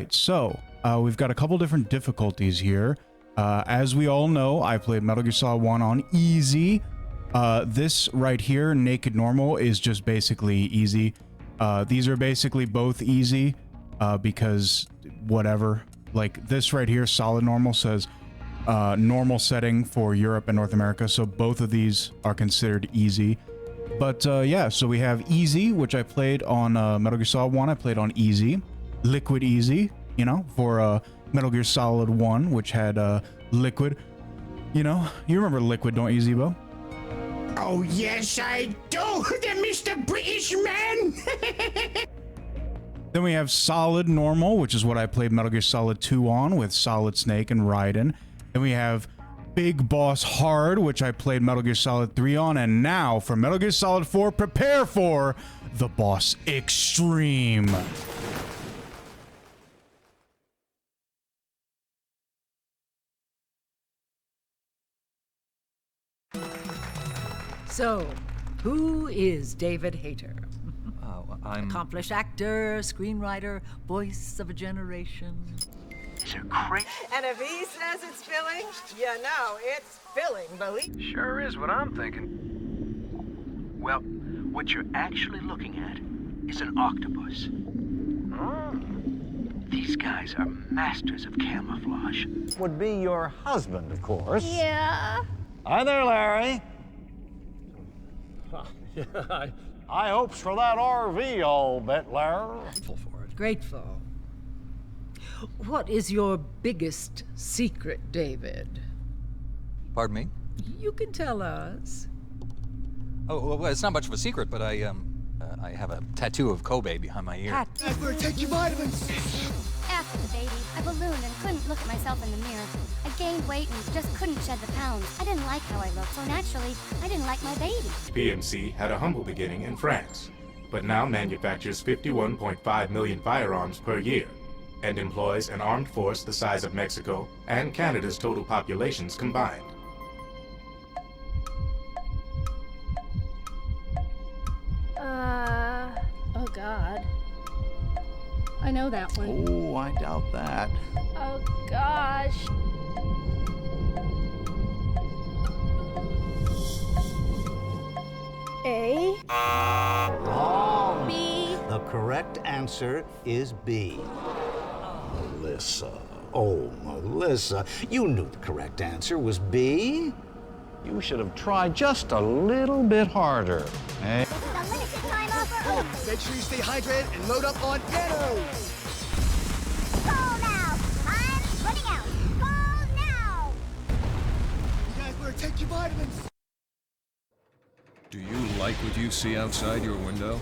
right, so we've got a couple different difficulties here. As we all know, I played Metal Gear Solid 1 on easy. This right here, Naked Normal, is just basically easy. These are basically both easy because whatever. Like this right here, Solid Normal, says normal setting for Europe and North America, so both of these are considered easy. But yeah, so we have easy, which I played on Metal Gear Solid 1. I played on easy. Liquid easy, you know, for Metal Gear Solid 1, which had liquid. You know, you remember liquid, don't you, Zebo? Oh, yes, I do, the Mr. British man. Then we have Solid Normal, which is what I played Metal Gear Solid 2 on with Solid Snake and Raiden. Then we have Big Boss Hard, which I played Metal Gear Solid 3 on. And now for Metal Gear Solid 4, prepare for the Boss Extreme. So, who is David Hayter? I'm... Accomplished actor, screenwriter, voice of a generation. These are crazy. And if he says it's filling, you know it's filling, believe. Sure is what I'm thinking. Well, what you're actually looking at is an octopus. Oh. These guys are masters of camouflage. Would be your husband, of course. Yeah. Hi there, Larry. Yeah, High hopes for that RV, I'll bet, Larry. grateful for it. Grateful. What is your biggest secret, David? Pardon me? You can tell us. Oh, well, it's not much of a secret, but I have a tattoo of Kobe behind my ear. Take your vitamins. After the baby, I ballooned and couldn't look at myself in the mirror. I gained weight and just couldn't shed the pounds. I didn't like how I looked, so naturally, I didn't like my baby. PMC had a humble beginning in France, but now manufactures 51.5 million firearms per year and employs an armed force the size of Mexico and Canada's total populations combined. Oh God. I know that one. Oh, I doubt that. Oh gosh. A. Wrong. B. The correct answer is B. Melissa. Oh, Melissa. You knew the correct answer was B. You should have tried just a little bit harder. Eh? This is a limited time offer. Make sure you stay hydrated and load up on Nano. Call now. I'm running out. Call now. You guys better take your vitamins. Do you like what you see outside your window?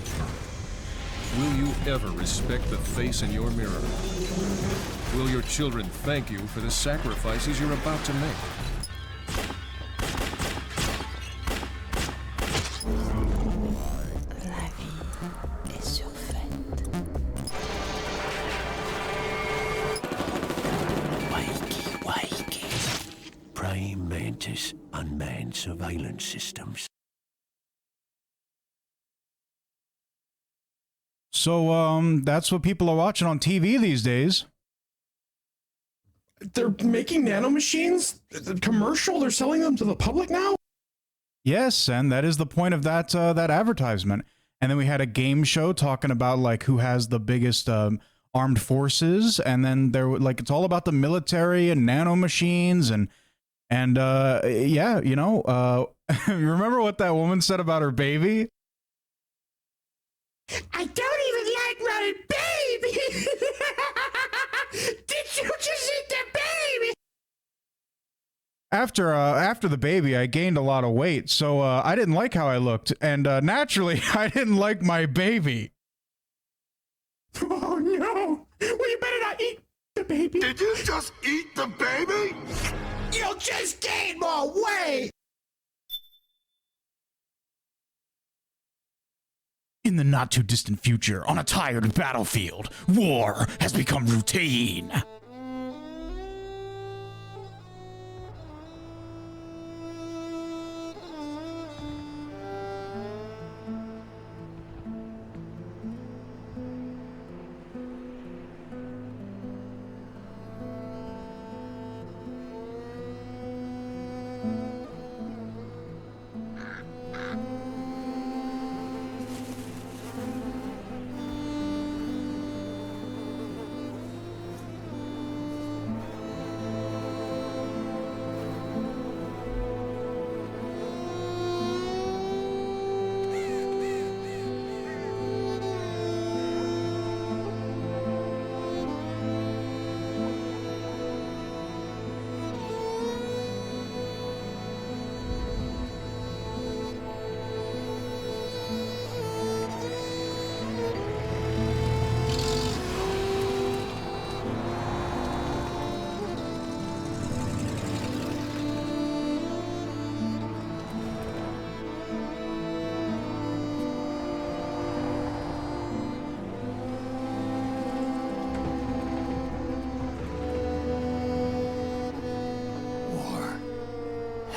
Will you ever respect the face in your mirror? Will your children thank you for the sacrifices you're about to make? La vie est surfaite. Wakey. Praying mantis, unmanned surveillance systems. So, that's what people are watching on TV these days. They're making nanomachines? The commercial? They're selling them to the public now? Yes, and that is the point of that that advertisement. And then we had a game show talking about like who has the biggest armed forces, and then there like it's all about the military and nanomachines and yeah, you know, remember what that woman said about her baby? I don't even like my baby! Did you just eat the baby? After the baby, I gained a lot of weight, so I didn't like how I looked, and naturally, I didn't like my baby. Oh no! Well, you better not eat the baby. Did you just eat the baby? You'll just gain more weight! In the not-too-distant future, on a tired battlefield, war has become routine.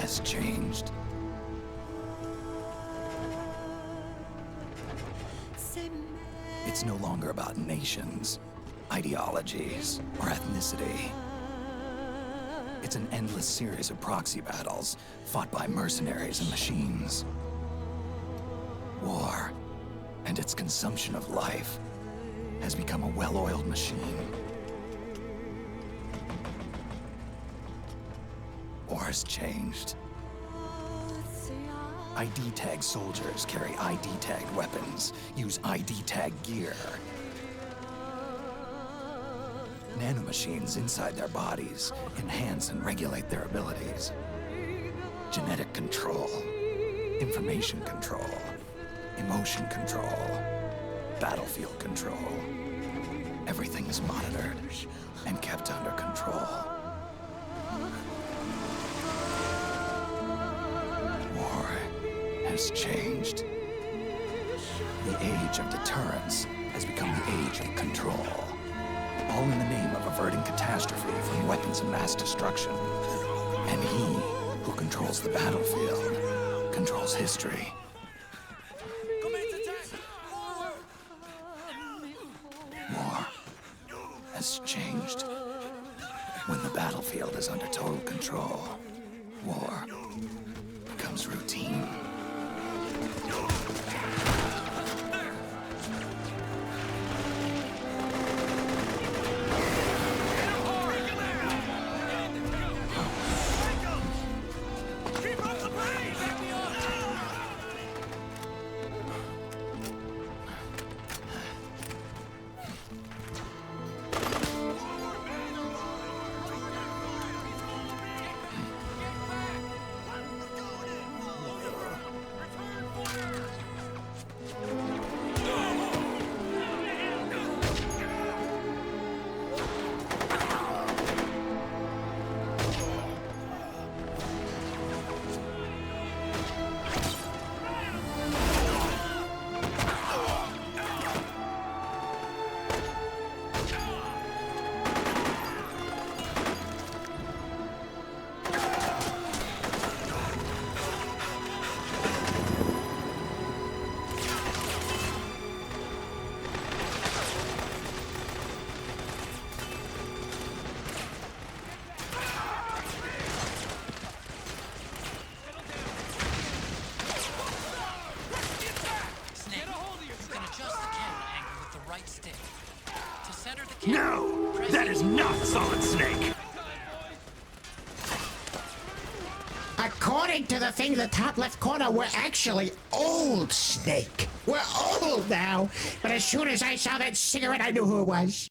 has changed. It's no longer about nations, ideologies, or ethnicity. It's an endless series of proxy battles fought by mercenaries and machines. War and its consumption of life has become a well-oiled machine. War has changed. ID tag soldiers carry ID tagged weapons, use ID tag gear. Nanomachines inside their bodies enhance and regulate their abilities. Genetic control, information control, emotion control, battlefield control. Everything is monitored and kept under control. War has changed. The age of deterrence has become the age of control. All in the name of averting catastrophe from weapons of mass destruction. And he who controls the battlefield controls history. War has changed. When the battlefield is under total control, war becomes routine. No, that is not Solid Snake. According to the thing in the top left corner, we're actually old Snake. We're old now, but as soon as I saw that cigarette, I knew who it was.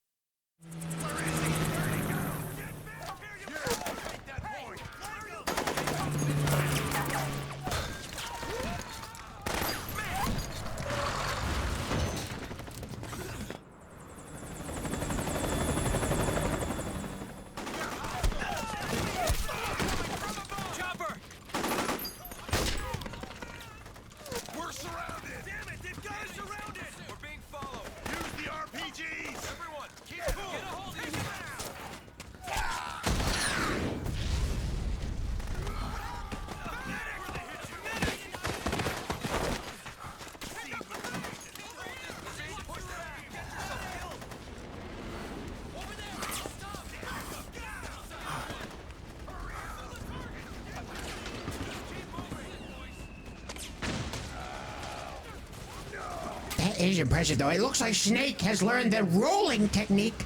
That is impressive, though. It looks like Snake has learned the rolling technique.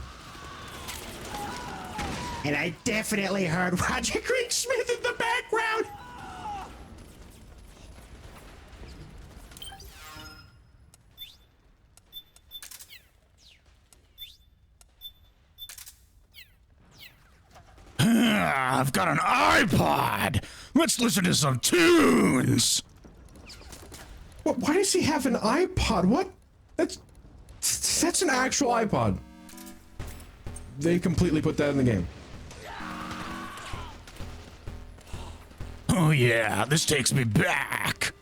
And I definitely heard Roger Craig Smith in the background. I've got an iPod. Let's listen to some tunes. What, why does he have an iPod? What? That's an actual iPod. They completely put that in the game. Oh yeah, this takes me back.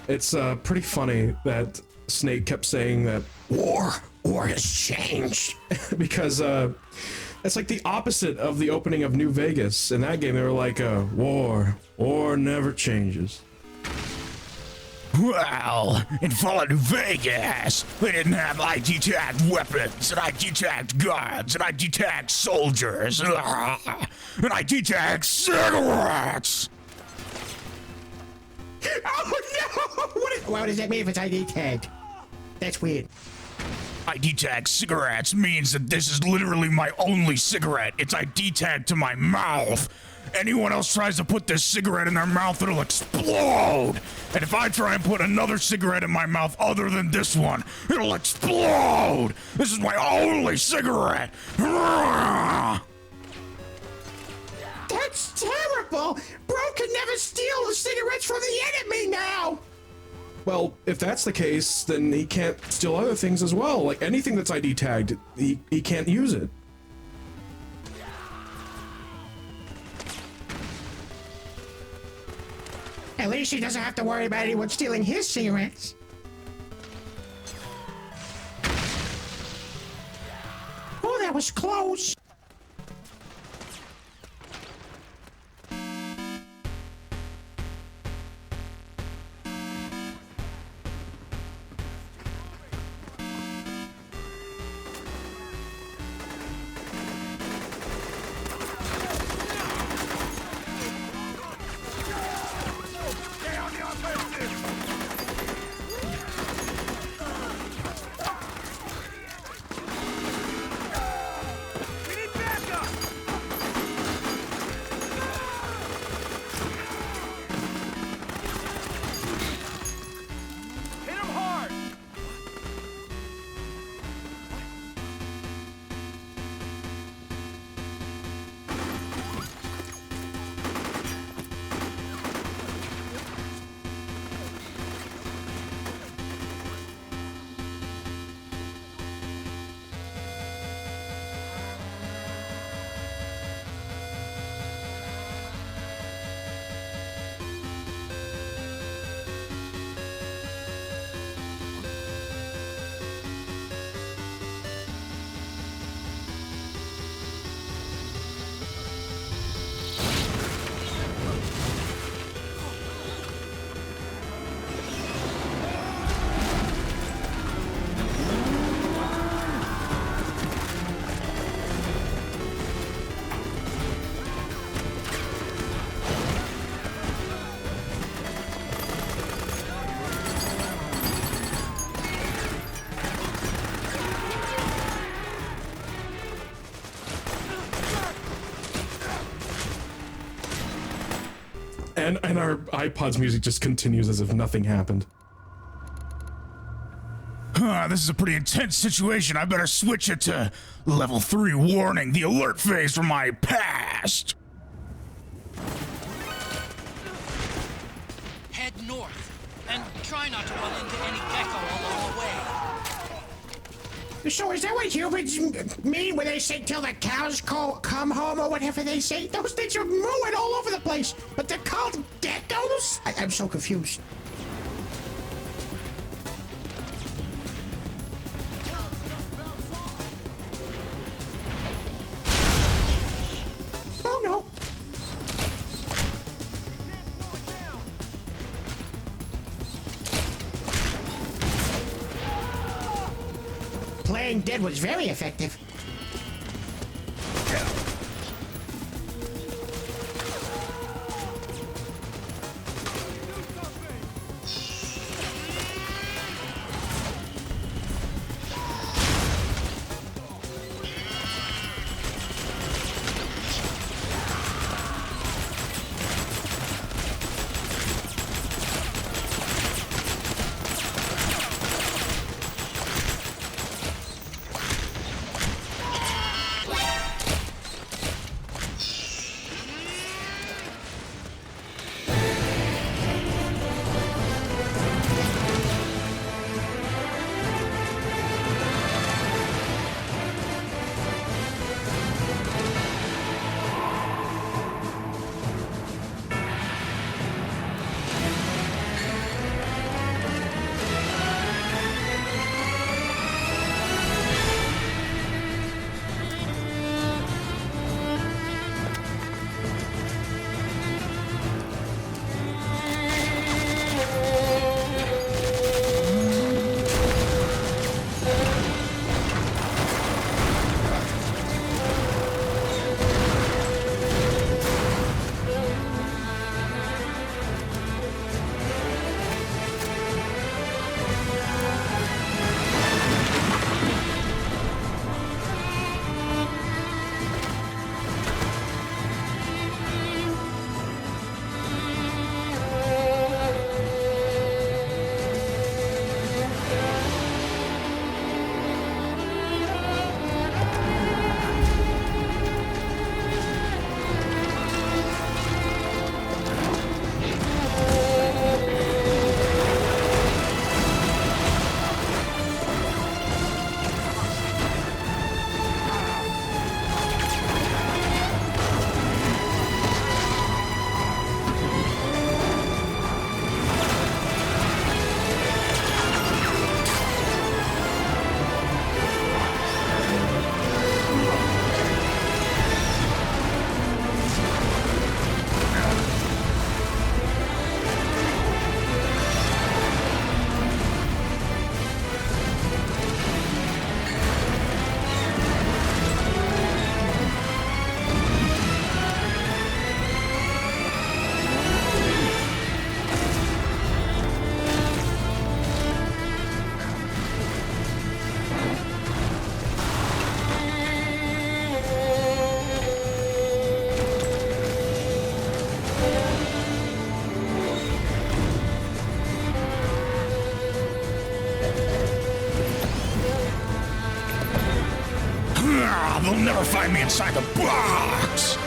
It's pretty funny that Snake kept saying that war has changed because It's like the opposite of the opening of New Vegas. In that game, they were like, war never changes. Well, in Fallout New Vegas, they didn't have ID tagged weapons, and ID tagged guards, and ID tagged soldiers, and ID tagged cigarettes. Oh no! What does that mean if it's ID tagged? That's weird. ID tag cigarettes means that this is literally my only cigarette. It's ID tagged to my mouth. Anyone else tries to put this cigarette in their mouth, it'll explode. And if I try and put another cigarette in my mouth other than this one, it'll explode. This is my only cigarette. That's terrible! Bro can never steal the cigarettes from the enemy now! Well, if that's the case, then he can't steal other things as well. Like anything that's ID tagged, he can't use it. At least he doesn't have to worry about anyone stealing his cigarettes. Oh, that was close. And our iPod's music just continues as if nothing happened. This is a pretty intense situation. I better switch it to level 3 warning, the alert phase from my past. Head north, and try not to run into any gecko along the way. So is that what humans mean when they say till the cows come home or whatever they say? Those things are mooing all over the place, but they're called geckos? I'm so confused. Oh no. Playing dead was very effective. Ah, they'll never find me inside the box!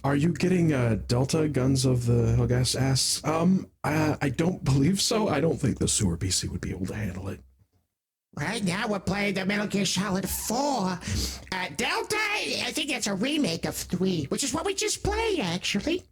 Are you getting Delta guns of the Helgas asks? I don't believe so. I don't think the sewer PC would be able to handle it. Right now we're playing the Metal Gear Solid 4. Delta, I think that's a remake of 3, which is what we just played, actually.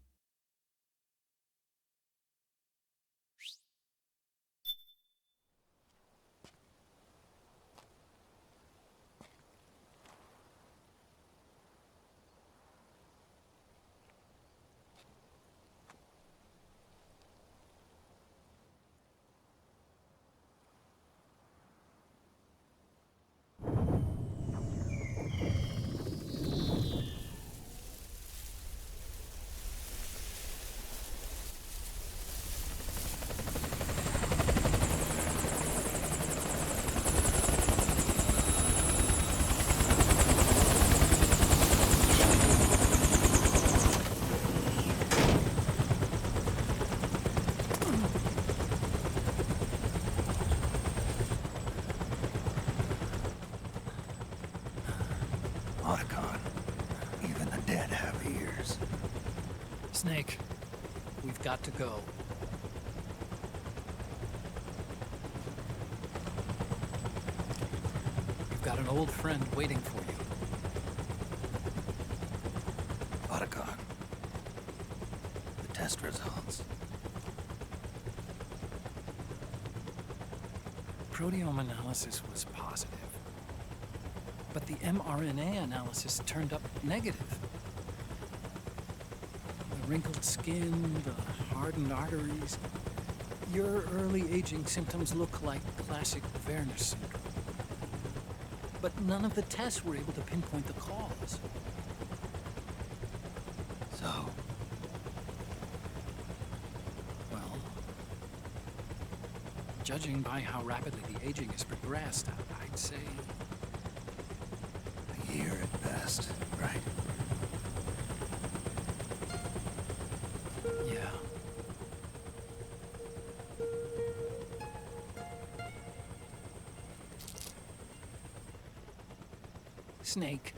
Snake, we've got to go. You've got an old friend waiting for you. Otacon. The test results. Proteome analysis was positive, but the mRNA analysis turned up negative. The wrinkled skin, the hardened arteries. Your early aging symptoms look like classic Werner syndrome. But none of the tests were able to pinpoint the cause. So? Well, judging by how rapidly the aging has progressed, I'd say... a year at best, right? Yeah. Snake.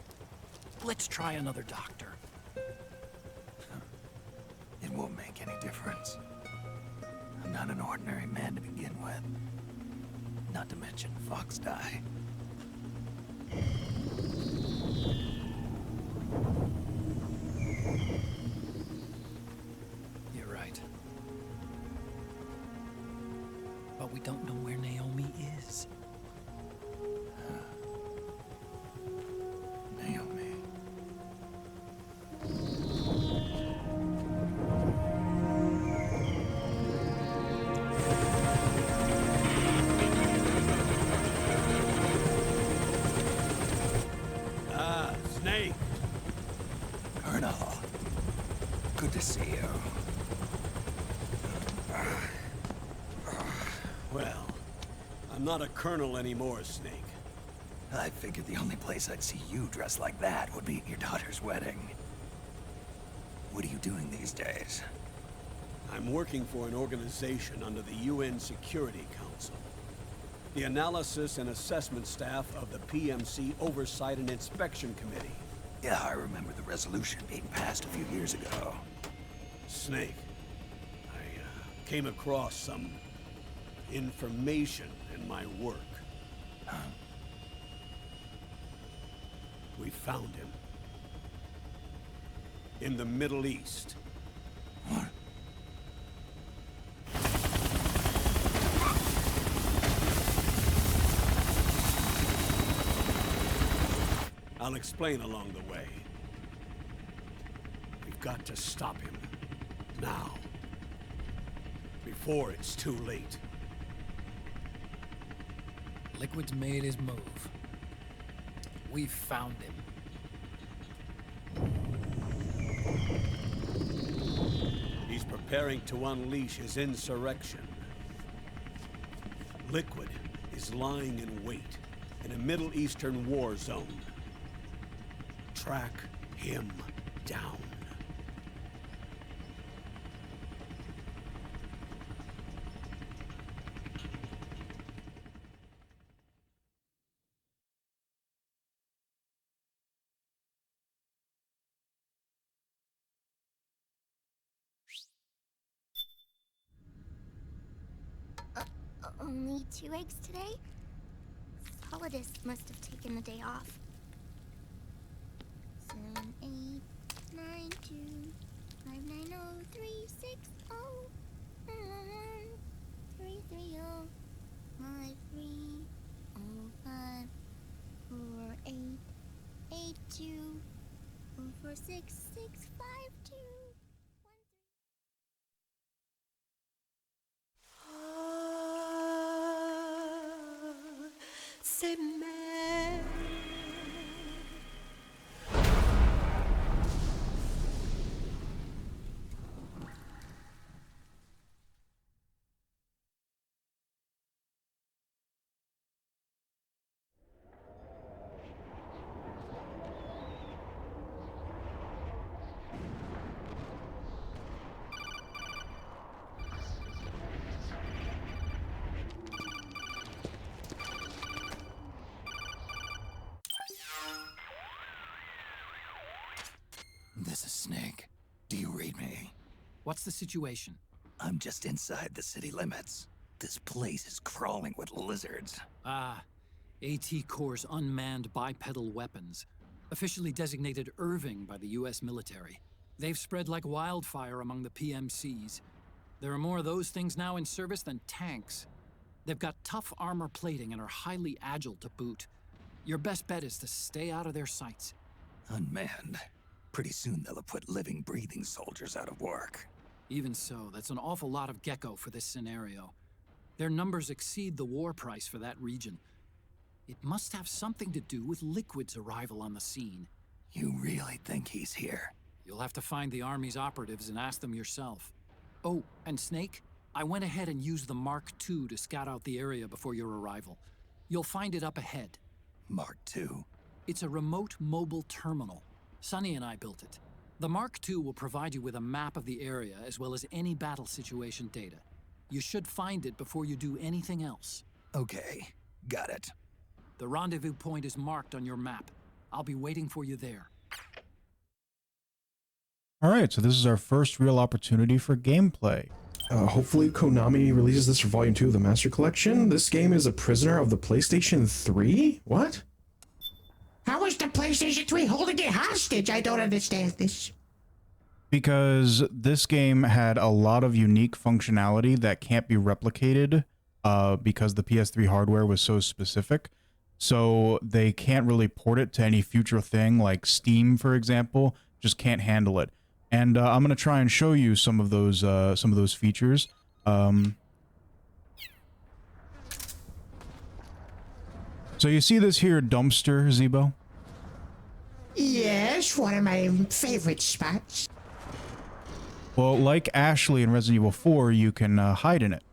Let's try another doctor. It won't make any difference. I'm not an ordinary man to begin with. Not to mention Fox die. You're right. But we don't know where Naomi is. Naomi. Snake! Colonel. Good to see you. Well, I'm not a colonel anymore, Snake. I figured the only place I'd see you dressed like that would be at your daughter's wedding. What are you doing these days? I'm working for an organization under the UN Security Council. The Analysis and Assessment Staff of the PMC Oversight and Inspection Committee. Yeah, I remember the resolution being passed a few years ago. Snake, I came across some information in my work. We found him. In the Middle East. What? I'll explain along the way. We've got to stop him. Now. Before it's too late. Liquid's made his move. We've found him. He's preparing to unleash his insurrection. Liquid is lying in wait in a Middle Eastern war zone. Track him down. Only 2 eggs today? Solidus must have taken the day off. 7, 8, 9, 2, 5, 9, 0, 3, 6, 0, 3, 3, 0, 5, 3, 0, 5, 4, 8, 8, 2, 4, 4, 6, 6, 5, 2. C'est mère. This is Snake. Do you read me? What's the situation? I'm just inside the city limits. This place is crawling with lizards. Ah, AT Corps' unmanned bipedal weapons. Officially designated Irving by the US military. They've spread like wildfire among the PMCs. There are more of those things now in service than tanks. They've got tough armor plating and are highly agile to boot. Your best bet is to stay out of their sights. Unmanned. Pretty soon they'll have put living, breathing soldiers out of work. Even so, that's an awful lot of gecko for this scenario. Their numbers exceed the war price for that region. It must have something to do with Liquid's arrival on the scene. You really think he's here? You'll have to find the Army's operatives and ask them yourself. Oh, and Snake, I went ahead and used the Mark II to scout out the area before your arrival. You'll find it up ahead. Mark II? It's a remote mobile terminal. Sonny and I built it. The Mark II will provide you with a map of the area as well as any battle situation data. You should find it before you do anything else. Okay, got it. The rendezvous point is marked on your map. I'll be waiting for you there. All right, so this is our first real opportunity for gameplay. Hopefully Konami releases this for Volume 2 of the Master Collection. This game is a prisoner of the PlayStation 3? What? How is the PlayStation 3 holding it hostage? I don't understand this. Because this game had a lot of unique functionality that can't be replicated because the PS3 hardware was so specific. So they can't really port it to any future thing like Steam, for example, just can't handle it. And I'm going to try and show you some of those features. So you see this here dumpster, Zebo? Yes, one of my favorite spots. Well, like Ashley in Resident Evil 4, you can hide in it.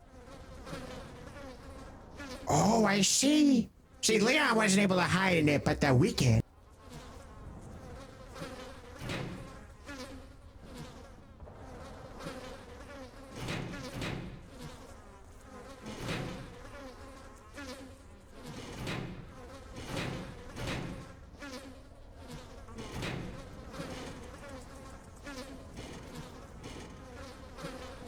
Oh, I see. See, Leon wasn't able to hide in it, but we can.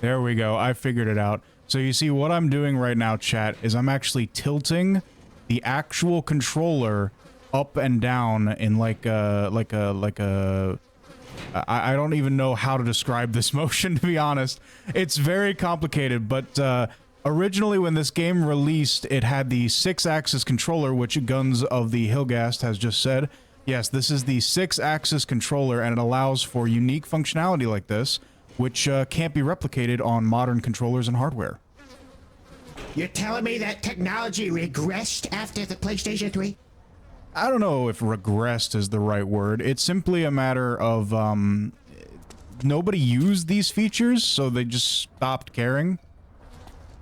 There we go. I figured it out. So you see what I'm doing right now, chat, is I'm actually tilting the actual controller up and down in I don't even know how to describe this motion, to be honest. It's very complicated, but originally when this game released, it had the 6-axis controller, which Guns of the Hillgast has just said. Yes, this is the 6-axis controller, and it allows for unique functionality like this, which can't be replicated on modern controllers and hardware. You're telling me that technology regressed after the PlayStation 3? I don't know if regressed is the right word. It's simply a matter of nobody used these features, so they just stopped caring.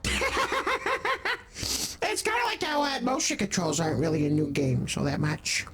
It's kind of like how motion controls aren't really in new games all that much.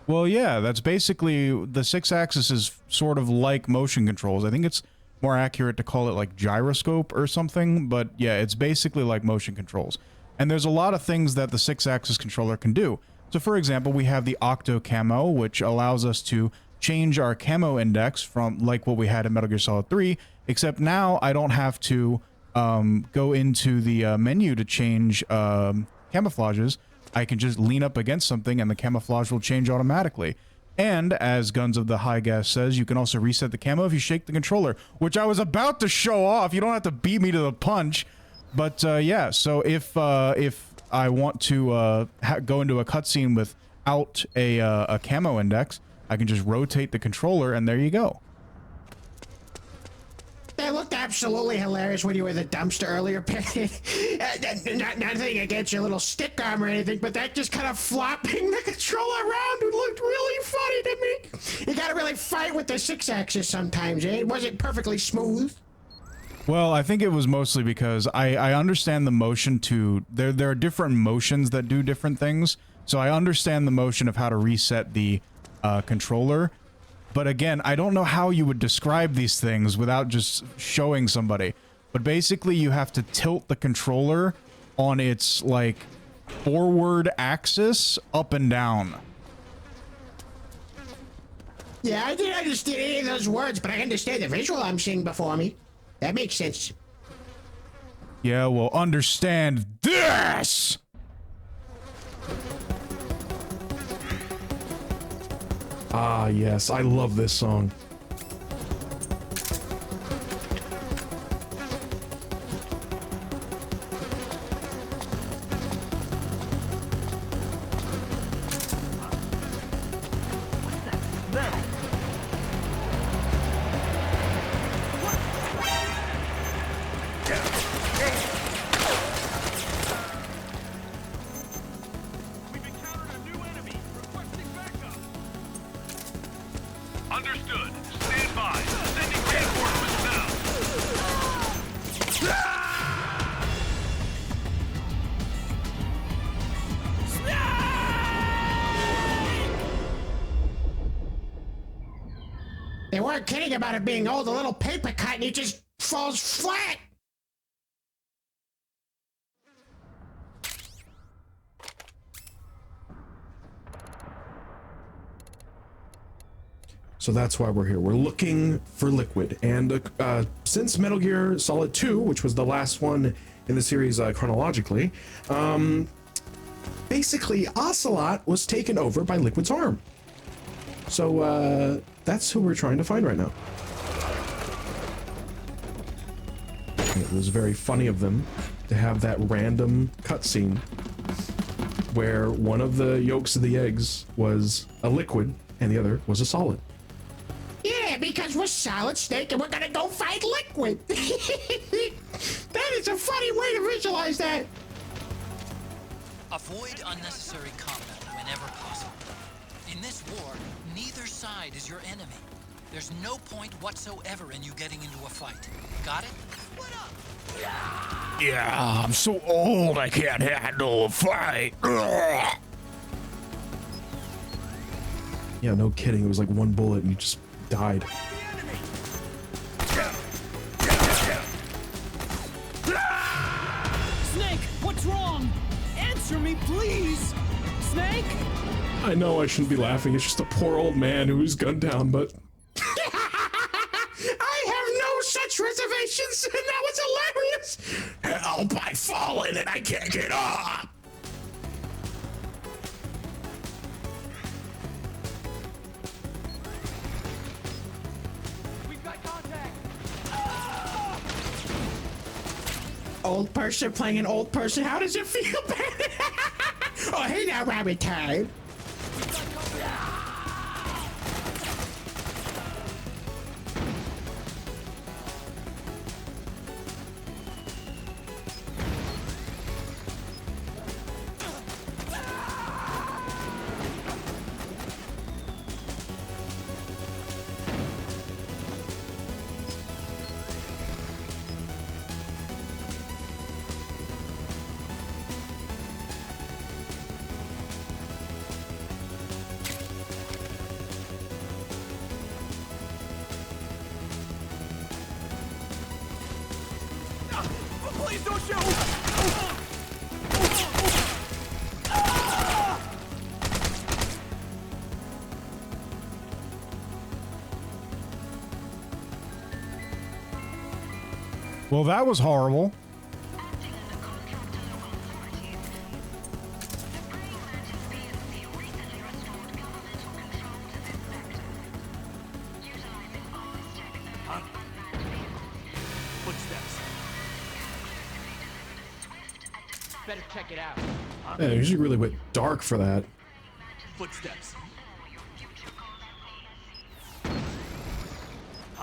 Well, yeah, that's basically, the 6-axis is sort of like motion controls. I think it's more accurate to call it like gyroscope or something, but yeah, it's basically like motion controls. And there's a lot of things that the 6-axis controller can do. So for example, we have the Octo Camo, which allows us to change our camo index from like what we had in Metal Gear Solid 3, except now I don't have to go into the menu to change camouflages. I can just lean up against something and the camouflage will change automatically. And as Guns of the High Gas says, you can also reset the camo if you shake the controller, which I was about to show off. You don't have to beat me to the punch. But yeah, so if I want to go into a cutscene without a camo index, I can just rotate the controller and there you go. That looked absolutely hilarious when you were in the dumpster earlier. Nothing against your little stick arm or anything, but that just kind of flopping the controller around looked really funny to me. You gotta really fight with the 6-axis sometimes, eh? It wasn't perfectly smooth. Well, I think it was mostly because I understand the motion to... There are different motions that do different things, so I understand the motion of how to reset the controller. But again, I don't know how you would describe these things without just showing somebody. But basically, you have to tilt the controller on its, like, forward axis up and down. Yeah, I didn't understand any of those words, but I understand the visual I'm seeing before me. That makes sense. Yeah, well, understand this! Ah, yes, I love this song. Understood. Stand by. Sending reinforcements now. They weren't kidding about it being old, a little paper cut, and it just falls flat. So that's why we're here. We're looking for liquid. And since Metal Gear Solid 2, which was the last one in the series chronologically, basically Ocelot was taken over by Liquid's arm. So that's who we're trying to find right now. It was very funny of them to have that random cutscene where one of the yolks of the eggs was a liquid and the other was a solid. Yeah, because we're Solid Snake and we're gonna go find Liquid. That is a funny way to visualize that. Avoid unnecessary combat whenever possible. In this war, neither side is your enemy. There's no point whatsoever in you getting into a fight. Got it? Yeah, I'm so old I can't handle a fight. Ugh. Yeah, no kidding. It was like one bullet and you just died. Snake, what's wrong? Answer me, please! Snake? I know I shouldn't be laughing. It's just a poor old man who's gunned down, but... I have no such reservations, and that was hilarious. Help, I've fallen and I can't get up. Old person playing an old person. How does it feel? Oh, hey now, rabbit time. Please don't shoot! Well, that was horrible. Footsteps. Better check it out. Yeah, it usually really went dark for that. Footsteps.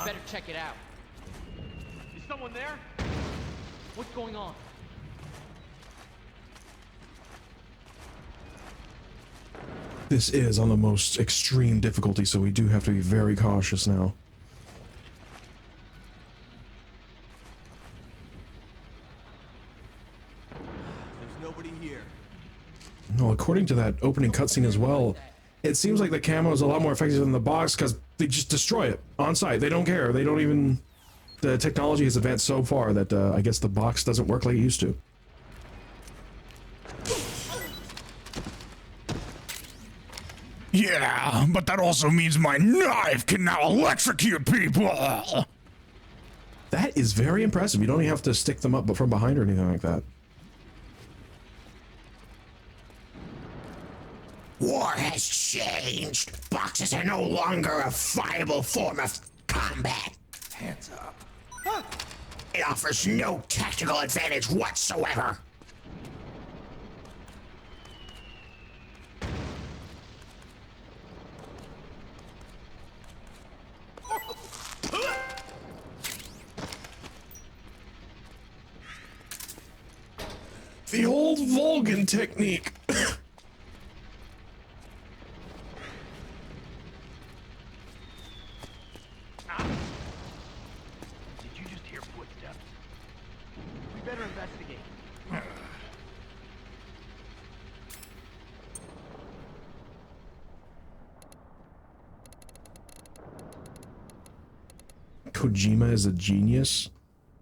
Better check it out. Is someone there? What's going on? This is on the most extreme difficulty, so we do have to be very cautious now. There's nobody here. No, according to that opening cutscene as well, it seems like the camo is a lot more effective than the box because they just destroy it on site. They don't care. They don't even... The technology has advanced so far that I guess the box doesn't work like it used to. Yeah, but that also means my knife can now electrocute people. That is very impressive. You don't even have to stick them up from behind or anything like that. War has changed. Boxes are no longer a viable form of combat. Hands up. It offers no tactical advantage whatsoever. The old Volgan technique. Did you just hear footsteps? We better investigate. Kojima is a genius.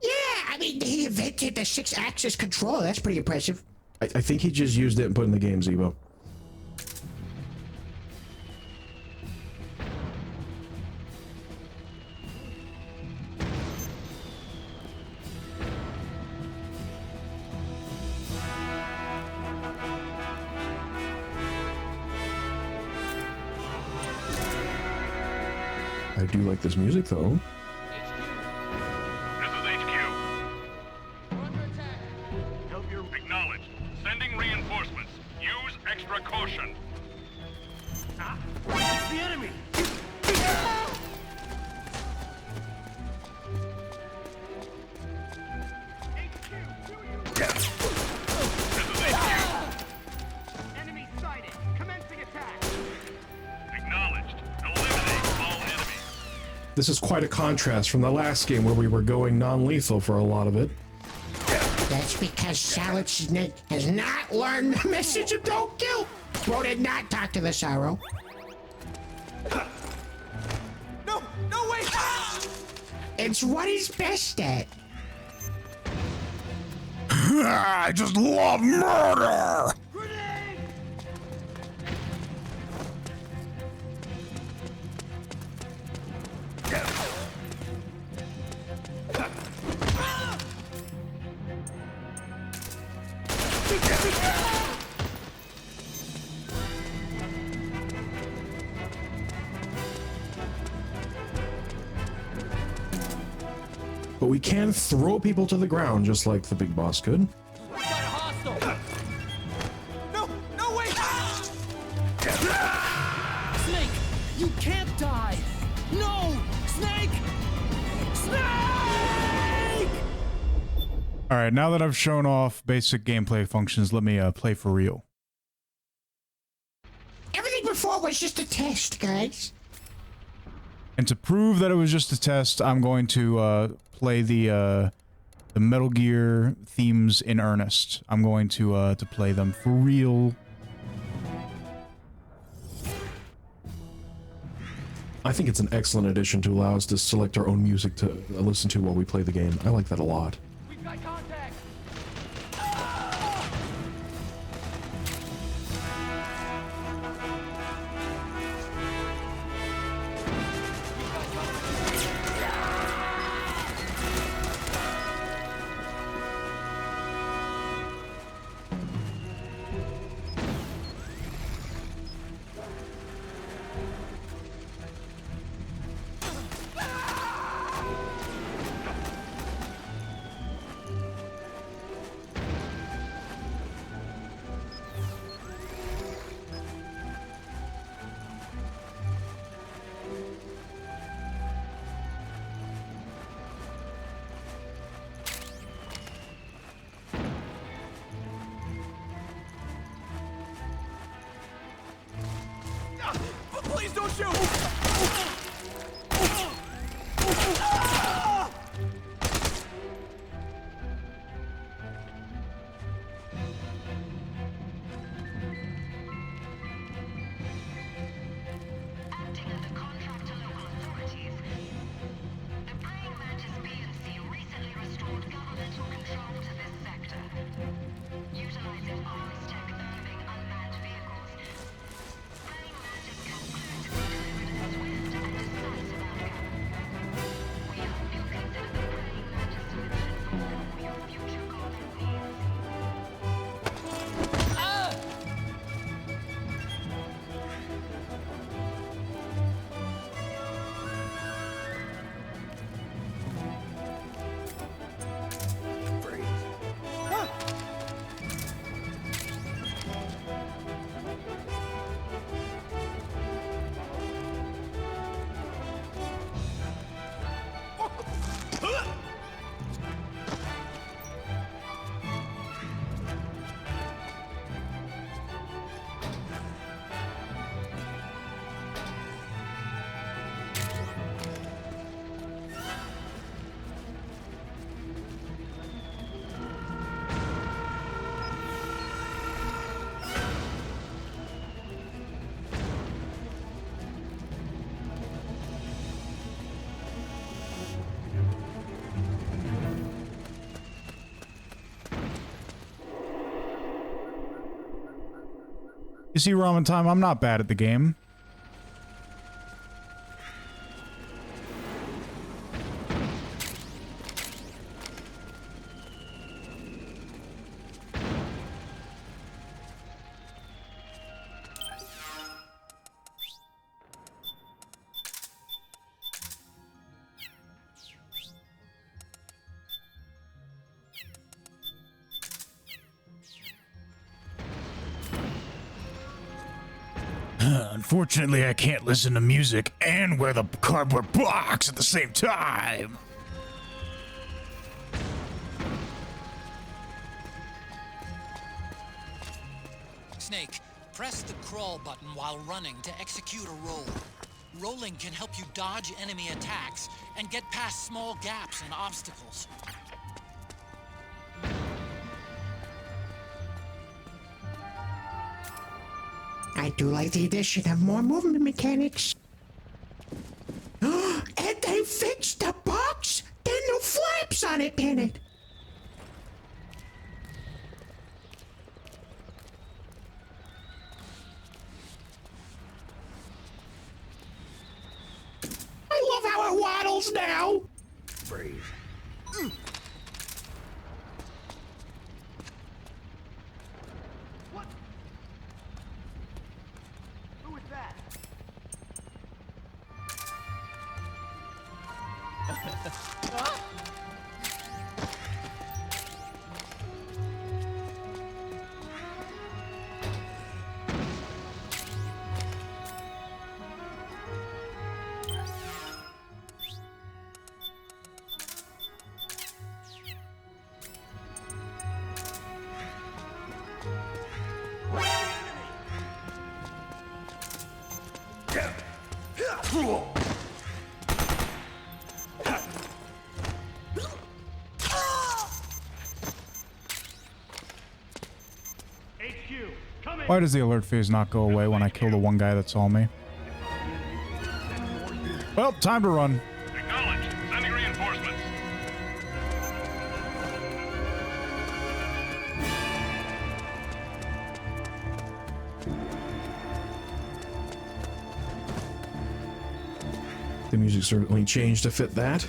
Yeah, I mean, he invented the 6-axis controller. That's pretty impressive. I think he just used it and put it in the game, Zebo. I do like this music though. This is HQ. We're under attack. Help your... Acknowledged. Sending reinforcements. Use extra caution. Ah! It's the enemy! Enemy sighted. Commencing attack. Acknowledged. Eliminate all enemies. This is quite a contrast from the last game where we were going non-lethal for a lot of it. That's because Solid Snake has not learned the message of don't kill. Bro did not talk to the Sorrow. No! No, wait! It's what he's best at. I just love murder! But we can throw people to the ground just like the big boss could. No! No, wait! Snake, you can't die! No! Snake! Snake! All right, now that I've shown off basic gameplay functions, let me play for real. Everything before was just a test, guys. And to prove that it was just a test, I'm going to play the Metal Gear themes in earnest. I'm going to play them for real. I think it's an excellent addition to allow us to select our own music to listen to while we play the game. I like that a lot. We've got contact! Please don't shoot! Acting under contract to local authorities, the Praying Mantis PNC recently restored governmental control to this sector. Utilizing arms tech erving unmanned vehicles, Praying Mantis concluded to be delivered a swift and decisive outcome. We hope you'll consider the Praying Mantis solution for all your future combat needs. You see, Ramen Time, I'm not bad at the game. Unfortunately, I can't listen to music and wear the cardboard box at the same time. Snake, press the crawl button while running to execute a roll. Rolling can help you dodge enemy attacks and get past small gaps and obstacles. I do like the addition of more movement mechanics. And they fixed the box? There are no flaps on it, Bennett. I love how it waddles now. Breathe. Why does the alert phase not go away when I kill the one guy that saw me? Well, time to run. Acknowledged. Sending reinforcements. The music certainly changed to fit that.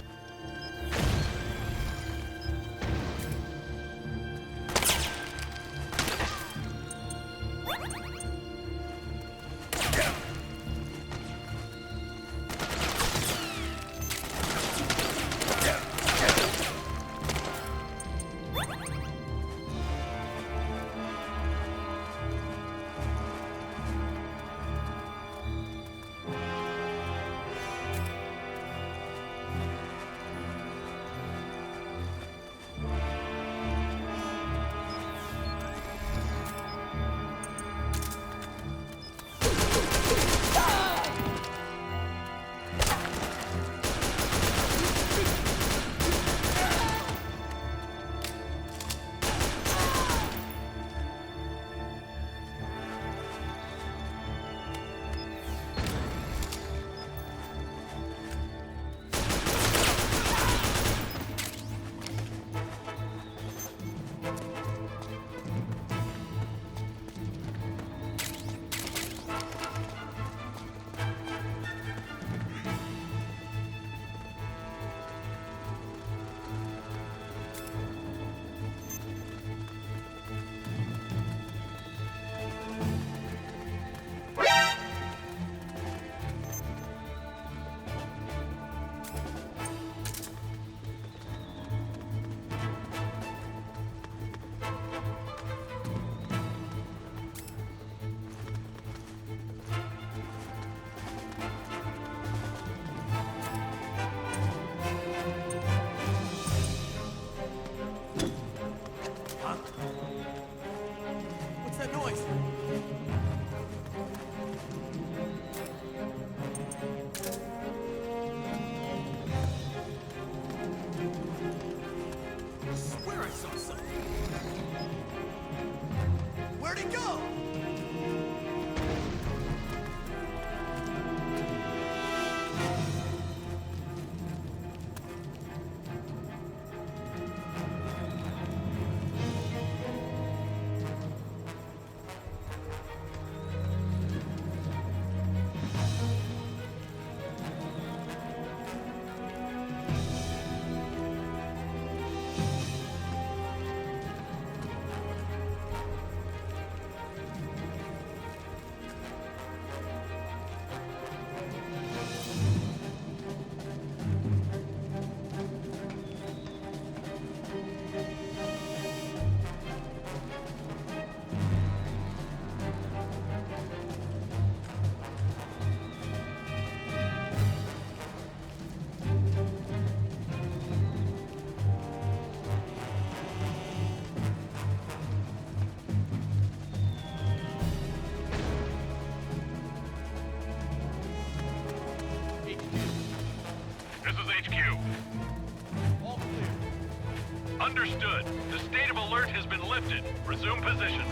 alert has been lifted. Resume positions.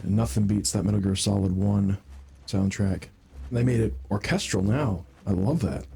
And nothing beats that Metal Gear Solid 1 soundtrack. They made it orchestral now. I love that.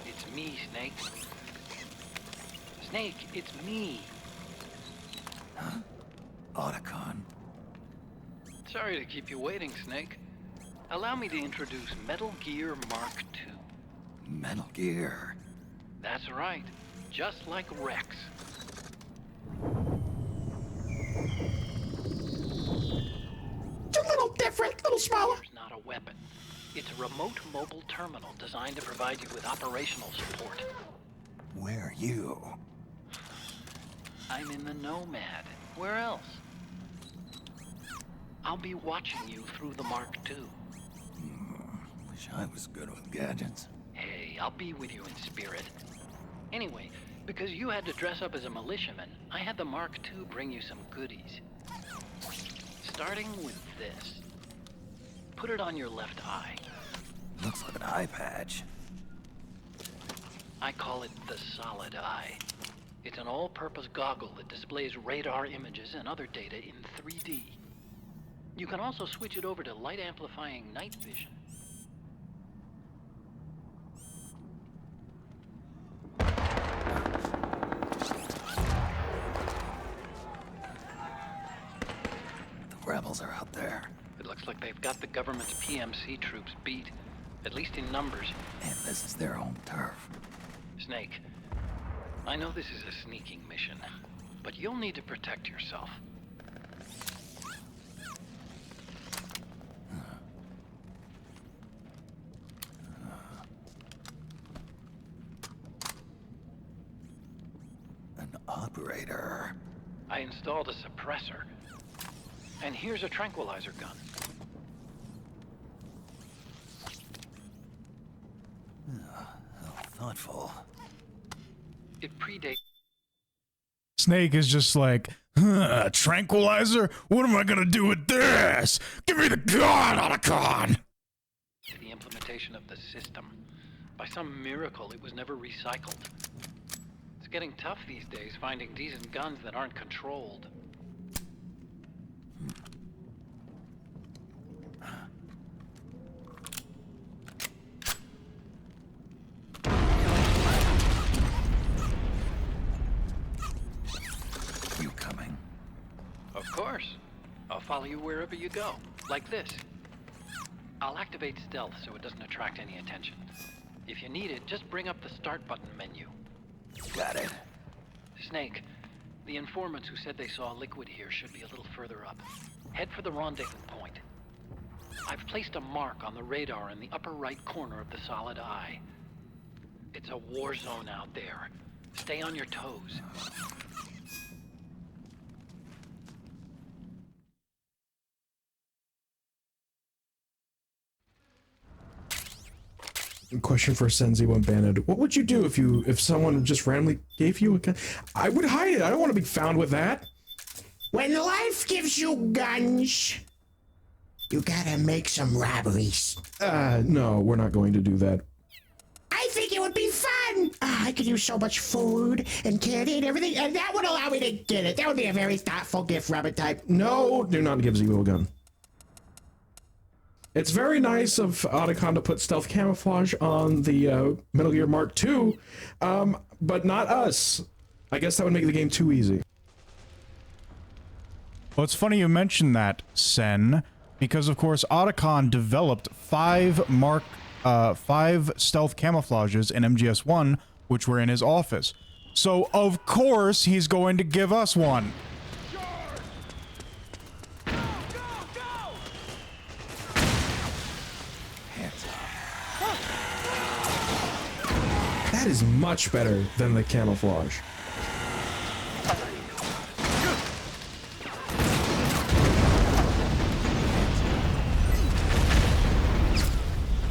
It's me, Snake. Snake, it's me. Huh? Otacon. Sorry to keep you waiting, Snake. Allow me to introduce Metal Gear Mark II. Metal Gear. That's right. Just like Rex. It's a little different, a little smaller. It's not a weapon. It's a remote mobile terminal designed to provide you with operational support. Where are you? I'm in the Nomad. Where else? I'll be watching you through the Mark II. Wish I was good with gadgets. Hey, I'll be with you in spirit. Anyway, because you had to dress up as a militiaman, I had the Mark II bring you some goodies. Starting with this. Put it on your left eye. Looks like an eye patch. I call it the Solid Eye. It's an all-purpose goggle that displays radar images and other data in 3D. You can also switch it over to light-amplifying night vision. The rebels are out there. It looks like they've got the government's PMC troops beat, at least in numbers. And this is their home turf. Snake, I know this is a sneaking mission, but you'll need to protect yourself. An operator. I installed a suppressor. And here's a tranquilizer gun. How thoughtful. It predates. Snake is just like, Tranquilizer? What am I gonna do with this? Give me the gun, Otacon! To the implementation of the system. By some miracle, it was never recycled. It's getting tough these days finding decent guns that aren't controlled. You coming? Of course. I'll follow you wherever you go. Like this. I'll activate stealth so it doesn't attract any attention. If you need it, just bring up the start button menu. Got it. Snake, the informants who said they saw liquid here should be a little further up. Head for the rendezvous point. I've placed a mark on the radar in the upper right corner of the solid eye. It's a war zone out there. Stay on your toes. Question for Senzi when banned. What would you do if someone just randomly gave you a gun? I would hide it. I don't want to be found with that. When life gives you guns, you gotta make some robberies. No, we're not going to do that. I think it would be fun. I could use so much food and candy and everything, and that would allow me to get it. That would be a very thoughtful gift, Robert type. No, do not give Zemo a gun. It's very nice of Otacon to put stealth camouflage on the Metal Gear Mark II, but not us. I guess that would make the game too easy. Well, it's funny you mentioned that, Sen, because of course Otacon developed 5 stealth camouflages in MGS1, which were in his office. So of course he's going to give us one. That is much better than the camouflage.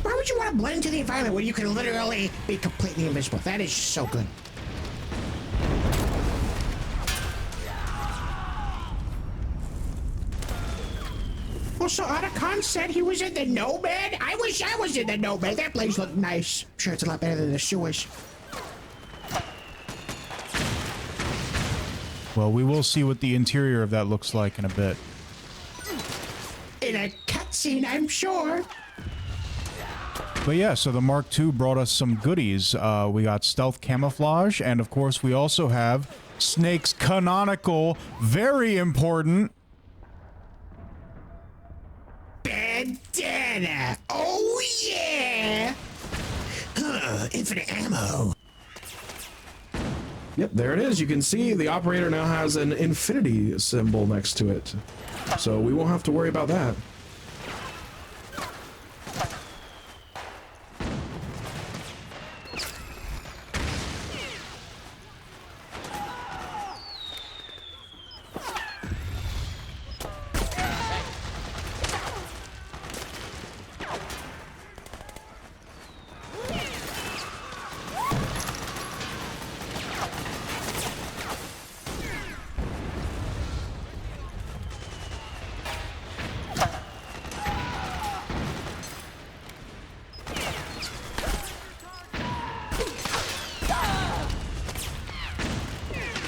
Why would you want to blend into the environment when you can literally be completely invisible? That is so good. Also, Otacon said he was in the Nomad. I wish I was in the Nomad. That place looked nice. I'm sure it's a lot better than the sewers. Well, we will see what the interior of that looks like in a bit. In a cutscene, I'm sure. But yeah, so the Mark II brought us some goodies. We got stealth camouflage, and of course we also have Snake's canonical, very important bandana. Oh yeah! Infinite ammo. Yep, there it is. You can see the operator now has an infinity symbol next to it. So we won't have to worry about that.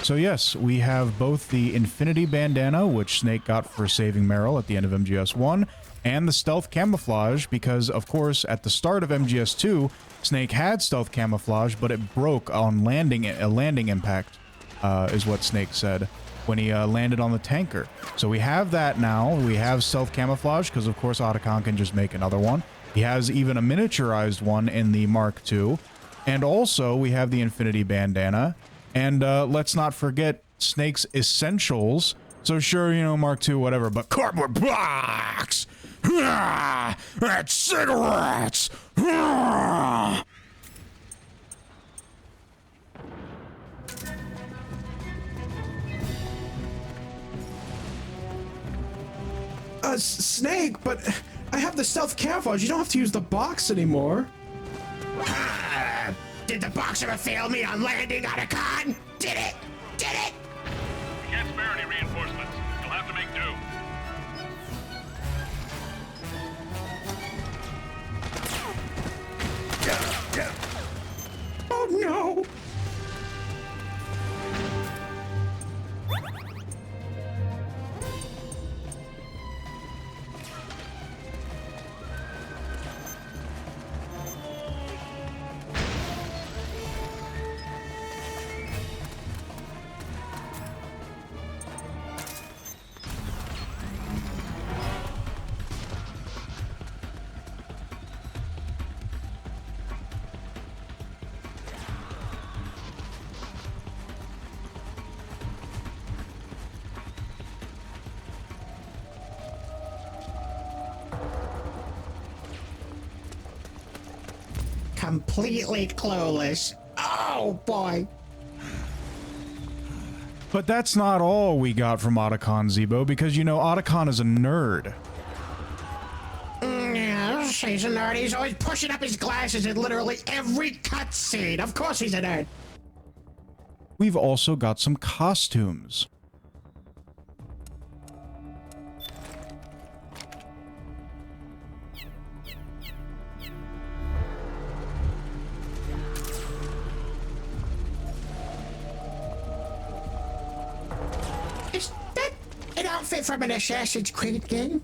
So yes, we have both the Infinity Bandana, which Snake got for saving Meryl at the end of MGS1, and the Stealth Camouflage, because, of course, at the start of MGS2, Snake had Stealth Camouflage, but it broke on a landing impact, is what Snake said, when he landed on the tanker. So we have that now. We have Stealth Camouflage, because, of course, Otacon can just make another one. He has even a miniaturized one in the Mark II. And also, we have the Infinity Bandana. And let's not forget Snake's Essentials. So sure, you know, Mark II, whatever, but cardboard box! That's cigarettes! Snake, but I have the stealth camouflage. You don't have to use the box anymore. Did the box ever fail me on landing on a con? Did it? Did it? We can't spare any reinforcements. completely clueless. Oh boy. But that's not all we got from Otacon, Zebo, because you know Otacon is a nerd. Yeah, he's a nerd. He's always pushing up his glasses in literally every cutscene. Of course he's a nerd. We've also got some costumes. Is that an outfit from an Assassin's Creed game?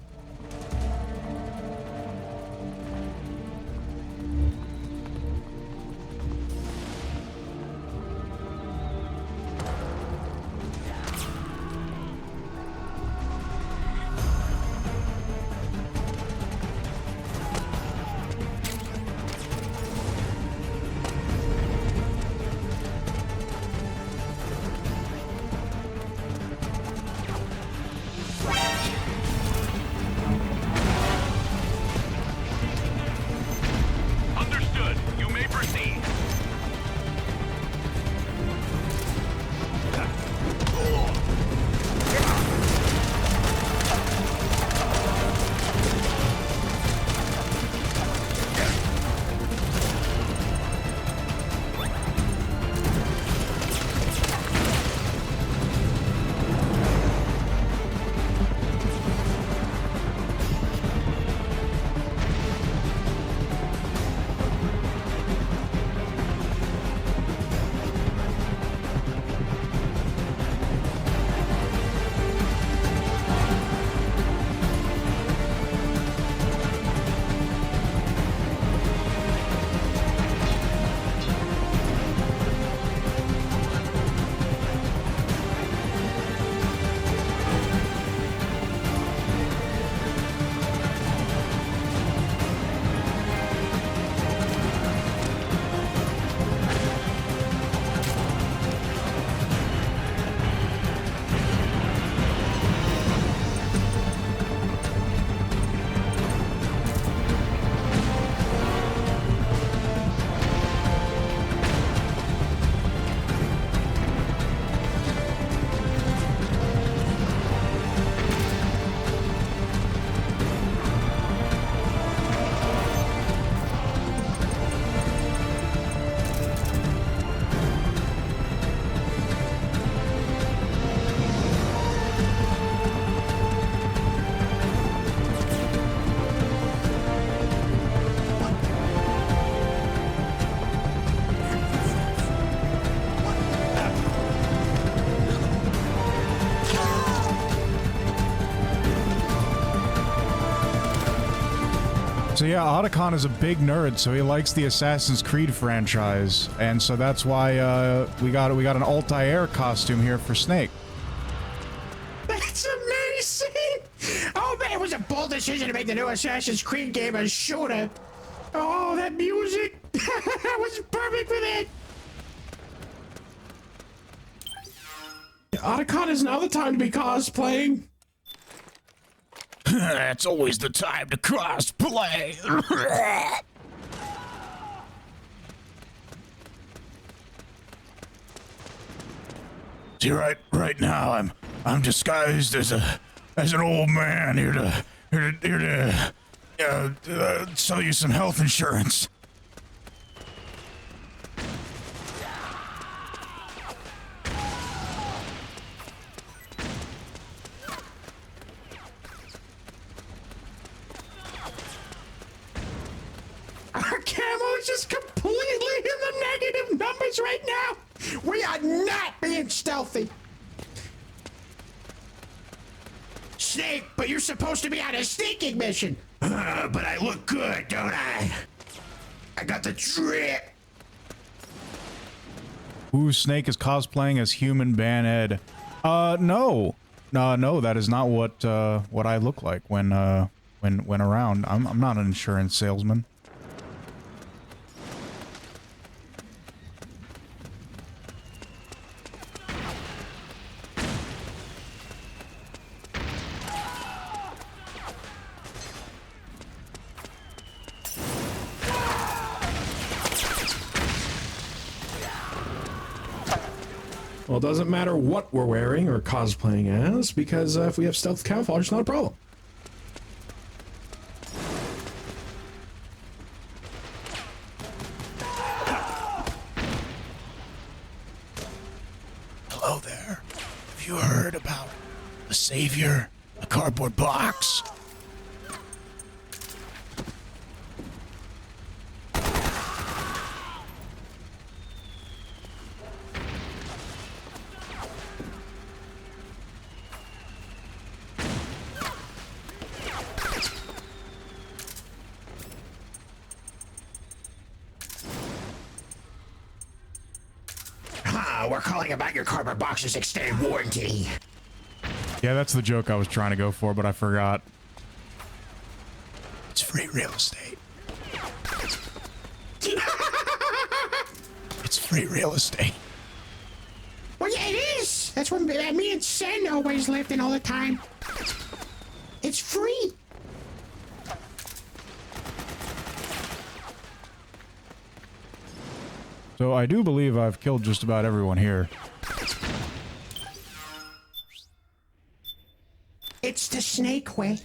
Understood. You may proceed. So yeah, Otacon is a big nerd, so he likes the Assassin's Creed franchise, and so that's why we got an Altair costume here for Snake. That's amazing! Oh man, it was a bold decision to make the new Assassin's Creed game a shooter. Oh, that music! That was perfect for that! Otacon is now the time to be cosplaying. That's always the time to cosplay. See, right now I'm disguised as an old man here to sell you some health insurance. Our camo is just completely in the negative numbers right now. We are not being stealthy. Snake, but you're supposed to be on a sneaking mission. But I look good, don't I? I got the drip. Ooh, Snake is cosplaying as human Banhead. No, that is not what I look like when around. I'm not an insurance salesman. Well, it doesn't matter what we're wearing or cosplaying as, because if we have stealth camouflage, it's not a problem. Hello there. Have you heard about the savior, a cardboard box? We're calling about your cardboard box's extended warranty. Yeah, that's the joke I was trying to go for, but I forgot. It's free real estate. It's free real estate. Well, yeah, it is. That's where me and Sen always lived in all the time. It's free. So I do believe I've killed just about everyone here. It's the snake way.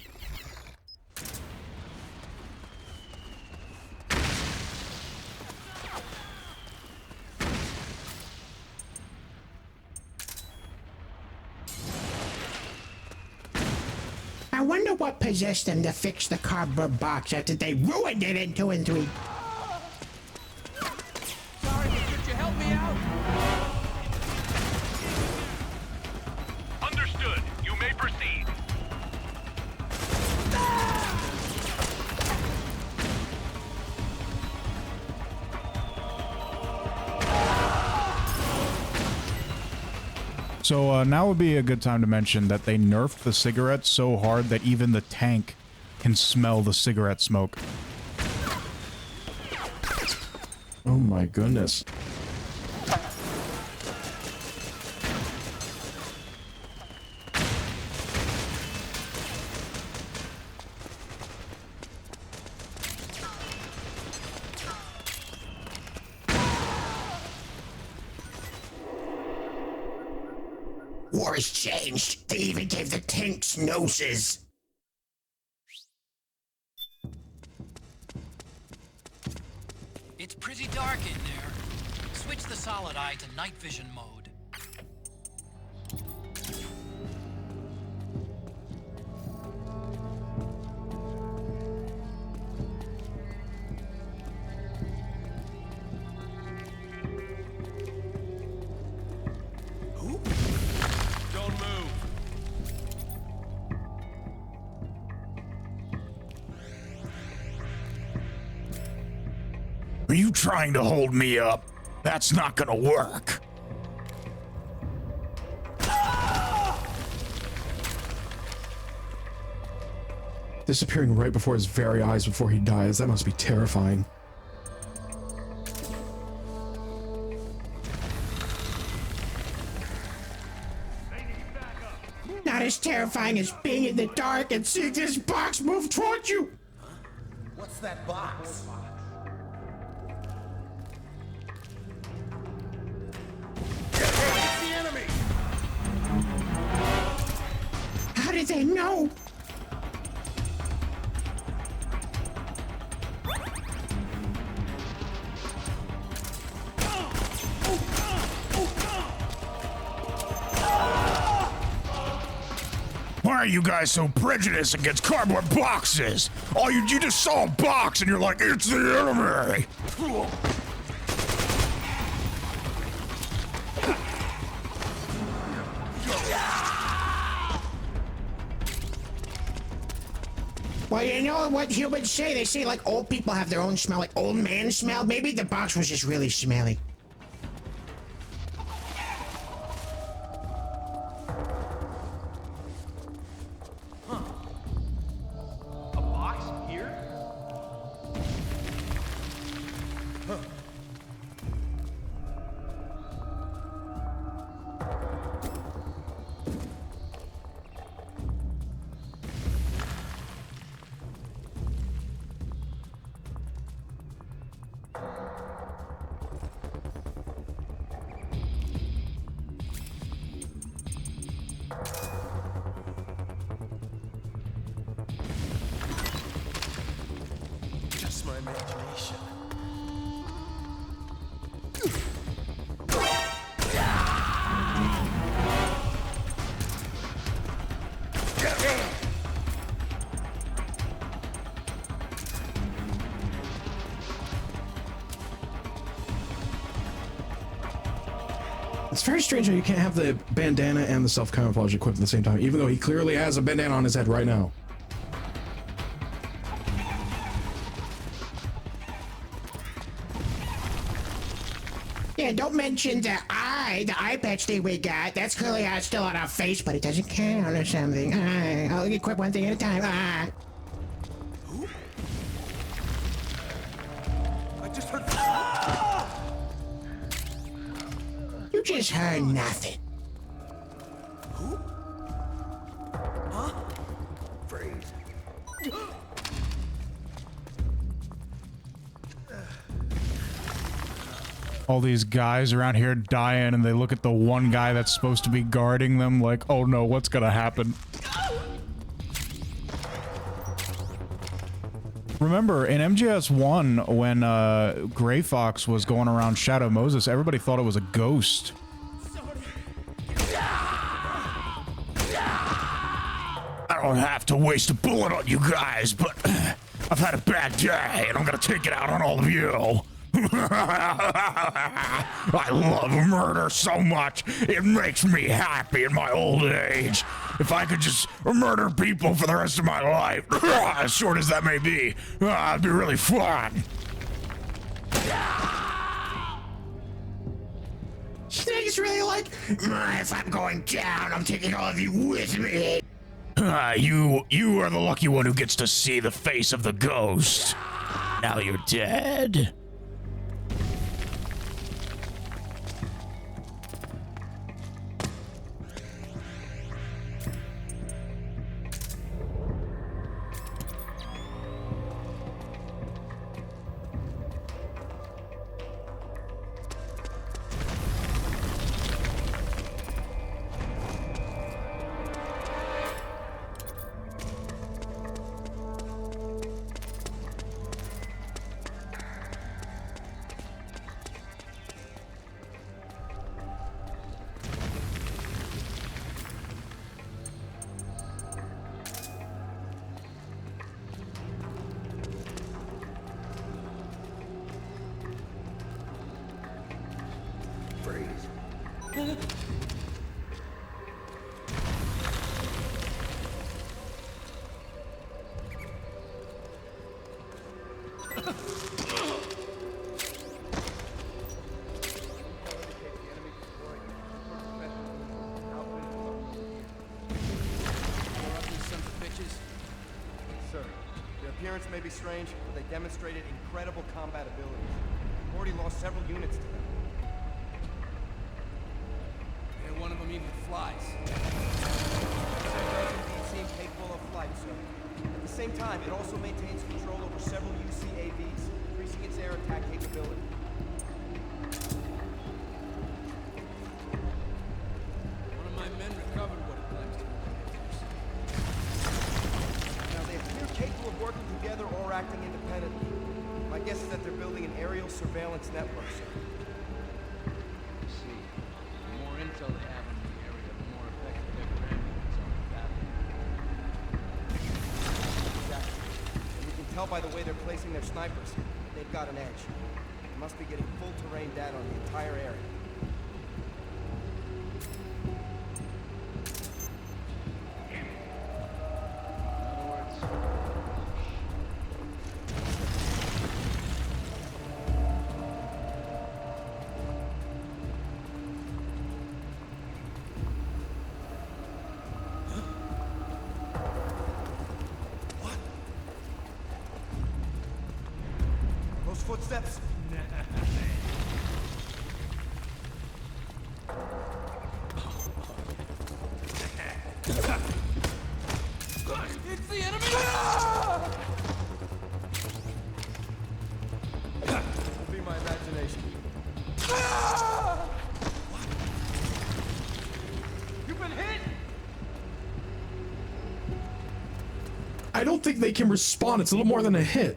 I wonder what possessed them to fix the cardboard box after they ruined it in 2 and 3. Understood. You may proceed. So now would be a good time to mention that they nerfed the cigarettes so hard that even the tank can smell the cigarette smoke. Oh my goodness. War has changed. They even gave the tanks noses. It's pretty dark in there. Switch the solid eye to night vision mode. Don't move. Are you trying to hold me up? That's not gonna work. Disappearing right before his very eyes before he dies. That must be terrifying. Not as terrifying as being in the dark and seeing this box move towards you. What's that box? It's the enemy. How did they know? Why are you guys so prejudiced against cardboard boxes? Oh, you just saw a box and you're like, it's the enemy. Well, you know what humans say? They say like old people have their own smell, like old man smell. Maybe the box was just really smelly. A box here? imagination. It's very strange how you can't have the bandana and the self-camouflage equipped at the same time, even though he clearly has a bandana on his head right now. Yeah, don't mention the eye patch thing we got. That's clearly still on our face, but it doesn't count or something. I'll equip one thing at a time. I just heard. You just heard nothing. Who? Huh? Freeze. All these guys around here dying, and they look at the one guy that's supposed to be guarding them like, oh no, what's gonna happen? Remember, in MGS1, when Gray Fox was going around Shadow Moses, everybody thought it was a ghost. I don't have to waste a bullet on you guys, but I've had a bad day, and I'm gonna take it out on all of you. I love murder so much, it makes me happy in my old age. If I could just murder people for the rest of my life, as short as that may be, it'd be really fun. Snake's really like, if I'm going down, I'm taking all of you with me. You are the lucky one who gets to see the face of the ghost. Now you're dead. May be strange, but they demonstrated incredible combat abilities. We've already lost several units to them. And one of them even flies. It does indeed seem capable of flight, sir. At the same time, it also maintains control over several UCAVs, increasing its air attack capability. One of my men recovered what it claims to be. Now, they appear capable of working together or acting independently. My guess is that they're building an aerial surveillance network, sir. See, the more intel they have in the area, the more effective their ground units are in battle. Exactly. And you can tell by the way they're placing their snipers. They've got an edge. They must be getting full terrain data on the entire area. Footsteps. It's the enemy! It'll be my imagination. What? You've been hit! I don't think they can respawn. It's a little more than a hit.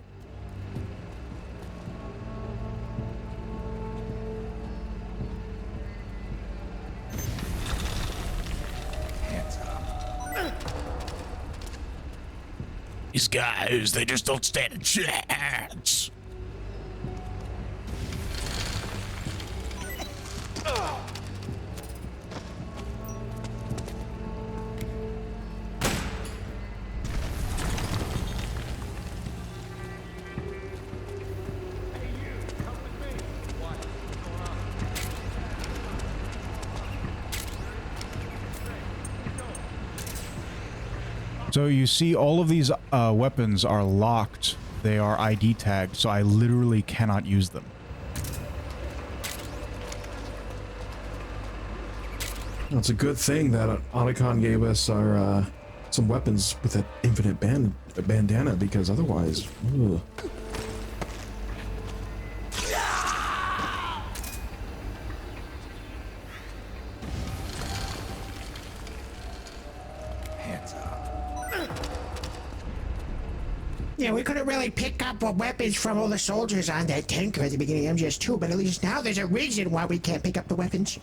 these guys. They just don't stand a chance. So you see all of these weapons are locked. They are ID tagged, so I literally cannot use them. It's a good thing that Otacon gave us our some weapons with that infinite bandana, because otherwise, ugh. Yeah, we couldn't really pick up weapons from all the soldiers on that tanker at the beginning of MGS2, but at least now there's a reason why we can't pick up the weapons.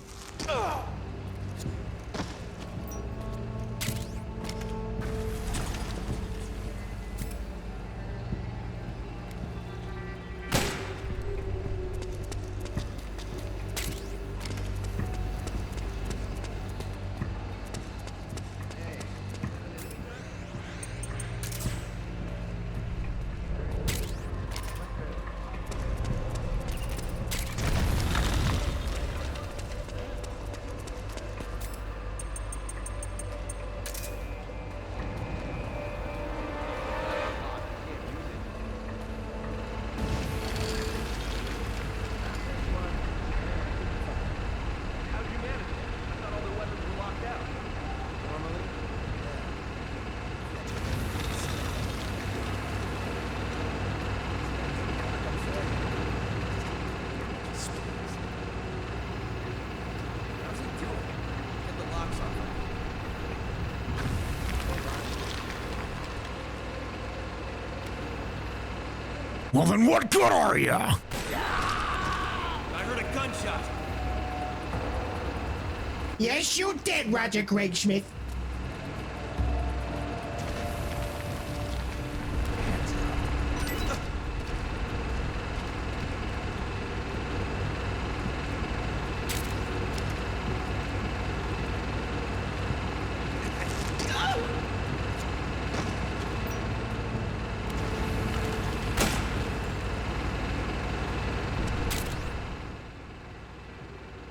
Well, then what good are ya? I heard a gunshot. Yes, you did, Roger Craig Smith.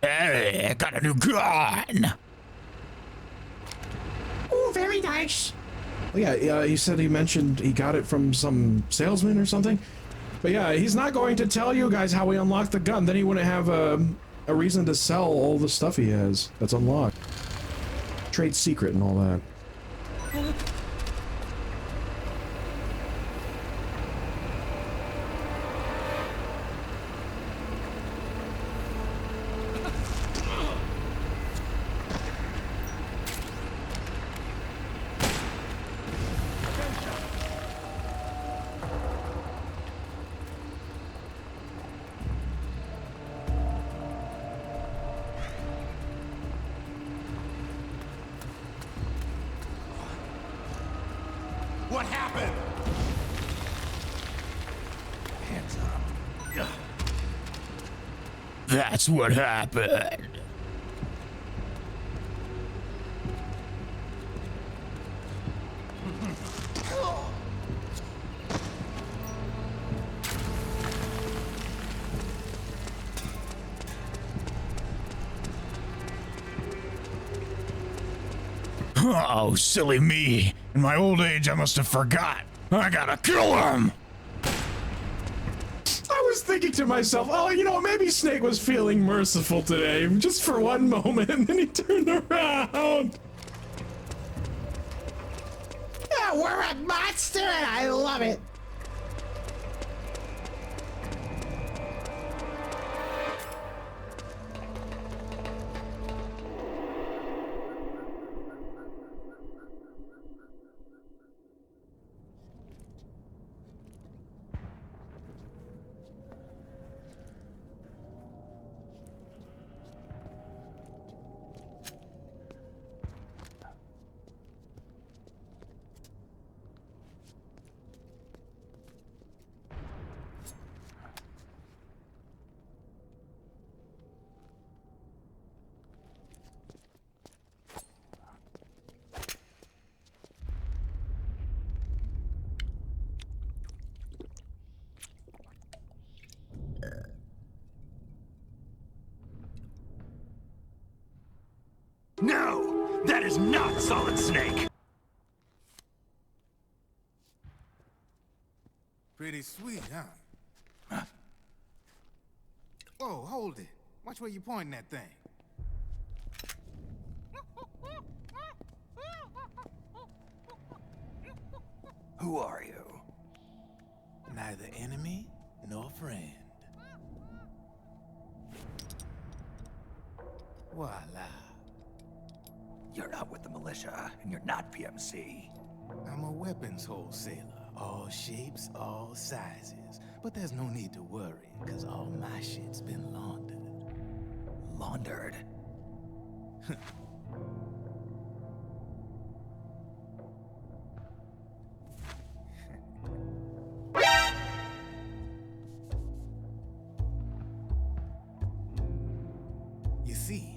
Hey, I got a new gun. Oh, very nice. Well, yeah, he said he mentioned he got it from some salesman or something. But yeah, he's not going to tell you guys how he unlocked the gun. Then he wouldn't have a reason to sell all the stuff he has that's unlocked. Trade secret and all that. What happened? Hands up. That's what happened. Oh, silly me. In my old age, I must have forgot. I gotta kill him! I was thinking to myself, oh, you know, maybe Snake was feeling merciful today, just for one moment, and then he turned around. Yeah, we're a monster and I love it. That is not Solid Snake! Pretty sweet, huh? Whoa, hold it. Watch where you pointing that thing. Who are you? Neither enemy nor friend. Voila. You're not with the militia, and you're not PMC. I'm a weapons wholesaler. All shapes, all sizes. But there's no need to worry, because all my shit's been laundered. Laundered? You see,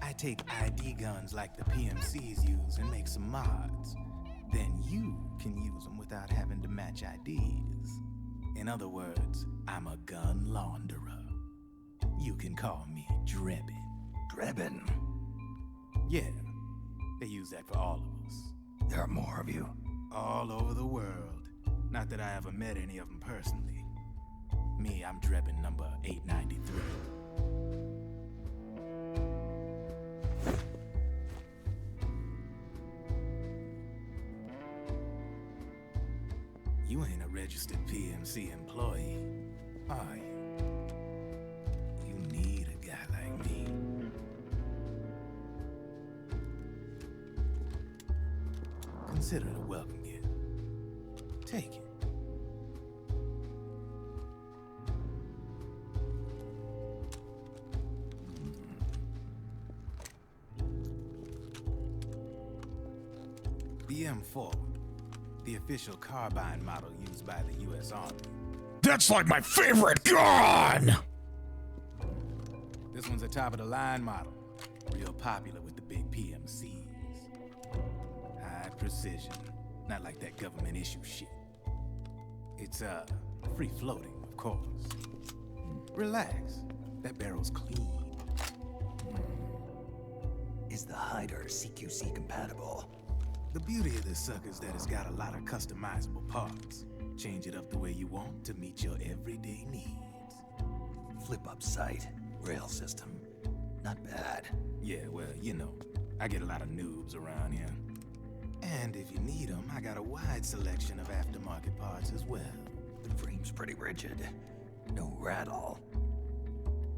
I take ID guns like the PMCs use and make some mods. Then you can use them without having to match IDs. In other words, I'm a gun launderer. You can call me Drebin. Drebin? Yeah, they use that for all of us. There are more of you? All over the world. Not that I ever met any of them personally. Me, I'm Drebin number 893. You ain't a registered PMC employee, are you? You need a guy like me. Consider it a welcome gift. Take it. The M4. The official carbine model used by the U.S. Army. That's like my favorite gun! This one's a top-of-the-line model. Real popular with the big PMCs. High precision. Not like that government issue shit. It's, free-floating, of course. Relax. That barrel's clean. Is the hider CQC compatible? The beauty of this sucker is that it's got a lot of customizable parts. Change it up the way you want to meet your everyday needs. Flip-up sight, rail system. Not bad. Yeah, well, you know, I get a lot of noobs around here. And if you need them, I got a wide selection of aftermarket parts as well. The frame's pretty rigid. No rattle.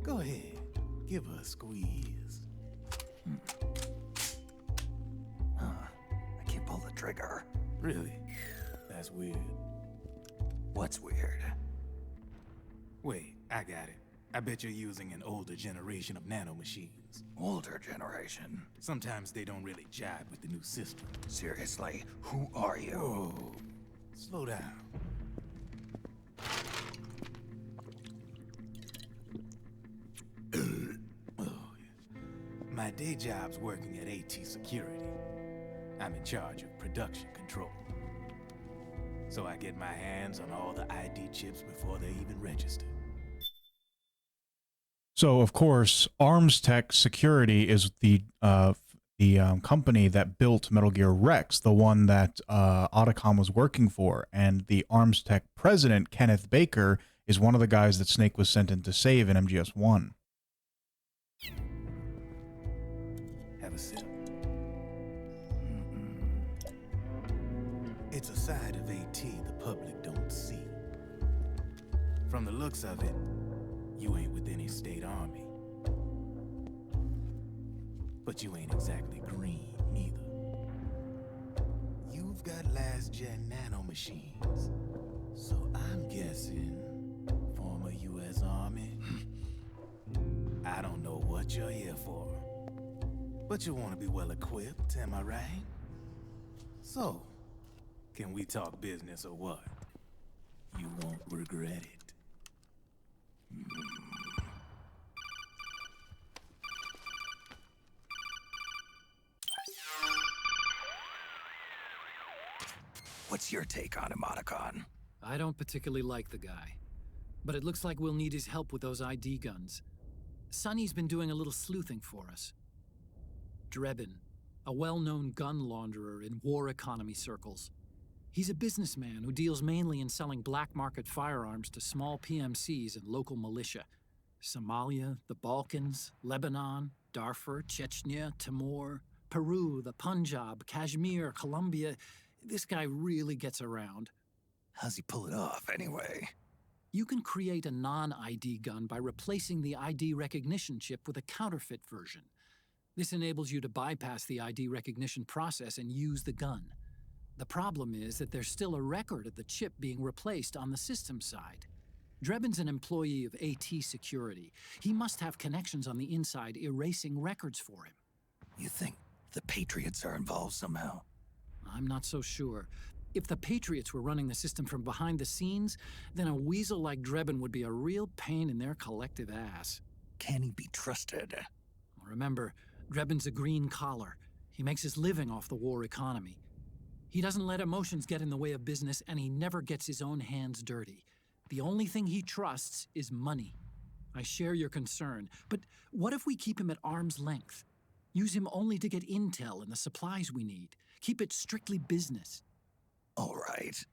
Go ahead, give her a squeeze. I can't pull the trigger. Really? That's weird. What's weird? Wait, I got it. I bet you're using an older generation of nanomachines. Older generation? Sometimes they don't really jibe with the new system. Seriously, who are you? Whoa. Slow down. My day job's working at AT Security. I'm in charge of production control. So I get my hands on all the ID chips before they even register. So, of course, Arms Tech Security is the company that built Metal Gear Rex, the one that Otacon was working for. And the Arms Tech president, Kenneth Baker, is one of the guys that Snake was sent in to save in MGS1. Have a sip. It's a side of AT the public don't see. From the looks of it, you ain't with any state army. But you ain't exactly green, neither. You've got last-gen nanomachines. So I'm guessing former U.S. Army. I don't know what you're here for. But you want to be well-equipped, am I right? So, can we talk business or what? You won't regret it. What's your take on him, Otacon? I don't particularly like the guy, but it looks like we'll need his help with those ID guns. Sonny's been doing a little sleuthing for us. Drebin, a well-known gun launderer in war economy circles. He's a businessman who deals mainly in selling black market firearms to small PMCs and local militia. Somalia, the Balkans, Lebanon, Darfur, Chechnya, Timor, Peru, the Punjab, Kashmir, Colombia. This guy really gets around. How's he pull it off, anyway? You can create a non-ID gun by replacing the ID recognition chip with a counterfeit version. This enables you to bypass the ID recognition process and use the gun. The problem is that there's still a record of the chip being replaced on the system side. Drebin's an employee of AT Security. He must have connections on the inside erasing records for him. You think the Patriots are involved somehow? I'm not so sure. If the Patriots were running the system from behind the scenes, then a weasel like Drebin would be a real pain in their collective ass. Can he be trusted? Remember, Drebin's a green collar. He makes his living off the war economy. He doesn't let emotions get in the way of business, and he never gets his own hands dirty. The only thing he trusts is money. I share your concern, but what if we keep him at arm's length? Use him only to get intel and the supplies we need. Keep it strictly business. All right.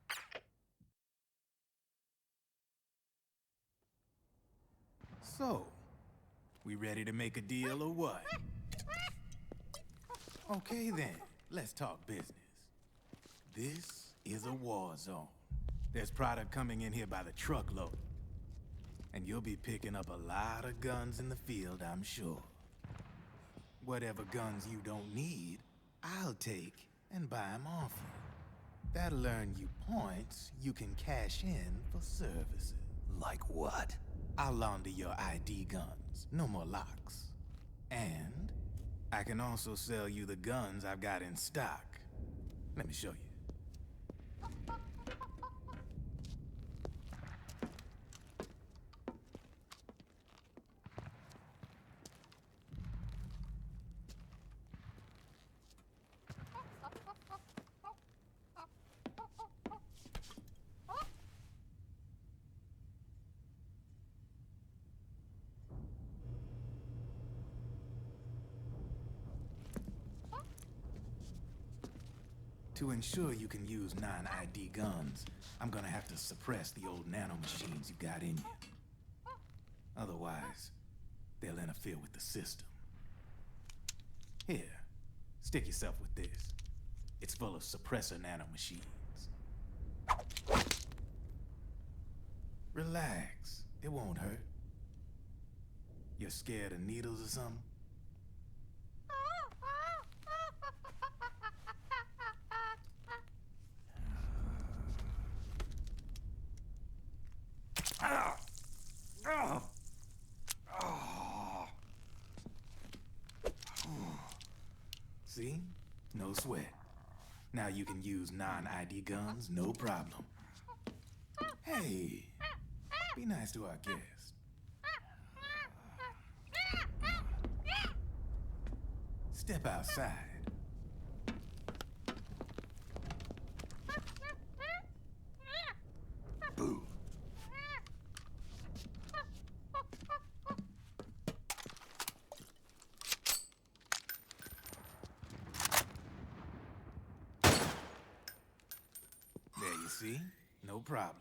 So, we ready to make a deal or what? Okay then, let's talk business. This is a war zone. There's product coming in here by the truckload. And you'll be picking up a lot of guns in the field, I'm sure. Whatever guns you don't need, I'll take and buy them off you. That'll earn you points you can cash in for services. Like what? I'll launder your ID guns, no more locks. And I can also sell you the guns I've got in stock. Let me show you. To ensure you can use non-ID guns, I'm gonna have to suppress the old nanomachines you got in you. Otherwise, they'll interfere with the system. Here, stick yourself with this. It's full of suppressor nanomachines. Relax, it won't hurt. You're scared of needles or something? See? No sweat. Now you can use non-ID guns, no problem. Hey, be nice to our guest. Step outside. Boo. There you see? No problem.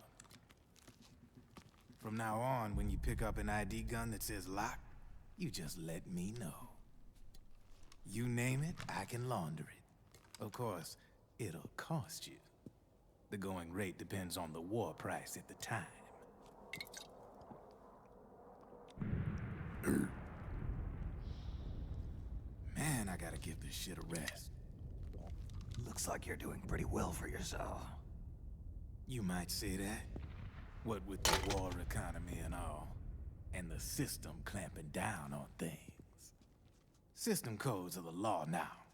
From now on, when you pick up an ID gun that says lock, you just let me know. You name it, I can launder it. Of course, it'll cost you. The going rate depends on the war price at the time. Man, I gotta give this shit a rest. Looks like you're doing pretty well for yourself. You might say that. What with the war economy and all, and the system clamping down on things. System codes are the law now,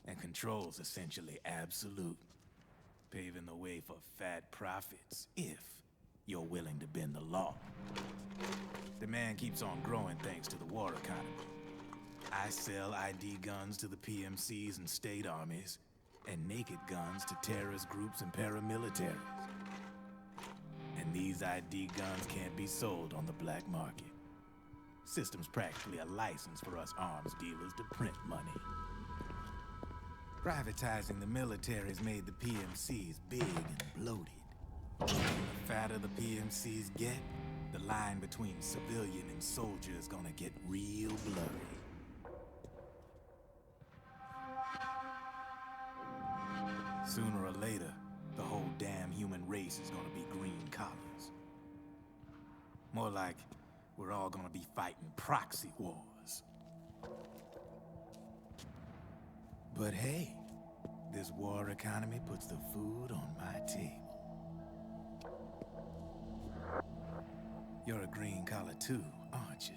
and control's essentially absolute, paving the way for fat profits if you're willing to bend the law. Demand keeps on growing thanks to the war economy. I sell ID guns to the PMCs and state armies, and naked guns to terrorist groups and paramilitaries. And these ID guns can't be sold on the black market. System's practically a license for us arms dealers to print money. Privatizing the military has made the PMCs big and bloated. The fatter the PMCs get, the line between civilian and soldier is gonna get real blurry. Sooner or later, the whole damn human race is gonna be green collars. More like we're all gonna be fighting proxy wars. But hey, this war economy puts the food on my table. You're a green collar too, aren't you?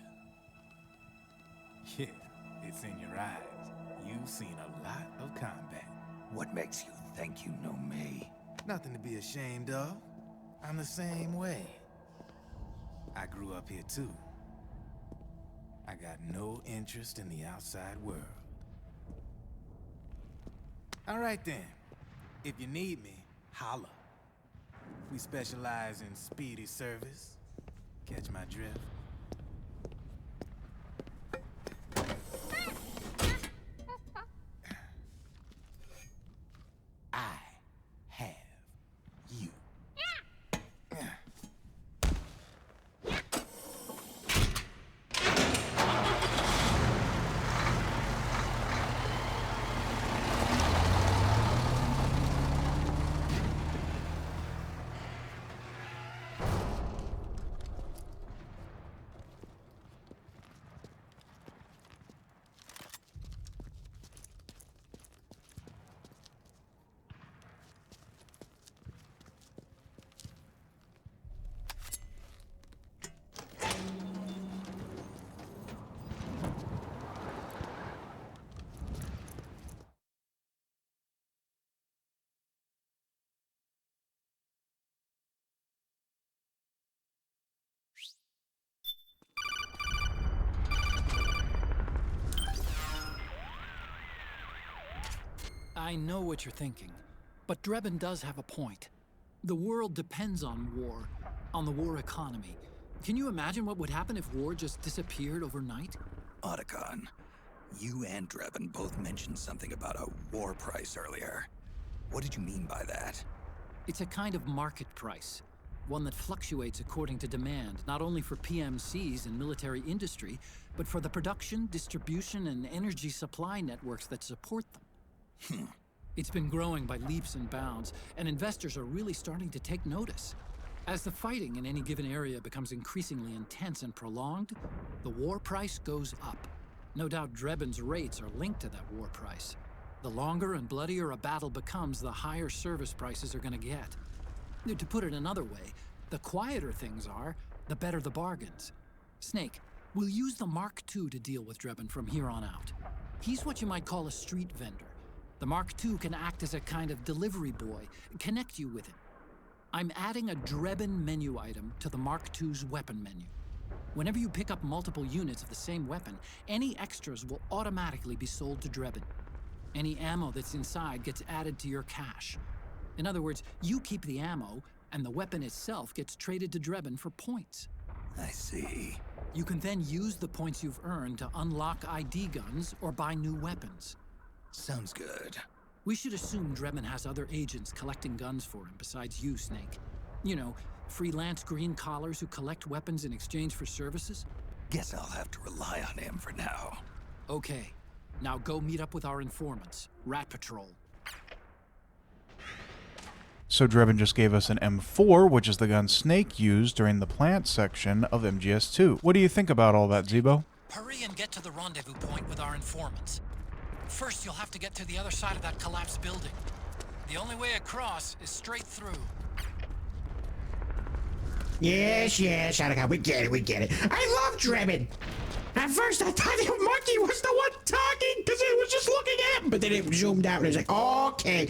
Yeah, it's in your eyes. You've seen a lot of combat. What makes you think you know me? Nothing to be ashamed of. I'm the same way. I grew up here too. I got no interest in the outside world. All right then. If you need me, holla. We specialize in speedy service. Catch my drift? I have you. I know what you're thinking, but Drebin does have a point. The world depends on war, on the war economy. Can you imagine what would happen if war just disappeared overnight? Otacon, you and Drebin both mentioned something about a war price earlier. What did you mean by that? It's a kind of market price, one that fluctuates according to demand, not only for PMCs and military industry, but for the production, distribution, and energy supply networks that support them. It's been growing by leaps and bounds, and investors are really starting to take notice. As the fighting in any given area becomes increasingly intense and prolonged, the war price goes up. No doubt Drebin's rates are linked to that war price. The longer and bloodier a battle becomes, the higher service prices are going to get. To put it another way, the quieter things are, the better the bargains. Snake, we'll use the Mark II to deal with Drebin from here on out. He's what you might call a street vendor. The Mark II can act as a kind of delivery boy, connect you with him. I'm adding a Drebin menu item to the Mark II's weapon menu. Whenever you pick up multiple units of the same weapon, any extras will automatically be sold to Drebin. Any ammo that's inside gets added to your cache. In other words, you keep the ammo, and the weapon itself gets traded to Drebin for points. I see. You can then use the points you've earned to unlock ID guns or buy new weapons. Sounds good. We should assume Drebin has other agents collecting guns for him besides you, Snake. You know, freelance green collars who collect weapons in exchange for services? Guess I'll have to rely on him for now. Okay. Now go meet up with our informants, Rat Patrol. So Drebin just gave us an M4, which is the gun Snake used during the plant section of MGS2. What do you think about all that, Zebo? Hurry and get to the rendezvous point with our informants. First, you'll have to get to the other side of that collapsed building. The only way across is straight through. Yes, Otacon, we get it. I love Drebin. At first, I thought the monkey was the one talking because it was just looking at him, but then it zoomed out and it was like, okay,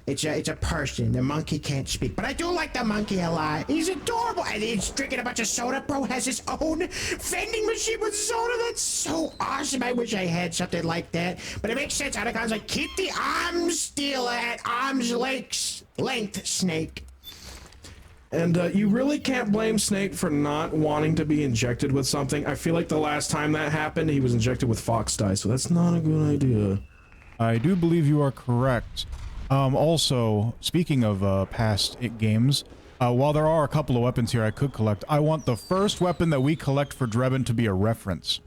it's a person. The monkey can't speak, but I do like the monkey a lot. He's adorable, and he's drinking a bunch of soda. Bro has his own vending machine with soda. That's so awesome. I wish I had something like that, but it makes sense. Otacon's like, keep the arms still at arm's length, Snake. And you really can't blame Snake for not wanting to be injected with something. I feel like the last time that happened, he was injected with fox dye, so that's not a good idea. I do believe you are correct. Also, speaking of past games, while there are a couple of weapons here I could collect, I want the first weapon that we collect for Drebin to be a reference.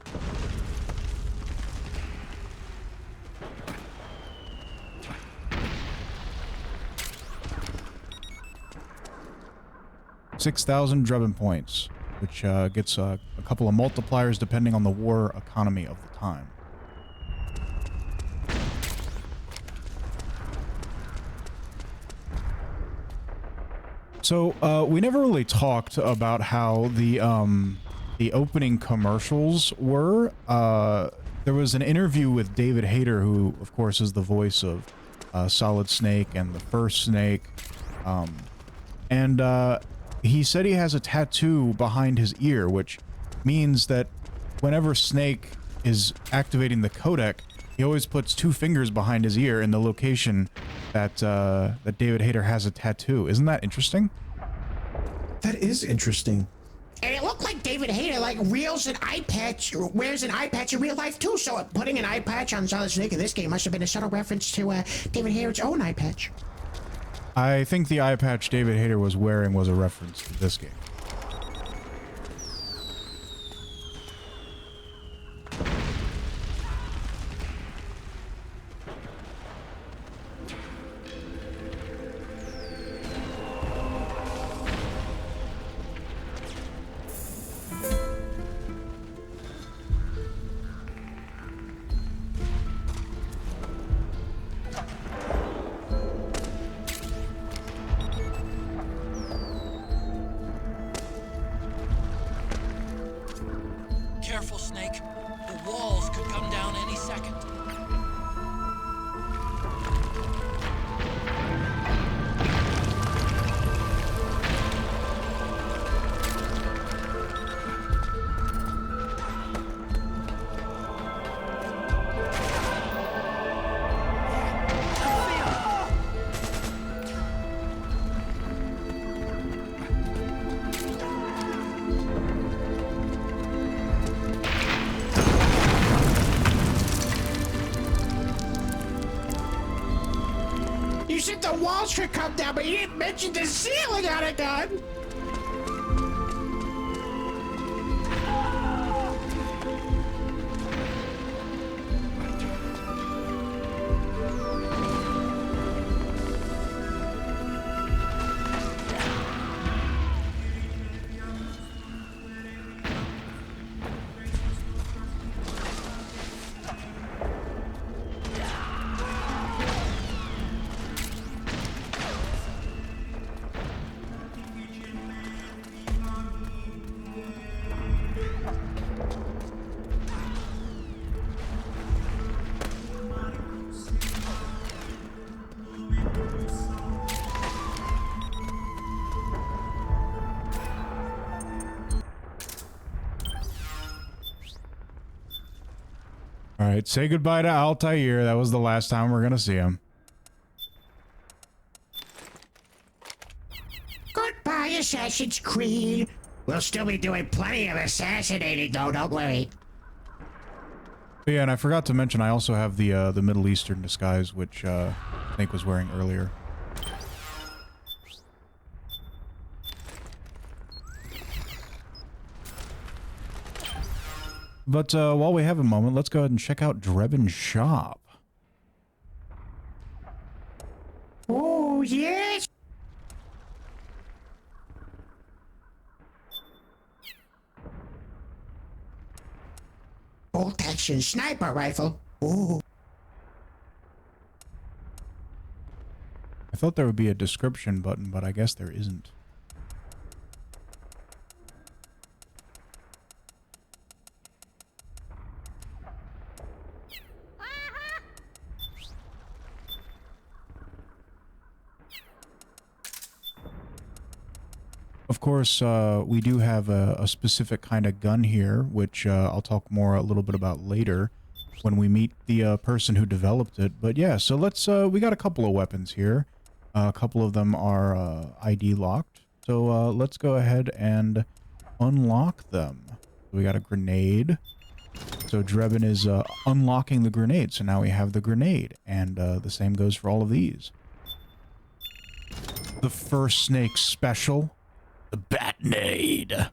$6,000 Drebin points, which gets a couple of multipliers depending on the war economy of the time. So, we never really talked about how the opening commercials were. There was an interview with David Hayter, who, of course, is the voice of Solid Snake and the first Snake. He said he has a tattoo behind his ear, which means that whenever Snake is activating the codec, he always puts 2 fingers behind his ear in the location that that David Hayter has a tattoo. Isn't that interesting? That is interesting. And it looked like David Hayter like wears an eye patch in real life too. So putting an eye patch on Solid Snake in this game must have been a subtle reference to David Hayter's own eye patch. I think the eye patch David Hayter was wearing was a reference to this game. Careful, Snake. The walls could come down any second. You said the walls could come down, but you didn't mention the ceiling on a gun. All right, say goodbye to Altair. That was the last time we're gonna see him. Goodbye, Assassin's Creed. We'll still be doing plenty of assassinating, though. Don't worry. But yeah, and I forgot to mention, I also have the Middle Eastern disguise, which Snake was wearing earlier. But while we have a moment, let's go ahead and check out Drebin's shop. Oh, yes. Bolt action sniper rifle. Ooh. I thought there would be a description button, but I guess there isn't. Of course, we do have a specific kind of gun here, which I'll talk more a little bit about later when we meet the person who developed it. But yeah, so let's, we got a couple of weapons here. A couple of them are ID locked. So let's go ahead and unlock them. We got a grenade. So Drebin is unlocking the grenade. So now we have the grenade, and the same goes for all of these. The first Snake special, the Batnade.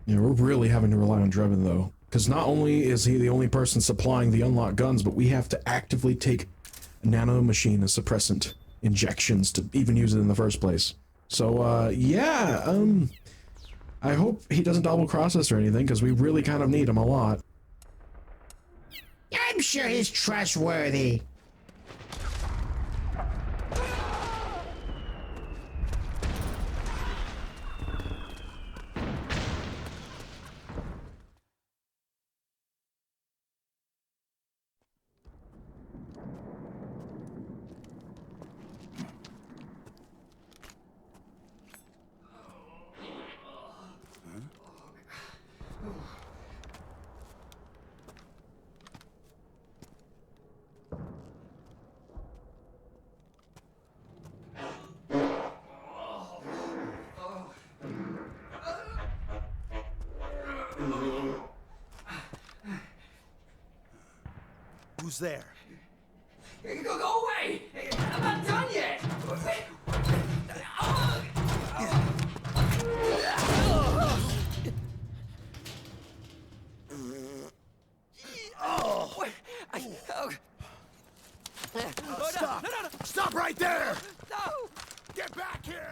Yeah, we're really having to rely on Drebin though, because not only is he the only person supplying the unlocked guns, but we have to actively take a nanomachine as suppressant injections to even use it in the first place. So, yeah, I hope he doesn't double cross us or anything, because we really kind of need him a lot. I'm sure he's trustworthy. Who's there? Go away! I'm not done yet! Stop! Stop right there! No! Get back here!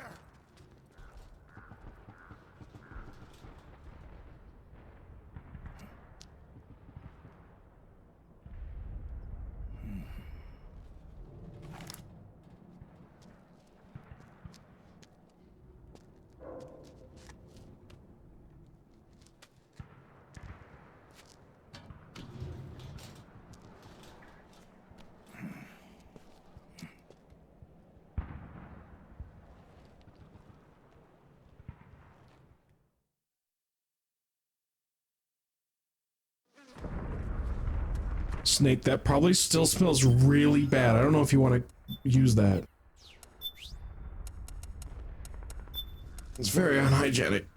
Snake, that probably still smells really bad. I don't know if you want to use that. It's very unhygienic.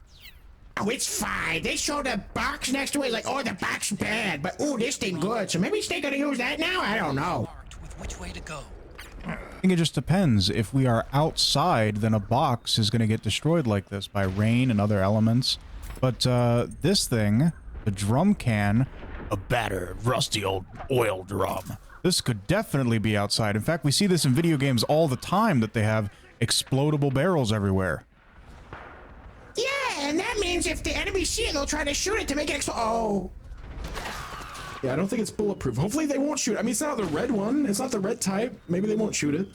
Oh, it's fine. They showed a box next to it like, oh, the box bad, but ooh, this thing good. So maybe they're gonna use that now? I don't know. Which way to go? I think it just depends. If we are outside, then a box is going to get destroyed like this by rain and other elements. But this thing, the drum can, a battered, rusty old oil drum. This could definitely be outside. In fact, we see this in video games all the time, that they have explodable barrels everywhere. Yeah, and that means if the enemy see it, they'll try to shoot it to make it explode. Oh. Yeah, I don't think it's bulletproof. Hopefully they won't shoot. I mean, it's not the red one. It's not the red type. Maybe they won't shoot it.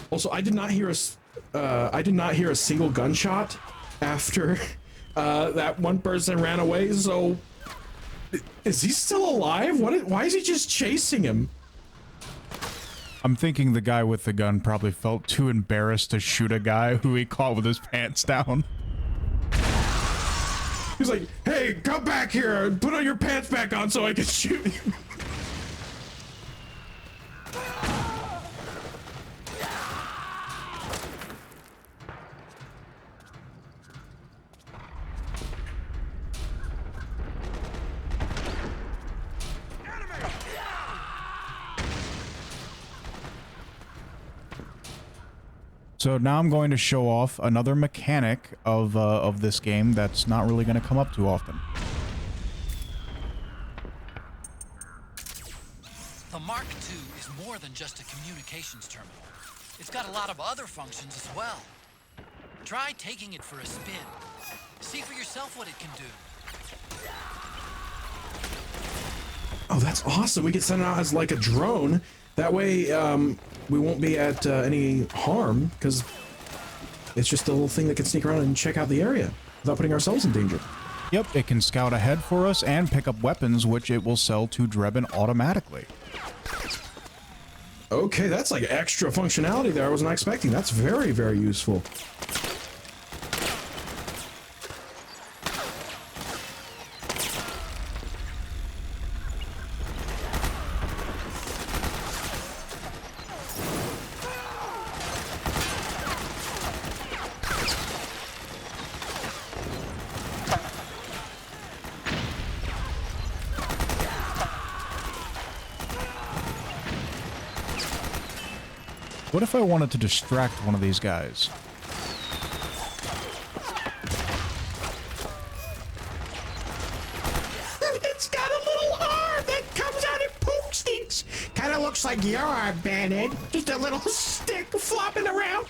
Also, I did not hear a single gunshot after that one person ran away. So, is he still alive? Why is he just chasing him? I'm thinking the guy with the gun probably felt too embarrassed to shoot a guy who he caught with his pants down. He's like, hey, come back here, put on your pants back on so I can shoot you. So now I'm going to show off another mechanic of this game that's not really going to come up too often. The Mark II is more than just a communications terminal. It's got a lot of other functions as well. Try taking it for a spin. See for yourself what it can do. Oh, that's awesome. We can send it out as like a drone. That way, we won't be at any harm, because it's just a little thing that can sneak around and check out the area without putting ourselves in danger. Yep, it can scout ahead for us and pick up weapons, which it will sell to Drebin automatically. Okay, that's like extra functionality there I wasn't expecting. That's very, very useful. What if I wanted to distract one of these guys? It's got a little arm that comes out in poke sticks. Kind of looks like your arm, Bandit. Just a little stick flopping around.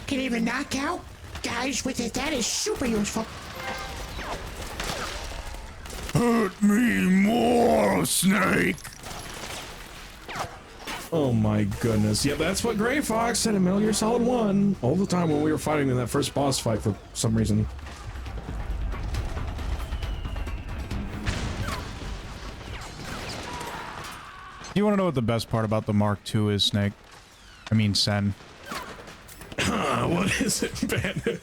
Can even knock out guys with it. That is super useful. Hurt me more, Snake! Oh my goodness. Yeah, that's what Gray Fox said in Metal Gear Solid 1 all the time when we were fighting in that first boss fight for some reason. You want to know what the best part about the Mark II is, Snake? I mean, Sen. What is it, Bandit?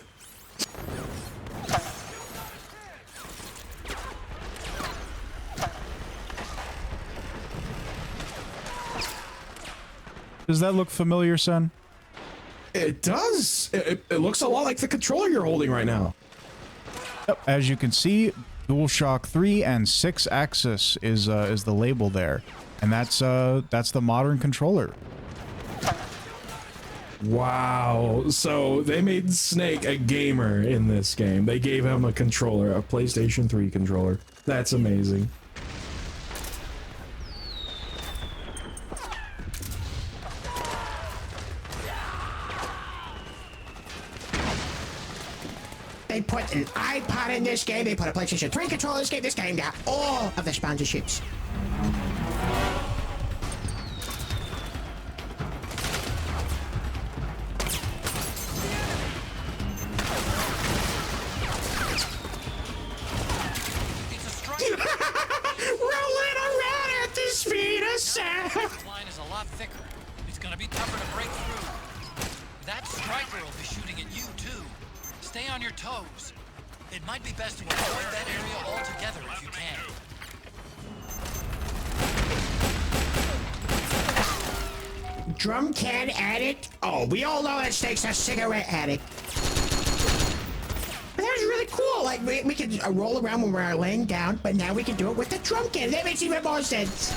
Does that look familiar, Sen? It does. It looks a lot like the controller you're holding right now. Yep. As you can see, DualShock 3 and 6-axis is the label there, and that's the modern controller. Wow. So they made Snake a gamer in this game. They gave him a controller, a PlayStation 3 controller. That's amazing. They put an iPod in this game. They put a PlayStation 3 controller in this game. This game got all of the sponsorships. Rolling around at the speed of sound. This line is a lot thicker. It's gonna be tougher to break through. That striker will be shooting at you too. Stay on your toes. It might be best to avoid that area altogether if you can. Drum can addict? Oh, we all know that Snake's a cigarette addict. But that was really cool. Like, we could roll around when we're laying down, but now we can do it with the drum can. That makes even more sense.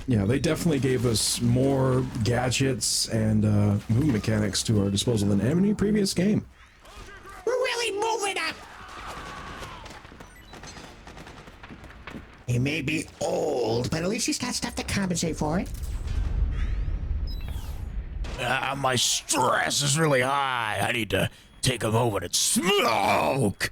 Yeah, they definitely gave us more gadgets and move mechanics to our disposal than any previous game. We're really moving up. He may be old, but at least he's got stuff to compensate for it. My stress is really high. I need to take a moment and smoke.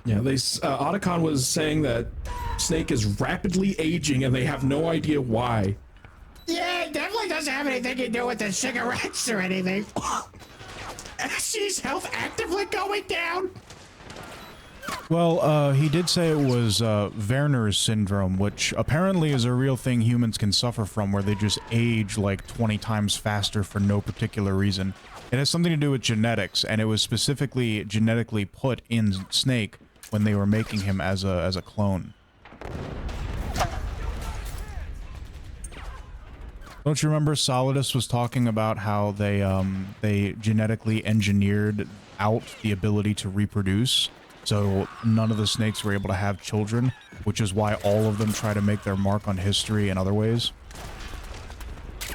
Yeah, Otacon was saying that Snake is rapidly aging and they have no idea why. Yeah, it definitely doesn't have anything to do with the cigarettes or anything. She's health actively going down. Well, he did say it was Werner's syndrome, which apparently is a real thing humans can suffer from, where they just age like 20 times faster for no particular reason. It has something to do with genetics, and it was specifically genetically put in Snake when they were making him as a clone. Don't you remember Solidus was talking about how they genetically engineered out the ability to reproduce, so none of the snakes were able to have children, which is why all of them try to make their mark on history in other ways?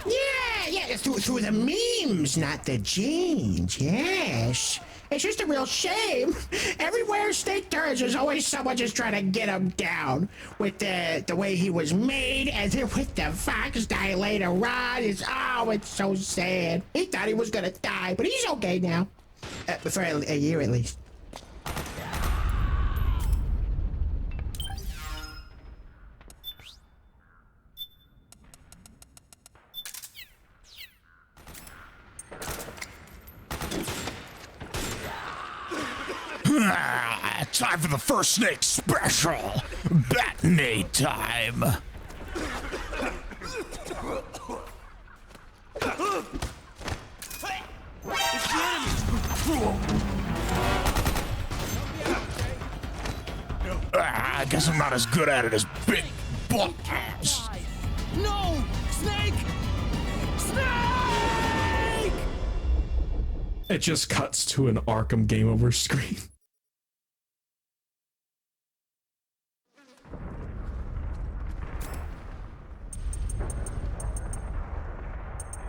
Yeah, through the means memes, not the genes. Yes. It's just a real shame. Everywhere Snake turns, there's always someone just trying to get him down with the way he was made, and then with the fox die later on. It's so sad. He thought he was gonna die, but he's okay now. For a year at least. Time for the first Snake special. Batonade time. I guess I'm not as good at it as Big Butt Ass. No! Snake! Snake! It just cuts to an Arkham Game Over screen.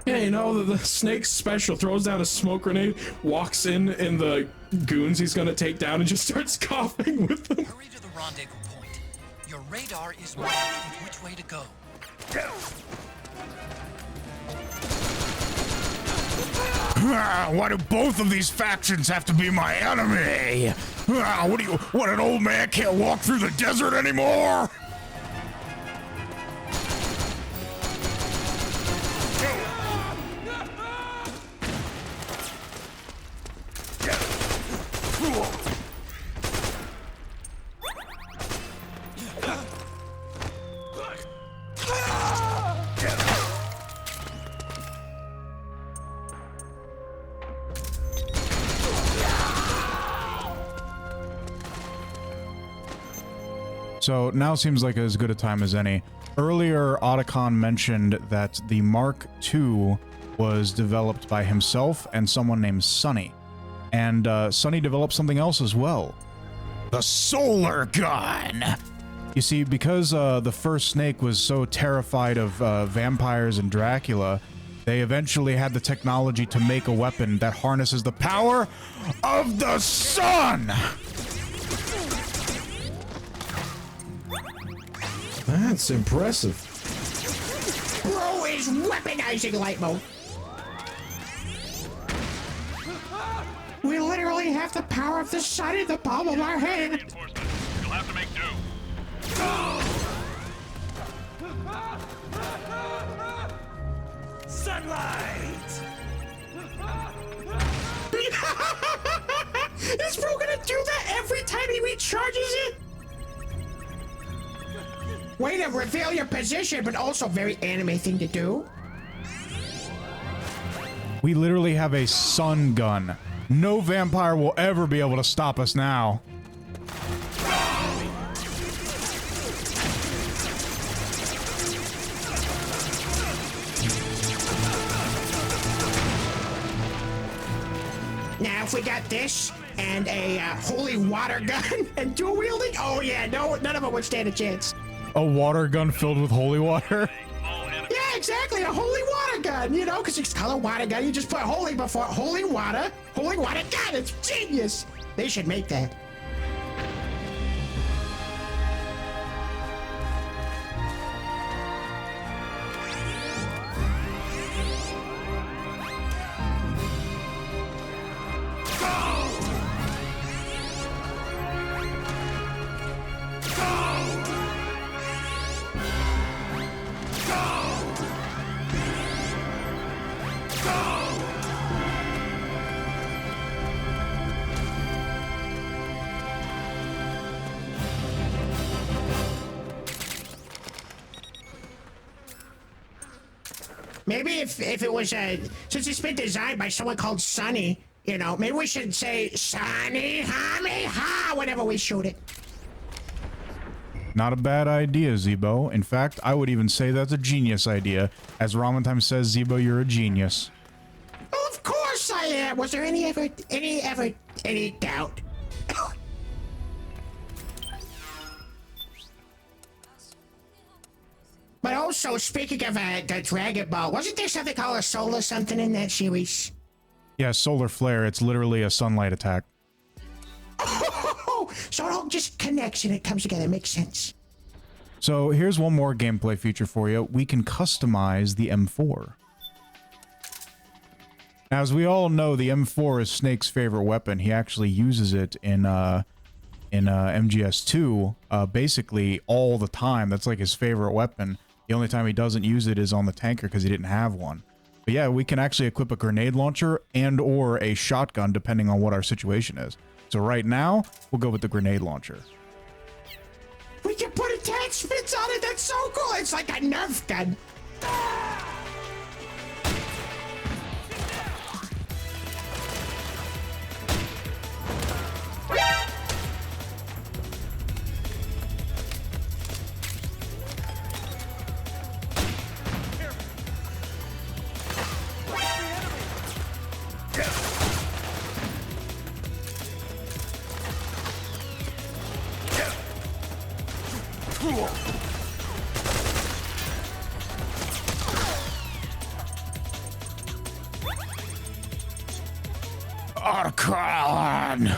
Yeah, you know, the Snake special throws down a smoke grenade, walks in the goons he's gonna take down, and just starts coughing with them. Hurry to the rendezvous point. Your radar is marked with which way to go. Why do both of these factions have to be my enemy? What, an old man can't walk through the desert anymore? So now seems like as good a time as any. Earlier, Otacon mentioned that the Mark II was developed by himself and someone named Sonny. And Sonny developed something else as well. The solar gun! You see, because the first Snake was so terrified of vampires and Dracula, they eventually had the technology to make a weapon that harnesses the power of the sun! That's impressive. Bro is weaponizing light mode. We literally have the power of the sun in the palm of our hand. You'll have to make do. Sunlight! Is bro gonna do that every time he recharges it? Way to reveal your position, but also very anime thing to do. We literally have a sun gun. No vampire will ever be able to stop us now. Now, if we got this and a holy water gun and dual wielding, oh yeah, no, none of them would stand a chance. A water gun filled with holy water? Yeah, exactly, a holy water gun, you know, because it's called a water gun. You just put holy before holy water gun. It's genius. They should make that. Maybe if it was since it's been designed by someone called Sonny, you know, maybe we should say Sonny Hami Ha whenever we shoot it. Not a bad idea, Zebo. In fact, I would even say that's a genius idea. As Ramen Time says, Zebo, you're a genius. Well, of course I am. Was there any doubt? But also, speaking of the Dragon Ball, wasn't there something called a solar something in that series? Yeah, solar flare. It's literally a sunlight attack. Oh, so it all just connects and it comes together. It makes sense. So here's one more gameplay feature for you. We can customize the M4. Now, as we all know, the M4 is Snake's favorite weapon. He actually uses it in MGS2 basically all the time. That's like his favorite weapon. The only time he doesn't use it is on the tanker because he didn't have one. But yeah, we can actually equip a grenade launcher and or a shotgun depending on what our situation is. So right now, we'll go with the grenade launcher. We can put attachments on it. That's so cool. It's like a Nerf gun. Archon!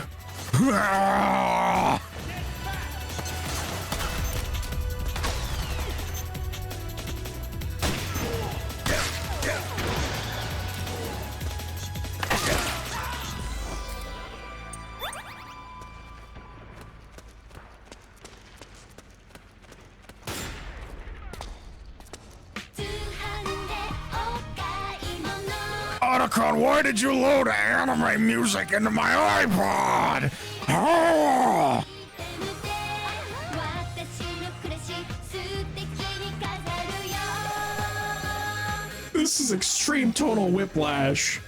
Otacon, why did you load anime music into my iPod? Oh! This is extreme tonal whiplash.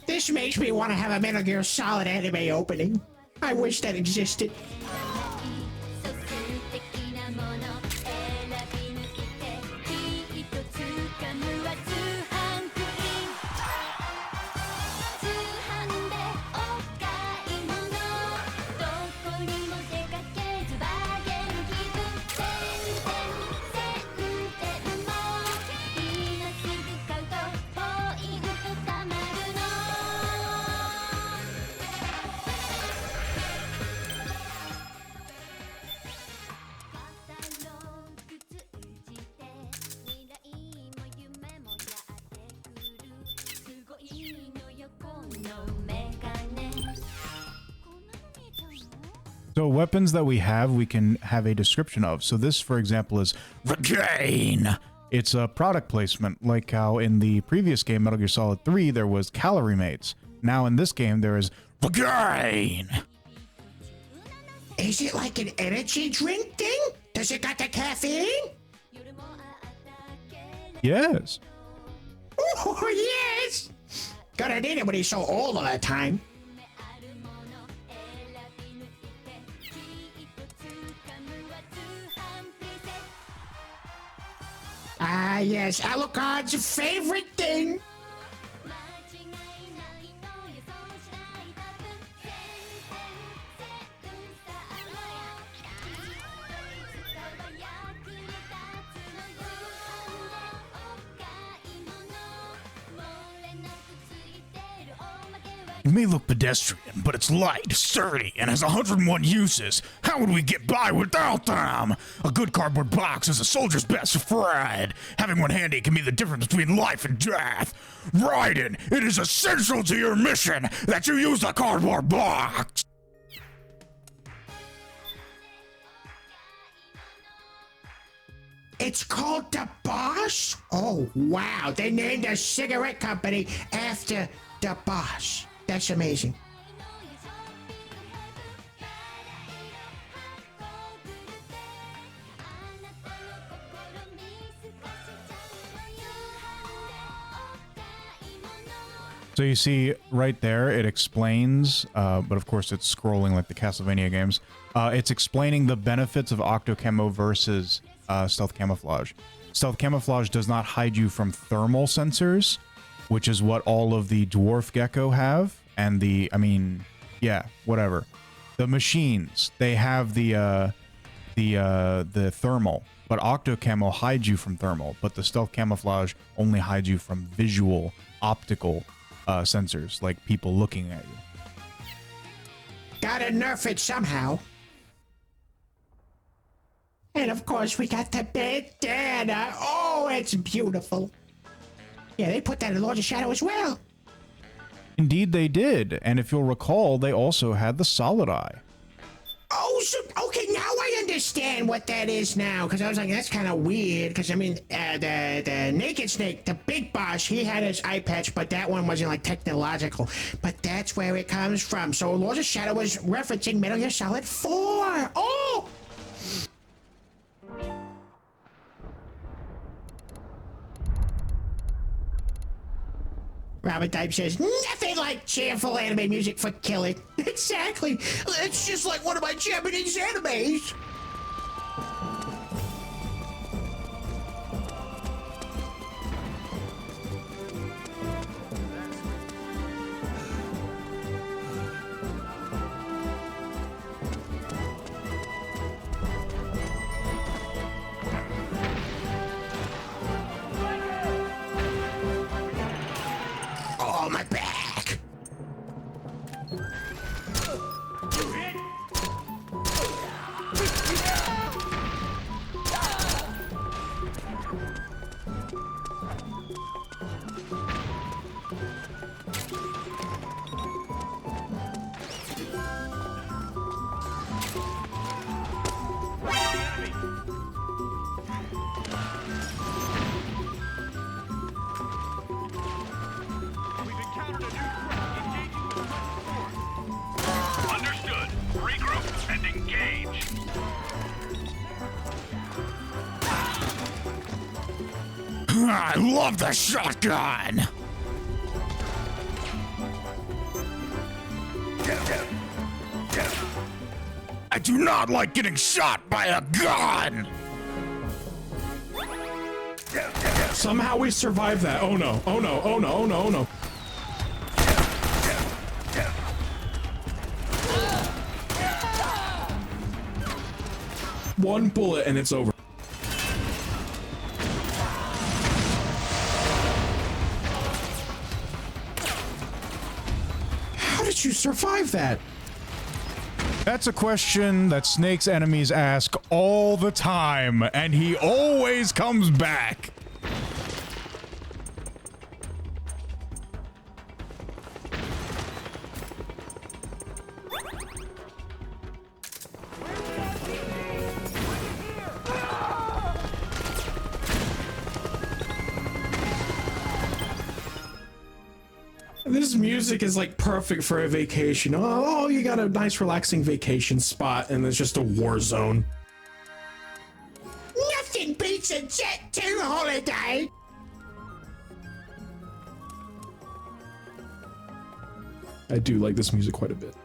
This makes me want to have a Metal Gear Solid anime opening. I wish that existed. So weapons that we can have a description of. So this, for example, is Regain. It's a product placement, like how in the previous game, Metal Gear Solid 3, there was Calorie Mates. Now in this game, there is Regain. Is it like an energy drink thing? Does it got the caffeine? Yes. Oh, yes! Gonna need it when he's so old all the time. Ah, yes, Alucard's favorite thing. It may look pedestrian, but it's light, sturdy, and has 101 uses. How would we get by without them? A good cardboard box is a soldier's best friend. Having one handy can be the difference between life and death. Raiden, it is essential to your mission that you use the cardboard box. It's called the Boss? Oh, wow. They named a cigarette company after the Boss. That's amazing. So you see right there, it explains, but of course it's scrolling like the Castlevania games. It's explaining the benefits of Octo Camo versus Stealth Camouflage. Stealth Camouflage does not hide you from thermal sensors, which is what all of the Dwarf Gecko have, and the, I mean, yeah, whatever. The machines, they have the thermal, but Octo Camo hides you from thermal, but the Stealth Camouflage only hides you from visual, optical sensors, like people looking at you. Gotta nerf it somehow. And of course, we got the bandana. Oh, it's beautiful. Yeah, they put that in Lords of Shadow as well. Indeed, they did. And if you'll recall, they also had the Solid Eye. Oh, so, okay, now I understand what that is now. Because I was like, that's kind of weird. Because, I mean, the Naked Snake, the big boss, he had his eye patch, but that one wasn't, like, technological. But that's where it comes from. So Lords of Shadow was referencing Metal Gear Solid 4. Oh! Robert Type says, nothing like cheerful anime music for killing. Exactly. It's just like one of my Japanese animes. Oh, my back! Understood. Regroup and engage. I love the shotgun! I do not like getting shot by a gun! Somehow we survived that. Oh no, oh no, oh no, oh no, oh no. One bullet and it's over. How did you survive that? That's a question that Snake's enemies ask all the time, and he always comes back. This music is like perfect for a vacation. Oh, you got a nice relaxing vacation spot and it's just a war zone. Nothing beats a Jet 2 holiday! I do like this music quite a bit.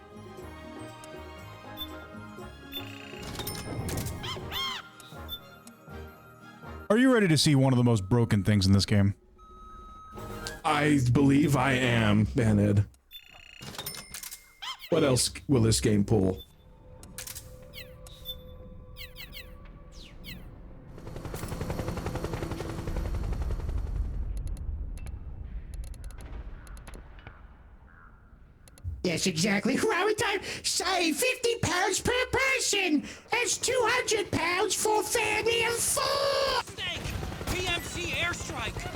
Are you ready to see one of the most broken things in this game? I believe I am, Banhead. What else will this game pull? Yes, exactly. Robert Time, say £50 per person. That's £200 for family of 4. Snake! PMC airstrike!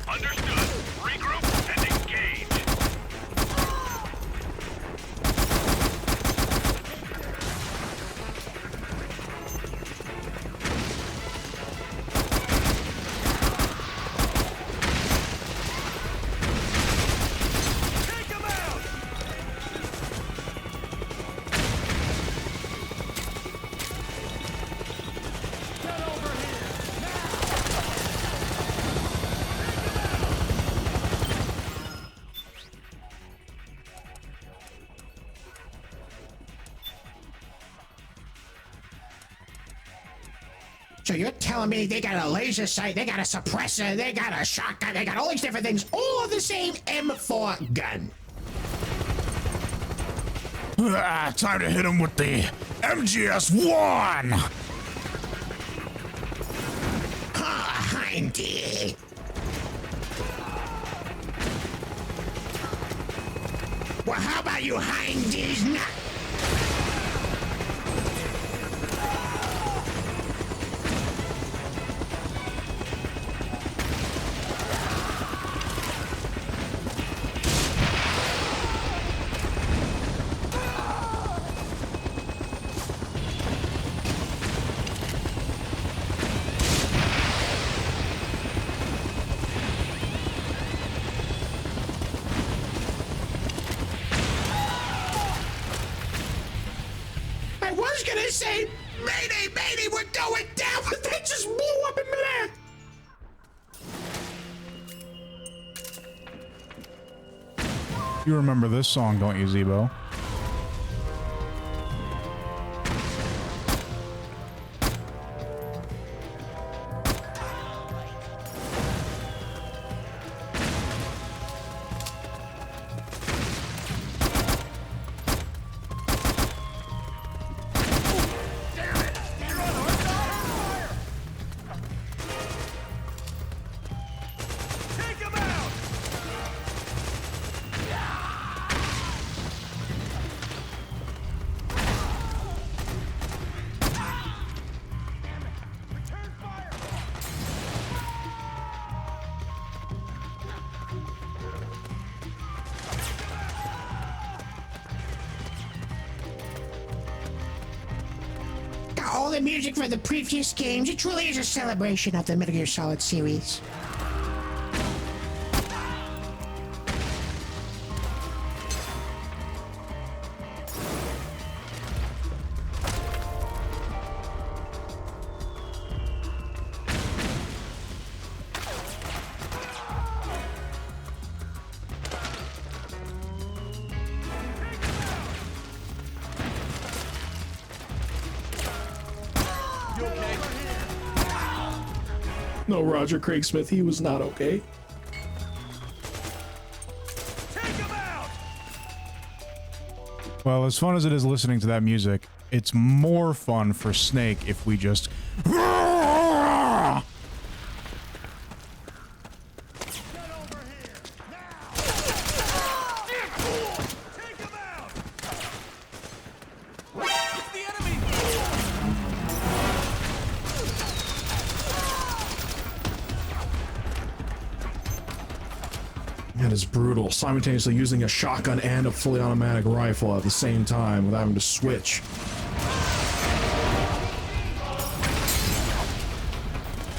Understood. Regroup and engage. So you're telling me they got a laser sight, they got a suppressor, they got a shotgun, they got all these different things, all of the same M4 gun. Time to hit him with the MGS-1! Ha, Hindy. Well, how about you Hindies not? I was gonna say, Mayday, Mayday, we're going down, but they just blew up in midair. You remember this song, don't you, Zebo? Got all the music from the previous games. It truly is a celebration of the Metal Gear Solid series. No, Roger Craig Smith, he was not okay. Well, as fun as it is listening to that music, it's more fun for Snake if we just... That is brutal. Simultaneously using a shotgun and a fully automatic rifle at the same time without having to switch.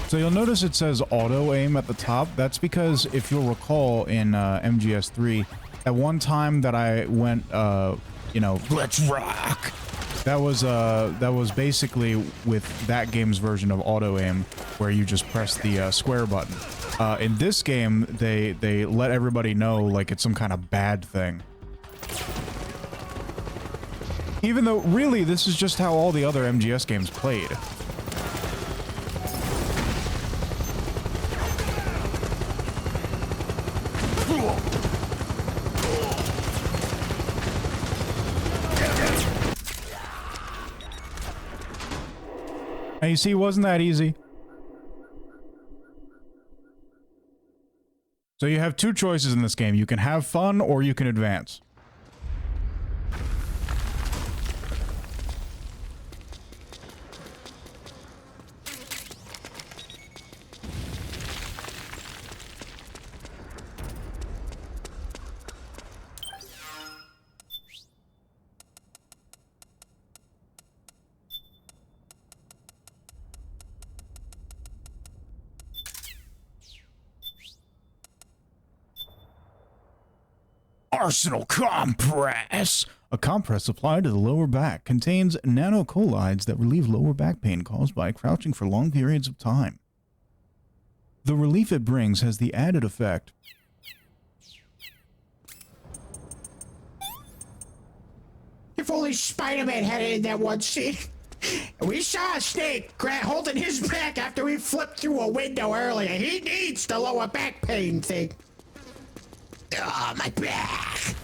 So you'll notice it says auto aim at the top. That's because if you'll recall in MGS3, at one time that I went, you know, let's rock. That was basically with that game's version of auto aim, where you just press the square button. In this game, they let everybody know like it's some kind of bad thing. Even though, really, this is just how all the other MGS games played. And you see, wasn't that easy? So you have two choices in this game. You can have fun or you can advance. Arsenal compress. A compress applied to the lower back contains nanocolloids that relieve lower back pain caused by crouching for long periods of time. The relief it brings has the added effect If only Spider-Man had it in that one scene. We saw a snake holding his back after we flipped through a window earlier. He needs the lower back pain thing. Oh, my back.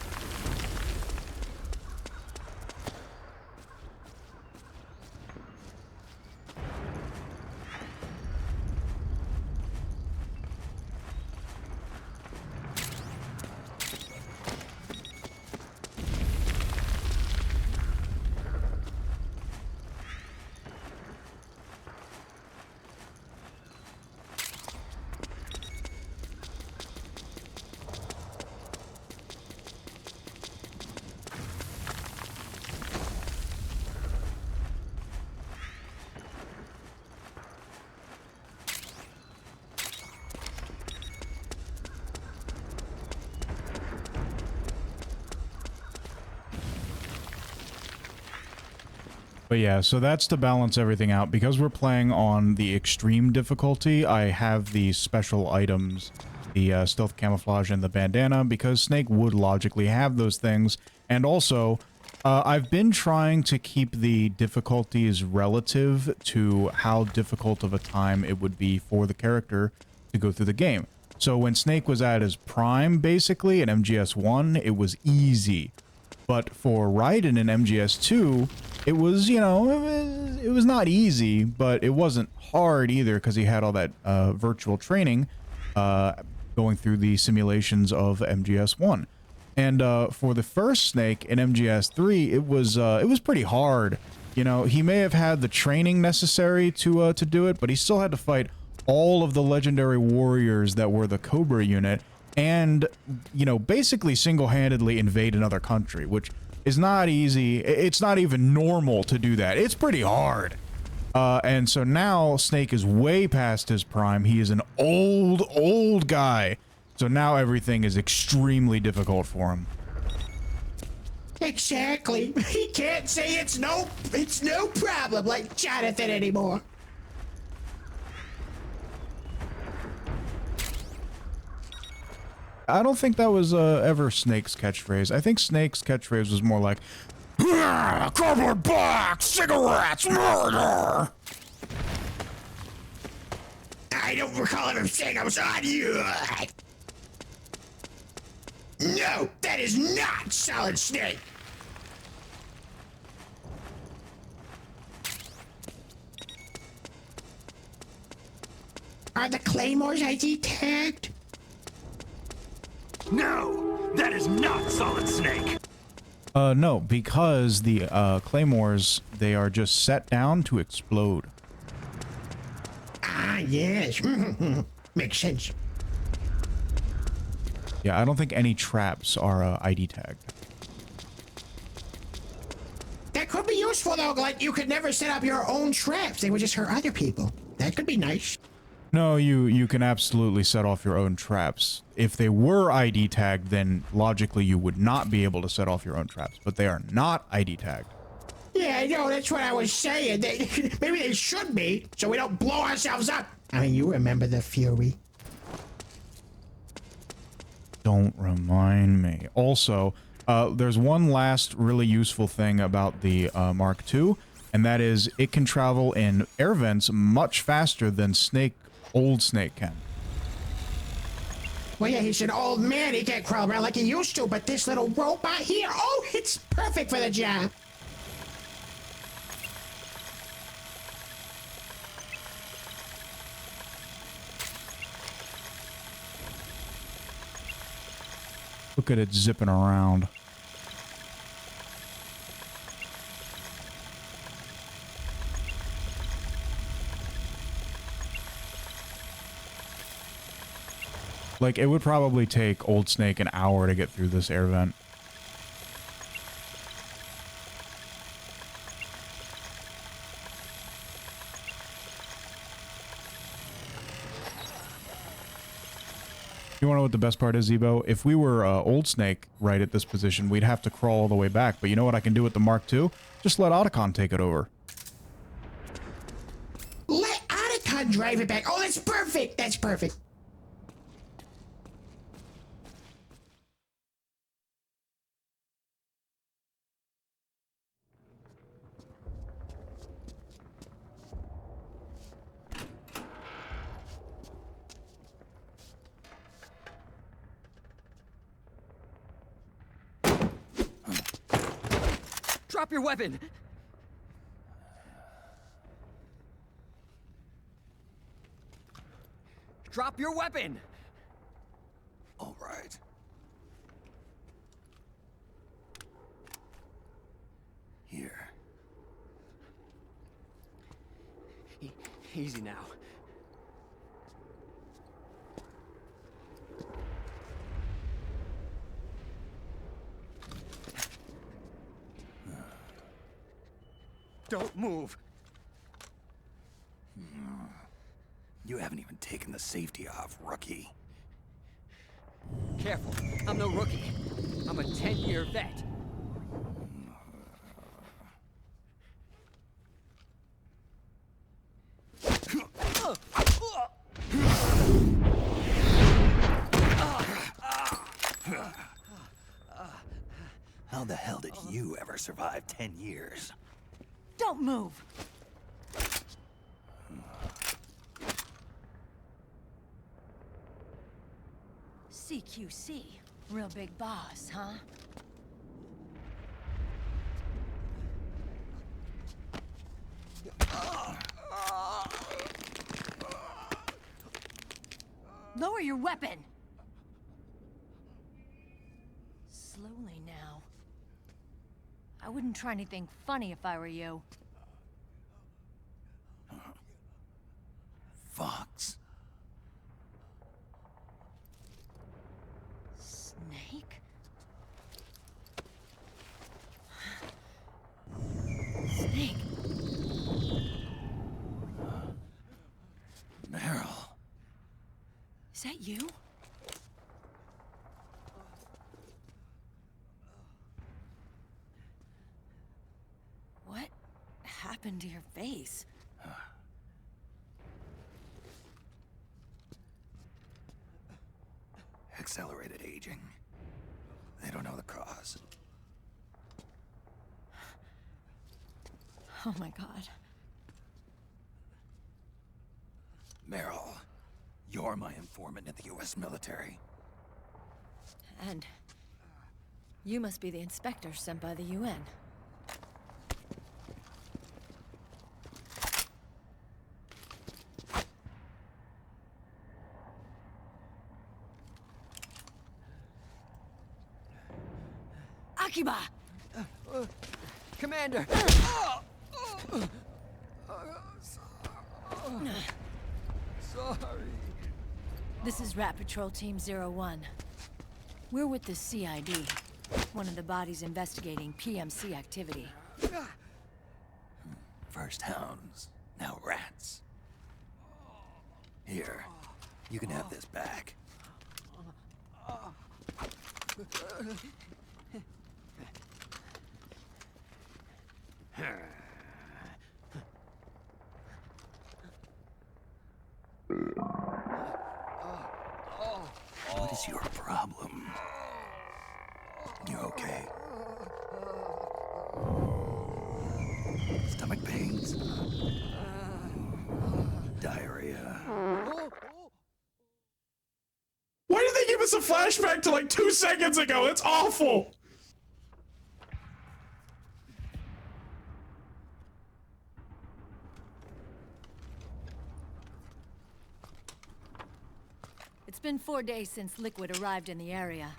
But yeah, so that's to balance everything out. Because we're playing on the extreme difficulty, I have the special items, the stealth camouflage and the bandana, because Snake would logically have those things. And also, I've been trying to keep the difficulties relative to how difficult of a time it would be for the character to go through the game. So when Snake was at his prime, basically, in MGS1, it was easy. But for Raiden in MGS2, it was, you know, it was not easy, but it wasn't hard either because he had all that virtual training going through the simulations of MGS1. And for the first Snake in MGS3, it was pretty hard. You know, he may have had the training necessary to do it, but he still had to fight all of the legendary warriors that were the Cobra unit and, you know, basically single-handedly invade another country, which is not easy. It's not even normal to do that. It's pretty hard. And so now Snake is way past his prime. He is an old guy. So now everything is extremely difficult for him. Exactly. He can't say it's no problem like Jonathan anymore. I don't think that was ever Snake's catchphrase. I think Snake's catchphrase was more like, cardboard box, cigarettes, murder! I don't recall him saying I was on you. No, that is not Solid Snake. Are the claymores ID tagged? No, that is not Solid Snake. No, because the claymores, they are just set down to explode. Ah, yes. Makes sense. Yeah, I don't think any traps are ID tagged. That could be useful though, like you could never set up your own traps. They would just hurt other people. That could be nice. No, you can absolutely set off your own traps. If they were ID tagged, then logically you would not be able to set off your own traps, but they are not ID tagged. Yeah, I know, that's what I was saying. Maybe they should be, so we don't blow ourselves up. I mean, you remember the Fury. Don't remind me. Also, there's one last really useful thing about the Mark II, and that is it can travel in air vents much faster than old Snake can. Well, yeah, he's an old man. He can't crawl around like he used to, but this little robot here, oh, it's perfect for the job. Look at it zipping around. Like, it would probably take Old Snake an hour to get through this air vent. You want to know what the best part is, Zebo? If we were Old Snake right at this position, we'd have to crawl all the way back. But you know what I can do with the Mark II? Just let Otacon take it over. Let Otacon drive it back. Oh, that's perfect. That's perfect. Drop your weapon! Drop your weapon! All right. Here. Easy now. Don't move. You haven't even taken the safety off, rookie. Careful, I'm no rookie. I'm a 10-year vet. How the hell did you ever survive 10 years? Don't move. CQC, real big boss, huh? Lower your weapon! Slowly now. I wouldn't try anything funny if I were you. Fox. Snake? Snake? Meryl. Is that you? What happened to your face? Accelerated aging. They don't know the cause. Oh my god. Meryl, you're my informant in the U.S. military. And you must be the inspector sent by the UN. Akiba! Commander! Sorry. This is Rat Patrol Team 01. We're with the CID, one of the bodies investigating PMC activity. First hounds, now rats. Here, you can have this back. What is your problem? You okay? Stomach pains? Diarrhea? Why did they give us a flashback to like 2 seconds ago? It's awful! It's been 4 days since Liquid arrived in the area.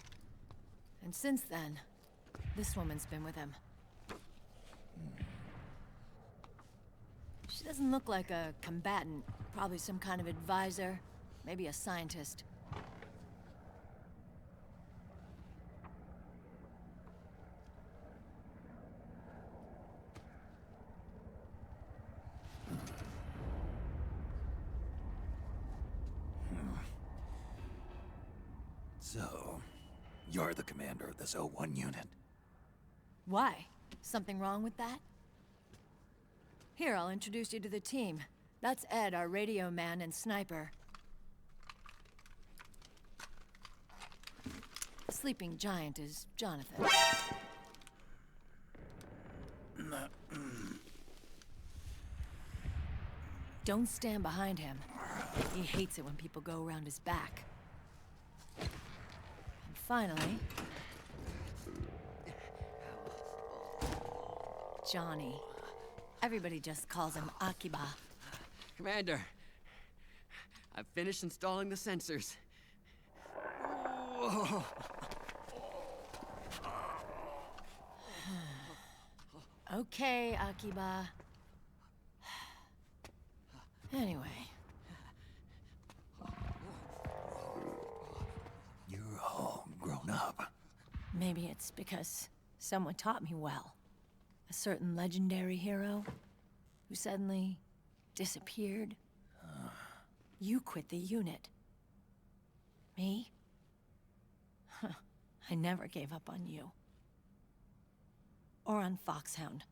And since then, this woman's been with him. She doesn't look like a combatant. Probably some kind of advisor, maybe a scientist. So, you're the commander of this O1 unit? Why? Something wrong with that? Here, I'll introduce you to the team. That's Ed, our radio man and sniper. The sleeping giant is Jonathan. Don't stand behind him. He hates it when people go around his back. And finally... Johnny. Everybody just calls him Akiba. Commander, I've finished installing the sensors. Whoa. Okay, Akiba. Anyway. You're all grown up. Maybe it's because someone taught me well. A certain legendary hero who suddenly disappeared. You quit the unit. Me? I never gave up on you. Or on Foxhound.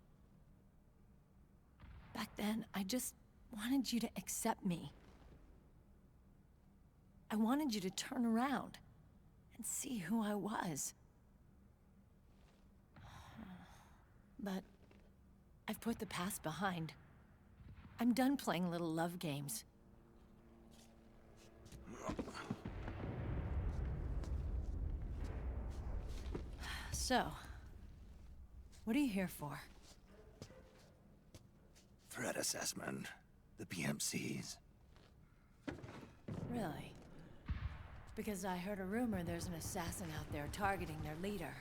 Back then, I just wanted you to accept me. I wanted you to turn around and see who I was. But I've put the past behind. I'm done playing little love games. So, what are you here for? Threat assessment. The PMCs. Really? Because I heard a rumor there's an assassin out there targeting their leader.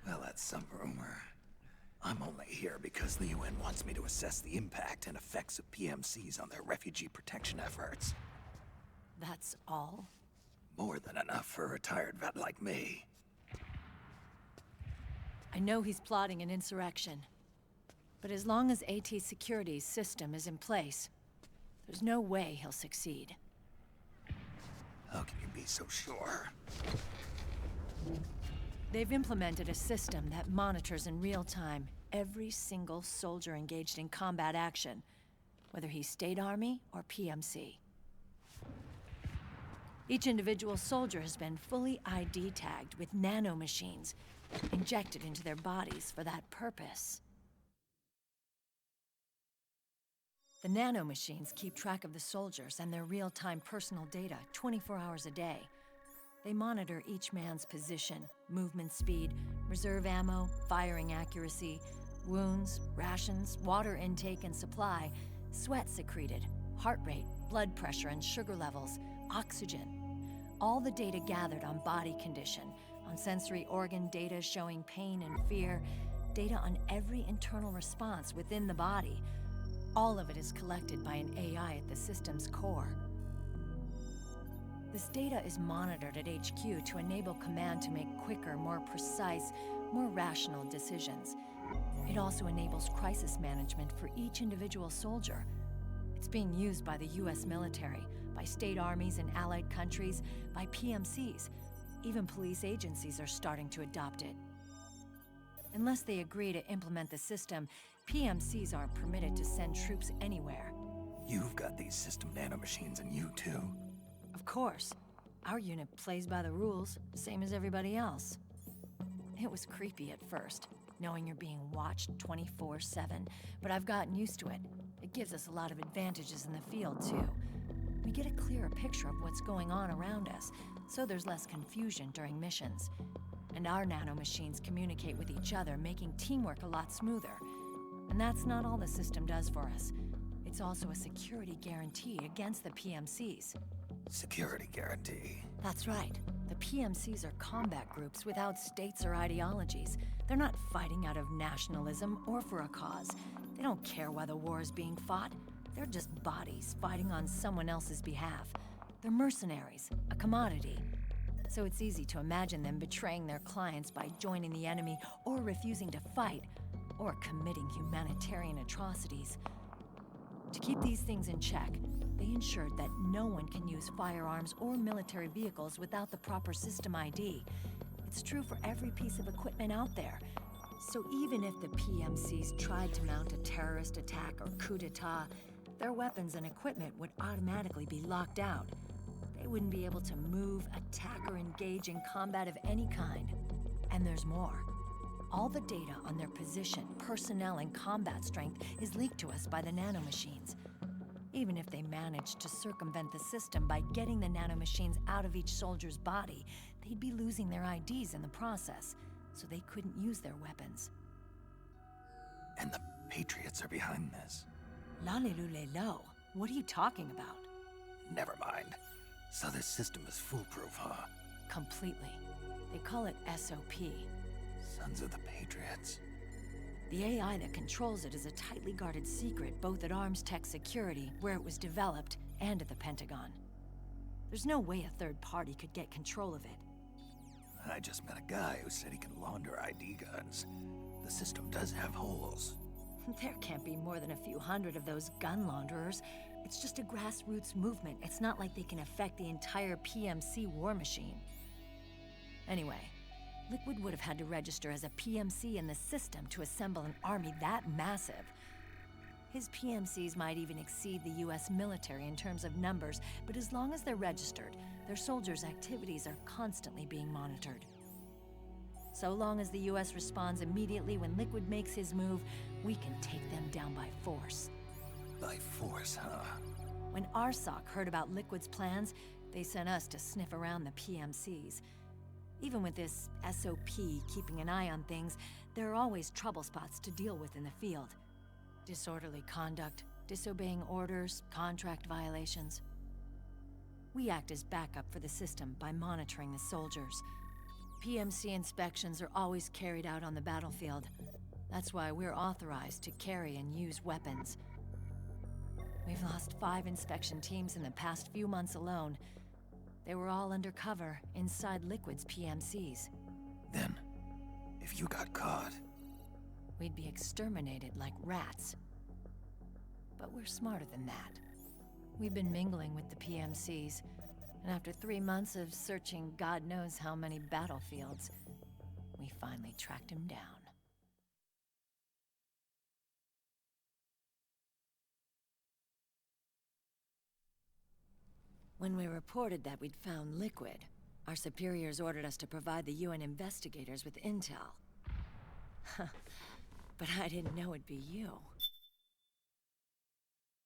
Well, that's some rumor. I'm only here because the UN wants me to assess the impact and effects of PMCs on their refugee protection efforts. That's all? More than enough for a retired vet like me. I know he's plotting an insurrection. But as long as AT Security's system is in place, there's no way he'll succeed. How can you be so sure? They've implemented a system that monitors in real time every single soldier engaged in combat action, whether he's State Army or PMC. Each individual soldier has been fully ID tagged with nanomachines injected into their bodies for that purpose. The nanomachines keep track of the soldiers and their real-time personal data 24 hours a day. They monitor each man's position, movement speed, reserve ammo, firing accuracy, wounds, rations, water intake and supply, sweat secreted, heart rate, blood pressure and sugar levels, oxygen. All the data gathered on body condition, on sensory organ data showing pain and fear, data on every internal response within the body. All of it is collected by an AI at the system's core. This data is monitored at HQ to enable command to make quicker, more precise, more rational decisions. It also enables crisis management for each individual soldier. It's being used by the US military, by state armies in allied countries, by PMCs. Even police agencies are starting to adopt it. Unless they agree to implement the system, PMCs aren't permitted to send troops anywhere. You've got these system nanomachines in you too. Of course. Our unit plays by the rules, same as everybody else. It was creepy at first, knowing you're being watched 24/7, but I've gotten used to it. It gives us a lot of advantages in the field, too. We get a clearer picture of what's going on around us, so there's less confusion during missions. And our nanomachines communicate with each other, making teamwork a lot smoother. And that's not all the system does for us. It's also a security guarantee against the PMCs. Security guarantee. That's right. The PMCs are combat groups without states or ideologies. They're not fighting out of nationalism or for a cause. They don't care why the war is being fought. They're just bodies fighting on someone else's behalf. They're mercenaries, a commodity. So it's easy to imagine them betraying their clients by joining the enemy or refusing to fight, or committing humanitarian atrocities. To keep these things in check, they ensured that no one can use firearms or military vehicles without the proper system ID. It's true for every piece of equipment out there. So even if the PMCs tried to mount a terrorist attack or coup d'etat, their weapons and equipment would automatically be locked out. They wouldn't be able to move, attack, or engage in combat of any kind. And there's more. All the data on their position, personnel, and combat strength is leaked to us by the nanomachines. Even if they managed to circumvent the system by getting the nanomachines out of each soldier's body, they'd be losing their IDs in the process, so they couldn't use their weapons. Patriots are behind this. Lalilulelo, what are you talking about? Never mind. So this system is foolproof, huh? Completely. They call it SOP. Sons of the Patriots. The AI that controls it is a tightly guarded secret both at Arms Tech Security, where it was developed, and at the Pentagon. There's no way a third party could get control of it. I just met a guy who said he can launder ID guns. The system does have holes. There can't be more than a few hundred of those gun launderers. It's just a grassroots movement. It's not like they can affect the entire PMC war machine. Anyway, Liquid would have had to register as a PMC in the system to assemble an army that massive. His PMCs might even exceed the US military in terms of numbers, but as long as they're registered, their soldiers' activities are constantly being monitored. So long as the US responds immediately when Liquid makes his move, we can take them down by force. By force, huh? When RSOC heard about Liquid's plans, they sent us to sniff around the PMCs. Even with this SOP keeping an eye on things, there are always trouble spots to deal with in the field. Disorderly conduct, disobeying orders, contract violations. We act as backup for the system by monitoring the soldiers. PMC inspections are always carried out on the battlefield. That's why we're authorized to carry and use weapons. We've lost 5 inspection teams in the past few months alone. They were all undercover inside Liquid's PMCs. Then, if you got caught... we'd be exterminated like rats. But we're smarter than that. We've been mingling with the PMCs, and after 3 months of searching God knows how many battlefields, we finally tracked him down. When we reported that we'd found Liquid, our superiors ordered us to provide the UN investigators with intel. But I didn't know it'd be you.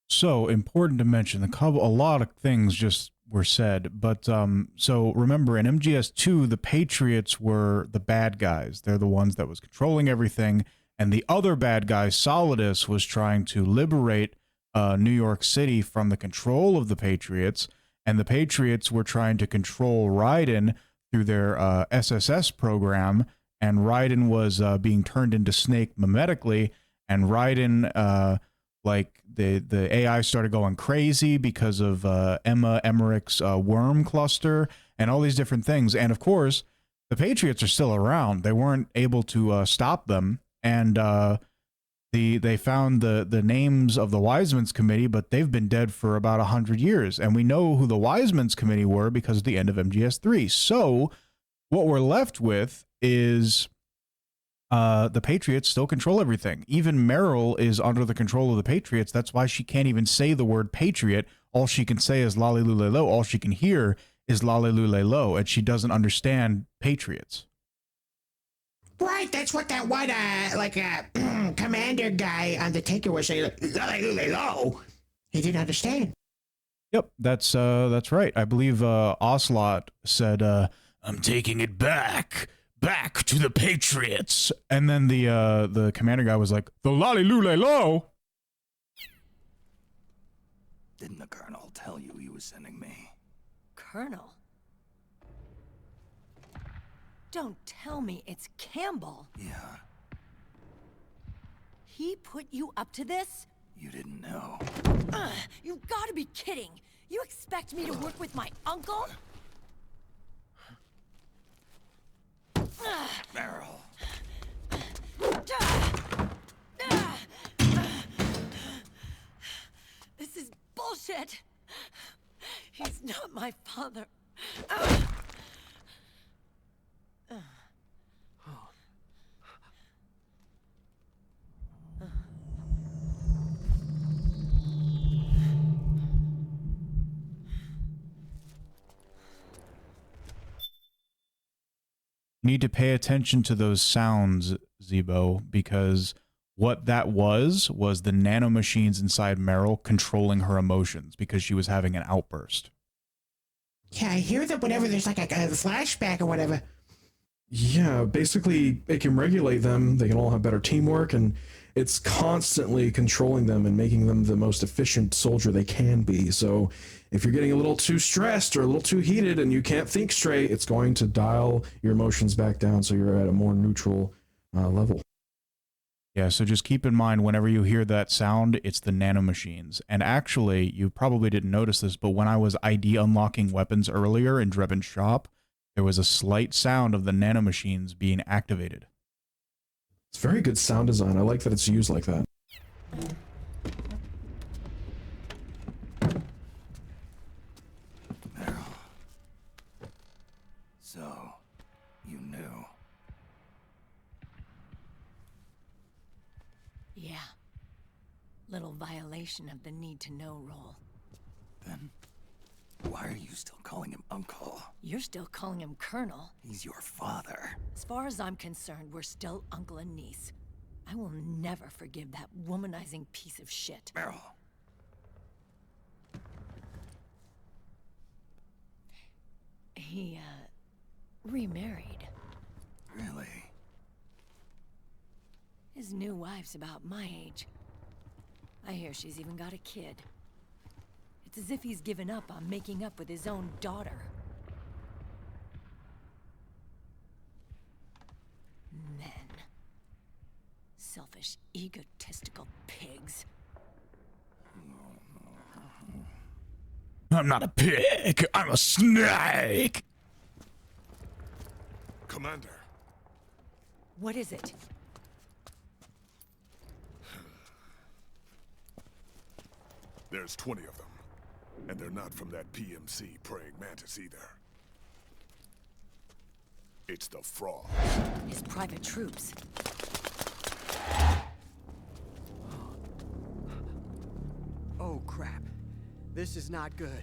So important to mention, a lot of things just were said, but so remember in MGS2, the Patriots were the bad guys. They're the ones that was controlling everything, and the other bad guy, Solidus, was trying to liberate New York City from the control of the Patriots, and the Patriots were trying to control Raiden through their SSS program, and Raiden was being turned into Snake mimetically, and Raiden, like the AI started going crazy because of Emma Emmerich's worm cluster and all these different things. And of course, the Patriots are still around. They weren't able to stop them, and they found the names of the Wiseman's Committee, but they've been dead for about 100 years, and we know who the Wiseman's Committee were because of the end of MGS3. So what we're left with is the Patriots still control everything. Even Meryl is under the control of the Patriots. That's why she can't even say the word Patriot. All she can say is Lalilulelo. All she can hear is Lalilulelo, and she doesn't understand Patriots. Right, that's what that one, commander guy on the Taker was saying, low. He didn't understand. Yep, that's right. I believe Ocelot said, I'm taking it back to the Patriots. And then the commander guy was like, the Lalilulelo. Didn't the Colonel tell you he was sending me? Colonel? Don't tell me it's Campbell. Yeah. He put you up to this? You didn't know. You gotta be kidding. You expect me to work with my uncle? Meryl. This is bullshit. He's not my father. Need to pay attention to those sounds, Zebo, because what that was the nanomachines inside Meryl controlling her emotions because she was having an outburst. Yeah, I hear that whenever there's like a flashback or whatever. Yeah, basically it can regulate them. They can all have better teamwork, and it's constantly controlling them and making them the most efficient soldier they can be. So if you're getting a little too stressed or a little too heated and you can't think straight, it's going to dial your emotions back down so you're at a more neutral level. Yeah, so just keep in mind whenever you hear that sound, it's the nanomachines. And actually, you probably didn't notice this, but when I was ID unlocking weapons earlier in Drebin's shop, there was a slight sound of the nanomachines being activated. It's very good sound design. I like that it's used like that. So, you knew. Yeah. Little violation of the need-to-know rule. Then, why are you still calling him Uncle? You're still calling him Colonel. He's your father. As far as I'm concerned, we're still uncle and niece. I will never forgive that womanizing piece of shit. Meryl. He, remarried. Really? His new wife's about my age. I hear she's even got a kid. It's as if he's given up on making up with his own daughter. Men. Selfish, egotistical pigs. I'm not a pig, I'm a snake! Commander. What is it? There's 20 of them. And they're not from that PMC praying mantis either. It's the Frog. His private troops. Oh, crap. This is not good.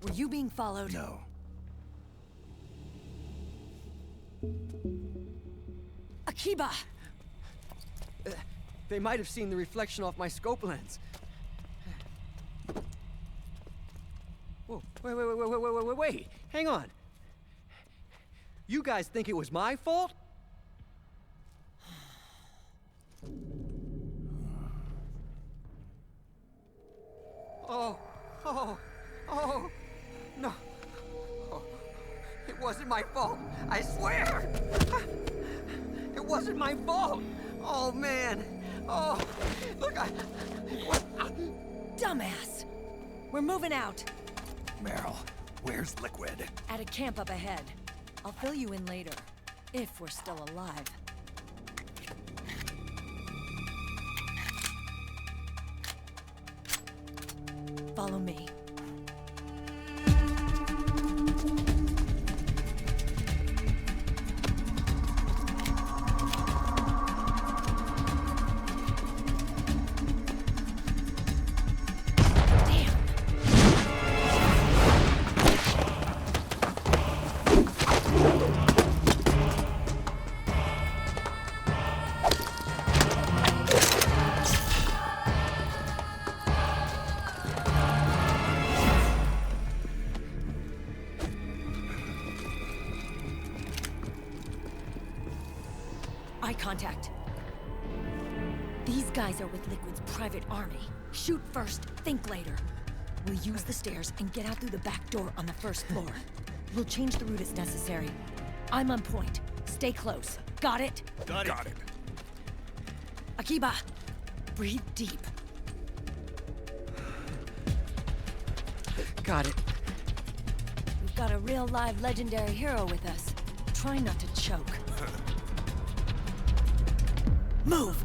Were you being followed? No. Akiba! They might have seen the reflection off my scope lens. Whoa, wait. Hang on. You guys think it was my fault? No. Oh, it wasn't my fault. I swear. It wasn't my fault. Oh, man. Oh, look, Dumbass! We're moving out. Meryl, where's Liquid? At a camp up ahead. I'll fill you in later. If we're still alive. Follow me. Eye contact. These guys are with Liquid's private army. Shoot first, think later. We'll use the stairs and get out through the back door on the first floor. We'll change the route as necessary. I'm on point. Stay close. Got it? Got it. Akiba, breathe deep. Got it. We've got a real live legendary hero with us. Try not to choke. Move!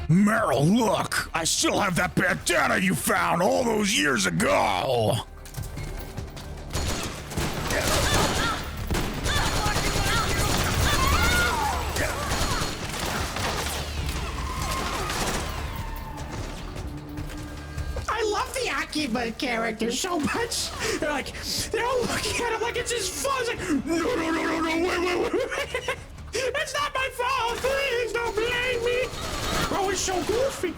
Meryl, look! I still have that bandana you found all those years ago! Akiba character so much. They're all looking at him like it's his fault. It's like, no, wait. so goofy.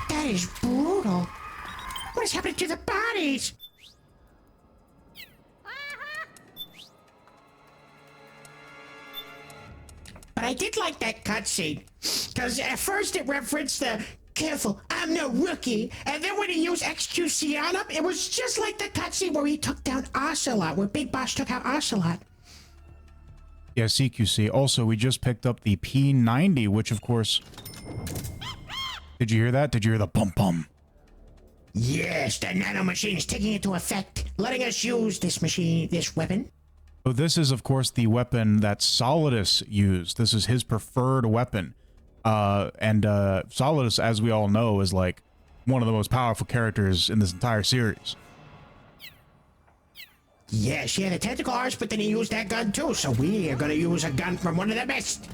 That is brutal. What is happening to the bodies? But I did like that cutscene, because at first it referenced the "careful, I'm no rookie," and then when he used XQC on him, it was just like the cutscene where he took down Ocelot, where Big Boss took out Ocelot. Yeah, CQC. Also, we just picked up the P90, which of course... Did you hear that? Did you hear the bum-bum? Yes, the nanomachine's taking into effect, letting us use this machine, this weapon. So this is, of course, the weapon that Solidus used. This is his preferred weapon. Solidus, as we all know, is like one of the most powerful characters in this entire series. Yes, he had a tentacle arms, but then he used that gun too, so we are gonna use a gun from one of the best.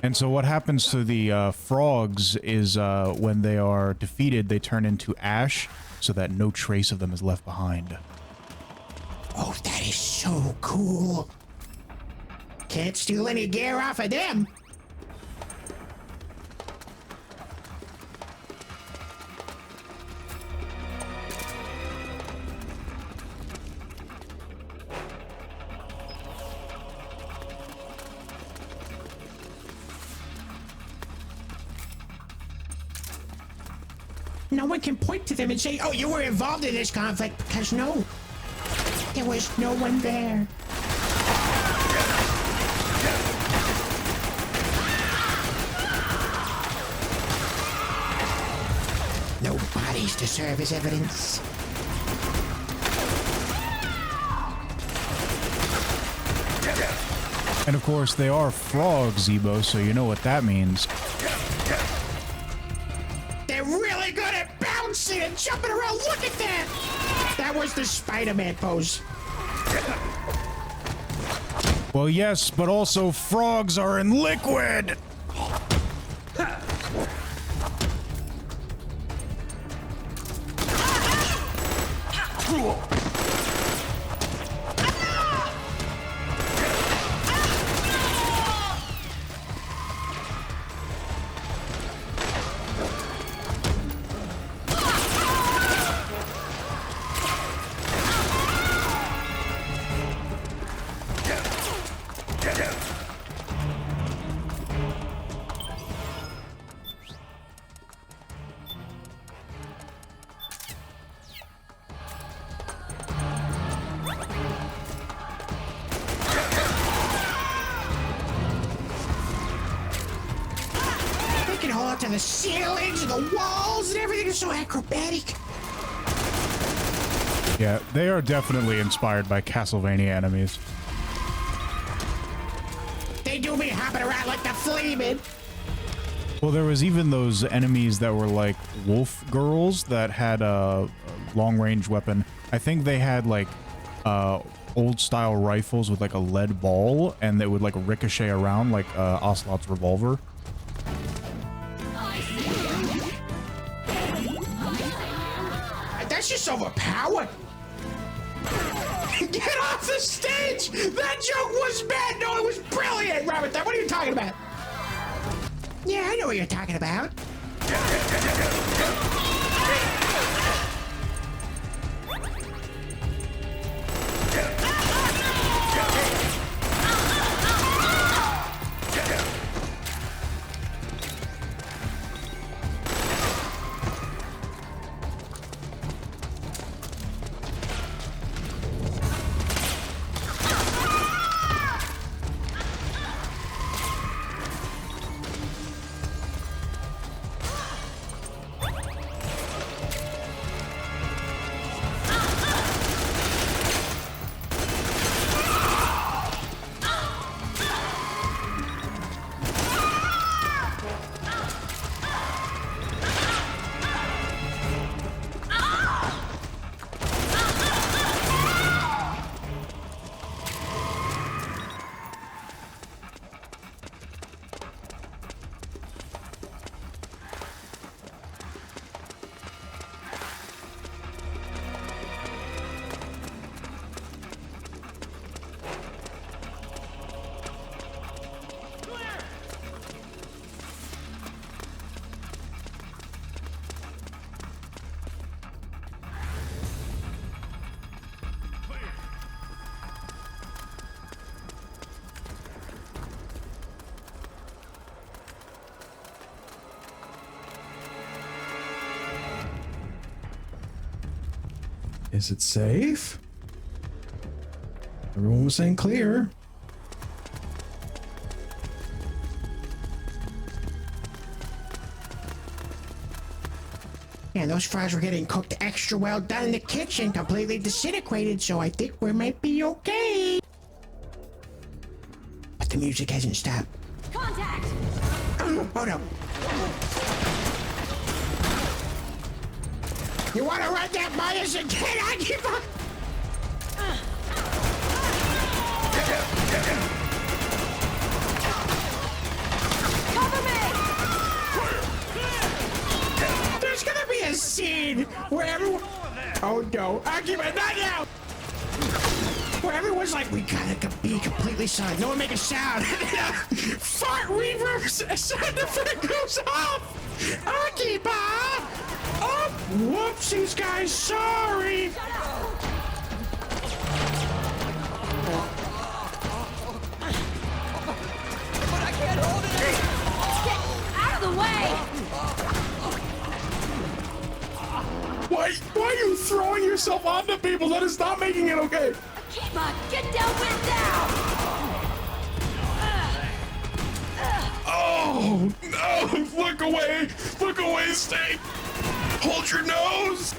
And so what happens to the frogs is when they are defeated, they turn into ash so that no trace of them is left behind. Oh, that is so cool. Can't steal any gear off of them. No one can point to them and say, oh, you were involved in this conflict, because no, there was no one there. No bodies to serve as evidence. And of course, they are frogs, Zebo, so you know what that means. They're really good at bouncing and jumping around. Look at that! That was the Spider-Man pose. Well, yes, but also frogs are in liquid! To the ceilings and the walls and everything is so acrobatic. Yeah, they are definitely inspired by Castlevania enemies. They do be hopping around like the Fleeman. Well, there was even those enemies that were like wolf girls that had a long-range weapon. I think they had like old-style rifles with like a lead ball, and they would like ricochet around like Ocelot's revolver. That's just overpowered. Get off the stage! That joke was bad! No, it was brilliant, Robert! What are you talking about? Yeah, I know what you're talking about. Is it safe? Everyone was saying clear. Yeah, those fries were getting cooked extra well done in the kitchen, completely disintegrated, so I think we might be okay. But the music hasn't stopped. Contact! Oh no. You wanna run that by us again? I give up! Cover me! There's gonna be a scene where everyone... Oh no, Akiba, not now! Where everyone's like, we gotta be completely silent. No one make a sound. Fart reverb sound effect goes off! Akiba! Oh, whoopsies, guys, sorry! But I can't hold it in! Get out of the way! Why are you throwing yourself onto people? That is not making it okay. Akiba, get downwind now! Oh, no, look away, Snake. Hold your nose.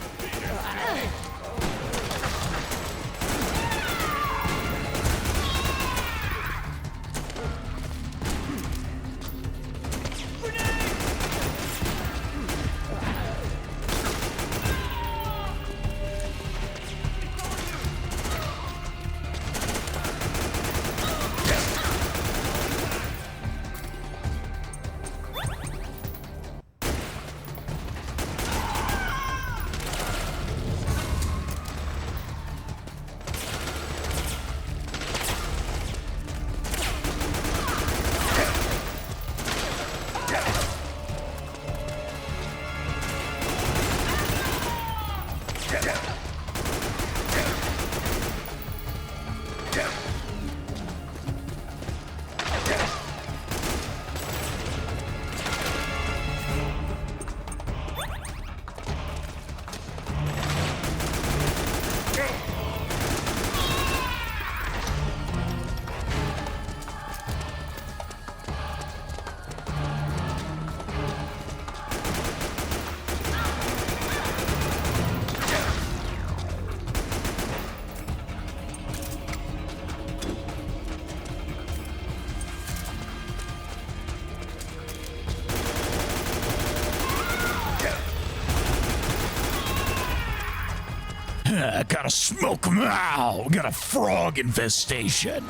Gotta smoke 'em out. Got a frog infestation.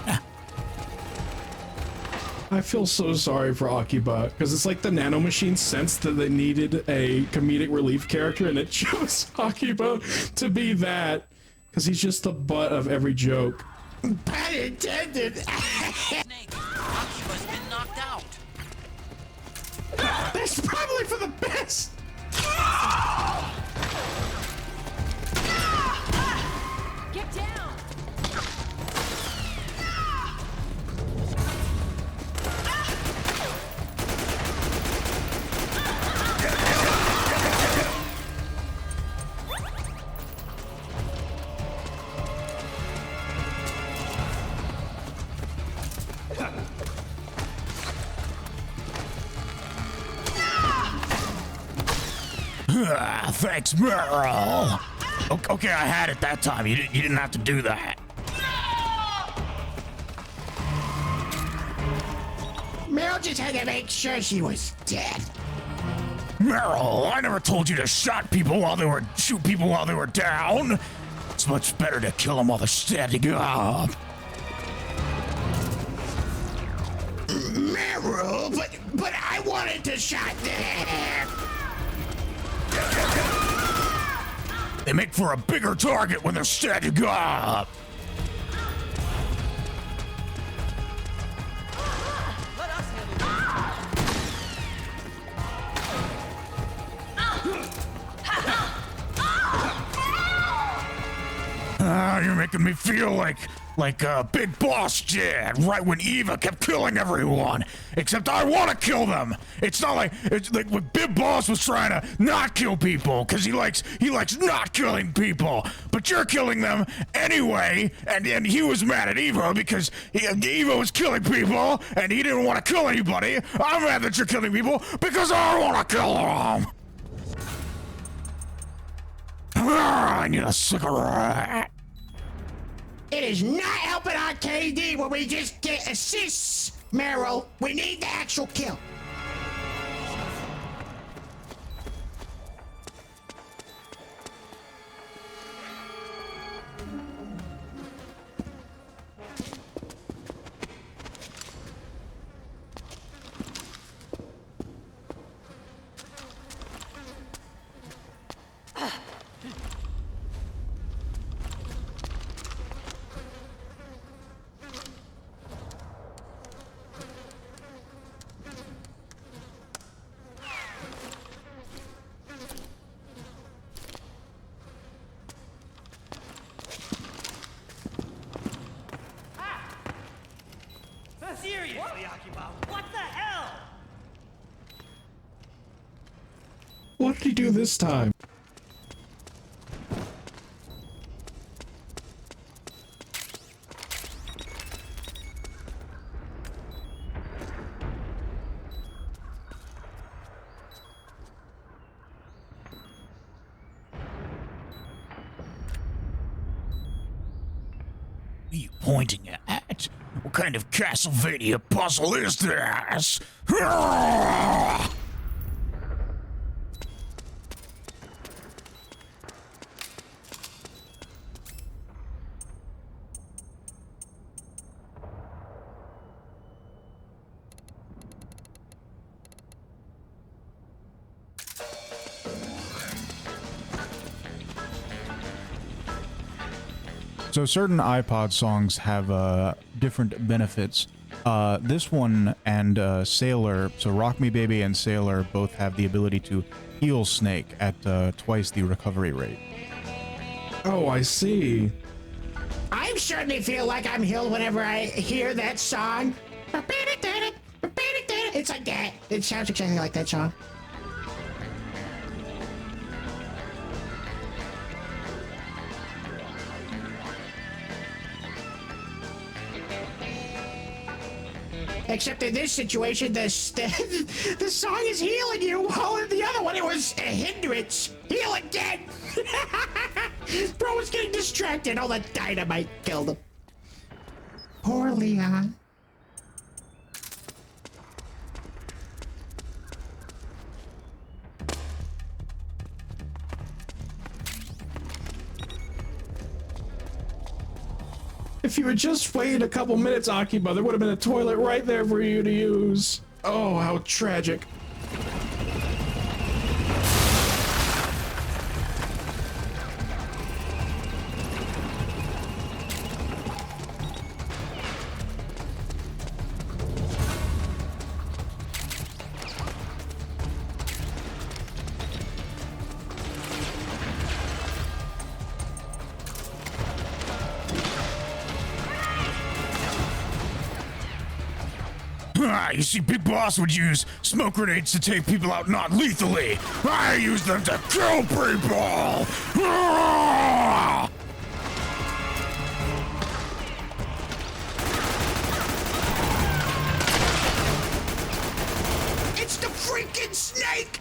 I feel so sorry for Akiba, because it's like the nanomachine sensed that they needed a comedic relief character, and it chose Akiba to be that, because he's just the butt of every joke. Pun intended. Snake, Akiba's been knocked out. That's probably for the best. Get down! Thanks, Merle. Okay, I had it that time. You didn't have to do that. Meryl just had to make sure she was dead. Merle, I never told you to shoot people while they were down. It's much better to kill them while they're standing up. Meryl, but I wanted to shot them. They make for a bigger target when they're standing up. You're making me feel like like Big Boss did, right when Eva kept killing everyone. Except I want to kill them. It's not like when Big Boss was trying to not kill people, because he likes not killing people. But you're killing them anyway, and he was mad at Eva because Eva was killing people, and he didn't want to kill anybody. I'm mad that you're killing people because I want to kill them. I need a cigarette. It is not helping our KD when we just get assists, Meryl. We need the actual kill. Seriously, Akiba, what the hell? What did he do this time? What are you pointing at? What kind of Castlevania puzzle is this? So certain iPod songs have different benefits. This one and Sailor, so Rock Me Baby and Sailor both have the ability to heal Snake at twice the recovery rate. Oh, I see. I certainly feel like I'm healed whenever I hear that song. It's like that. It sounds exactly like that song. Except in this situation, the song is healing you, while in the other one it was a hindrance. Heal again! Bro was getting distracted. All the dynamite killed him. Poor Leon. If you had just waited a couple minutes, Akiba, there would have been a toilet right there for you to use. Oh, how tragic. You see, Big Boss would use smoke grenades to take people out not lethally. I use them to kill people! It's the freaking snake!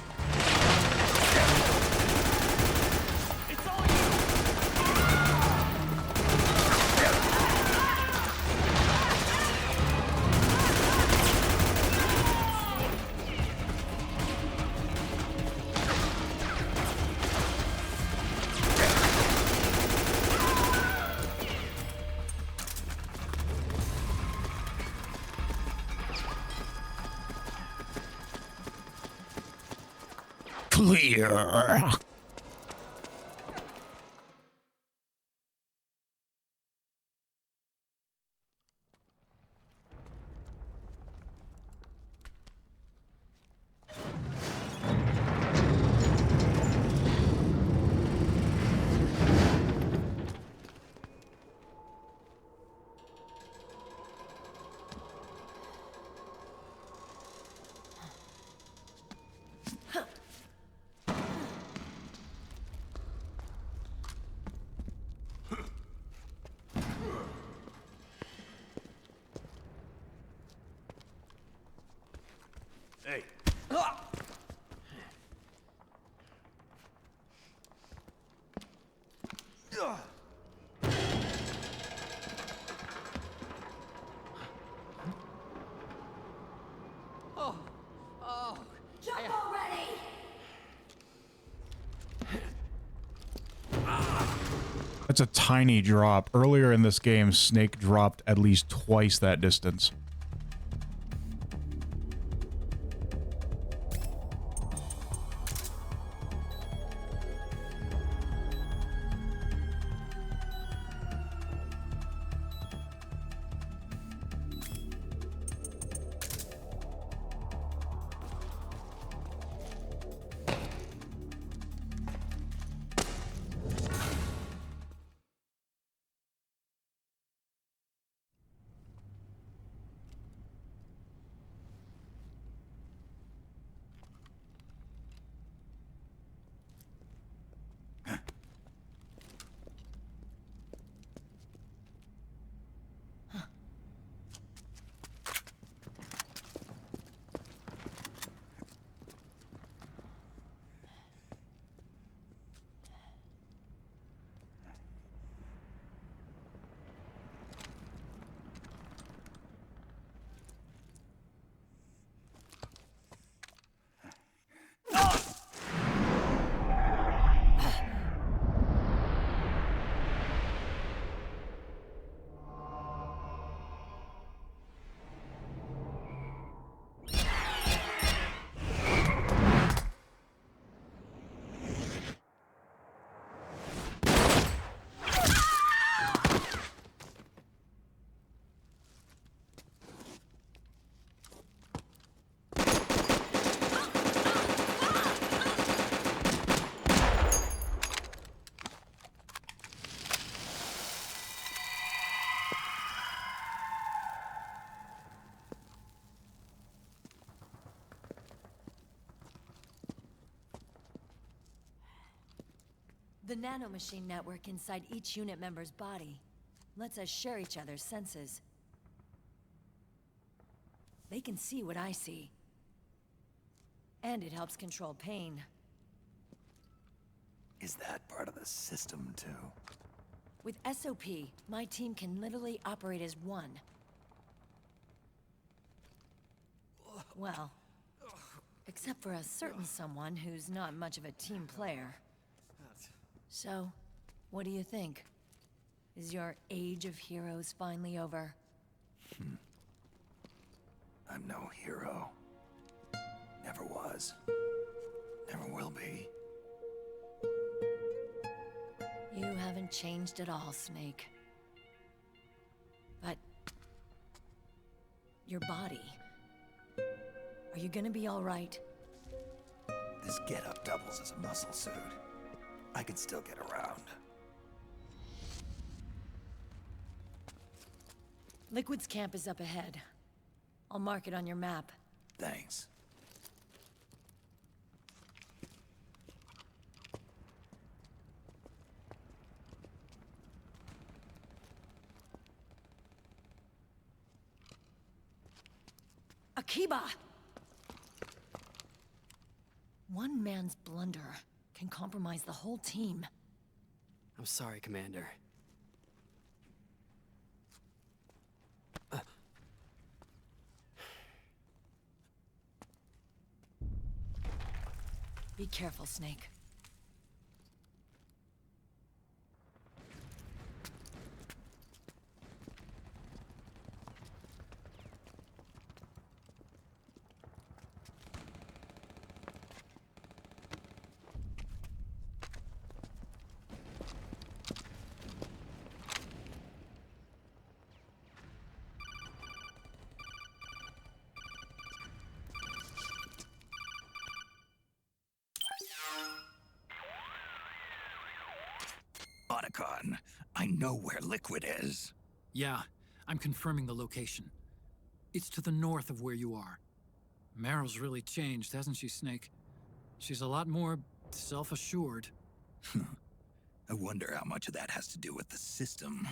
Clear. Oh, oh. Jump already! That's a tiny drop. Earlier in this game, Snake dropped at least twice that distance. The nanomachine network inside each unit member's body lets us share each other's senses. They can see what I see. And it helps control pain. Is that part of the system, too? With SOP, my team can literally operate as one. Well, except for a certain someone who's not much of a team player. So, what do you think? Is your age of heroes finally over? I'm no hero. Never was. Never will be. You haven't changed at all, Snake. But... your body... are you gonna be alright? This getup doubles as a muscle suit. I can still get around. Liquid's camp is up ahead. I'll mark it on your map. Thanks. Akiba! One man's blunder can compromise the whole team. I'm sorry, Commander. Be careful, Snake. Otacon, I know where Liquid is. Yeah, I'm confirming the location. It's to the north of where you are. Meryl's really changed, hasn't she, Snake? She's a lot more self-assured. I wonder how much of that has to do with the system.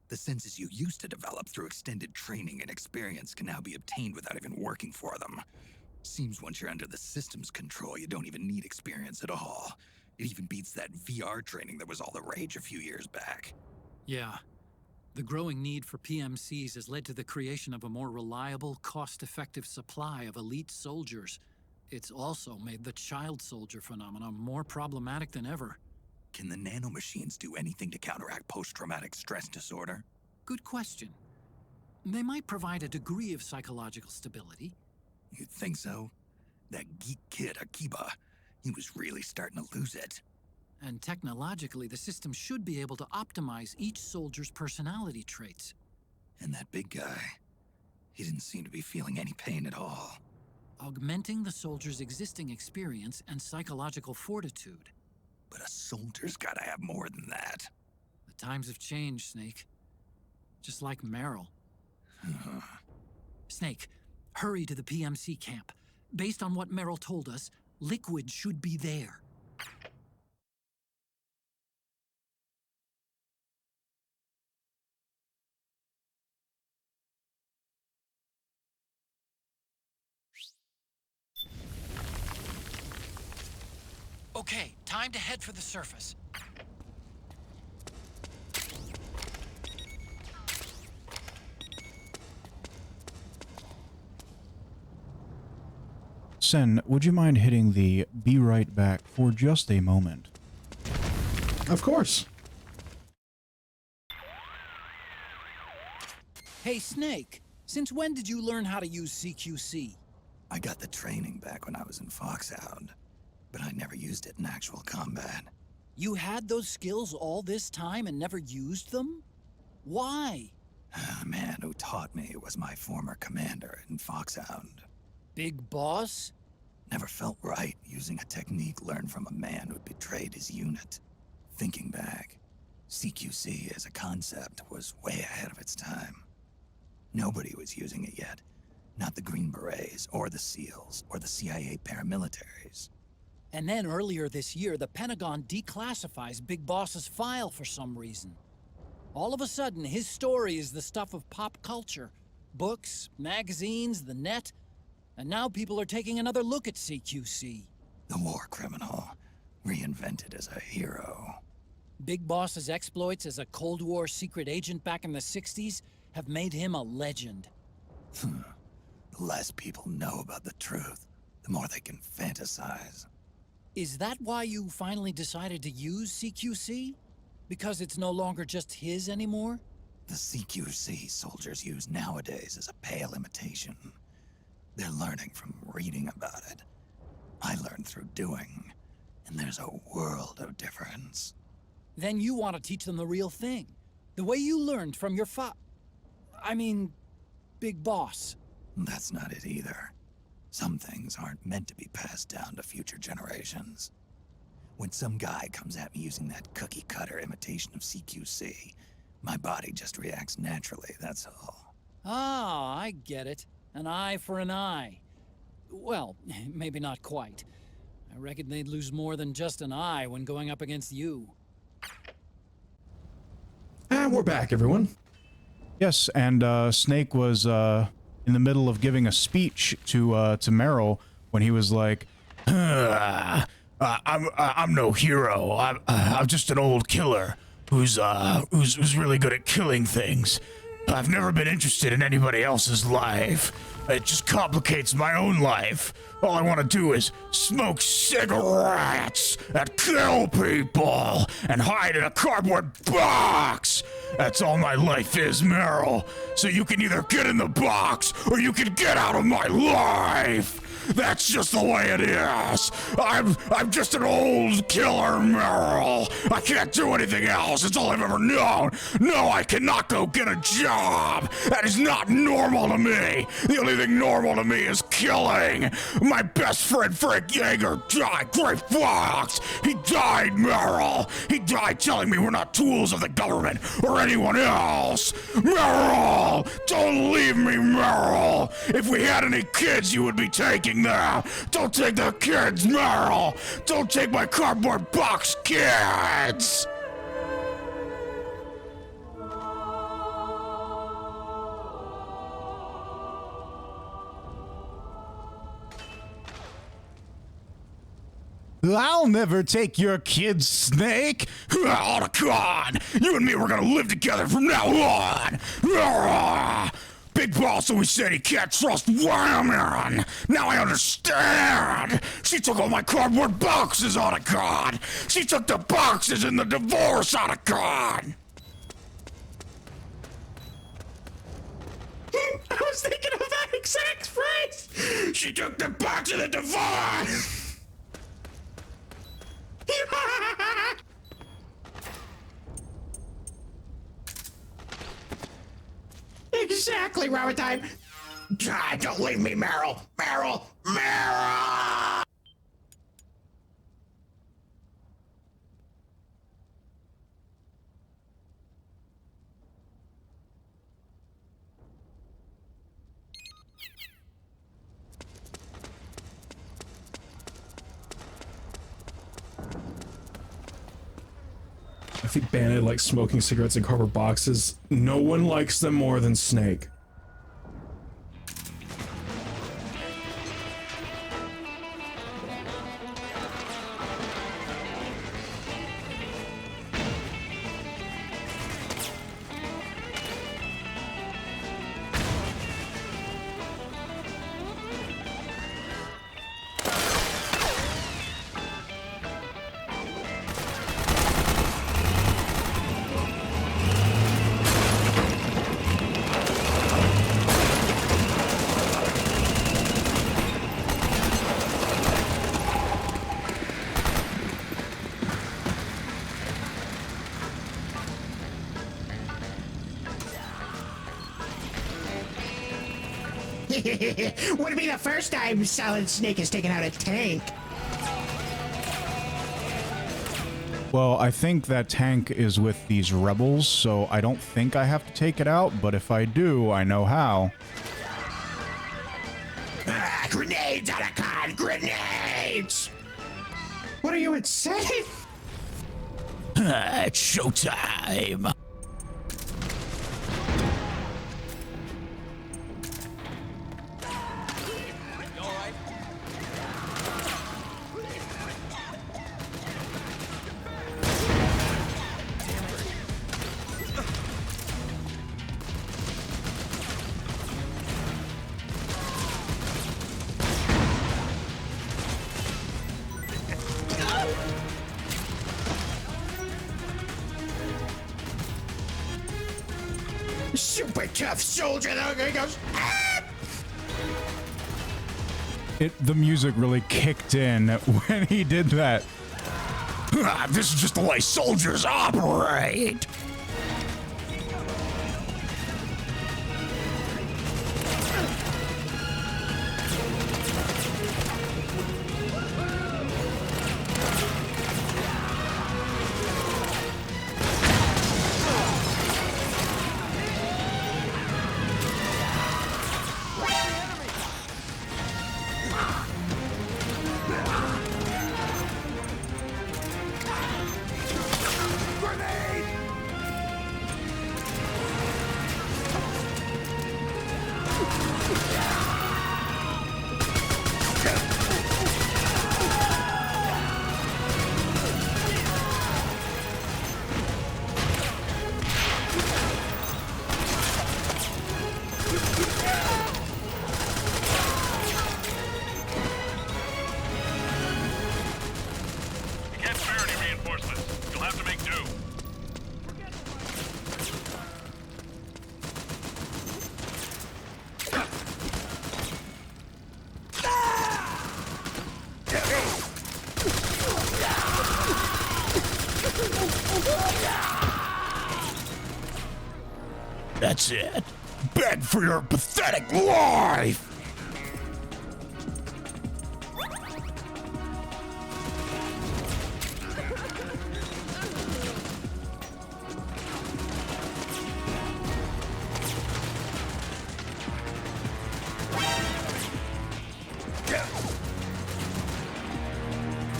The senses you used to develop through extended training and experience can now be obtained without even working for them. Seems once you're under the system's control, you don't even need experience at all. It even beats that VR training that was all the rage a few years back. Yeah. The growing need for PMCs has led to the creation of a more reliable, cost-effective supply of elite soldiers. It's also made the child soldier phenomenon more problematic than ever. Can the nanomachines do anything to counteract post-traumatic stress disorder? Good question. They might provide a degree of psychological stability. You'd think so? That geek kid, Akiba, he was really starting to lose it. And technologically, the system should be able to optimize each soldier's personality traits. And that big guy, he didn't seem to be feeling any pain at all. Augmenting the soldier's existing experience and psychological fortitude. But a soldier's gotta have more than that. The times have changed, Snake. Just like Meryl. Snake, hurry to the PMC camp. Based on what Meryl told us, Liquid should be there. Okay, time to head for the surface. Sen, would you mind hitting the be right back for just a moment? Of course. Hey, Snake, since when did you learn how to use CQC? I got the training back when I was in Foxhound, but I never used it in actual combat. You had those skills all this time and never used them? Why? The man who taught me was my former commander in Foxhound. Big Boss? Never felt right using a technique learned from a man who'd betrayed his unit. Thinking back, CQC as a concept was way ahead of its time. Nobody was using it yet. Not the Green Berets, or the SEALs, or the CIA paramilitaries. And then earlier this year, the Pentagon declassifies Big Boss's file for some reason. All of a sudden, his story is the stuff of pop culture. Books, magazines, the net. And now people are taking another look at CQC. The war criminal, reinvented as a hero. Big Boss's exploits as a Cold War secret agent back in the 60s have made him a legend. The less people know about the truth, the more they can fantasize. Is that why you finally decided to use CQC? Because it's no longer just his anymore? The CQC soldiers use nowadays is a pale imitation. They're learning from reading about it. I learned through doing, and there's a world of difference. Then you want to teach them the real thing. The way you learned from your Big Boss. That's not it either. Some things aren't meant to be passed down to future generations. When some guy comes at me using that cookie-cutter imitation of CQC, my body just reacts naturally, that's all. Ah, I get it. An eye for an eye. Well, maybe not quite. I reckon they'd lose more than just an eye when going up against you. And we're back, everyone. Yes, and Snake was in the middle of giving a speech to Meryl when he was like, I'm no hero. I'm just an old killer who's really good at killing things. I've never been interested in anybody else's life. It just complicates my own life. All I want to do is smoke cigarettes and kill people and hide in a cardboard box. That's all my life is, Meryl. So you can either get in the box or you can get out of my life. That's just the way it is. I'm just an old killer, Meryl. I can't do anything else. It's all I've ever known. No, I cannot go get a job. That is not normal to me. The only thing normal to me is killing. My best friend Frank Yeager died. Great Fox. He died, Meryl. He died telling me we're not tools of the government or anyone else. Meryl, don't leave me, Meryl. If we had any kids, you would be taking them. Don't take the kids, Meryl. Don't take my cardboard box kids. I'll never take your kid, Snake. Otacon, you and me, we're gonna live together from now on. Big Boss always said he can't trust women. Now I understand. She took all my cardboard boxes, Otacon. She took the boxes in the divorce, Otacon. I was thinking of that exact phrase. She took the box of the divorce. Exactly, Robert time. God, don't leave me, Meryl. Meryl. Meryl. I think Bandit likes smoking cigarettes in cardboard boxes. No one likes them more than Snake. Would it be the first time Solid Snake has taken out a tank? Well, I think that tank is with these rebels, so I don't think I have to take it out, but if I do, I know how. Ah, grenades, Otacon! Grenades! What are you insane? It's showtime. Super tough soldier, though. He goes, ah! The music really kicked in when he did that. This is just the way soldiers operate. That's it. Beg for your pathetic life!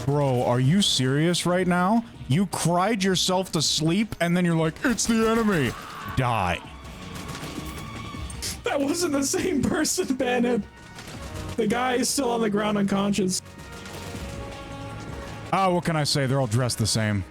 Bro, are you serious right now? You cried yourself to sleep and then you're like, it's the enemy. Die. That wasn't the same person, Bandit. The guy is still on the ground unconscious. Oh, what can I say? They're all dressed the same.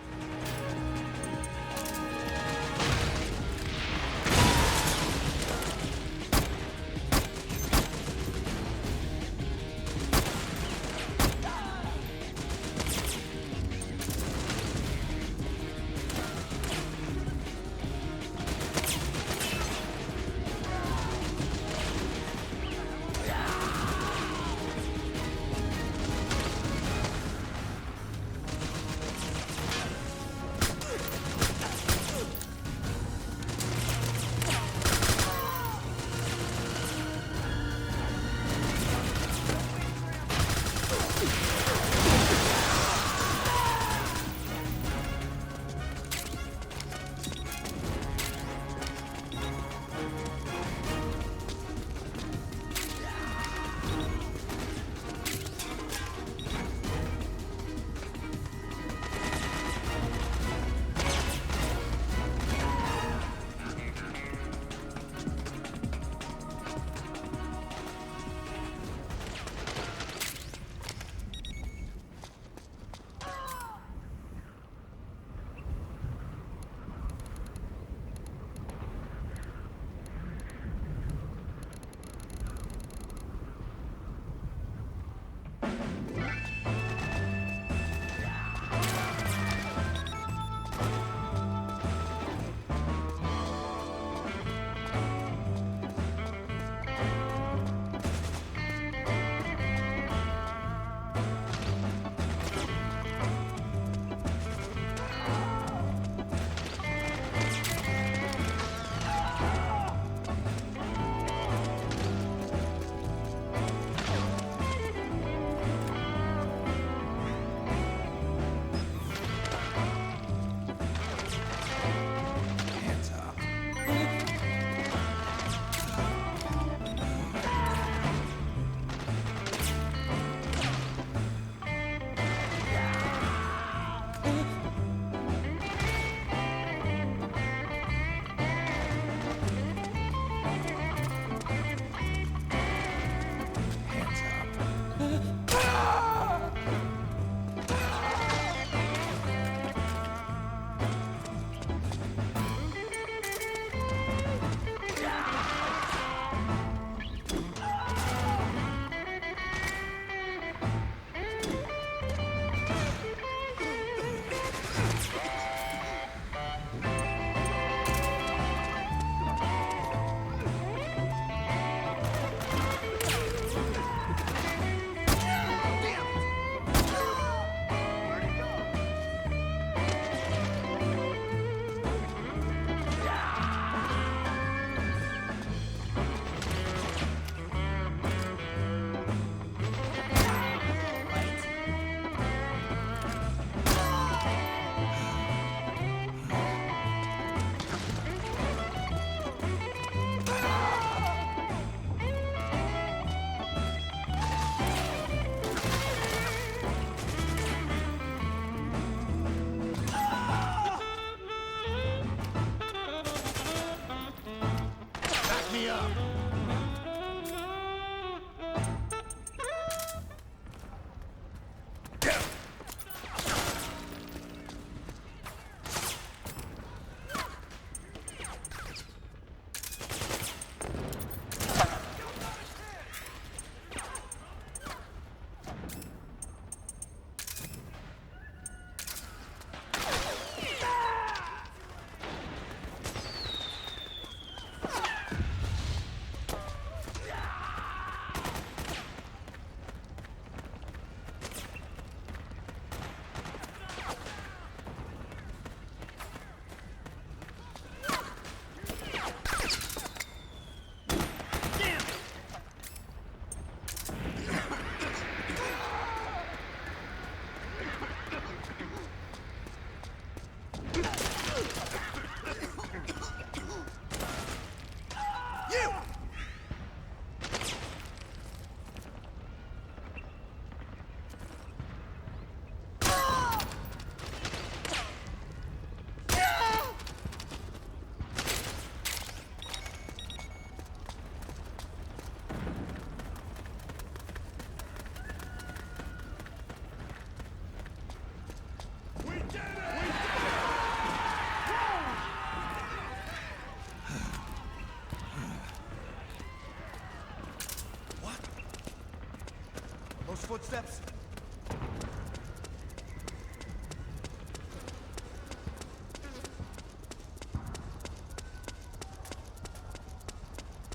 footsteps.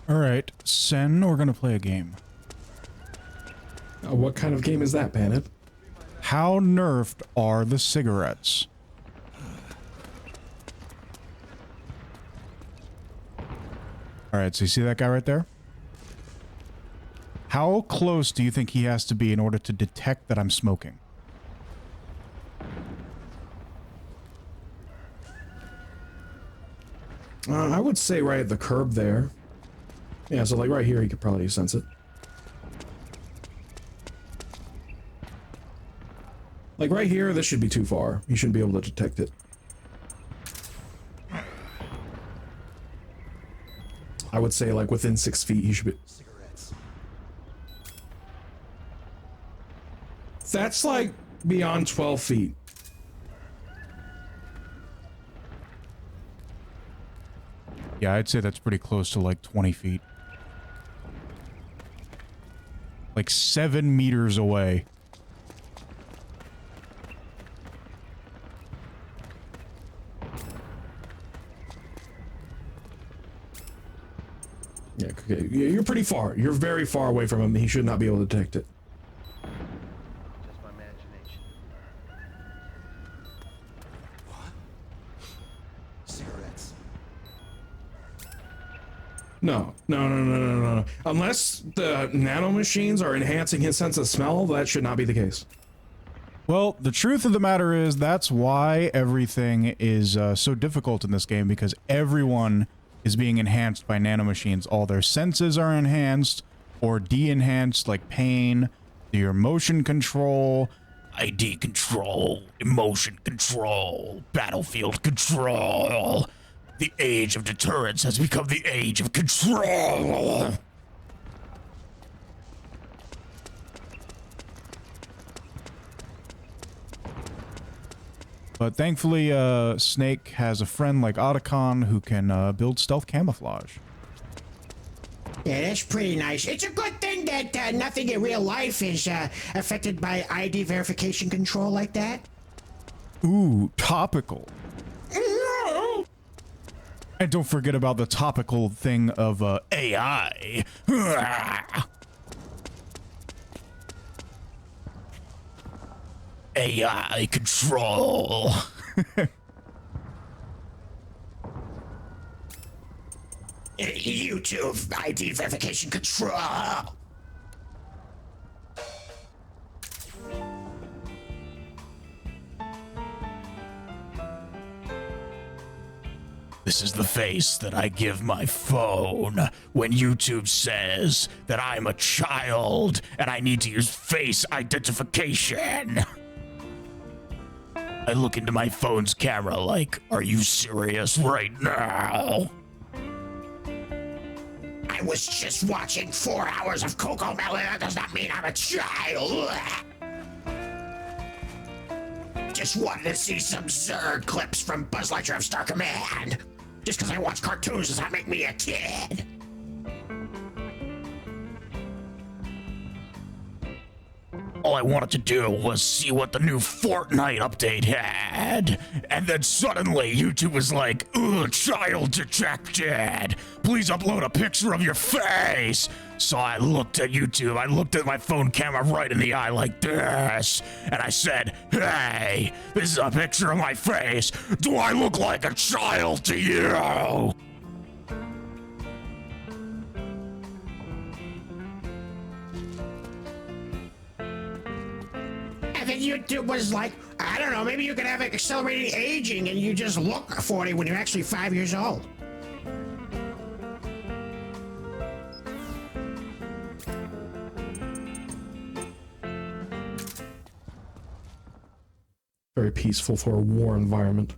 All right, Sen, we're gonna play a game. What kind of game is that, Bandit? How nerfed are the cigarettes? All right, so you see that guy right there? How close do you think he has to be in order to detect that I'm smoking? I would say right at the curb there. Yeah, so like right here, he could probably sense it. Like right here, this should be too far. You shouldn't be able to detect it. I would say like within 6 feet, he should be. Cigarettes. That's like beyond 12 feet. Yeah, I'd say that's pretty close to like 20 feet. Like 7 meters away. Yeah, okay. You're pretty far. You're very far away from him. He should not be able to detect it. Just my imagination. What? Cigarettes. No. Unless the nanomachines are enhancing his sense of smell, that should not be the case. Well, the truth of the matter is that's why everything is so difficult in this game, because everyone is being enhanced by nanomachines. All their senses are enhanced or de-enhanced, like pain, your motion control, ID control, emotion control, battlefield control. The age of deterrence has become the age of control. But thankfully, Snake has a friend like Otacon who can build stealth camouflage. Yeah, that's pretty nice. It's a good thing that nothing in real life is affected by ID verification control like that. Ooh, topical. And don't forget about the topical thing of AI. AI control. YouTube ID verification control. This is the face that I give my phone when YouTube says that I'm a child and I need to use face identification. I look into my phone's camera like, are you serious right now? I was just watching 4 hours of Coco Melon. That does not mean I'm a child. Just wanted to see some Zerg clips from Buzz Lightyear of Star Command. Just because I watch cartoons does not make me a kid. All I wanted to do was see what the new Fortnite update had. And then suddenly YouTube was like, ugh, child detected. Please upload a picture of your face. So I looked at YouTube, I looked at my phone camera right in the eye like this. And I said, hey, this is a picture of my face. Do I look like a child to you? And then YouTube was like, I don't know, maybe you could have accelerated aging and you just look 40 when you're actually 5 years old. Very peaceful for a war environment.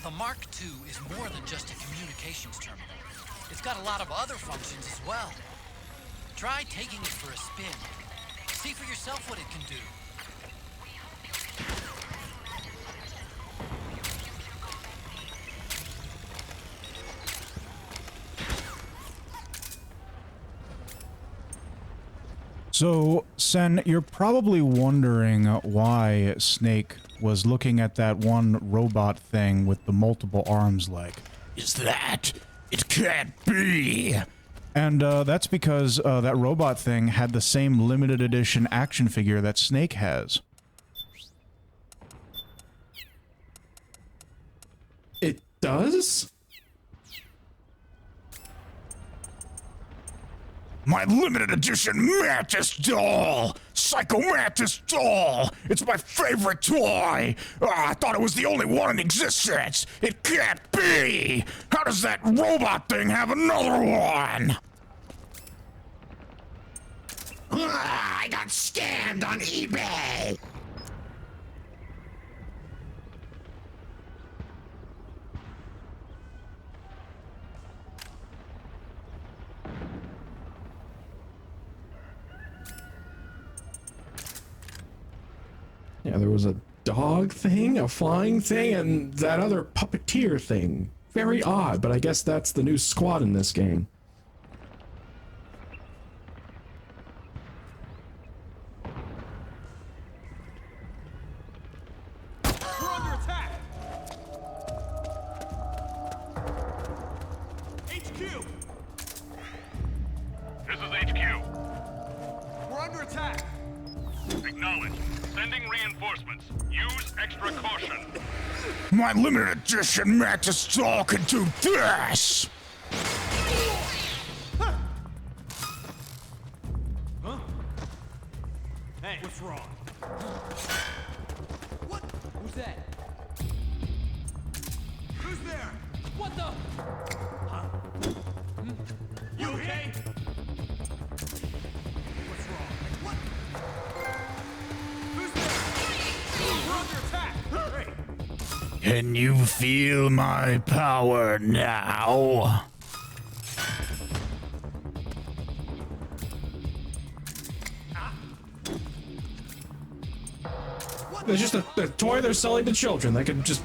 The Mark II is more than just a communications terminal. It's got a lot of other functions as well. Try taking it for a spin. See for yourself what it can do. So, Sen, you're probably wondering why Snake was looking at that one robot thing with the multiple arms like, Is that? It can't be! And that's because that robot thing had the same limited edition action figure that Snake has. It does? My limited edition Mantis doll! Psycho Mantis doll! It's my favorite toy! I thought it was the only one in existence! It can't be! How does that robot thing have another one? I got scammed on eBay! Yeah, there was a dog thing, a flying thing, and that other puppeteer thing. Very odd, but I guess that's the new squad in this game. We're under attack! HQ! This is HQ. We're under attack! Acknowledged. Sending reinforcements. Use extra caution. My limited edition Mantis doll can do this! Huh? Hey, what's wrong? What? Who's that? Who's there? What the? Huh? You okay? What's wrong? What? Who's there? We're under attack! Great. Can you feel my power now? It's just a toy they're selling to children that can just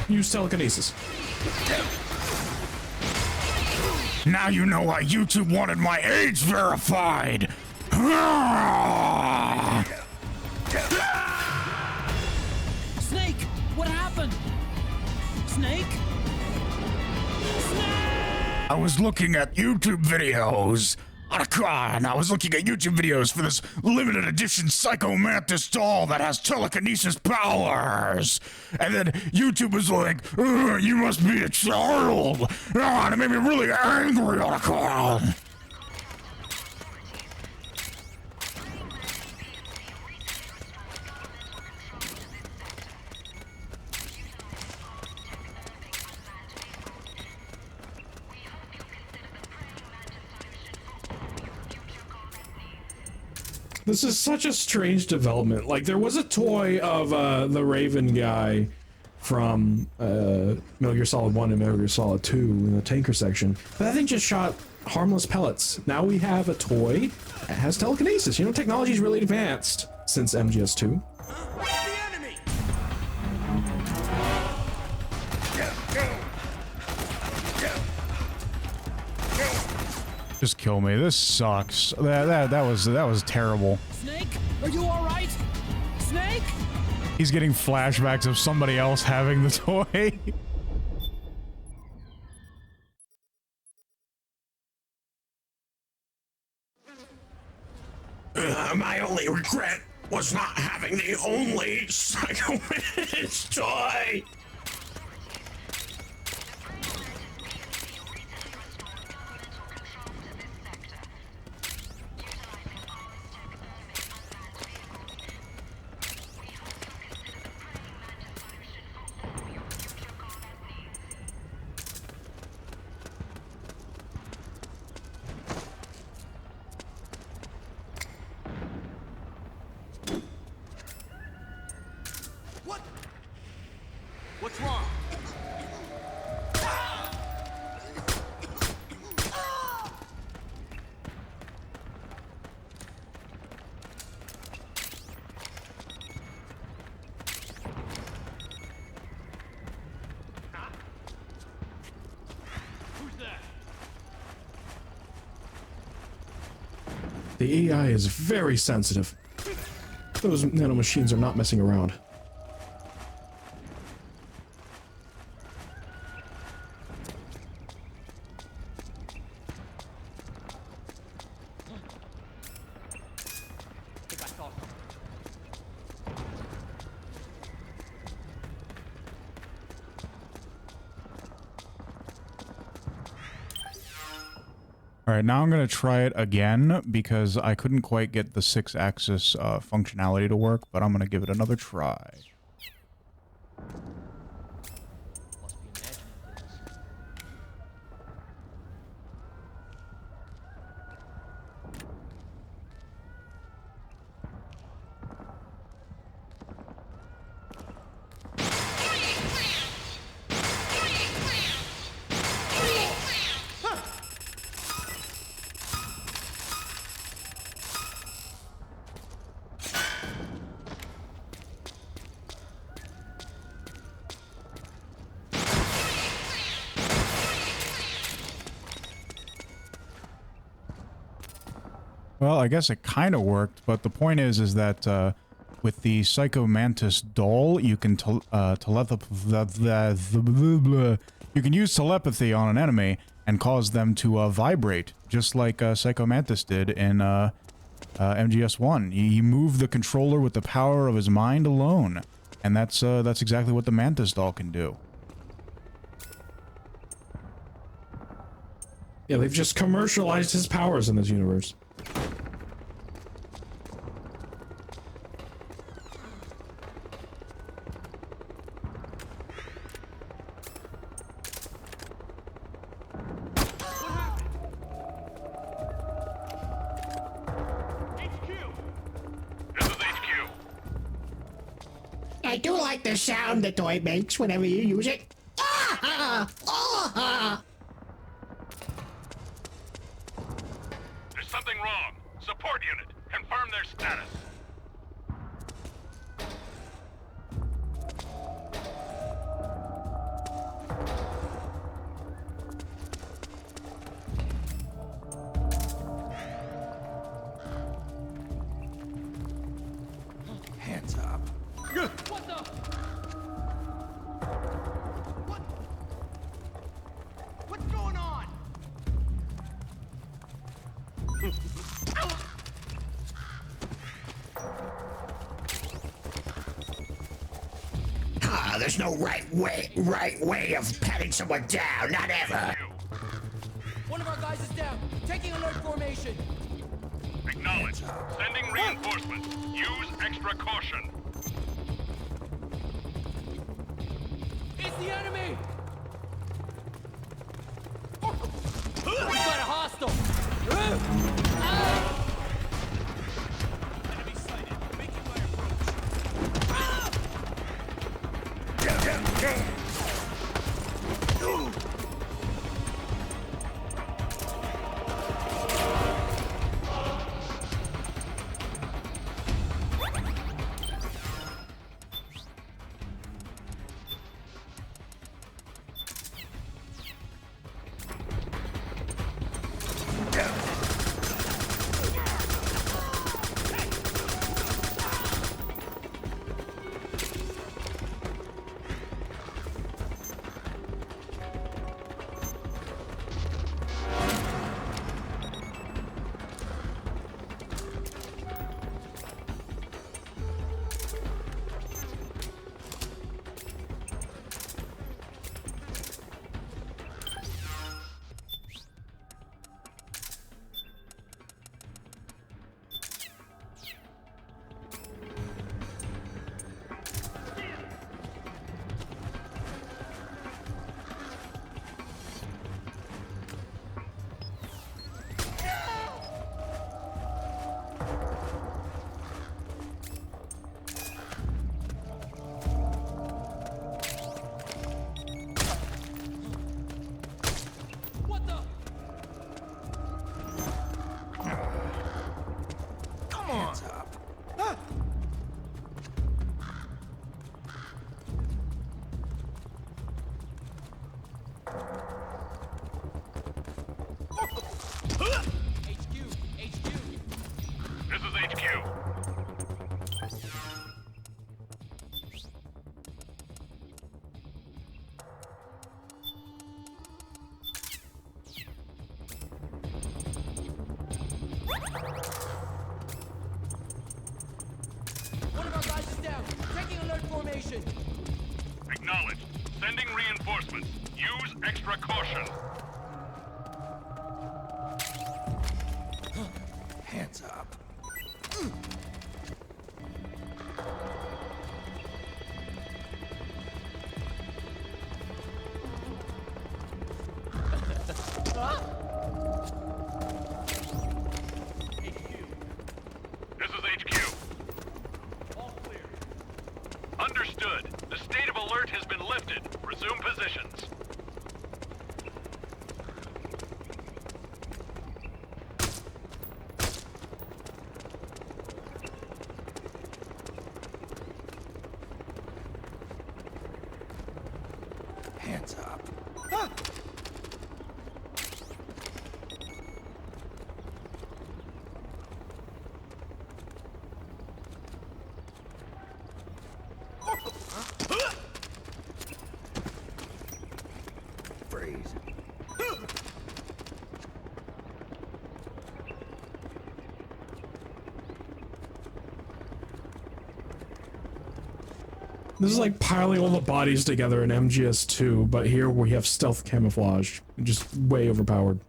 use telekinesis. Now you know why YouTube wanted my age verified! Snake! What happened? Snake? I was looking at YouTube videos. And I was looking at YouTube videos for this limited edition Psycho Mantis doll that has telekinesis powers. And then YouTube was like, you must be a child. And it made me really angry on a call. This is such a strange development. Like, there was a toy of the Raven guy from Metal Gear Solid 1 and Metal Gear Solid 2 in the tanker section. But that thing just shot harmless pellets. Now we have a toy that has telekinesis. You know, technology's really advanced since MGS2. Just kill me. This sucks. That was terrible. Snake, are you all right? Snake? He's getting flashbacks of somebody else having the toy. My only regret was not having the only Psycho Mantis toy. What's wrong? The AI is very sensitive. Those nanomachines are not messing around. All right, now I'm going to try it again because I couldn't quite get the 6-axis functionality to work, but I'm going to give it another try. Well, I guess it kind of worked, but the point is that with the Psycho Mantis doll, you can you can use telepathy on an enemy and cause them to vibrate, just like Psycho Mantis did in MGS1. He moved the controller with the power of his mind alone, and that's exactly what the Mantis doll can do. Yeah, they've just commercialized his powers in this universe. I do like the sound the toy makes whenever you use it. Ah! Ah! There's something wrong. Support unit, confirm their status. Hands up. What the? What's going on? Ah, there's no right way of patting someone down, not ever. One of our guys is down. Taking alert formation. Acknowledged. Sending reinforcements. Use extra caution. It's the enemy! We've got a hostile! Enemy sighted. Making my extra caution. Hands up. This is HQ. All clear. Understood. The state of alert has been lifted. Resume positions. Hands up. Freeze. This is like piling all the bodies together in MGS2, but here we have stealth camouflage. Just way overpowered.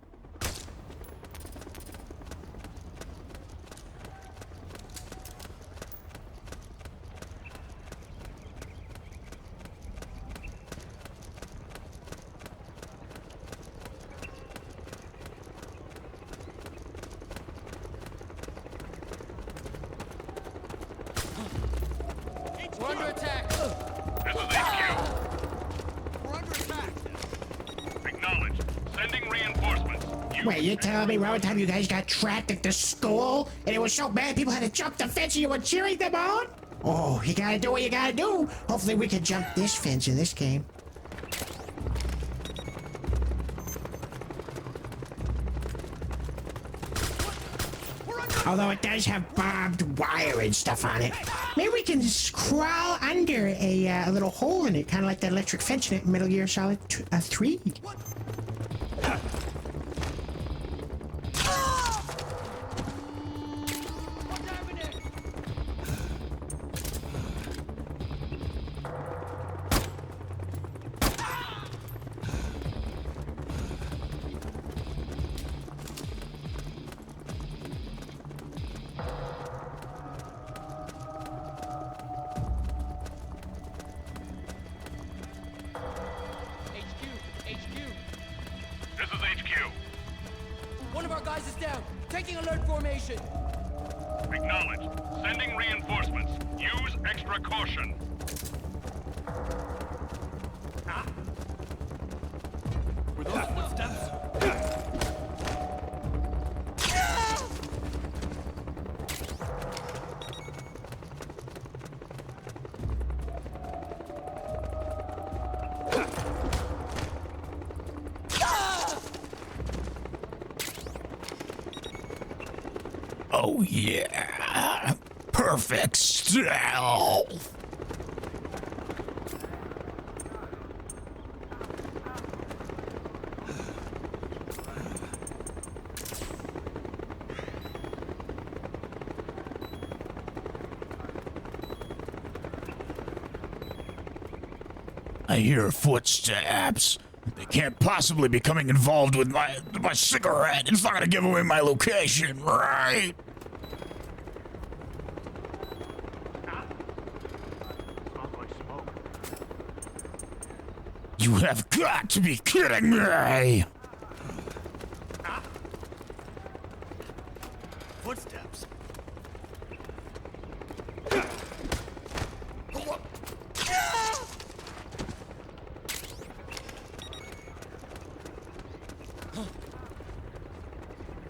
We're under attack. This is HQ. We're under attack. Acknowledged. Sending reinforcements. Wait, you're telling me one time you guys got trapped at the school and it was so bad people had to jump the fence and you were cheering them on? Oh, you gotta do what you gotta do. Hopefully we can jump this fence in this game. Although it does have barbed wire and stuff on it. Maybe we can just crawl under a little hole in it, kind of like that electric fence in Metal Gear Solid 3. This is HQ. One of our guys is down. Taking alert formation. Acknowledged. Sending reinforcements. Use extra caution. Were those footsteps? Oh yeah. Perfect stealth. I hear footsteps. They can't possibly be coming involved with my cigarette. It's not gonna give away my location, right? You have got to be kidding me! Footsteps.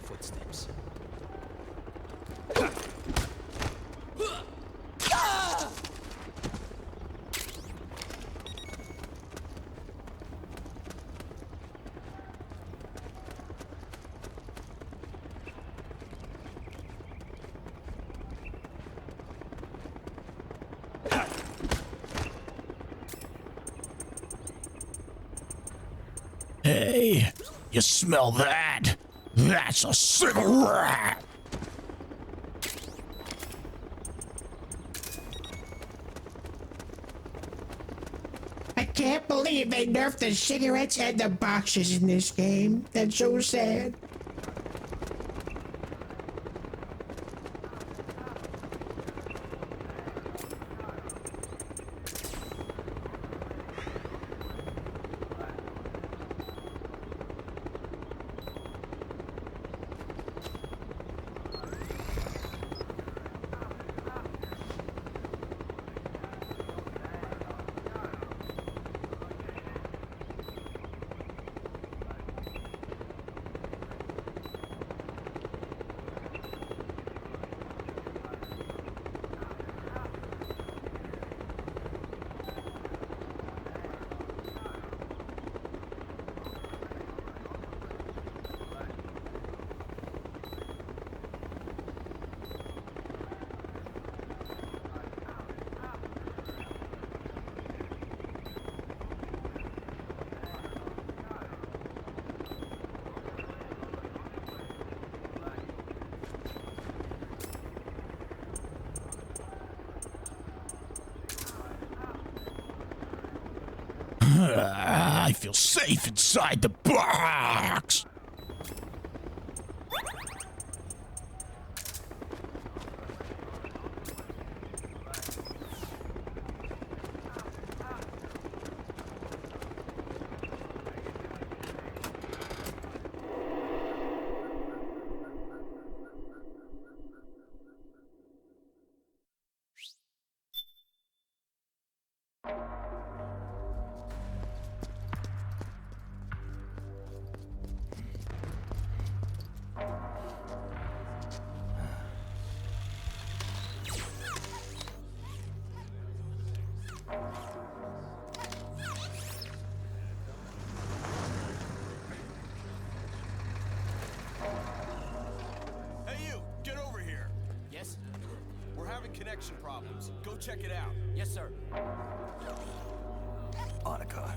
Footsteps. Hey, you smell that? That's a cigarette! can't believe they nerfed the cigarettes and the boxes in this game. That's so sad. I feel safe inside the box. Hey you, get over here. Yes? We're having connection problems. Go check it out. Yes, sir. Otacon,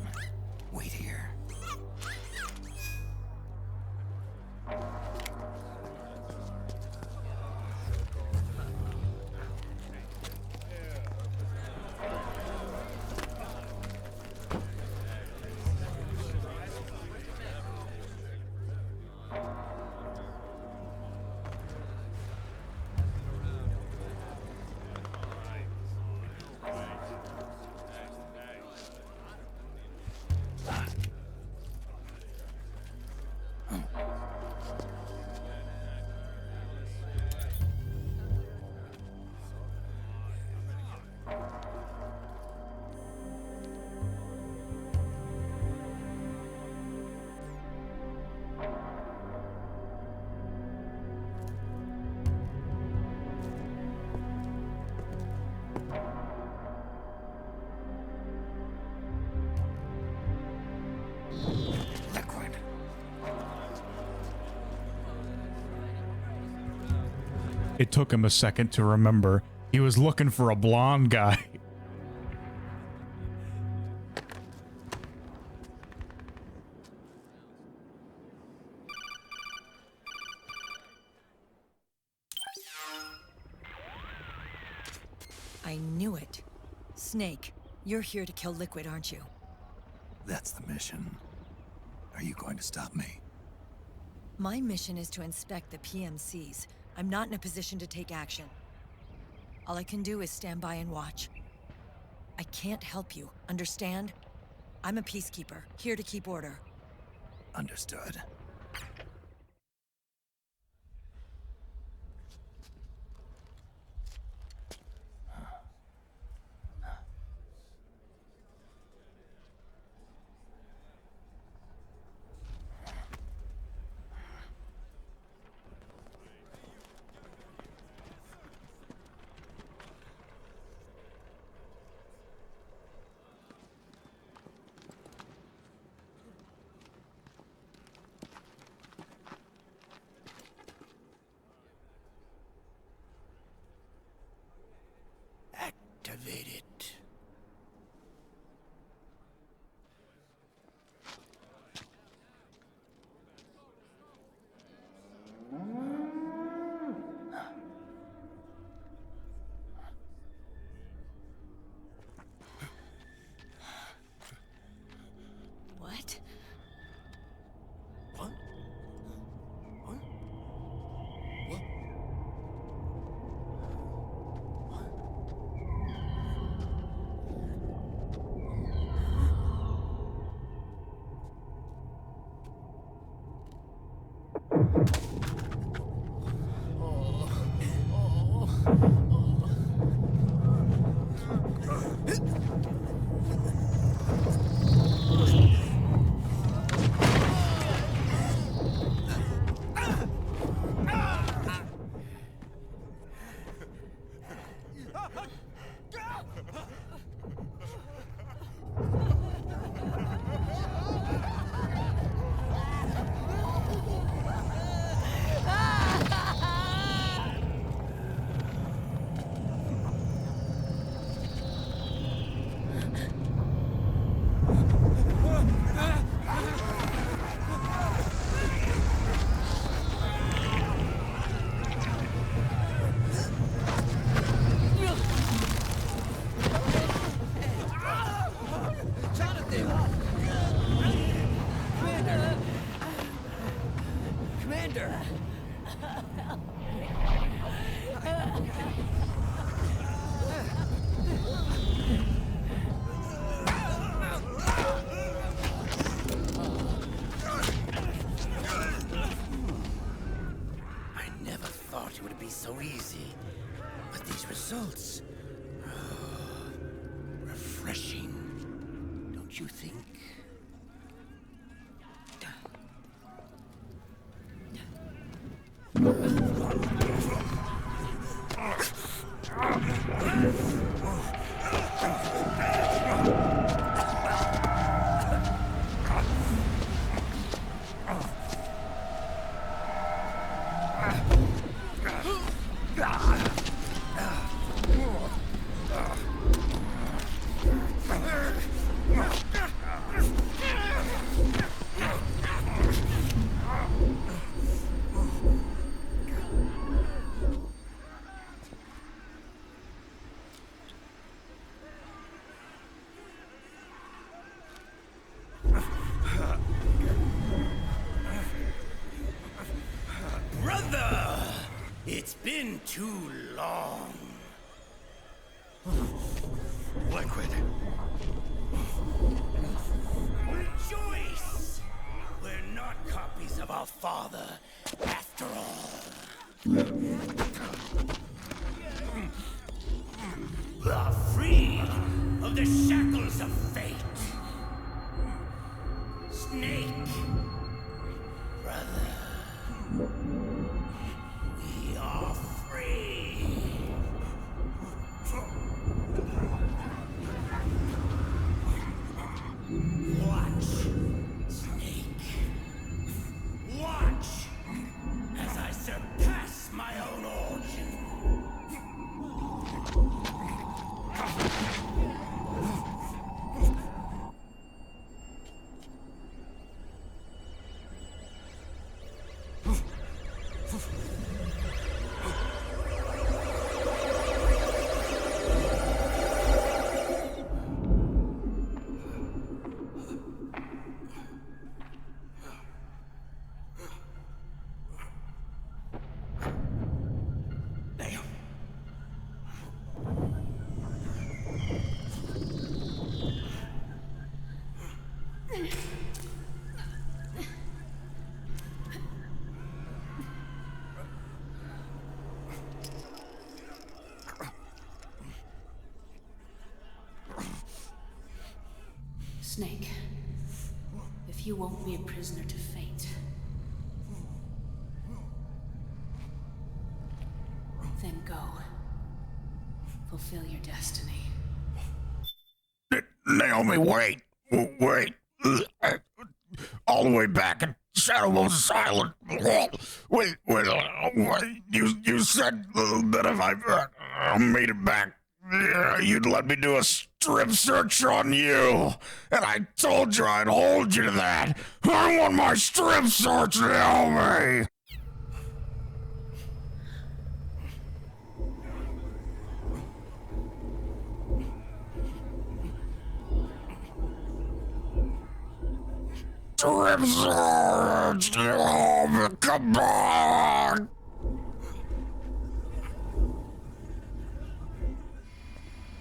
wait here. It took him a second to remember. He was looking for a blonde guy. I knew it. Snake, you're here to kill Liquid, aren't you? That's the mission. Are you going to stop me? My mission is to inspect the PMCs. I'm not in a position to take action. All I can do is stand by and watch. I can't help you, understand? I'm a peacekeeper, here to keep order. Understood. Commander! I never thought it would be so easy. But these results... refreshing. Don't you think? Brother! It's been too long. Liquid. Rejoice! We're not copies of our father, after all. We are freed of the shackles of fate. Snake, brother. We are free. Watch, Snake. Watch as I surpass my own origin. Snake, if you won't be a prisoner to fate, then go. Fulfill your destiny. Naomi, wait. Wait. All the way back at Shadowmost Island. Wait. You said that if I made it back, you'd let me do a strip search on you. And I told you I'd hold you to that. I want my strip search, Naomi. Strip search, Naomi, come on.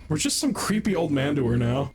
We're just some creepy old man to her now.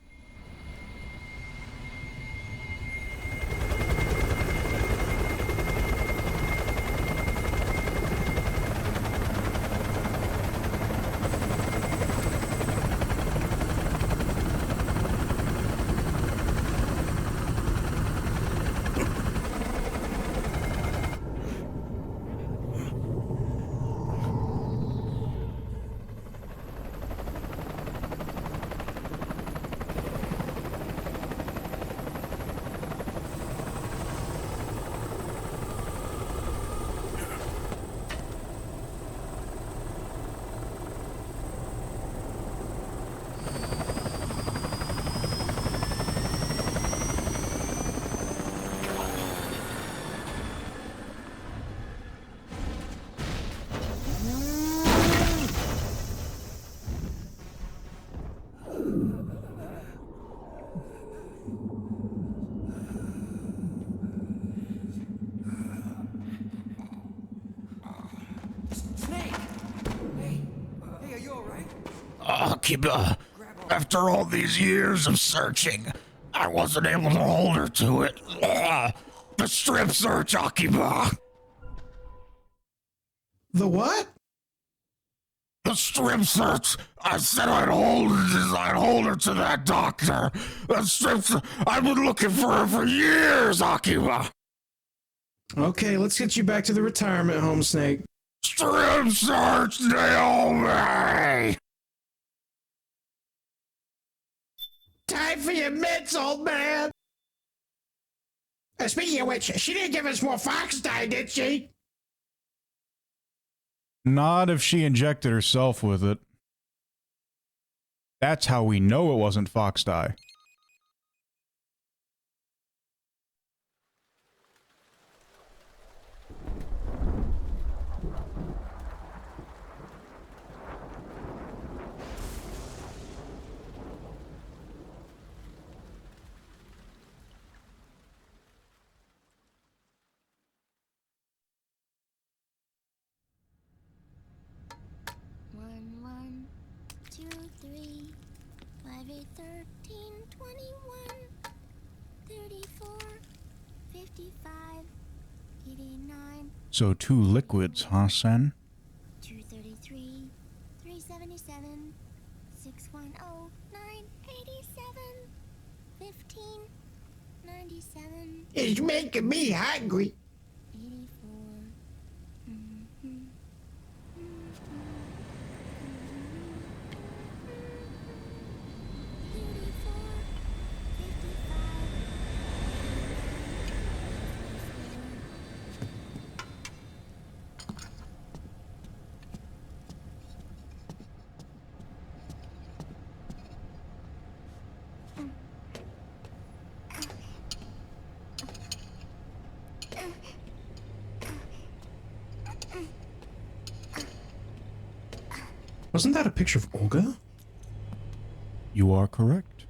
you alright? Akiba, after all these years of searching, I wasn't able to hold her to it. The strip search, Akiba. The what? The strip search. I said I'd hold her to that doctor. The strip search. I've been looking for her for years, Akiba. Okay, let's get you back to the retirement home, Snake. Strip search, Naomi! Time for your mitts, old man. Speaking of which, she didn't give us more fox dye, did she? Not if she injected herself with it. That's how we know it wasn't fox dye. One, 1, 2, 3, 5, 8, 13, 21, 34, 55, 89, So 2 liquids, huh, Sen? 233, 377, 610, 987, 15, 97. It's making me hungry. 84. Wasn't that a picture of Olga? You are correct.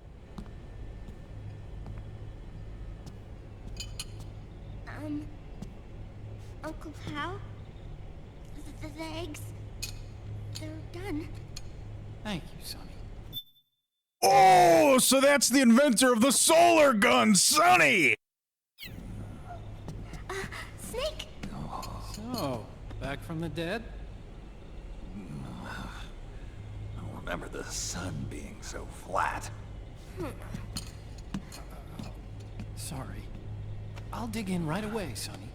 Uncle Hal? The eggs? They're done. Thank you, Sonny. Oh, so that's the inventor of the solar gun, Sonny! Snake! So, back from the dead? I don't remember the sun being so flat. Sorry. I'll dig in right away, Sonny.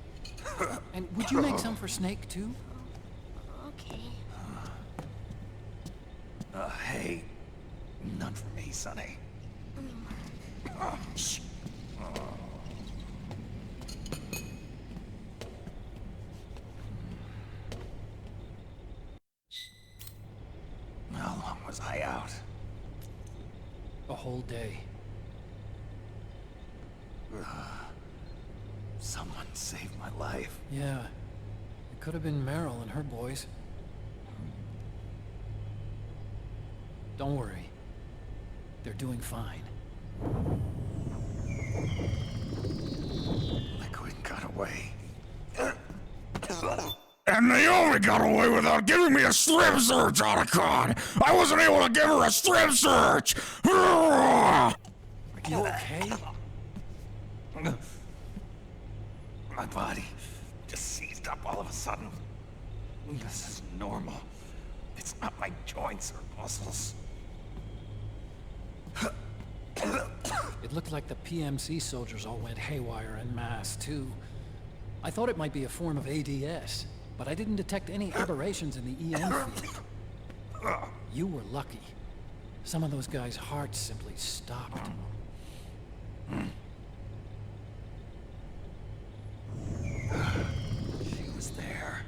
And would you make some for Snake, too? Okay. Hey, none for me, Sonny. Shh. How long was I out? A whole day. Someone saved my life. Yeah. It could have been Meryl and her boys. Don't worry. They're doing fine. Liquid got away. And Naomi got away without giving me a strip search, Otacon! I wasn't able to give her a strip search! Are you okay? My body just seized up all of a sudden. This is normal. It's not my joints or muscles. It looked like the PMC soldiers all went haywire en masse, too. I thought it might be a form of ADS, but I didn't detect any aberrations in the EM field. You were lucky. Some of those guys' hearts simply stopped. She was there.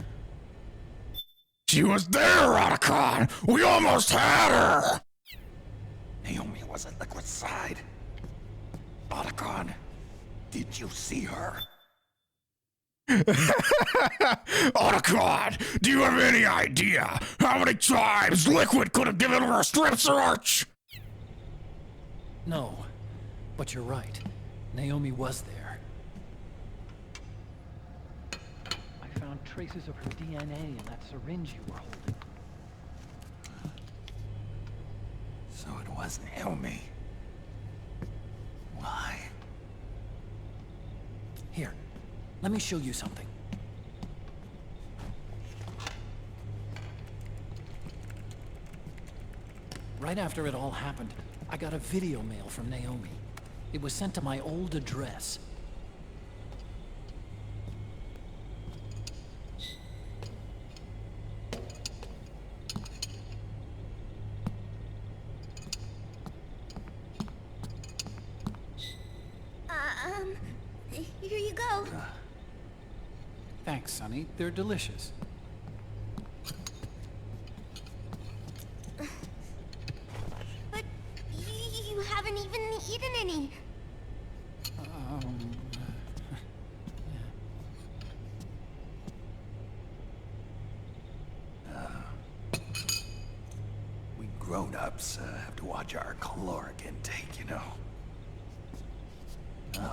She was there, Otacon! We almost had her! Naomi was at Liquid's side. Otacon, did you see her? Otacon, do you have any idea how many times Liquid could have given her a strip search? No, but you're right. Naomi was there. I found traces of her DNA in that syringe you were holding. was Naomi. Why? Here, let me show you something. Right after it all happened, I got a video mail from Naomi. It was sent to my old address. Here you go. Thanks, Sonny. They're delicious. But you haven't even eaten any. We grown-ups have to watch our caloric intake, you know.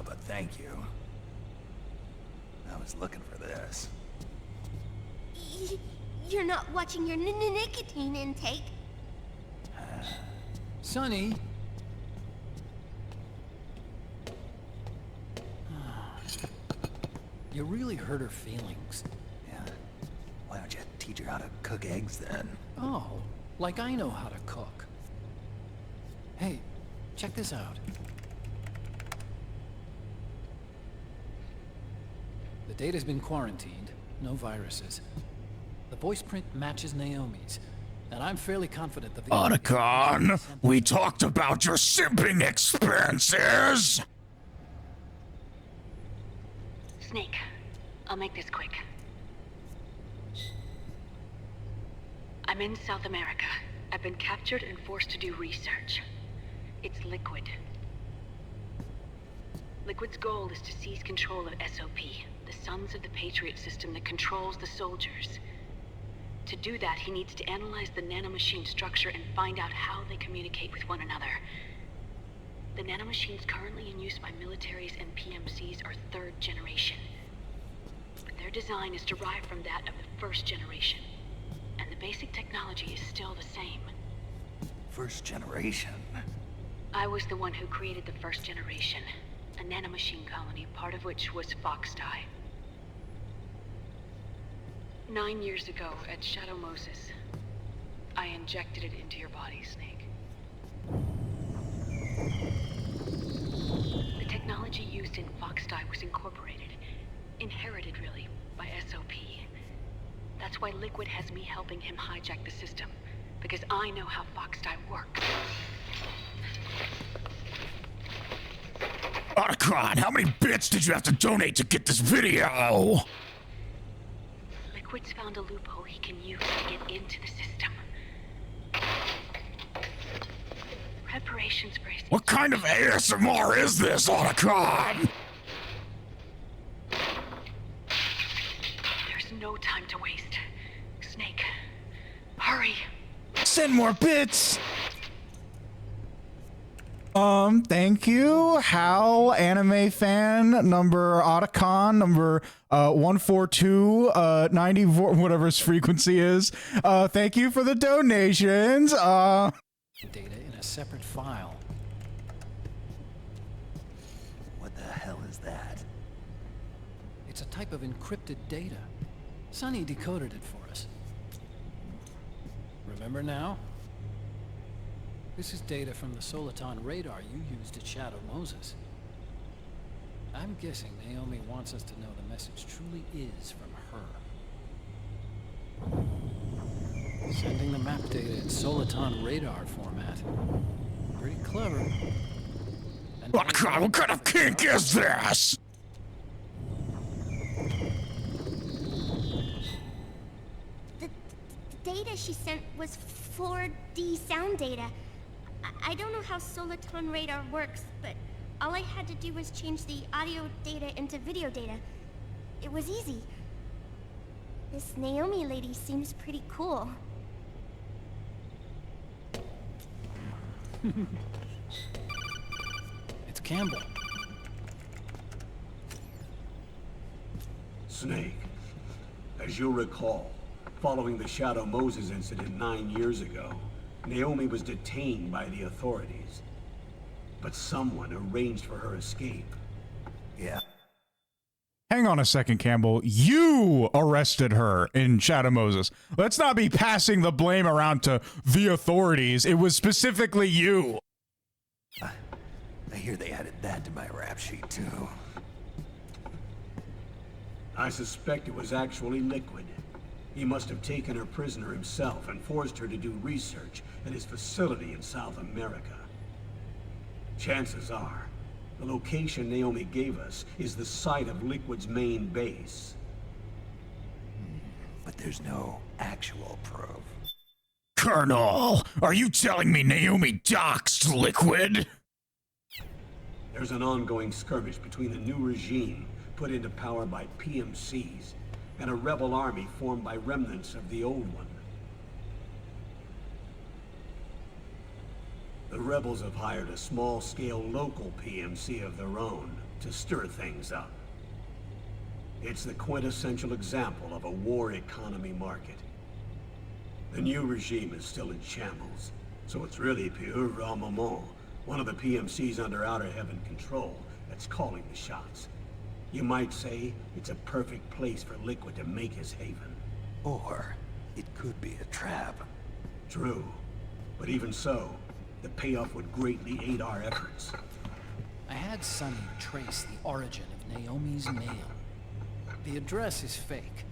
But thank you. I was looking for this. You're not watching your nicotine intake. Sonny! You really hurt her feelings. Yeah. Why don't you teach her how to cook eggs then? Oh, like I know how to cook. Hey, check this out. The data's been quarantined, no viruses. The voice print matches Naomi's, and I'm fairly confident that the— Otacon, we talked about your simping expenses! Snake, I'll make this quick. I'm in South America. I've been captured and forced to do research. It's Liquid. Liquid's goal is to seize control of SOP, the Sons of the Patriot system that controls the soldiers. To do that, he needs to analyze the nanomachine structure and find out how they communicate with one another. The nanomachines currently in use by militaries and PMCs are third generation. But their design is derived from that of the first generation. And the basic technology is still the same. First generation? I was the one who created the first generation. A nanomachine colony, part of which was Foxdie. 9 years ago, at Shadow Moses, I injected it into your body, Snake. The technology used in Foxdie was incorporated, inherited really, by SOP. That's why Liquid has me helping him hijack the system, because I know how Foxdie works. Otacon, how many bits did you have to donate to get this video? Liquid's found a loophole he can use to get into the system. Preparations for his— What kind of ASMR is this, Otacon? There's no time to waste. Snake, hurry. Send more bits! Thank you, Hal, anime fan, number Otacon, number 14294, whatever his frequency is. Thank you for the donations. Data in a separate file. What the hell is that? It's a type of encrypted data. Sonny decoded it for us. Remember now? This is data from the Soliton radar you used at Shadow Moses. I'm guessing Naomi wants us to know the message truly is from her. Sending the map data in Soliton radar format. Pretty clever. What kind of kink is this? The data she sent was 4D sound data. I don't know how Soliton radar works, but all I had to do was change the audio data into video data. It was easy. This Naomi lady seems pretty cool. It's Campbell. Snake, as you'll recall, following the Shadow Moses incident 9 years ago, Naomi was detained by the authorities, but someone arranged for her escape. Yeah. Hang on a second, Campbell. You arrested her in Shadow Moses. Let's not be passing the blame around to the authorities. It was specifically you. I hear they added that to my rap sheet, too. I suspect it was actually Liquid. He must have taken her prisoner himself and forced her to do research at his facility in South America. Chances are, the location Naomi gave us is the site of Liquid's main base. But there's no actual proof. Colonel, are you telling me Naomi doxed Liquid? There's an ongoing skirmish between the new regime put into power by PMCs and a rebel army formed by remnants of the old one. The rebels have hired a small-scale local PMC of their own to stir things up. It's the quintessential example of a war economy market. The new regime is still in shambles, so it's really pure moment, one of the PMCs under Outer Heaven control, that's calling the shots. You might say it's a perfect place for Liquid to make his haven. Or it could be a trap. True, but even so, the payoff would greatly aid our efforts. I had Sonny trace the origin of Naomi's mail. The address is fake,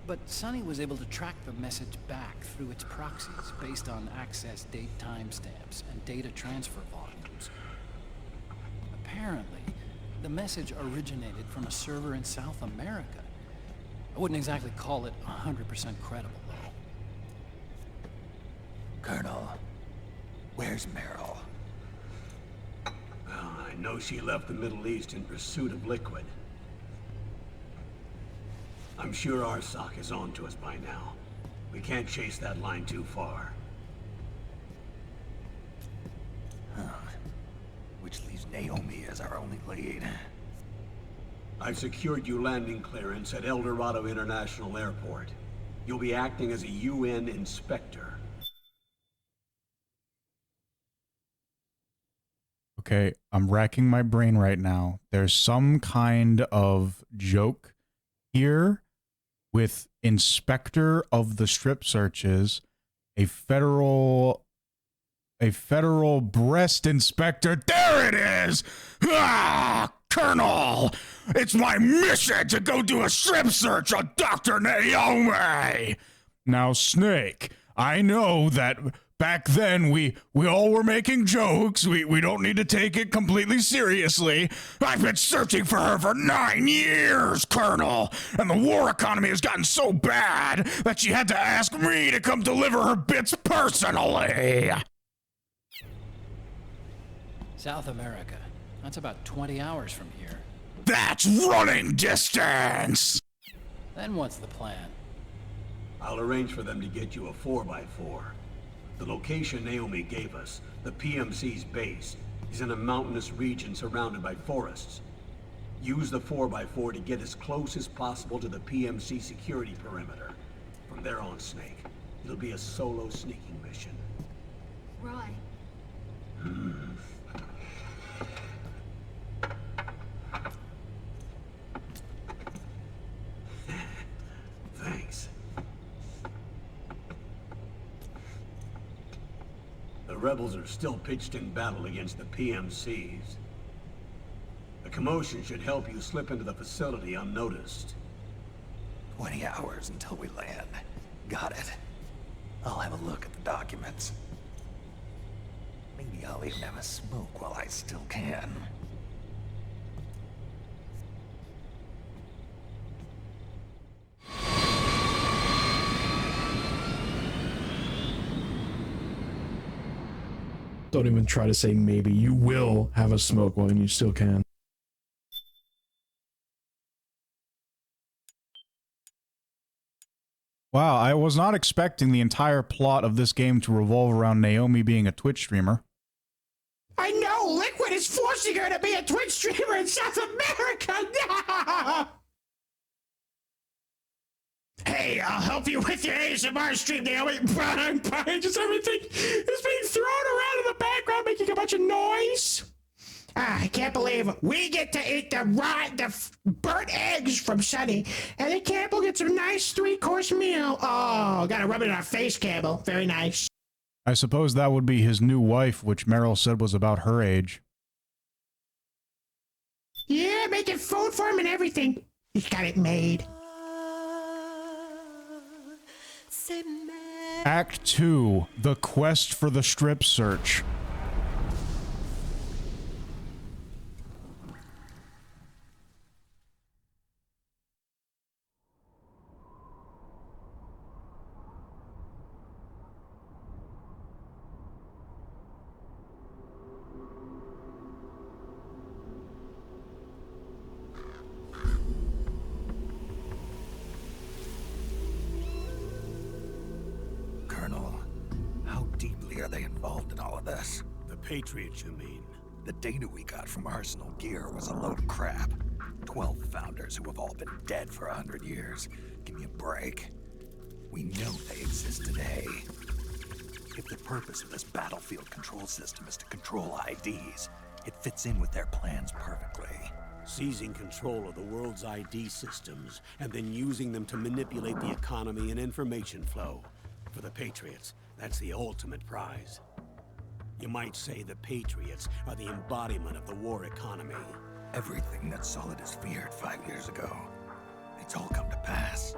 but Sonny was able to track the message back through its proxies based on access date timestamps and data transfer volumes. Apparently, the message originated from a server in South America. I wouldn't exactly call it 100% credible, though. Colonel, where's Meryl? Well, I know she left the Middle East in pursuit of Liquid. I'm sure RSOC is on to us by now. We can't chase that line too far. Which leaves Naomi as our only lead. I've secured you landing clearance at El Dorado International Airport. You'll be acting as a UN inspector. Okay, I'm racking my brain right now. There's some kind of joke here with inspector of the strip searches, a federal breast inspector. There it is! Ah, Colonel! It's my mission to go do a strip search on Dr. Naomi! Now, Snake, I know that back then we all were making jokes. We don't need to take it completely seriously. I've been searching for her for 9 years, Colonel, and the war economy has gotten so bad that she had to ask me to come deliver her bits personally. South America. That's about 20 hours from here. That's running distance! Then what's the plan? I'll arrange for them to get you a 4x4. The location Naomi gave us, the PMC's base, is in a mountainous region surrounded by forests. Use the 4x4 to get as close as possible to the PMC security perimeter. From there on, Snake, it'll be a solo sneaking mission. Right. Thanks. The rebels are still pitched in battle against the PMCs. The commotion should help you slip into the facility unnoticed. 20 hours until we land. Got it. I'll have a look at the documents. Maybe I'll even have a smoke while I still can. Don't even try to say maybe. You will have a smoke while you still can. Wow, I was not expecting the entire plot of this game to revolve around Naomi being a Twitch streamer. I know! Liquid is forcing her to be a Twitch streamer in South America! Hey, I'll help you with your ASMR stream, Naomi. Just everything is being thrown around in the background, making a bunch of noise. I can't believe we get to eat the burnt eggs from Sunny, and then Campbell gets a nice 3-course meal. Oh, gotta rub it in our face, Campbell. Very nice. I suppose that would be his new wife, which Meryl said was about her age. Yeah, making food for him and everything. He's got it made. Act 2, The Quest for the Strip Search. Colonel, how deeply are they involved in all of this? The Patriots, you mean? The data we got from Arsenal Gear was a load of crap. 12 founders who have all been dead for 100 years. Give me a break. We know they exist today. If the purpose of this battlefield control system is to control IDs, it fits in with their plans perfectly. Seizing control of the world's ID systems and then using them to manipulate the economy and information flow. For the Patriots, that's the ultimate prize. You might say the Patriots are the embodiment of the war economy. Everything that Solidus feared 5 years ago, it's all come to pass.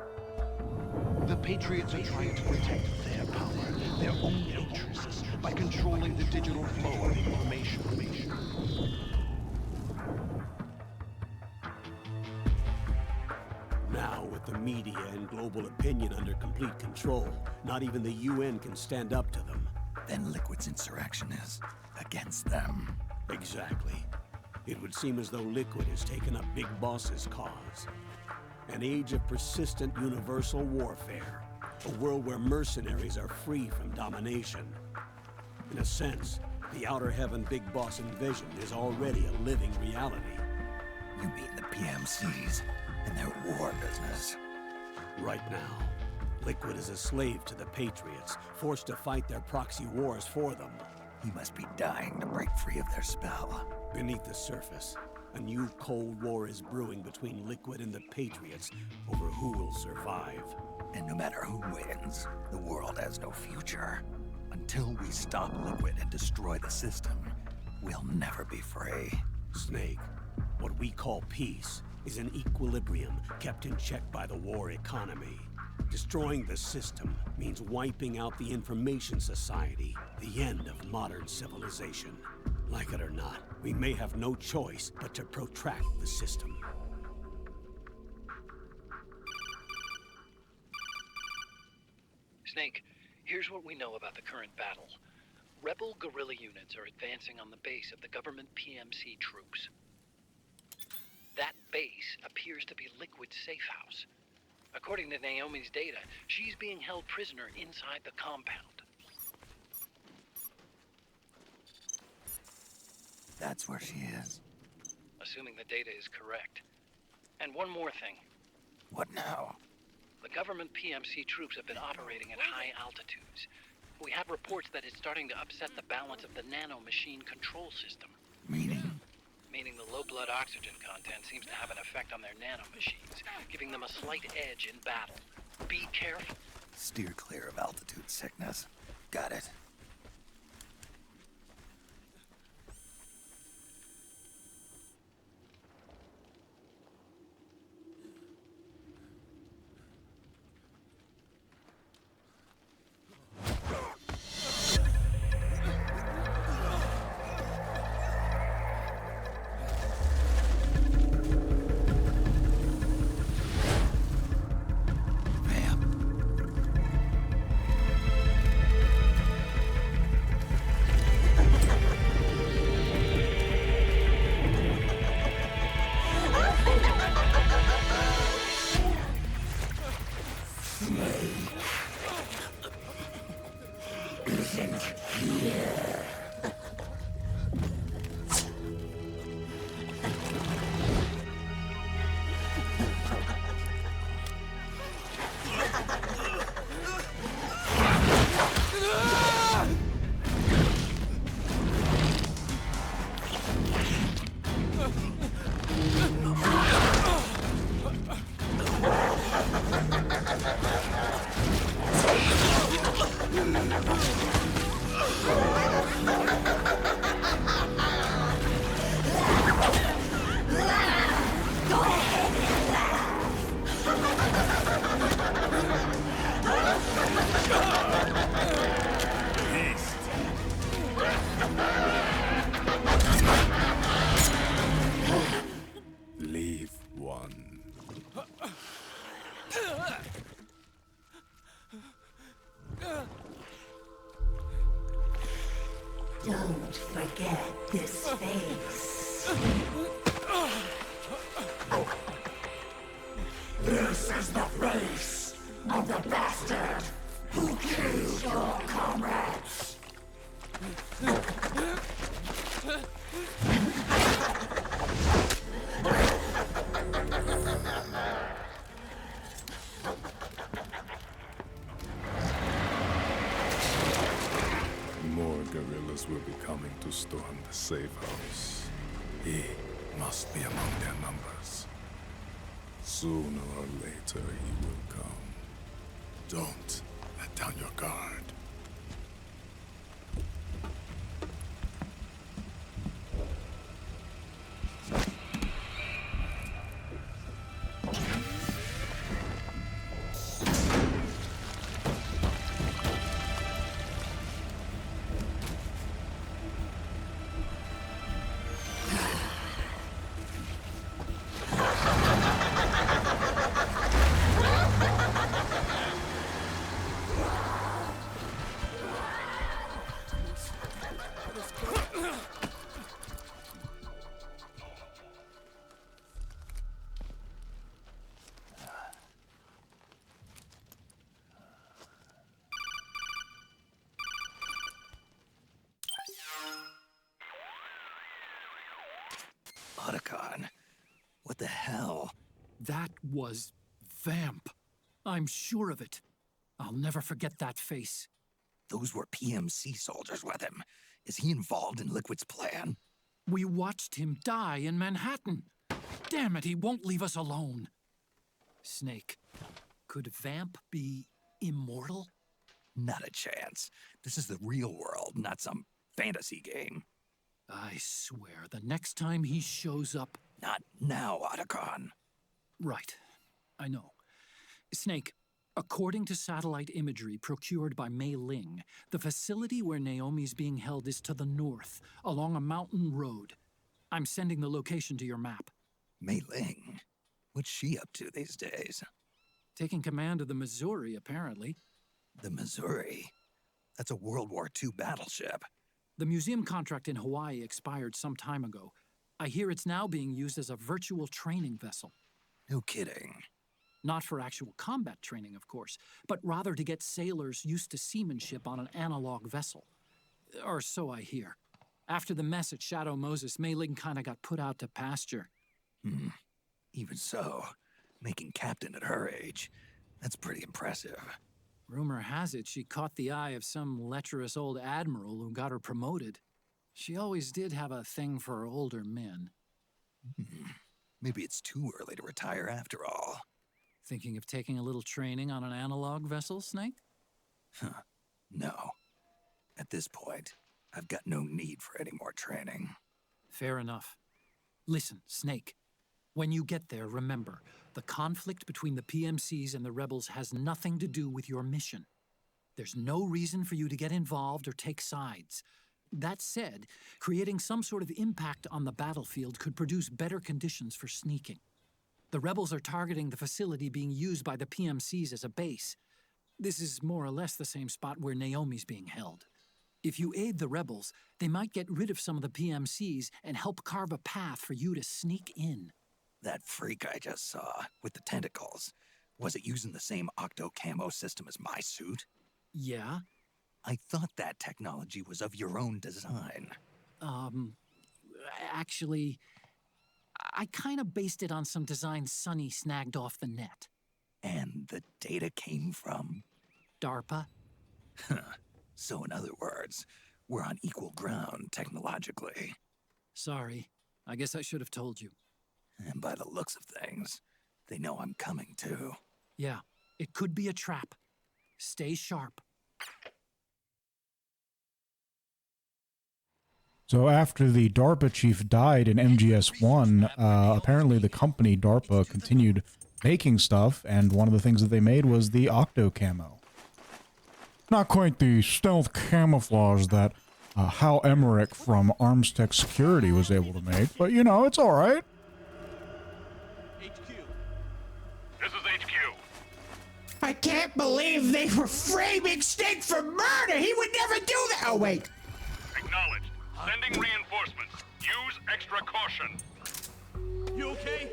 The Patriots are trying to protect their power, their own interests, by controlling the digital flow of information. Now, with the media and global opinion under complete control, not even the UN can stand up to them. Then Liquid's insurrection is against them. Exactly. It would seem as though Liquid has taken up Big Boss's cause. An age of persistent universal warfare. A world where mercenaries are free from domination. In a sense, the Outer Heaven Big Boss envisioned is already a living reality. You mean the PMCs and their war business? Right now, Liquid is a slave to the Patriots, forced to fight their proxy wars for them. He must be dying to break free of their spell. Beneath the surface, a new Cold War is brewing between Liquid and the Patriots over who will survive. And no matter who wins, the world has no future. Until we stop Liquid and destroy the system, we'll never be free. Snake, what we call peace is an equilibrium kept in check by the war economy. Destroying the system means wiping out the information society, the end of modern civilization. Like it or not, we may have no choice but to protract the system. Snake, here's what we know about the current battle. Rebel guerrilla units are advancing on the base of the government PMC troops. That base appears to be Liquid's safe house. According to Naomi's data, she's being held prisoner inside the compound. That's where she is. Assuming the data is correct. And one more thing. What now? The government PMC troops have been operating at high altitudes. We have reports that it's starting to upset the balance of the nano-machine control system. Meaning? Meaning the low blood oxygen content seems to have an effect on their nano-machines, giving them a slight edge in battle. Be careful. Steer clear of altitude sickness. Got it. Leave one. Don't forget this face. This is the face of the bastard who killed your comrades. More guerrillas will be coming to storm the safe house. He must be among their numbers. Sooner or later, he will come. Don't let down your guard. Otacon, what the hell? That was Vamp. I'm sure of it. I'll never forget that face. Those were PMC soldiers with him. Is he involved in Liquid's plan? We watched him die in Manhattan. Damn it, he won't leave us alone. Snake, could Vamp be immortal? Not a chance. This is the real world, not some fantasy game. I swear, the next time he shows up... Not now, Otacon. Right. I know. Snake, according to satellite imagery procured by Mei Ling, the facility where Naomi's being held is to the north, along a mountain road. I'm sending the location to your map. Mei Ling? What's she up to these days? Taking command of the Missouri, apparently. The Missouri? That's a World War II battleship. The museum contract in Hawaii expired some time ago. I hear it's now being used as a virtual training vessel. No kidding. Not for actual combat training, of course, but rather to get sailors used to seamanship on an analog vessel. Or so I hear. After the mess at Shadow Moses, Mei Ling kinda got put out to pasture. Even so, making captain at her age, that's pretty impressive. Rumor has it she caught the eye of some lecherous old admiral who got her promoted. She always did have a thing for older men. Maybe it's too early to retire after all. Thinking of taking a little training on an analog vessel, Snake? No. At this point, I've got no need for any more training. Fair enough. Listen, Snake. When you get there, remember, the conflict between the PMCs and the rebels has nothing to do with your mission. There's no reason for you to get involved or take sides. That said, creating some sort of impact on the battlefield could produce better conditions for sneaking. The rebels are targeting the facility being used by the PMCs as a base. This is more or less the same spot where Naomi's being held. If you aid the rebels, they might get rid of some of the PMCs and help carve a path for you to sneak in. That freak I just saw, with the tentacles, was it using the same octo-camo system as my suit? Yeah? I thought that technology was of your own design. Actually, I kinda based it on some designs Sonny snagged off the net. And the data came from? DARPA. So in other words, we're on equal ground technologically. Sorry, I guess I should have told you. And by the looks of things, they know I'm coming too. Yeah, it could be a trap. Stay sharp. So after the DARPA chief died in MGS1, apparently the company DARPA continued making stuff, and one of the things that they made was the Octo Camo. Not quite the stealth camouflage that Hal Emmerich from Armstech Security was able to make, but you know, it's alright. This is HQ. I can't believe they were framing Snake for murder! He would never do that! Oh, wait. Acknowledged. Sending reinforcements. Use extra caution. You okay?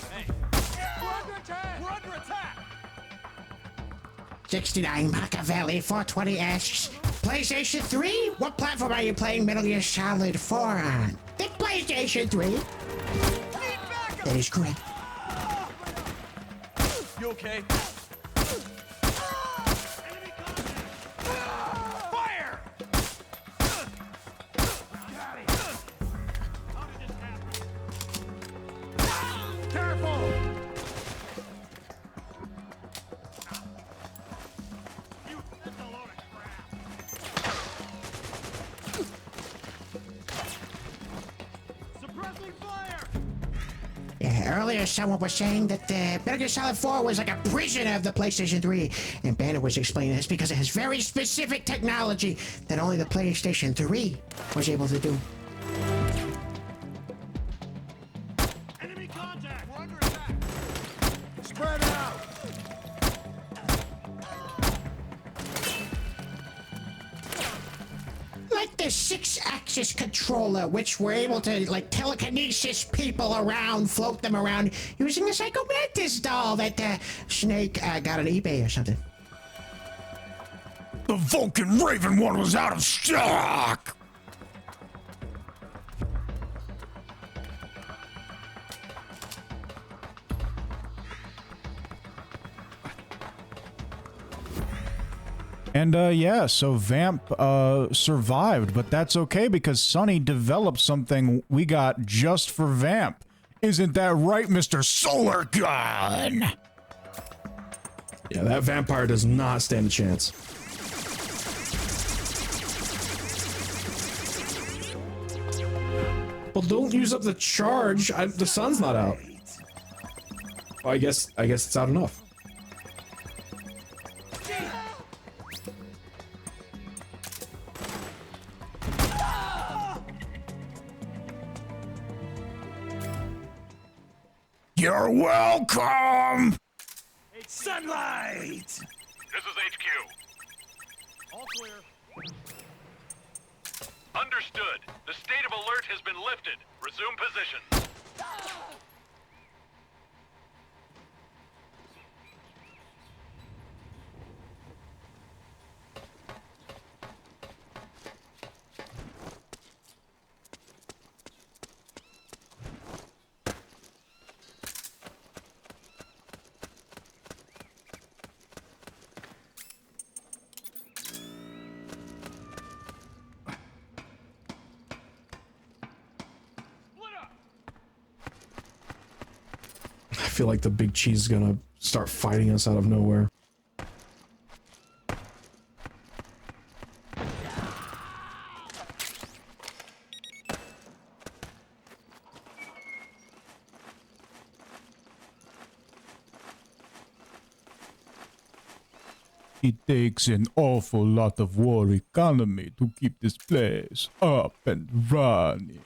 Hey, we're under attack! We're under attack! 69 Machiavelli, 420 Ashes. PlayStation 3? What platform are you playing Metal Gear Solid 4 on? The PlayStation 3. That is correct. You okay? Fire! Careful! Suppressing fire! Yeah, earlier someone was saying that Metal Gear Solid 4 was like a prisoner of the PlayStation 3, and Banner was explaining this because it has very specific technology that only the PlayStation 3 was able to do. Enemy contact! We're under attack! Spread out! Like the 6-axis controller, which were able to, like, telekinesis people around, float them around, using a Psycho Mantis doll that Snake got on eBay or something. The Vulcan Raven one was out of stock! And yeah, so Vamp survived, but that's okay because Sonny developed something we got just for Vamp. Isn't that right, Mr. Solar Gun? Yeah, that vampire does not stand a chance. Well, don't use up the charge. The sun's not out. Well, I guess it's out enough. You're welcome! Sunlight! This is HQ. All clear. Understood. The state of alert has been lifted. Resume position. I feel like the big cheese is gonna start fighting us out of nowhere. It takes an awful lot of war economy to keep this place up and running.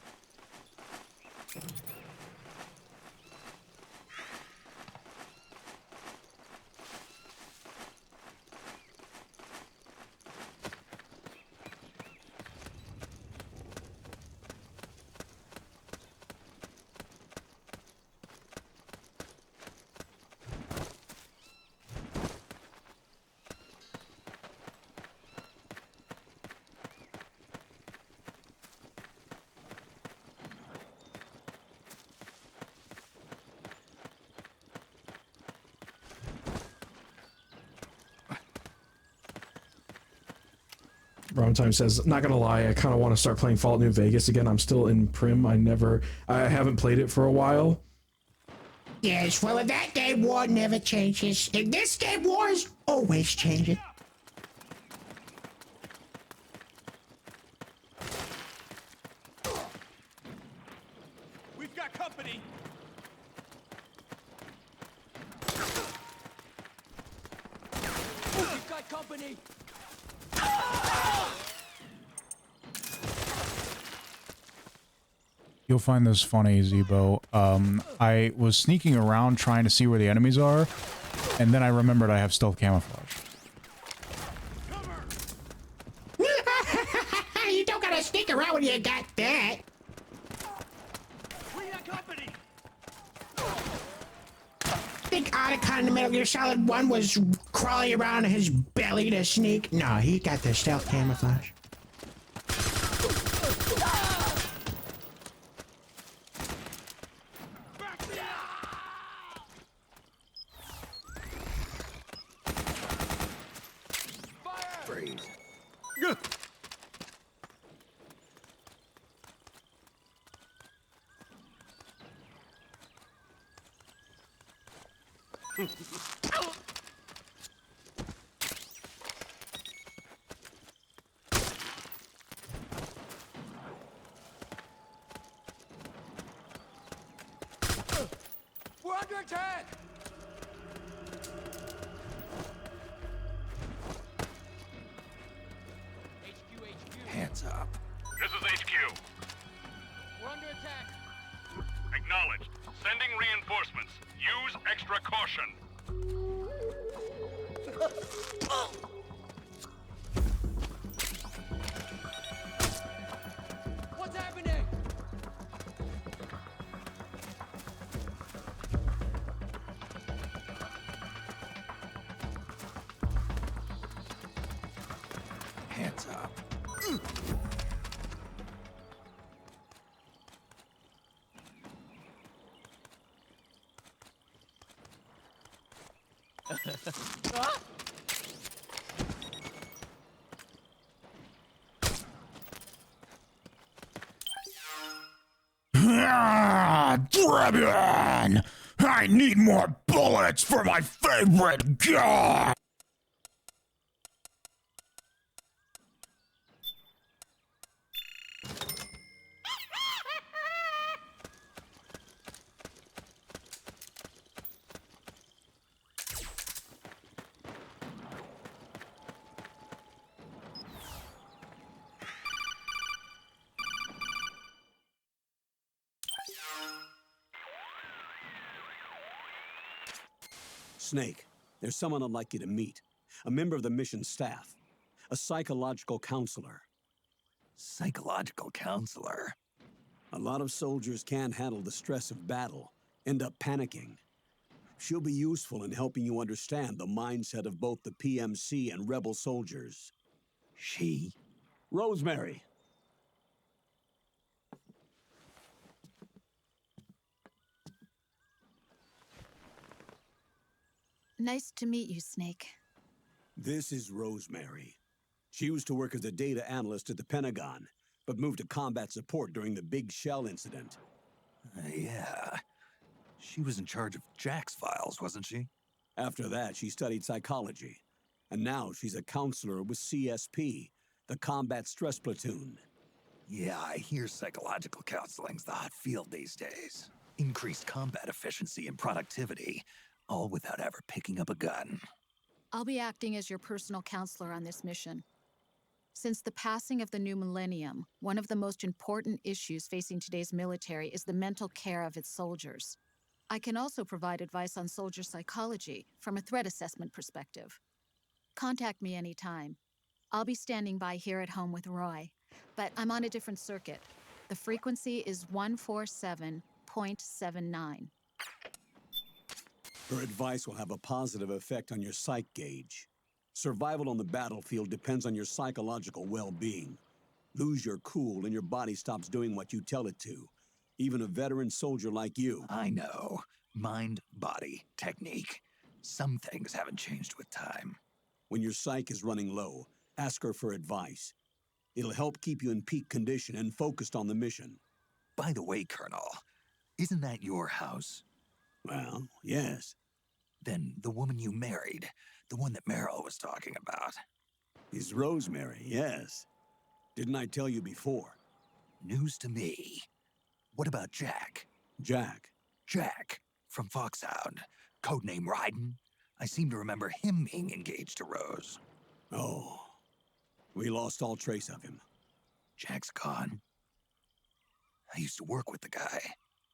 Time says, not gonna lie, I kind of want to start playing Fallout New Vegas again. I'm still in Prim. I haven't played it for a while. Yes, well, in that game, war never changes. In this game, war is always changing. We've got company. We've got company. You'll find this funny, Zebo. I was sneaking around trying to see where the enemies are, and then I remembered I have stealth camouflage. You don't gotta sneak around when you got that. We got company. Think Otacon in the Metal Gear Solid 1 was crawling around his belly to sneak? No, he got the stealth camouflage. Freeze. We're under attack. Hands up. This is HQ. We're under attack. Acknowledged. Sending reinforcements. Use extra caution. What's happening? Hands up. Ah, Dragon! I need more bullets for my favorite guy! Snake, there's someone I'd like you to meet. A member of the mission staff. A psychological counselor. Psychological counselor? A lot of soldiers can't handle the stress of battle, end up panicking. She'll be useful in helping you understand the mindset of both the PMC and rebel soldiers. She? Rosemary. Nice to meet you, Snake. This is Rosemary. She used to work as a data analyst at the Pentagon, but moved to combat support during the Big Shell incident. Yeah. She was in charge of Jack's files, wasn't she? After that, she studied psychology. And now she's a counselor with CSP, the Combat Stress Platoon. Yeah, I hear psychological counseling's the hot field these days. Increased combat efficiency and productivity, all without ever picking up a gun. I'll be acting as your personal counselor on this mission. Since the passing of the new millennium, one of the most important issues facing today's military is the mental care of its soldiers. I can also provide advice on soldier psychology from a threat assessment perspective. Contact me anytime. I'll be standing by here at home with Roy, but I'm on a different circuit. The frequency is 147.79. Her advice will have a positive effect on your psych gauge. Survival on the battlefield depends on your psychological well-being. Lose your cool and your body stops doing what you tell it to. Even a veteran soldier like you. I know. Mind, body, technique. Some things haven't changed with time. When your psych is running low, ask her for advice. It'll help keep you in peak condition and focused on the mission. By the way, Colonel, isn't that your house? Well, yes. Then the woman you married, the one that Meryl was talking about. Is Rosemary, yes. Didn't I tell you before? News to me. What about Jack? Jack? Jack, from Foxhound. Codename Ryden. I seem to remember him being engaged to Rose. Oh. We lost all trace of him. Jack's gone. I used to work with the guy.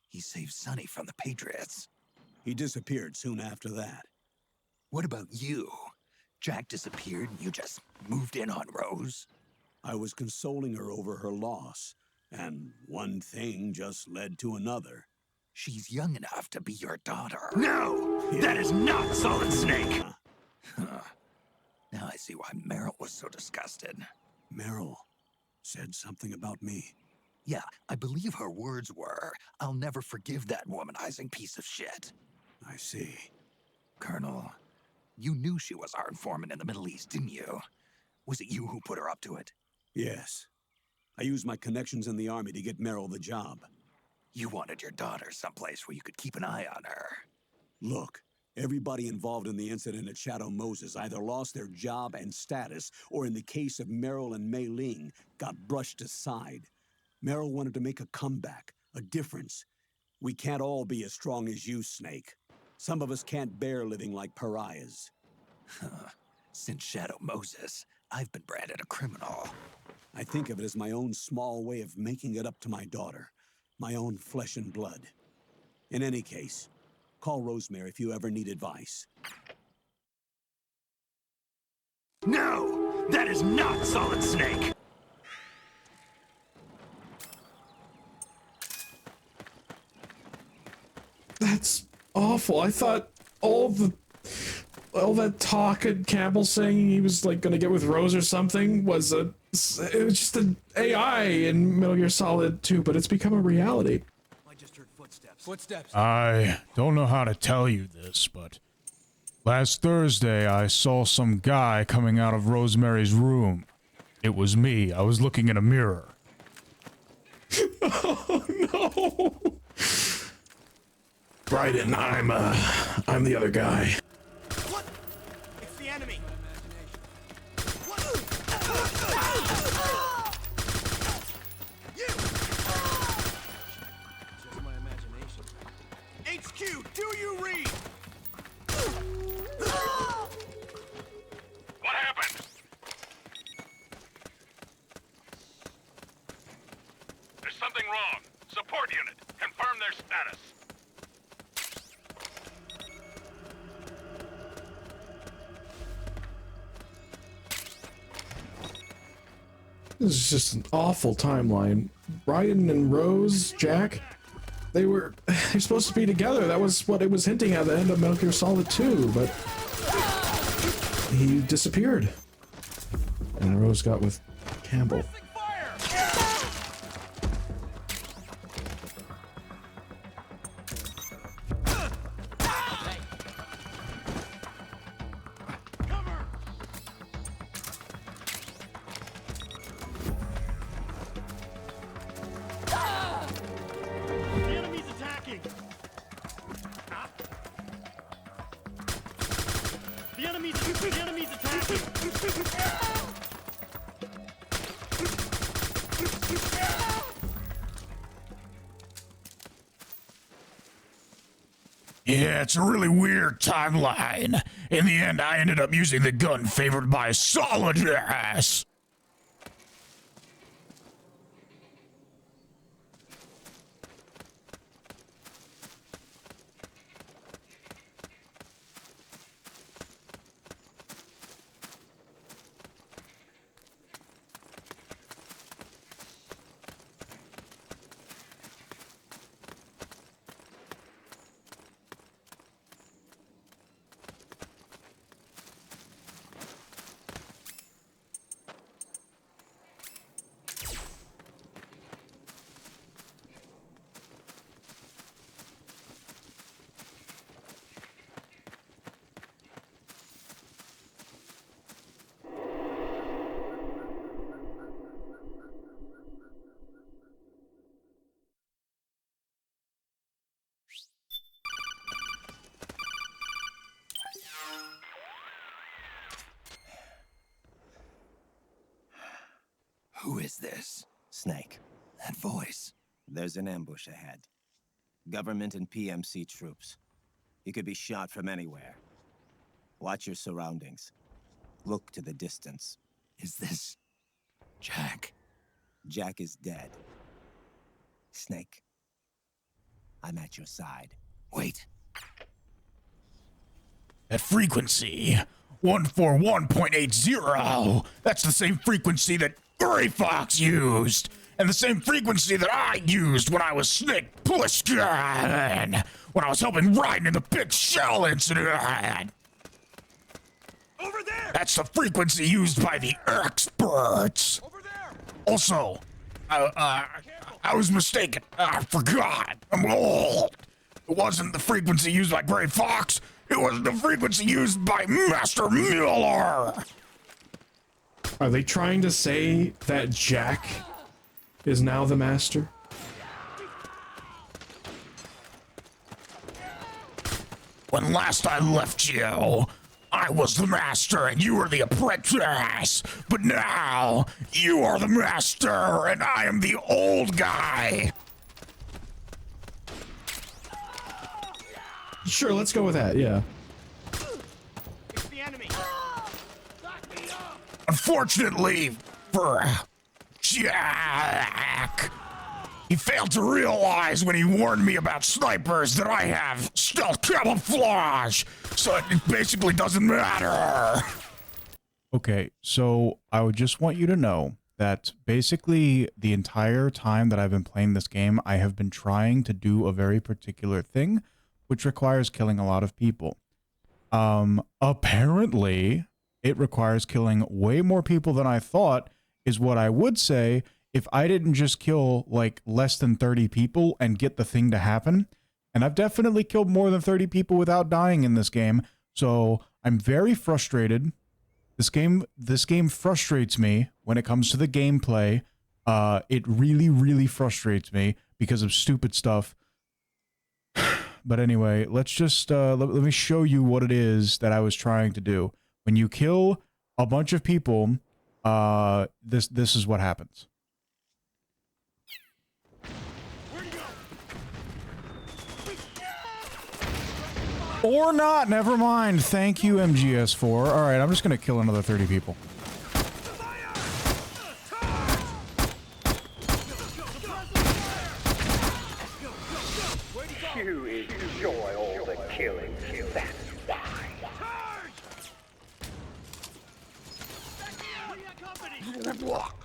He saved Sonny from the Patriots. He disappeared soon after that. What about you? Jack disappeared and you just moved in on Rose? I was consoling her over her loss, and one thing just led to another. She's young enough to be your daughter. No! That is not Solid Snake! Now I see why Meryl was so disgusted. Meryl said something about me. Yeah, I believe her words were, "I'll never forgive that womanizing piece of shit." I see. Colonel, you knew she was our informant in the Middle East, didn't you? Was it you who put her up to it? Yes. I used my connections in the army to get Meryl the job. You wanted your daughter someplace where you could keep an eye on her. Look, everybody involved in the incident at Shadow Moses either lost their job and status, or in the case of Meryl and Mei Ling, got brushed aside. Meryl wanted to make a comeback, a difference. We can't all be as strong as you, Snake. Some of us can't bear living like pariahs. Since Shadow Moses, I've been branded a criminal. I think of it as my own small way of making it up to my daughter. My own flesh and blood. In any case, call Rosemary if you ever need advice. No! That is not Solid Snake! That's awful. I thought all that talk at Campbell saying he was like gonna get with Rose or something it was just an AI in Metal Gear Solid 2, but it's become a reality. I just heard footsteps. I don't know how to tell you this, but last Thursday I saw some guy coming out of Rosemary's room. It was me. I was looking in a mirror. Oh no! Bryden, I'm the other guy. What? It's the enemy. Just my imagination. HQ, do you read? What happened? There's something wrong. Support unit, confirm their status. This is just an awful timeline. Bryden and Rose, Jack, they're supposed to be together. That was what it was hinting at the end of Metal Gear Solid 2, but he disappeared. And Rose got with Campbell. The enemy's attacking. The enemy's attacking. Yeah, it's a really weird timeline. In the end, I ended up using the gun favored by Solid Ass. Who is this? Snake. That voice. There's an ambush ahead. Government and PMC troops. You could be shot from anywhere. Watch your surroundings. Look to the distance. Is this Jack? Jack is dead. Snake. I'm at your side. Wait. That frequency, 141.80. That's the same frequency that Gray Fox used. And the same frequency that I used when I was Snake Plissken. When I was helping Raiden in the Big Shell incident. Over there! That's the frequency used by the experts. Over there! Also, I was mistaken. I forgot. I'm old. It wasn't the frequency used by Gray Fox. It was the frequency used by Master Miller. Are they trying to say that Jack is now the master? When last I left you, I was the master and you were the apprentice. But now, you are the master and I am the old guy. Sure, let's go with that, yeah. It's the enemy. Unfortunately for Jack, he failed to realize when he warned me about snipers that I have stealth camouflage, so it basically doesn't matter. Okay, so I would just want you to know that basically the entire time that I've been playing this game, I have been trying to do a very particular thing, which requires killing a lot of people. Apparently, it requires killing way more people than I thought, is what I would say if I didn't just kill like less than 30 people and get the thing to happen. And I've definitely killed more than 30 people without dying in this game, so I'm very frustrated. This game frustrates me when it comes to the gameplay. It really, really frustrates me because of stupid stuff. But anyway, let's just let me show you what it is that I was trying to do. When you kill a bunch of people, this is what happens. Or not, never mind. Thank you, MGS4. All right, I'm just gonna kill another 30 people. You enjoy all the killing, that's why. Block.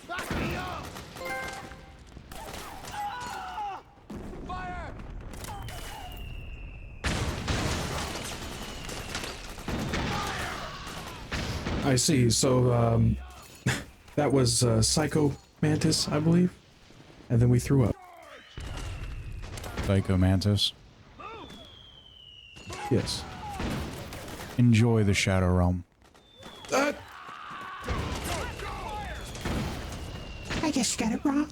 Back me up! Fire! I see. So, that was Psycho Mantis, I believe. And then we threw up. Psycho Mantis. Yes. Enjoy the Shadow Realm. I just got it wrong.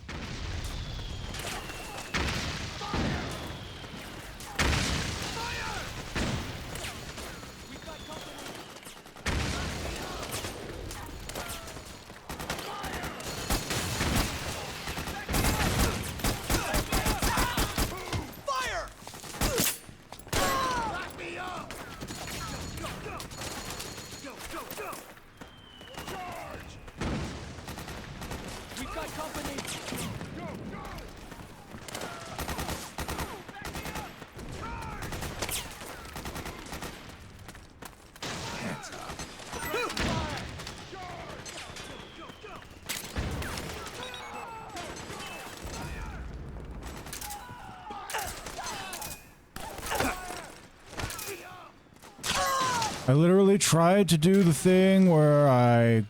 I literally tried to do the thing where I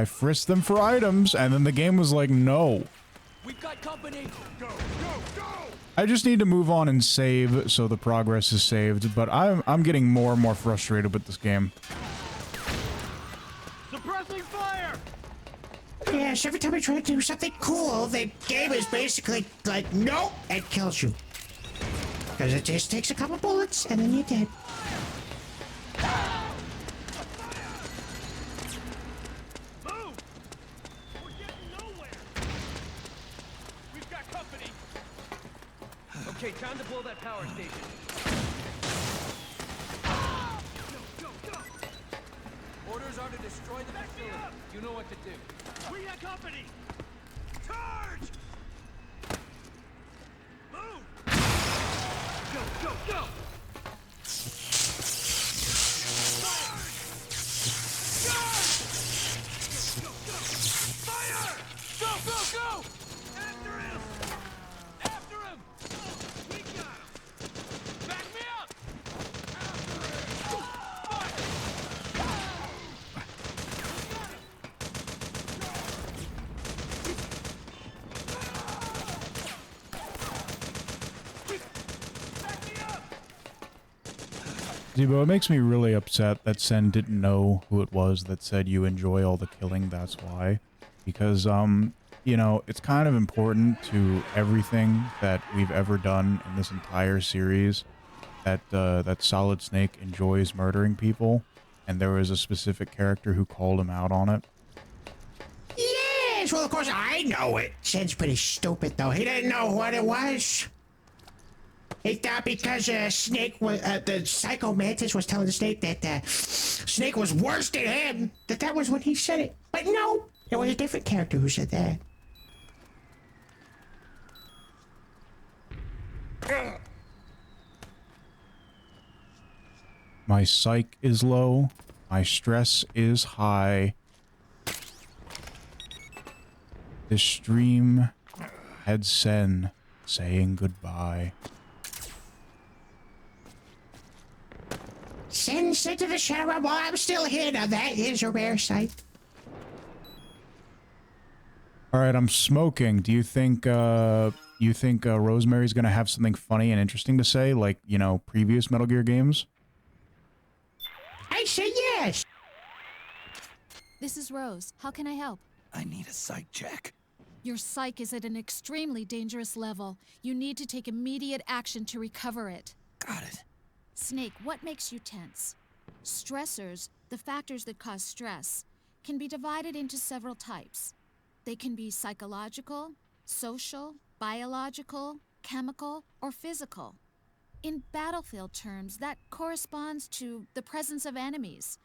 frisked them for items, and then the game was like, no. We've got company. Go, go, go! I just need to move on and save so the progress is saved, but I'm getting more and more frustrated with this game. Suppressing fire! Yes, every time I try to do something cool, the game is basically like, nope, it kills you. Because it just takes a couple bullets, and then you're dead. Time to blow that power station. Orders are to destroy the facility. You know what to do. We got company! Charge! Move! Go, go, go! Fire! Charge! Go, go, go! Fire! Go, go, go! After him! After him! We got him! Back me up! After him! Fire! Zebo, it makes me really upset that Sen didn't know who it was that said you enjoy all the killing, that's why. Because, you know, it's kind of important to everything that we've ever done in this entire series that, that Solid Snake enjoys murdering people, and there was a specific character who called him out on it. Yes, well, of course, I know it. Sen's pretty stupid, though. He didn't know what it was. He thought because Snake was, the Psycho Mantis was telling the Snake that Snake was worse than him, that was when he said it. But no, it was a different character who said that. My psych is low. My stress is high. This stream had Sen saying goodbye. Sen said to the Shadow Realm while I'm still here. Now that is a rare sight. All right, I'm smoking. Do you think Rosemary's gonna have something funny and interesting to say, like, you know, previous Metal Gear games? I say yes. This is Rose. How can I help? I need a psych check. Your psych is at an extremely dangerous level. You need to take immediate action to recover it. Got it. Snake, what makes you tense? Stressors, the factors that cause stress, can be divided into several types. They can be psychological, social, biological, chemical, or physical. In battlefield terms, that corresponds to the presence of enemies,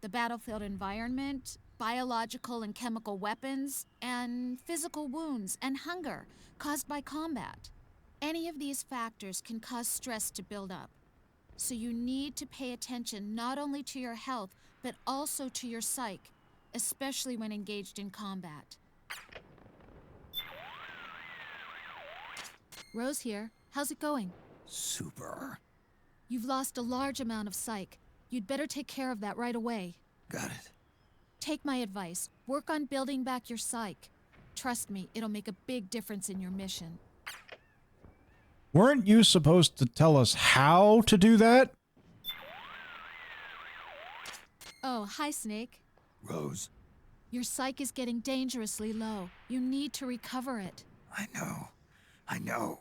the battlefield environment, biological and chemical weapons, and physical wounds and hunger caused by combat. Any of these factors can cause stress to build up. So you need to pay attention not only to your health, but also to your psyche, especially when engaged in combat. Rose here. How's it going? Super. You've lost a large amount of psyche. You'd better take care of that right away. Got it. Take my advice. Work on building back your psyche. Trust me, it'll make a big difference in your mission. Weren't you supposed to tell us how to do that? Oh, hi, Snake. Rose. Your psyche is getting dangerously low. You need to recover it. I know.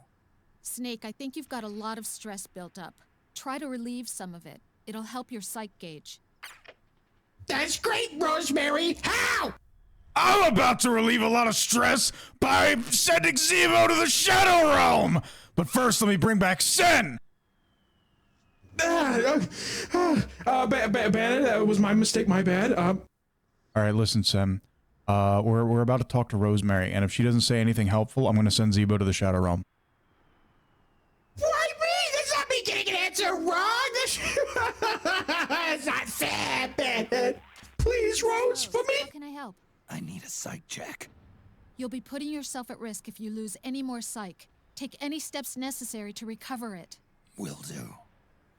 Snake, I think you've got a lot of stress built up. Try to relieve some of it. It'll help your psyche gauge. That's great, Rosemary. How? I'm about to relieve a lot of stress by sending Zemo to the Shadow Realm! But first, let me bring back Sen! Bandit, that was my mistake, my bad. All right, listen, Sen. We're about to talk to Rosemary, and if she doesn't say anything helpful, I'm gonna send Zebo to the Shadow Realm. Why me? That's not me getting an answer wrong. That's not fair, Bandit. Please, Rose, for me. How can I help? I need a psych check. You'll be putting yourself at risk if you lose any more psyche. Take any steps necessary to recover it. Will do.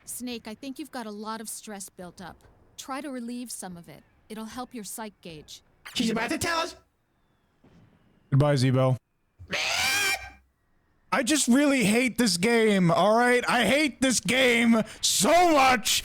Snake, I think you've got a lot of stress built up. Try to relieve some of it. It'll help your psyche gauge. She's about to tell us. Goodbye, Zebo. I just really hate this game, alright? I hate this game so much!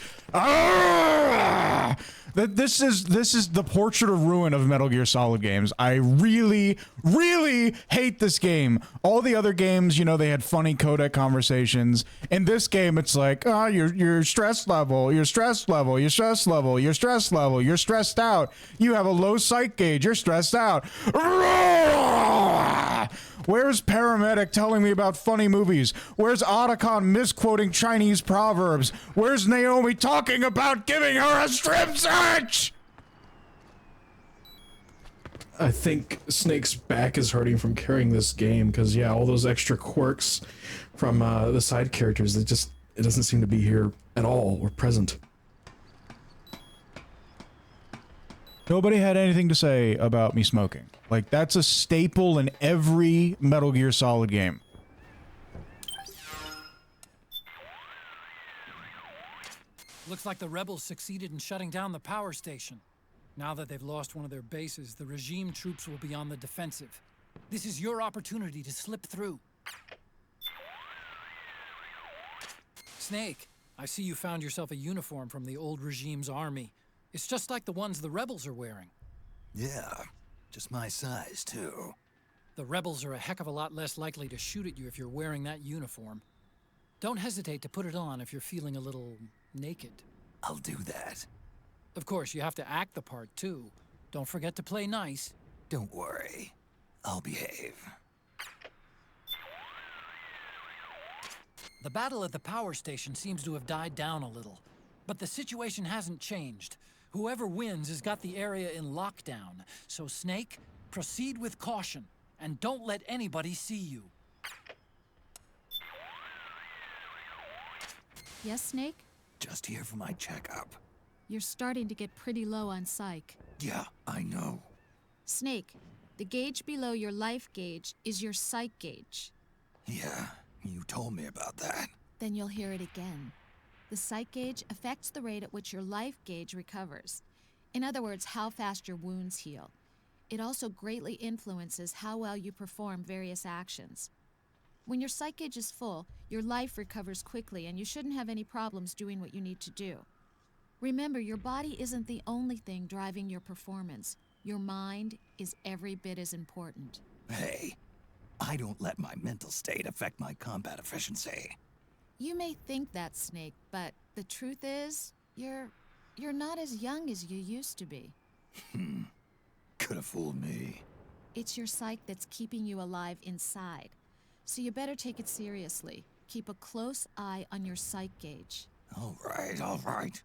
This is the portrait of ruin of Metal Gear Solid games. I really, really hate this game. All the other games, you know, they had funny codec conversations. In this game, it's like, oh, your stress level, your stress level, your stress level, your stress level, you're stressed out. You have a low psych gauge, you're stressed out. Where's Paramedic telling me about funny movies? Where's Otacon misquoting Chinese proverbs? Where's Naomi talking about giving her a strip search? I think Snake's back is hurting from carrying this game because, yeah, all those extra quirks from the side characters, it doesn't seem to be here at all or present. Nobody had anything to say about me smoking. Like, that's a staple in every Metal Gear Solid game. Looks like the rebels succeeded in shutting down the power station. Now that they've lost one of their bases, the regime troops will be on the defensive. This is your opportunity to slip through. Snake, I see you found yourself a uniform from the old regime's army. It's just like the ones the rebels are wearing. Yeah, just my size, too. The rebels are a heck of a lot less likely to shoot at you if you're wearing that uniform. Don't hesitate to put it on if you're feeling a little naked. I'll do that. Of course, you have to act the part, too. Don't forget to play nice. Don't worry. I'll behave. The battle at the power station seems to have died down a little, but the situation hasn't changed. Whoever wins has got the area in lockdown, so Snake, proceed with caution, and don't let anybody see you. Yes, Snake? Just here for my checkup. You're starting to get pretty low on psych. Yeah, I know. Snake, the gauge below your life gauge is your psych gauge. Yeah, you told me about that. Then you'll hear it again. The psych gauge affects the rate at which your life gauge recovers. In other words, how fast your wounds heal. It also greatly influences how well you perform various actions. When your psych gauge is full, your life recovers quickly and you shouldn't have any problems doing what you need to do. Remember, your body isn't the only thing driving your performance. Your mind is every bit as important. Hey, I don't let my mental state affect my combat efficiency. You may think that, Snake, but the truth is, you're not as young as you used to be. Could have fooled me. It's your psyche that's keeping you alive inside. So you better take it seriously. Keep a close eye on your psych gauge. All right, all right.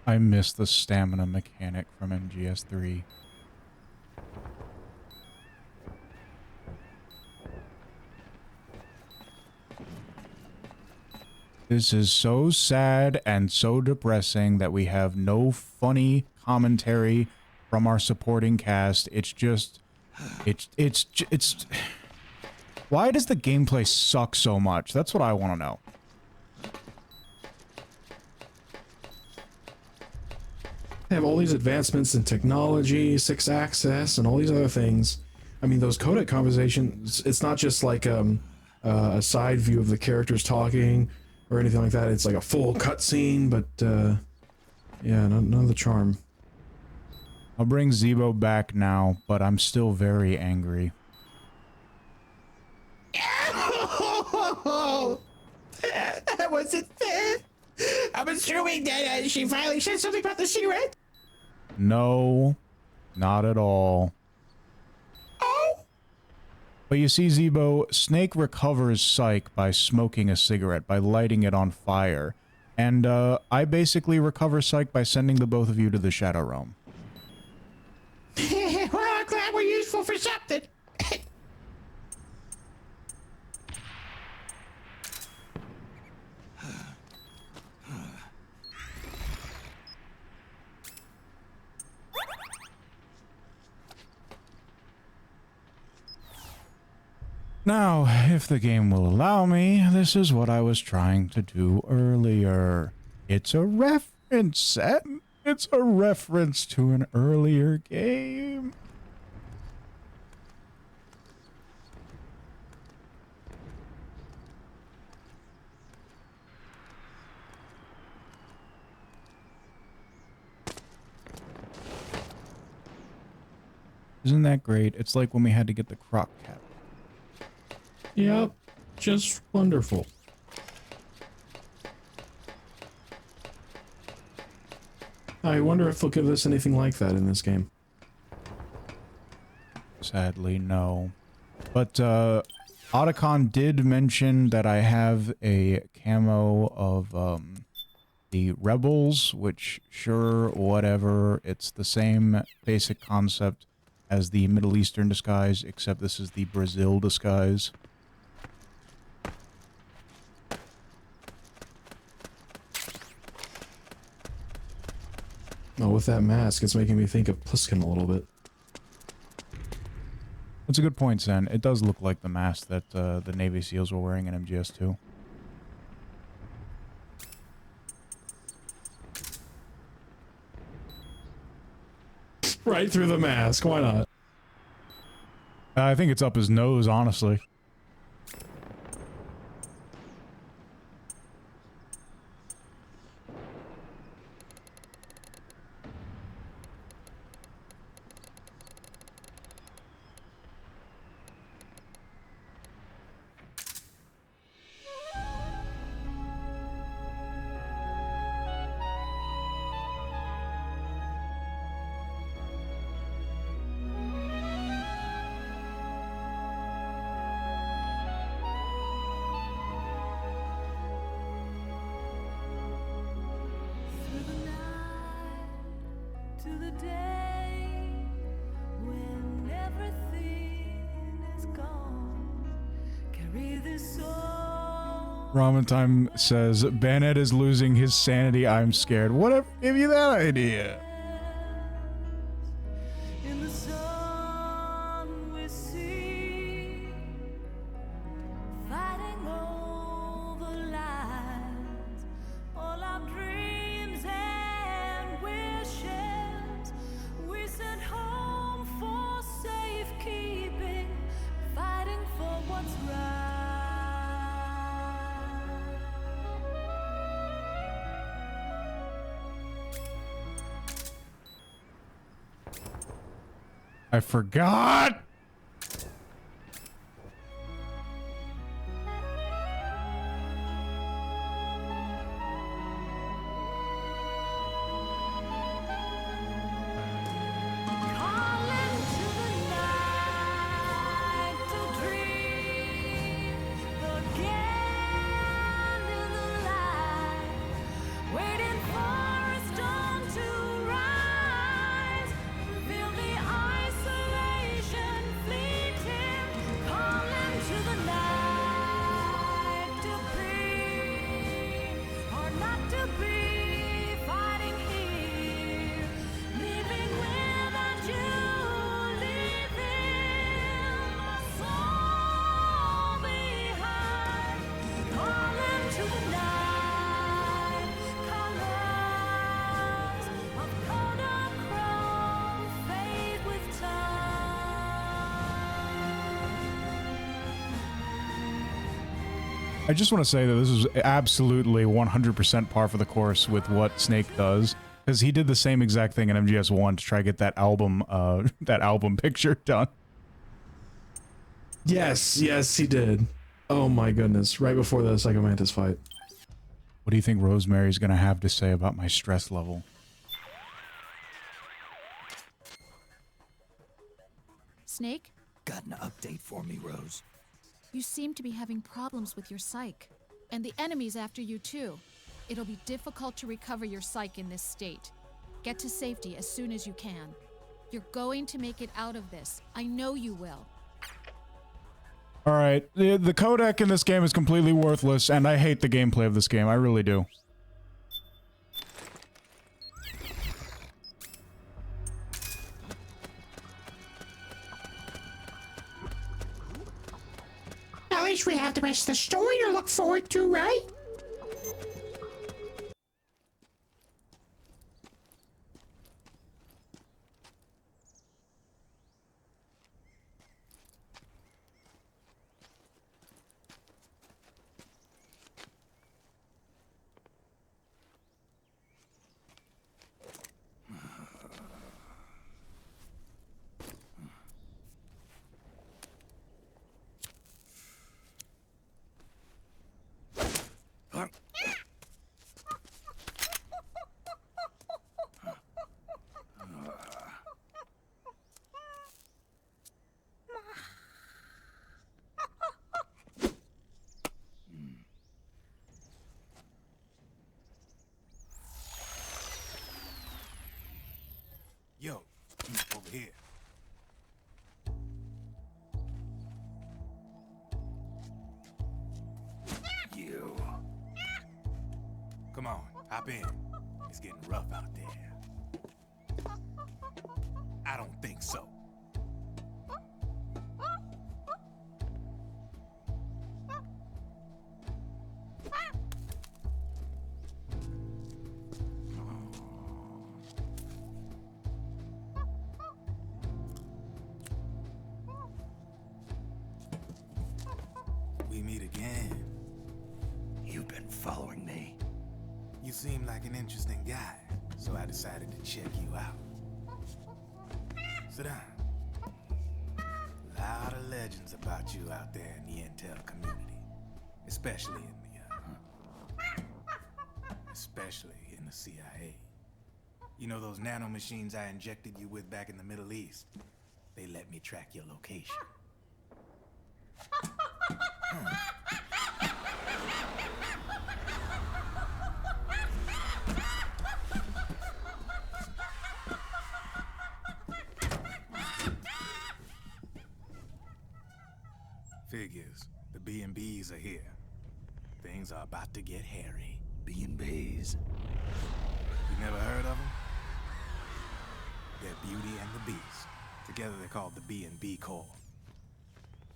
I miss the stamina mechanic from MGS3. This is so sad and so depressing that we have no funny commentary from our supporting cast. It's just, it's why does the gameplay suck so much? That's what I want to know. They have all these advancements in technology, 6-axis, and all these other things. I mean, those codec conversations, it's not just like a side view of the characters talking or anything like that. It's like a full cutscene, but yeah, none of the charm. I'll bring Zebo back now, but I'm still very angry. That wasn't fair. I'm assuming that she finally said something about the cigarette. No, not at all. Oh? But you see, Zebo, Snake recovers psych by smoking a cigarette, by lighting it on fire. And I basically recover psych by sending the both of you to the Shadow Realm. Well, I'm glad we're useful for something. Now, if the game will allow me, this is what I was trying to do earlier. It's a reference. It's a reference to an earlier game. Isn't that great? It's like when we had to get the croc cap. Yep, just wonderful. I wonder if they'll give us anything like that in this game. sadly, no. But Otacon did mention that I have a camo of the Rebels, which, sure, whatever. It's the same basic concept as the Middle Eastern disguise, except this is the Brazil disguise. Oh, with that mask, it's making me think of Pliskin a little bit. That's a good point, Zen. It does look like the mask that the Navy SEALs were wearing in MGS2. Right through the mask, why not? I think it's up his nose, honestly. Ramen Time says, Bannett is losing his sanity, I'm scared. Whatever gave you that idea? I forgot! I just want to say that this is absolutely 100% par for the course with what Snake does, because he did the same exact thing in MGS1 to try to get that album picture done. Yes, yes, he did. Oh my goodness, right before the Psycho Mantis fight. What do you think Rosemary's gonna have to say about my stress level? Snake? Got an update for me, Rose? You seem to be having problems with your psych. And the enemy's after you too. It'll be difficult to recover your psych in this state. Get to safety as soon as you can. You're going to make it out of this. I know you will. Alright, the codec in this game is completely worthless, and I hate the gameplay of this game. I really do. At least we have the rest of the story to look forward to, right? Yo, over here. You. Come on, hop in. It's getting rough out there. I don't think so. We meet again. You've been following me. You seem like an interesting guy, so I decided to check you out. Sit down. A lot of legends about you out there in the intel community, especially in the CIA. You know those nanomachines I injected you with back in the Middle East? They let me track your location. Figures. The B&Bs are here. Things are about to get hairy. B&Bs? You never heard of them? They're Beauty and the Beast. Together they're called the B&B Corps.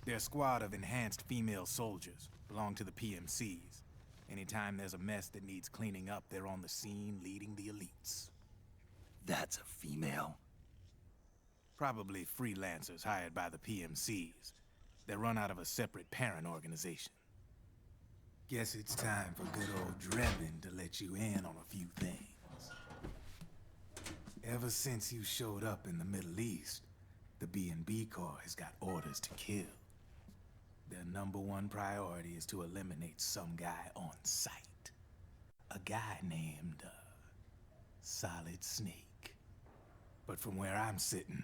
They're a squad of enhanced female soldiers, belong to the PMCs. Anytime there's a mess that needs cleaning up, they're on the scene leading the elites. That's a female? Probably freelancers hired by the PMCs. They're run out of a separate parent organization. Guess it's time for good old Drebin to let you in on a few things. Ever since you showed up in the Middle East, the B&B Corps has got orders to kill. Their #1 priority is to eliminate some guy on sight. A guy named, Solid Snake. But from where I'm sitting,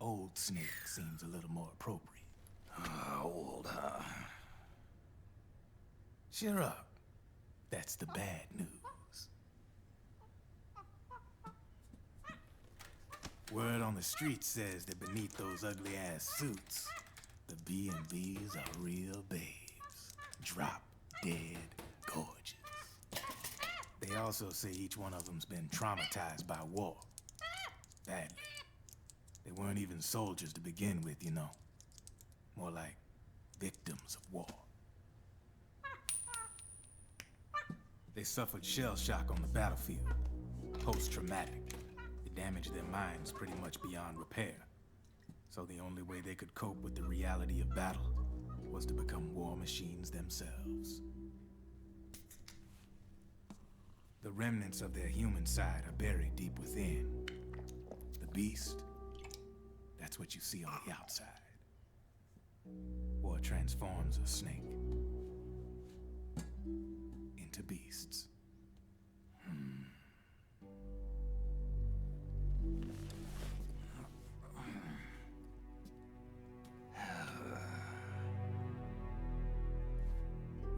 Old Snake seems a little more appropriate. Old, huh? Cheer up. That's the bad news. Word on the street says that beneath those ugly-ass suits, the B&Bs are real babes. Drop dead gorgeous. They also say each one of them's been traumatized by war. Badly. They weren't even soldiers to begin with, you know. More like victims of war. They suffered shell shock on the battlefield. Post-traumatic. It damaged their minds pretty much beyond repair. So the only way they could cope with the reality of battle was to become war machines themselves. The remnants of their human side are buried deep within. The beast, that's what you see on the outside. War transforms a snake into beasts.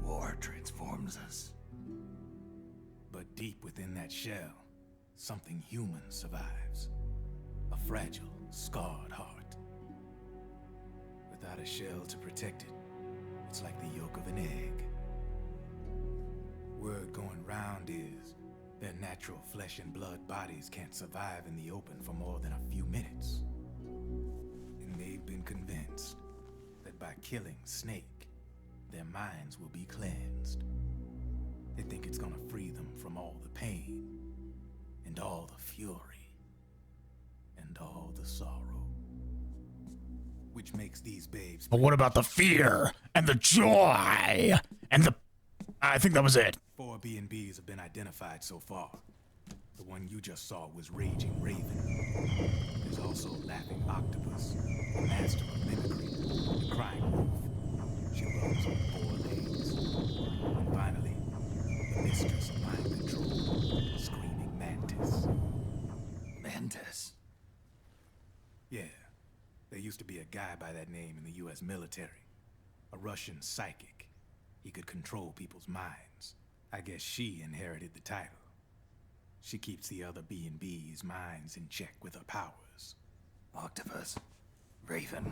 War transforms us. But deep within that shell, something human survives. A fragile, scarred heart. Without a shell to protect it, it's like the yolk of an egg. Word going round is their natural flesh and blood bodies can't survive in the open for more than a few minutes. And they've been convinced that by killing Snake, their minds will be cleansed. They think it's gonna free them from all the pain, and all the fury, and all the sorrow. Which makes these babes... But what about the fear and the joy and the... I think that was it. 4 B&Bs have been identified so far. The one you just saw was Raging Raven. There's also Laughing Octopus, the master of mimicry, the Crying Wolf. She runs on 4 legs. And finally, the mistress of mind control, Screaming Mantis. Mantis? Yeah. There used to be a guy by that name in the US military. A Russian psychic. He could control people's minds. I guess she inherited the title. She keeps the other B&B's minds in check with her powers. Octopus, Raven,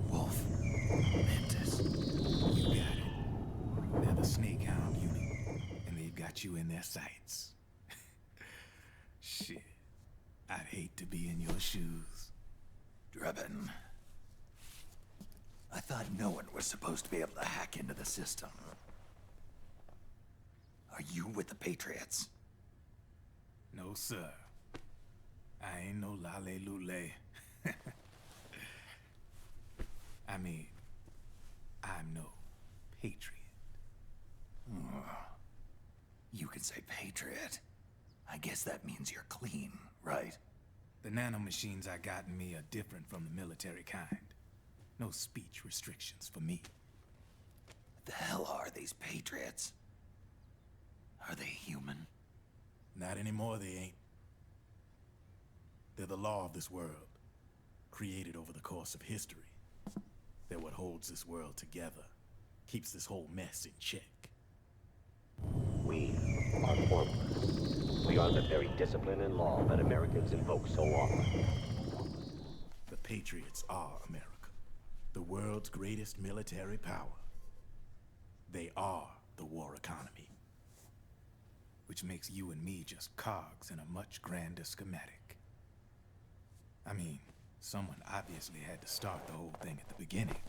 Wolf, Mantis. You got it. They're the Snakehound unit, and they've got you in their sights. Shit. I'd hate to be in your shoes. Drebin. I thought no one was supposed to be able to hack into the system. Are you with the Patriots? No, sir. I ain't no lale-lule. I mean, I'm no patriot. You can say Patriot. I guess that means you're clean, right? The nanomachines I got in me are different from the military kind. No speech restrictions for me. What the hell are these Patriots? Are they human? Not anymore, they ain't. They're the law of this world, created over the course of history. They're what holds this world together, keeps this whole mess in check. We are formless. We are the very discipline and law that Americans invoke so often. The Patriots are America, the world's greatest military power. They are the war economy, which makes you and me just cogs in a much grander schematic. I mean, someone obviously had to start the whole thing at the beginning,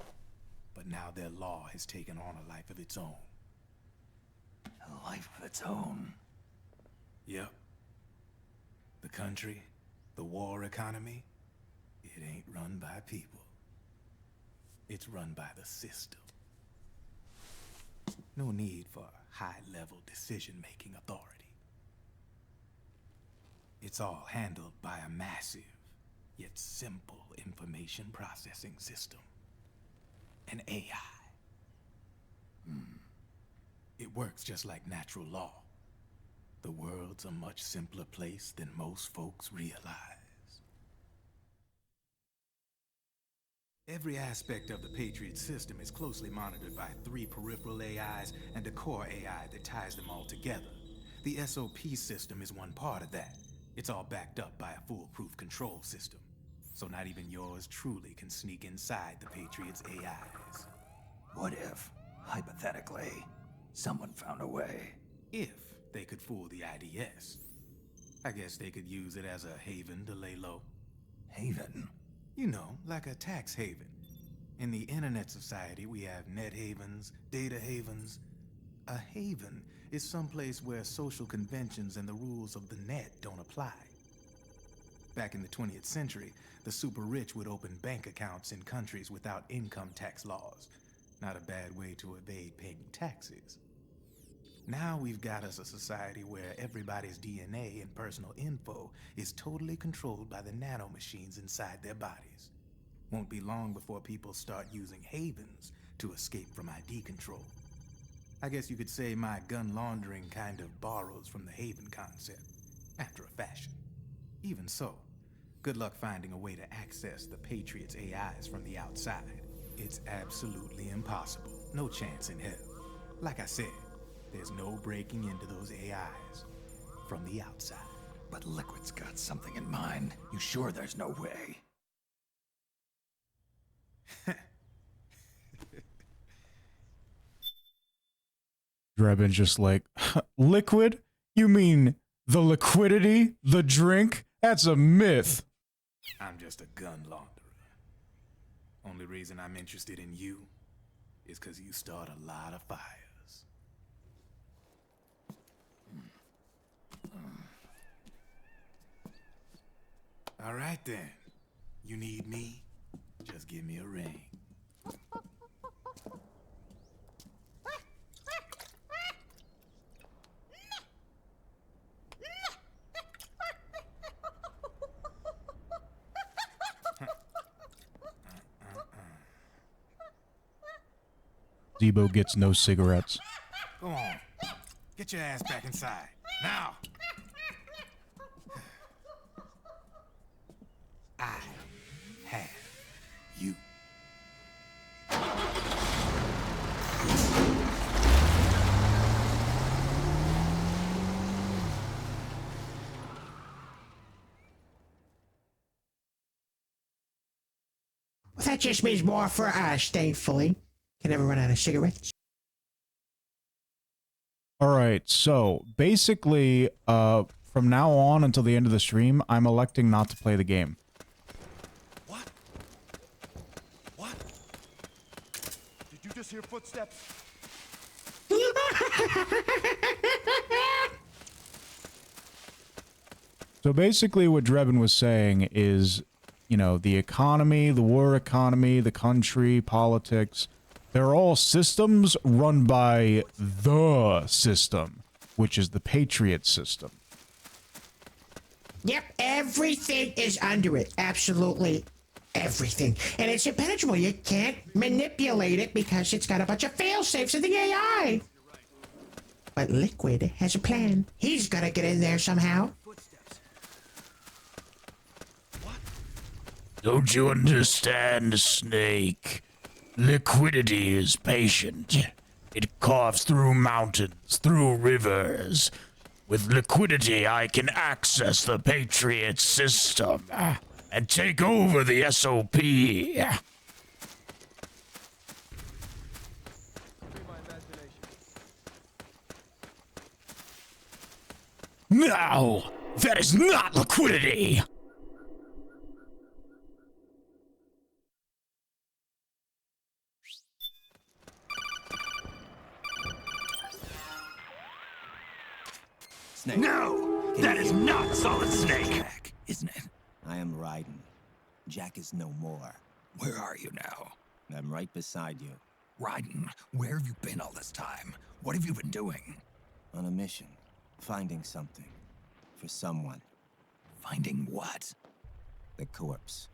but now their law has taken on a life of its own. A life of its own? Yep. The country, the war economy, it ain't run by people. It's run by the system. No need for high-level decision-making authority. It's all handled by a massive, yet simple information processing system. An AI. It works just like natural law. The world's a much simpler place than most folks realize. Every aspect of the Patriot system is closely monitored by 3 peripheral AIs and a core AI that ties them all together. The SOP system is one part of that. It's all backed up by a foolproof control system. So not even yours truly can sneak inside the Patriots' AIs. What if, hypothetically, someone found a way? If they could fool the IDS. I guess they could use it as a haven to lay low. Haven? You know, like a tax haven. In the internet society, we have net havens, data havens. A haven is someplace where social conventions and the rules of the net don't apply. Back in the 20th century, the super rich would open bank accounts in countries without income tax laws. Not a bad way to evade paying taxes. Now we've got us a society where everybody's DNA and personal info is totally controlled by the nanomachines inside their bodies. Won't be long before people start using havens to escape from ID control. I guess you could say my gun laundering kind of borrows from the haven concept, after a fashion. Even so, good luck finding a way to access the Patriots' AIs from the outside. It's absolutely impossible. No chance in hell. Like I said, there's no breaking into those AIs from the outside. But Liquid's got something in mind. You sure there's no way? Drebin's just like, Liquid? You mean the liquidity? The drink? That's a myth. I'm just a gun launderer. Only reason I'm interested in you is because you start a lot of fires. All right then. You need me? Just give me a ring. Zebo gets no cigarettes. Go on. Get your ass back inside. Now! I have you. That just means more for us, thankfully. Can never run out of cigarettes. All right, so basically, from now on until the end of the stream, I'm electing not to play the game. What? What? Did you just hear footsteps? So basically what Drebin was saying is, you know, the economy, the war economy, the country, politics, they're all systems run by the system, which is the Patriot system. Yep, everything is under it. Absolutely everything. And it's impenetrable. You can't manipulate it because it's got a bunch of fail-safes in the AI. But Liquid has a plan. He's gonna get in there somehow. Don't you understand, Snake? Liquidity is patient. It carves through mountains, through rivers. With liquidity, I can access the Patriot system and take over the SOP. No! That is not liquidity! Snake. No! That is not Solid Snake! Jack, isn't it? I am Raiden. Jack is no more. Where are you now? I'm right beside you. Raiden, where have you been all this time? What have you been doing? On a mission. Finding something. For someone. Finding what? The corpse.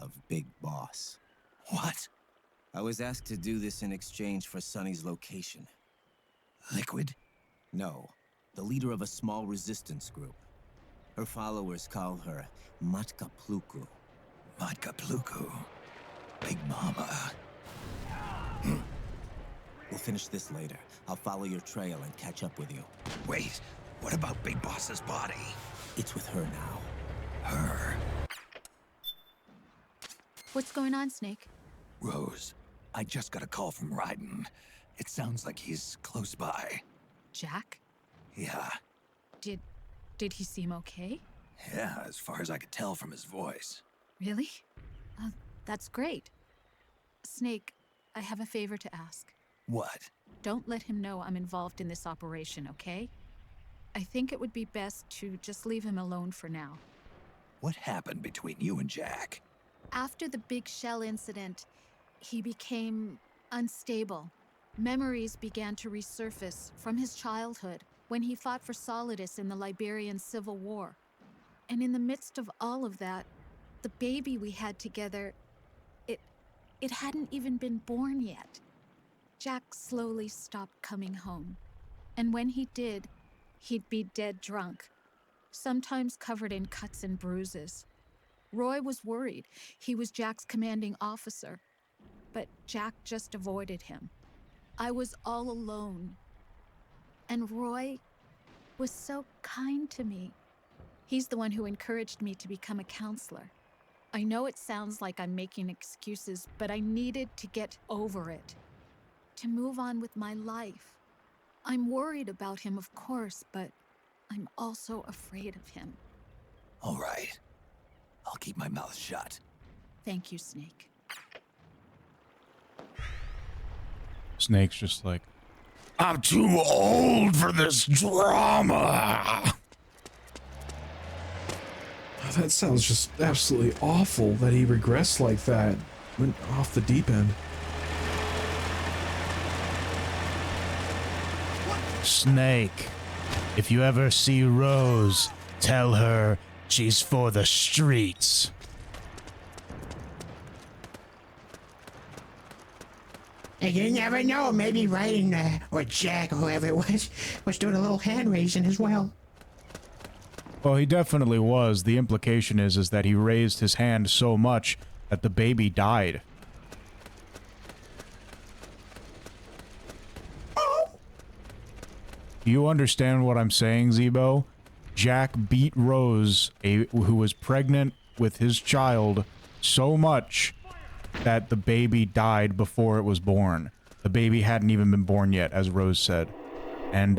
Of Big Boss. What? I was asked to do this in exchange for Sonny's location. Liquid? No. The leader of a small resistance group. Her followers call her Matka Pluku. Matka Pluku? Big Mama. We'll finish this later. I'll follow your trail and catch up with you. Wait, what about Big Boss's body? It's with her now. Her? What's going on, Snake? Rose, I just got a call from Raiden. It sounds like he's close by. Jack? Yeah. Did he seem okay? Yeah, as far as I could tell from his voice. Really? That's great. Snake, I have a favor to ask. What? Don't let him know I'm involved in this operation, okay? I think it would be best to just leave him alone for now. What happened between you and Jack? After the Big Shell incident, he became unstable. Memories began to resurface from his childhood when he fought for Solidus in the Liberian Civil War. And in the midst of all of that, the baby we had together, it hadn't even been born yet. Jack slowly stopped coming home. And when he did, he'd be dead drunk, sometimes covered in cuts and bruises. Roy was worried. He was Jack's commanding officer. But Jack just avoided him. I was all alone. And Roy was so kind to me. He's the one who encouraged me to become a counselor. I know it sounds like I'm making excuses, but I needed to get over it. To move on with my life. I'm worried about him, of course, but I'm also afraid of him. All right. I'll keep my mouth shut. Thank you, Snake. Snake's just like, I'm too old for this drama. That sounds just absolutely awful that he regressed like that. Went off the deep end. Snake, if you ever see Rose, tell her she's for the streets. And you never know, maybe Raiden, or Jack, or whoever it was doing a little hand raising as well. well, he definitely was. The implication is that he raised his hand so much that the baby died. Do you understand what I'm saying, Zebo? Jack beat Rose, who was pregnant with his child, so much that the baby died before it was born. The baby hadn't even been born yet, as Rose said. And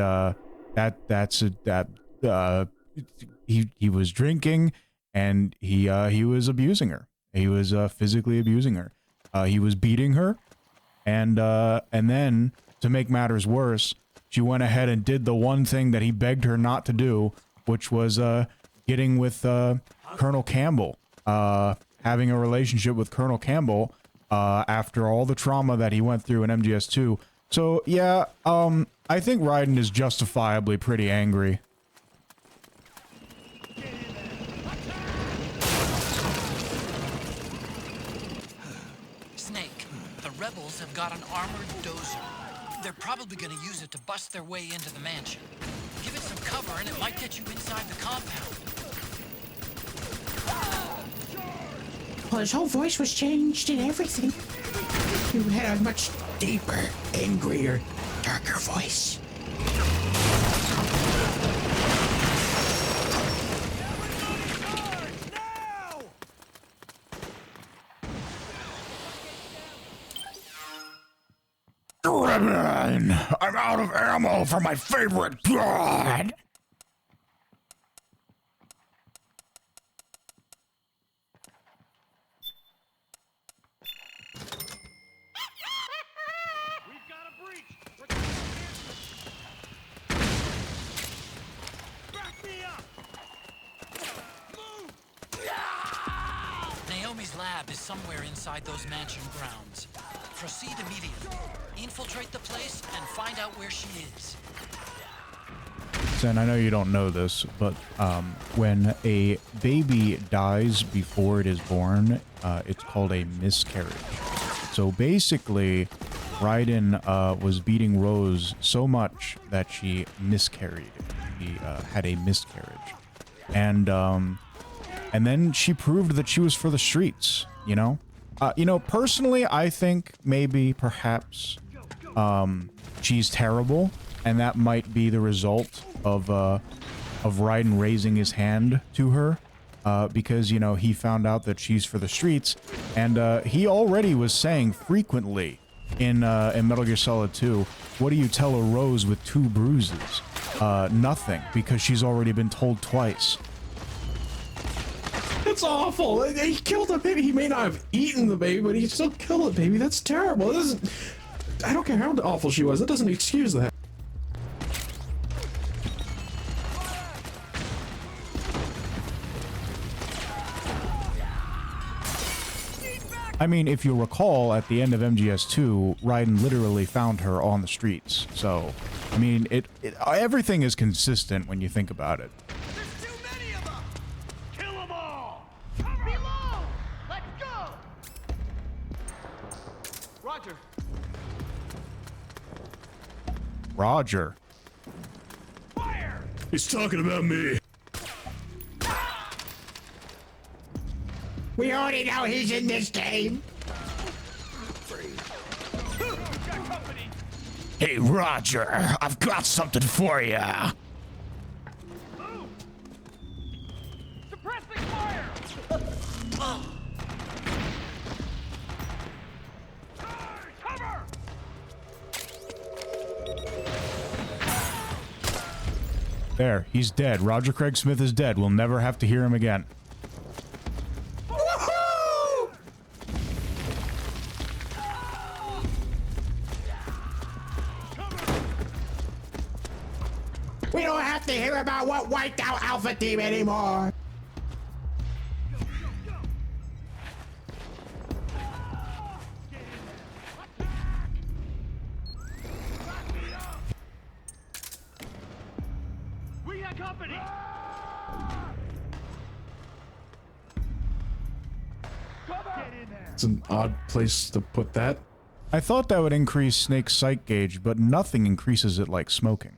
he was drinking, and he was abusing her. He was physically abusing her. He was beating her, and then to make matters worse, she went ahead and did the one thing that he begged her not to do, which was getting with Colonel Campbell, having a relationship with Colonel Campbell after all the trauma that he went through in MGS2. So yeah, I think Raiden is justifiably pretty angry. Snake, the rebels have got an armored dozer. They're probably going to use it to bust their way into the mansion. Give it some cover and it might get you inside the compound. Well, his whole voice was changed and everything. You had a much deeper, angrier, darker voice. Gremlin! I'm out of ammo for my favorite god! Naomi's lab is somewhere inside those mansion grounds. Proceed immediately. Infiltrate the place and find out where she is. Sen, I know you don't know this, but when a baby dies before it is born, it's called a miscarriage. So basically, Raiden was beating Rose so much that she miscarried. She had a miscarriage. And then she proved that she was for the streets, you know? Personally, I think maybe, perhaps, she's terrible, and that might be the result of Raiden raising his hand to her, because, you know, he found out that she's for the streets, and he already was saying frequently in Metal Gear Solid 2, what do you tell a rose with 2 bruises? Nothing, because she's already been told twice. It's awful. He killed a baby. He may not have eaten the baby, but he still killed the baby. That's terrible. I don't care how awful she was. That doesn't excuse that. I mean, if you recall, at the end of MGS2, Raiden literally found her on the streets. So, I mean, everything is consistent when you think about it. Roger. Fire! He's talking about me. We already know he's in this game. Hey, Roger, I've got something for ya. Suppressing fire! Cover! There, he's dead. Roger Craig Smith is dead. We'll never have to hear him again. We don't have to hear about what wiped out Alpha Team anymore. We got company! It's an odd place to put that. I thought that would increase Snake's sight gauge, but nothing increases it like smoking.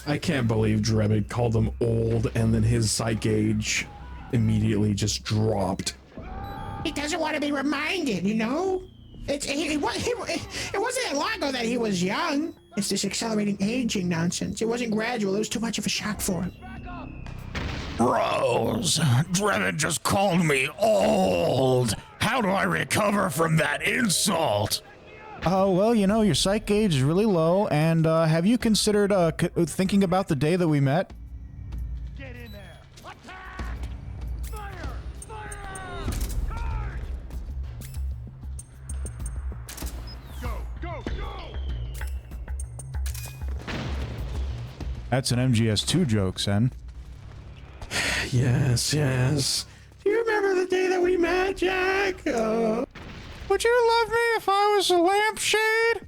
I can't believe Drebid called him old and then his sight gauge immediately just dropped. He doesn't want to be reminded, you know? It wasn't that long ago that he was young. It's this accelerating aging nonsense. It wasn't gradual. It was too much of a shock for him. Rose, Drebin just called me old. How do I recover from that insult? Well, you know, your psych gauge is really low, and have you considered thinking about the day that we met? That's an MGS2 joke, Sen. Yes, yes. Do you remember the day that we met, Jack? Would you love me if I was a lampshade?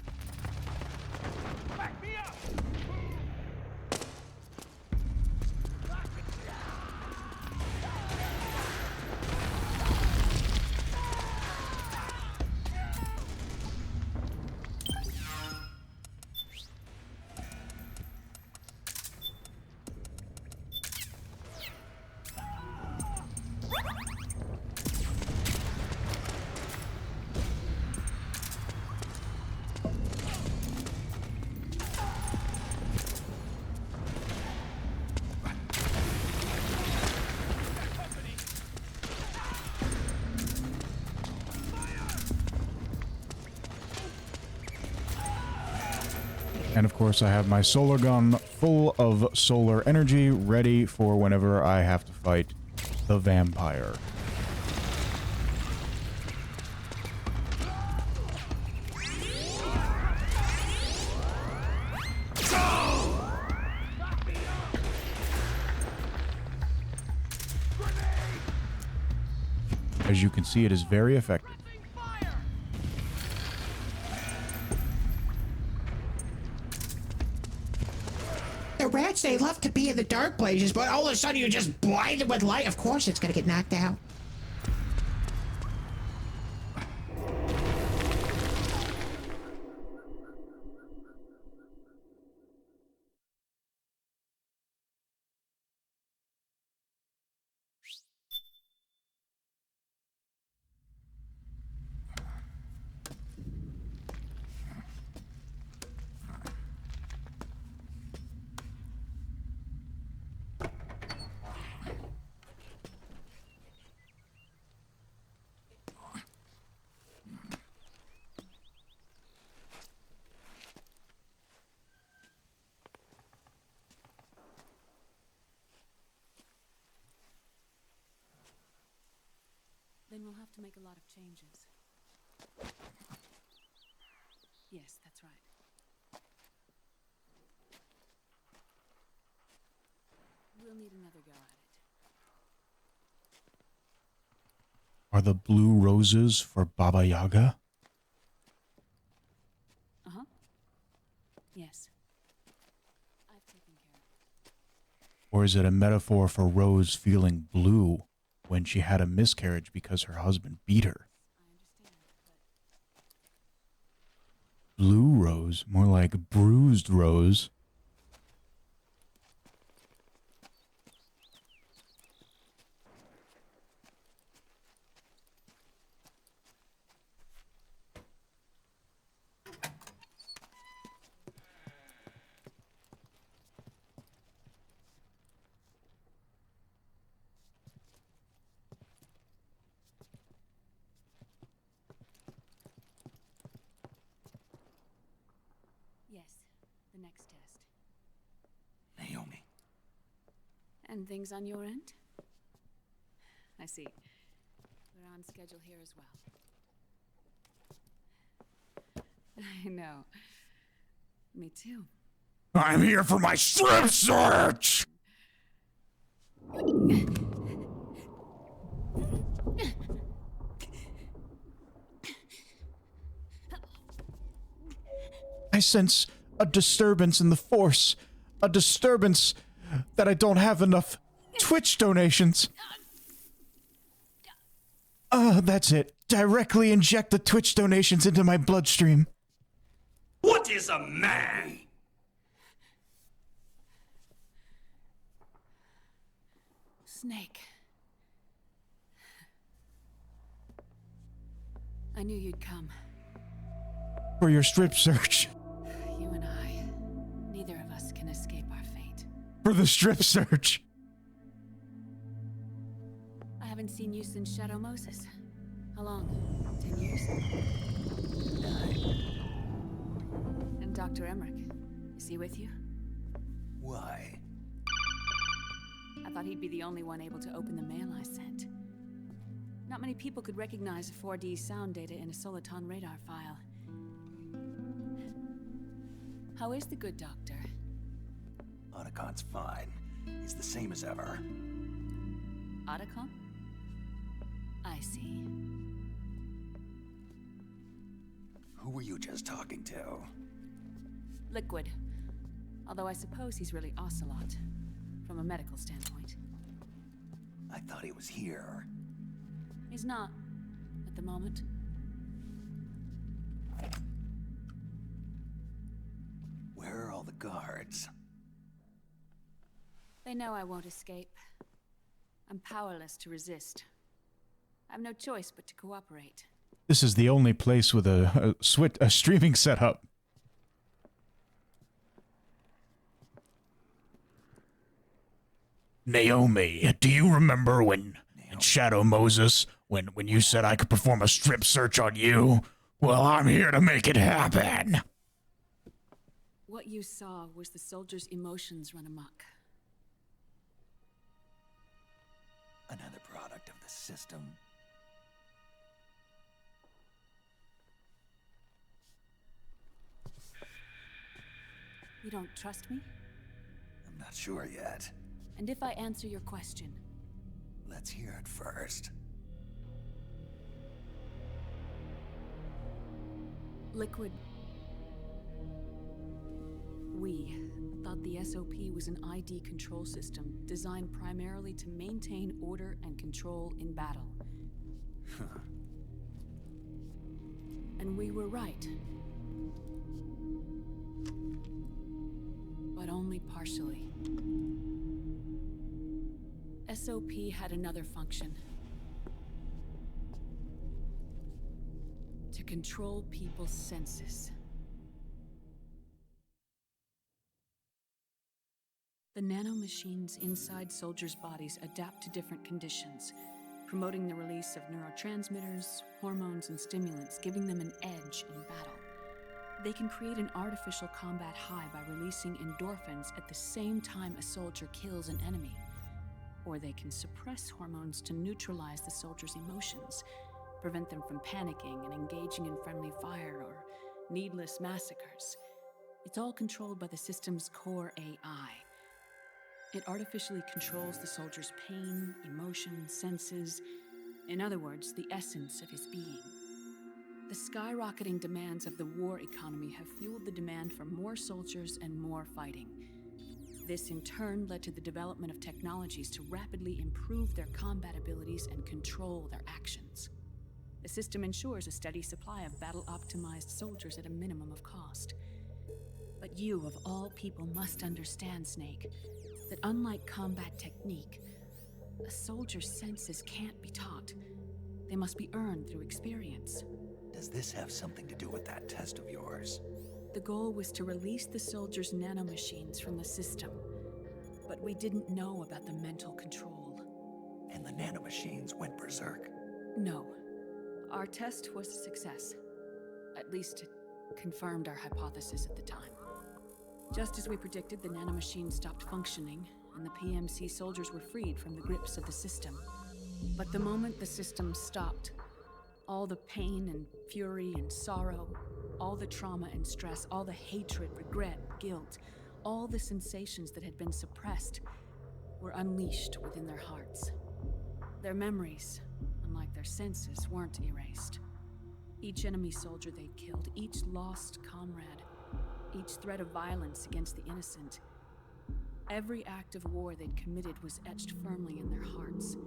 And of course, I have my solar gun full of solar energy, ready for whenever I have to fight the vampire. As you can see, it is very effective. The rats, they love to be in the dark places, but all of a sudden you're just blinded with light. Of course it's gonna get knocked out. Then we'll have to make a lot of changes. Yes, that's right. We'll need another go at it. Are the blue roses for Baba Yaga? Uh-huh. Yes. I've taken care of it. Or is it a metaphor for Rose feeling blue when she had a miscarriage because her husband beat her? Blue Rose, more like bruised Rose. Yes, the next test. Naomi. And things on your end? I see. We're on schedule here as well. I know. Me too. I'm here for my strip search! I sense a disturbance in the Force. A disturbance that I don't have enough Twitch donations. That's it. Directly inject the Twitch donations into my bloodstream. What is a man? Snake. I knew you'd come. For your strip search. You and I. for the strip search. I haven't seen you since Shadow Moses. How long? 10 years? 9. And Dr. Emmerich, is he with you? Why? I thought he'd be the only one able to open the mail I sent. Not many people could recognize 4D sound data in a Soliton radar file. How is the good doctor? Otacon's fine. He's the same as ever. Otacon? I see. Who were you just talking to? Liquid. Although I suppose he's really Ocelot, from a medical standpoint. I thought he was here. He's not, at the moment. Where are all the guards? They know I won't escape. I'm powerless to resist. I have no choice but to cooperate. This is the only place with a streaming setup. Naomi, do you remember when in Shadow Moses, when you said I could perform a strip search on you? Well, I'm here to make it happen. What you saw was the soldiers' emotions run amok. Another product of the system. You don't trust me? I'm not sure yet. And if I answer your question? Let's hear it first. Liquid. We thought the SOP was an ID control system designed primarily to maintain order and control in battle. And we were right. But only partially. SOP had another function. To control people's senses. The nanomachines inside soldiers' bodies adapt to different conditions, promoting the release of neurotransmitters, hormones, and stimulants, giving them an edge in battle. They can create an artificial combat high by releasing endorphins at the same time a soldier kills an enemy. Or they can suppress hormones to neutralize the soldier's emotions, prevent them from panicking and engaging in friendly fire or needless massacres. It's all controlled by the system's core AI. It artificially controls the soldier's pain, emotion, senses, in other words, the essence of his being. The skyrocketing demands of the war economy have fueled the demand for more soldiers and more fighting. This in turn led to the development of technologies to rapidly improve their combat abilities and control their actions. The system ensures a steady supply of battle-optimized soldiers at a minimum of cost. But you, of all people, must understand, Snake, that unlike combat technique, a soldier's senses can't be taught. They must be earned through experience. Does this have something to do with that test of yours? The goal was to release the soldiers' nanomachines from the system, but we didn't know about the mental control. And the nanomachines went berserk? No. Our test was a success. At least it confirmed our hypothesis at the time. Just as we predicted, the nanomachines stopped functioning, and the PMC soldiers were freed from the grips of the system. But the moment the system stopped, all the pain and fury and sorrow, all the trauma and stress, all the hatred, regret, guilt, all the sensations that had been suppressed were unleashed within their hearts. Their memories, unlike their senses, weren't erased. Each enemy soldier they'd killed, each lost comrade, each threat of violence against the innocent, every act of war they'd committed was etched firmly in their hearts.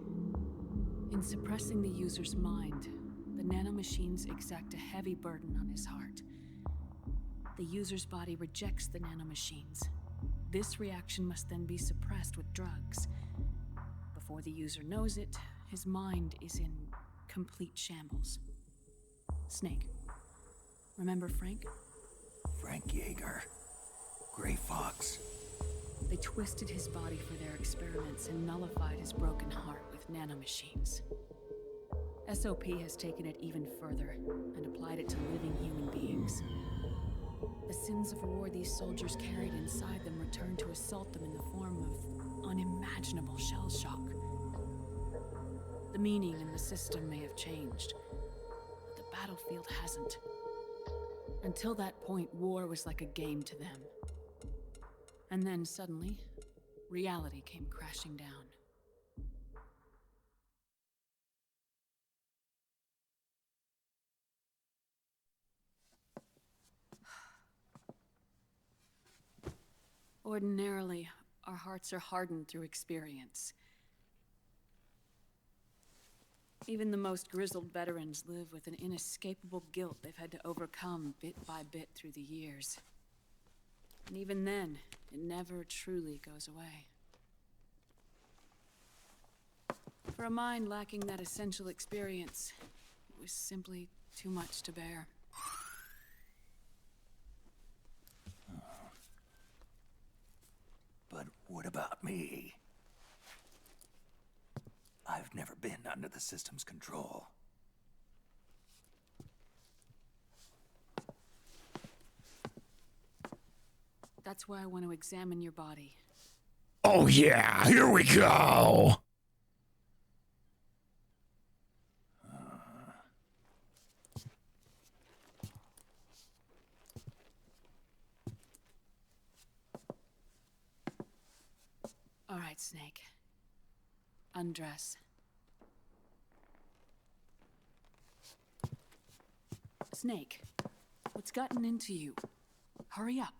In suppressing the user's mind, the nanomachines exact a heavy burden on his heart. The user's body rejects the nanomachines. This reaction must then be suppressed with drugs. Before the user knows it, his mind is in complete shambles. Snake. Remember Frank? Frank Yeager. Gray Fox. They twisted his body for their experiments and nullified his broken heart with nanomachines. SOP has taken it even further and applied it to living human beings. The sins of war these soldiers carried inside them returned to assault them in the form of unimaginable shell shock. The meaning in the system may have changed, but the battlefield hasn't. Until that point, war was like a game to them. And then suddenly, reality came crashing down. Ordinarily, our hearts are hardened through experience. Even the most grizzled veterans live with an inescapable guilt they've had to overcome bit by bit through the years. And even then, it never truly goes away. For a mind lacking that essential experience, it was simply too much to bear. But what about me? I've never been under the system's control. That's why I want to examine your body. Oh yeah, here we go! All right, Snake. Undress. Snake, what's gotten into you? Hurry up.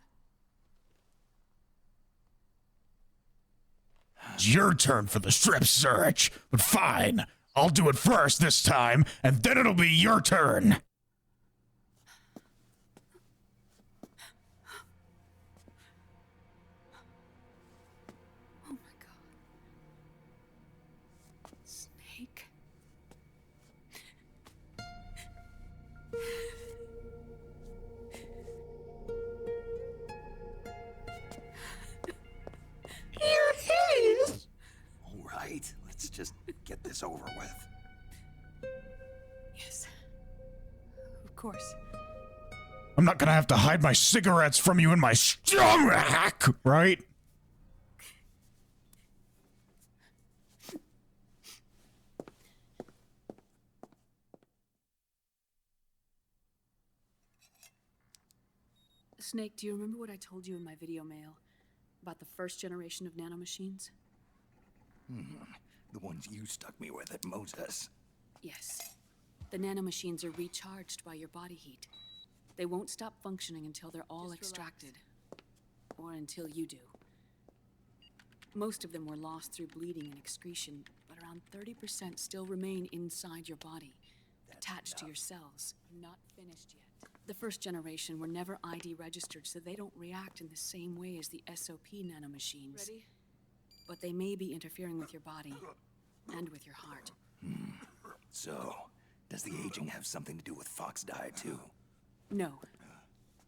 It's your turn for the strip search, but fine. I'll do it first this time, and then it'll be your turn. Oh my god. Snake. Here it is! All right, let's just get this over with. Yes. Of course. I'm not gonna have to hide my cigarettes from you in my stomach, right? Snake, do you remember what I told you in my video mail about the first generation of nanomachines? The ones you stuck me with at Moses. Yes. The nanomachines are recharged by your body heat. They won't stop functioning until they're all extracted. Or until you do. Most of them were lost through bleeding and excretion, but around 30% still remain inside your body, attached to your cells. I'm not finished yet. The first generation were never ID registered, so they don't react in the same way as the SOP nanomachines. Ready? But they may be interfering with your body, and with your heart. So, does the aging have something to do with Fox diet too? No.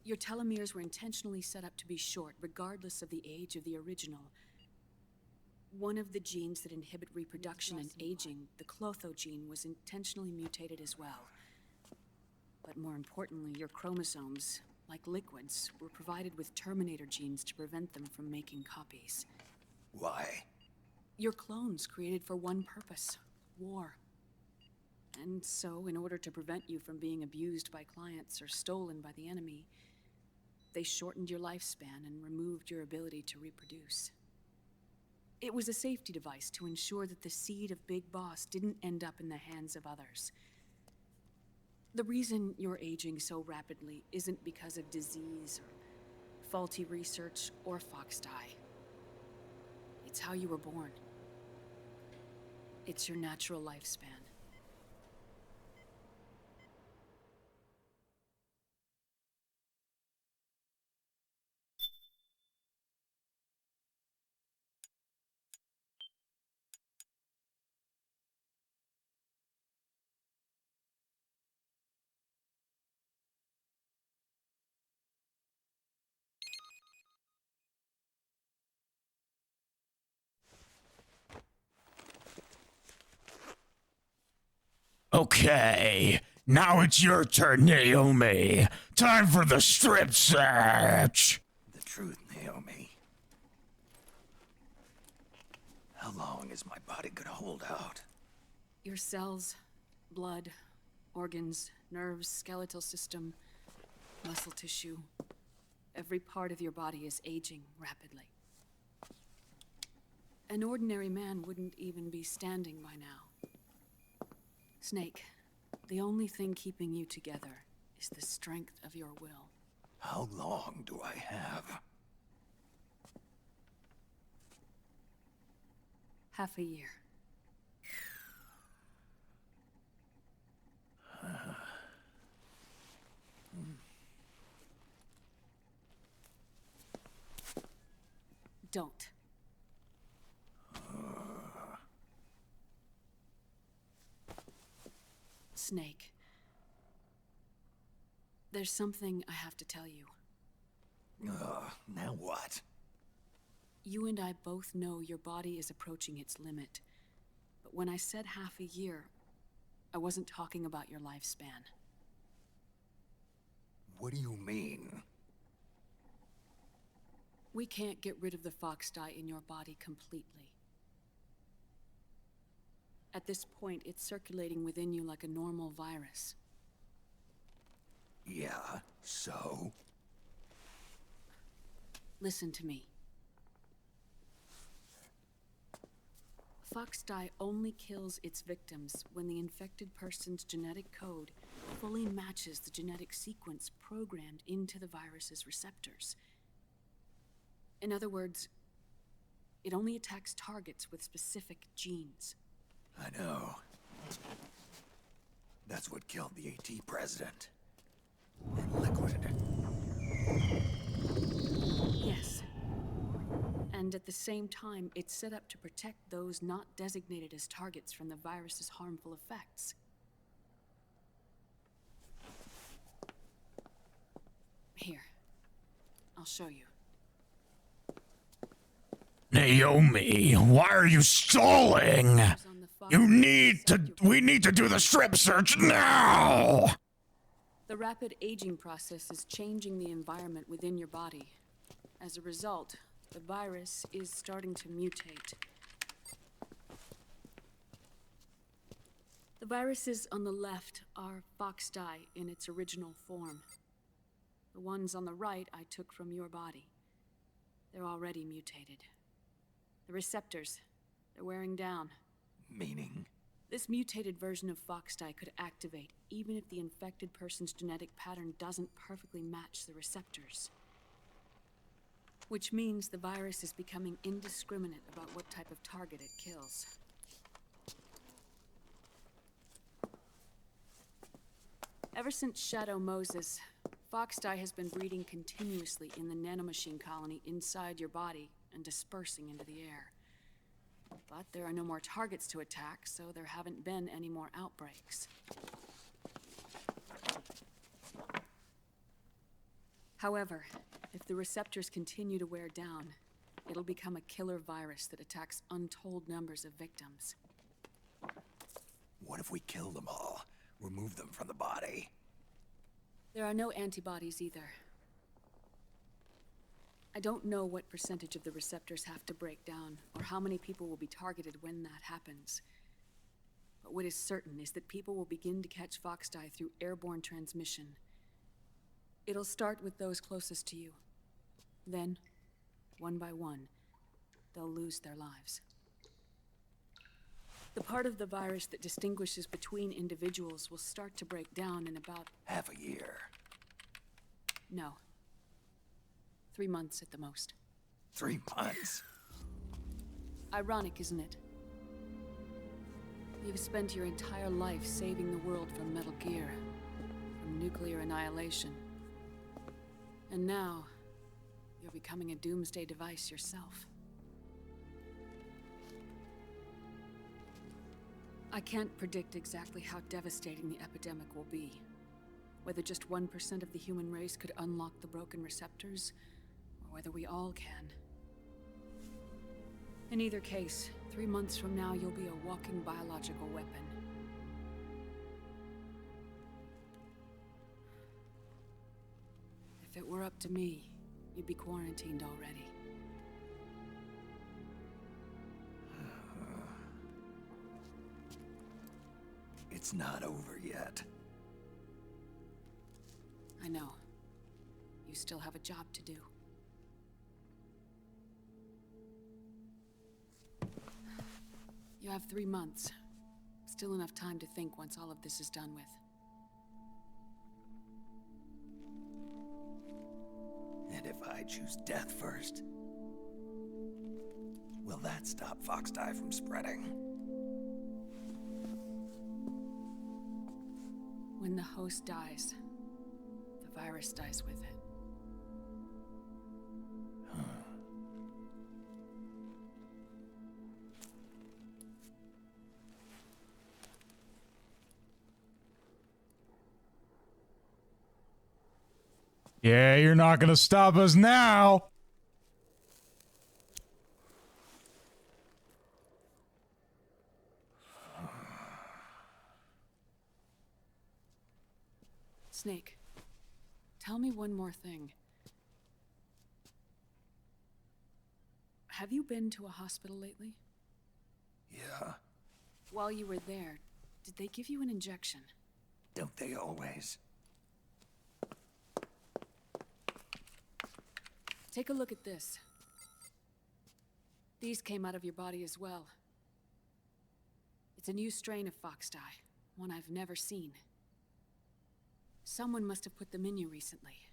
Your telomeres were intentionally set up to be short, regardless of the age of the original. One of the genes that inhibit reproduction and aging, the Clotho gene, was intentionally mutated as well. But more importantly, your chromosomes, like liquids, were provided with terminator genes to prevent them from making copies. Why? Your clones created for one purpose: war. And so, in order to prevent you from being abused by clients or stolen by the enemy, they shortened your lifespan and removed your ability to reproduce. It was a safety device to ensure that the seed of Big Boss didn't end up in the hands of others. The reason you're aging so rapidly isn't because of disease or faulty research or Fox die. It's how you were born. It's your natural lifespan. Okay, now it's your turn, Naomi. Time for the strip search. The truth, Naomi. How long is my body gonna hold out? Your cells, blood, organs, nerves, skeletal system, muscle tissue. Every part of your body is aging rapidly. An ordinary man wouldn't even be standing by now. Snake, the only thing keeping you together is the strength of your will. How long do I have? Half a year. Don't. Snake. There's something I have to tell you. Now what? You and I both know your body is approaching its limit. But when I said half a year, I wasn't talking about your lifespan. What do you mean? We can't get rid of the fox dye in your body completely. At this point, it's circulating within you like a normal virus. Yeah, so? Listen to me. Fox dye only kills its victims when the infected person's genetic code fully matches the genetic sequence programmed into the virus's receptors. In other words, it only attacks targets with specific genes. I know. That's what killed the AT president. And Liquid. Yes. And at the same time, it's set up to protect those not designated as targets from the virus's harmful effects. Here. I'll show you. Naomi, why are you stalling? We need to do the strip search now! The rapid aging process is changing the environment within your body. As a result, the virus is starting to mutate. The viruses on the left are fox dye in its original form. The ones on the right I took from your body. They're already mutated. The receptors, they're wearing down. Meaning? This mutated version of fox dye could activate even if the infected person's genetic pattern doesn't perfectly match the receptors. Which means the virus is becoming indiscriminate about what type of target it kills. Ever since Shadow Moses, fox dye has been breeding continuously in the nanomachine colony inside your body and dispersing into the air. But there are no more targets to attack, so there haven't been any more outbreaks. However, if the receptors continue to wear down, it'll become a killer virus that attacks untold numbers of victims. What if we kill them all? Remove them from the body? There are no antibodies either. I don't know what percentage of the receptors have to break down, or how many people will be targeted when that happens. But what is certain is that people will begin to catch fox dye through airborne transmission. It'll start with those closest to you. Then, one by one, they'll lose their lives. The part of the virus that distinguishes between individuals will start to break down in about... half a year. No. 3 months at the most. 3 months? Ironic, isn't it? You've spent your entire life saving the world from Metal Gear, from nuclear annihilation. And now, you're becoming a doomsday device yourself. I can't predict exactly how devastating the epidemic will be. Whether just 1% of the human race could unlock the broken receptors, or whether we all can. In either case, 3 months from now, you'll be a walking biological weapon. If it were up to me, you'd be quarantined already. It's not over yet. I know. You still have a job to do. You have 3 months. Still enough time to think once all of this is done with. And if I choose death first, will that stop Foxdie from spreading? When the host dies, the virus dies with it. Yeah, you're not gonna stop us now. Snake, tell me one more thing. Have you been to a hospital lately? Yeah, While you were there, did they give you an injection? don't they always? Take a look at this. These came out of your body as well. It's a new strain of Foxdie, one I've never seen. Someone must have put them in you recently.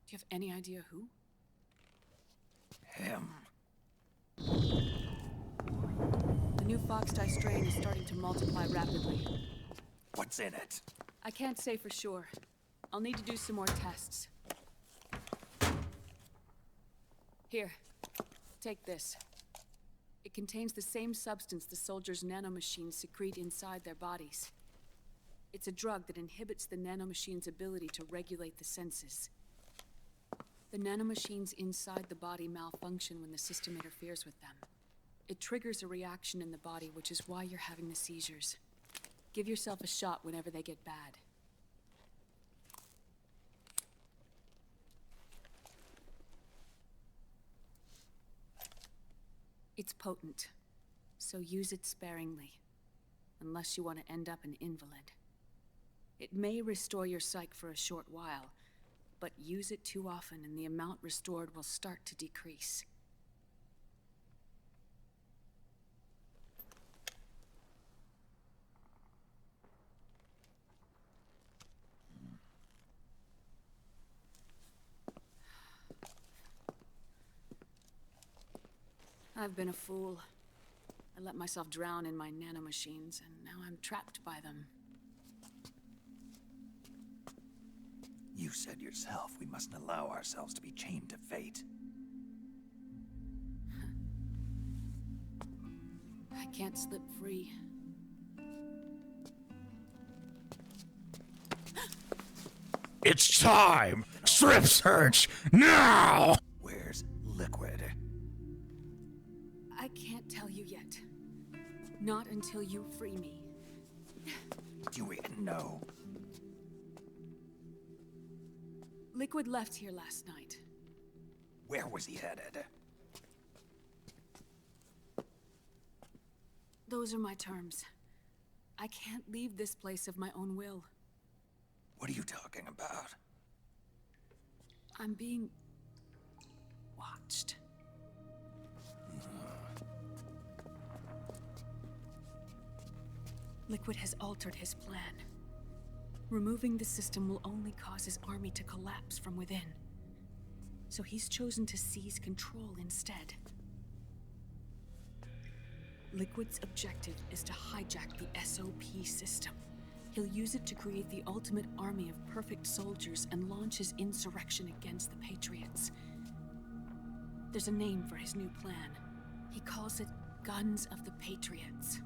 Do you have any idea who? Him. The new Foxdie strain is starting to multiply rapidly. What's in it? I can't say for sure. I'll need to do some more tests. Here, take this. It contains the same substance the soldiers' nanomachines secrete inside their bodies. It's a drug that inhibits the nanomachine's ability to regulate the senses. The nanomachines inside the body malfunction when the system interferes with them. It triggers a reaction in the body, which is why you're having the seizures. Give yourself a shot whenever they get bad. It's potent, so use it sparingly, unless you want to end up an invalid. It may restore your psyche for a short while, but use it too often and the amount restored will start to decrease. I've been a fool. I let myself drown in my nanomachines, and now I'm trapped by them. You said yourself we mustn't allow ourselves to be chained to fate. I can't slip free. It's time! Strip search! Now! Where's Liquid? I can't tell you yet. Not until you free me. Do we know? Liquid left here last night. Where was he headed? Those are my terms. I can't leave this place of my own will. What are you talking about? I'm being watched. Liquid has altered his plan. Removing the system will only cause his army to collapse from within. So he's chosen to seize control instead. Liquid's objective is to hijack the SOP system. He'll use it to create the ultimate army of perfect soldiers and launch his insurrection against the Patriots. There's a name for his new plan. He calls it Guns of the Patriots.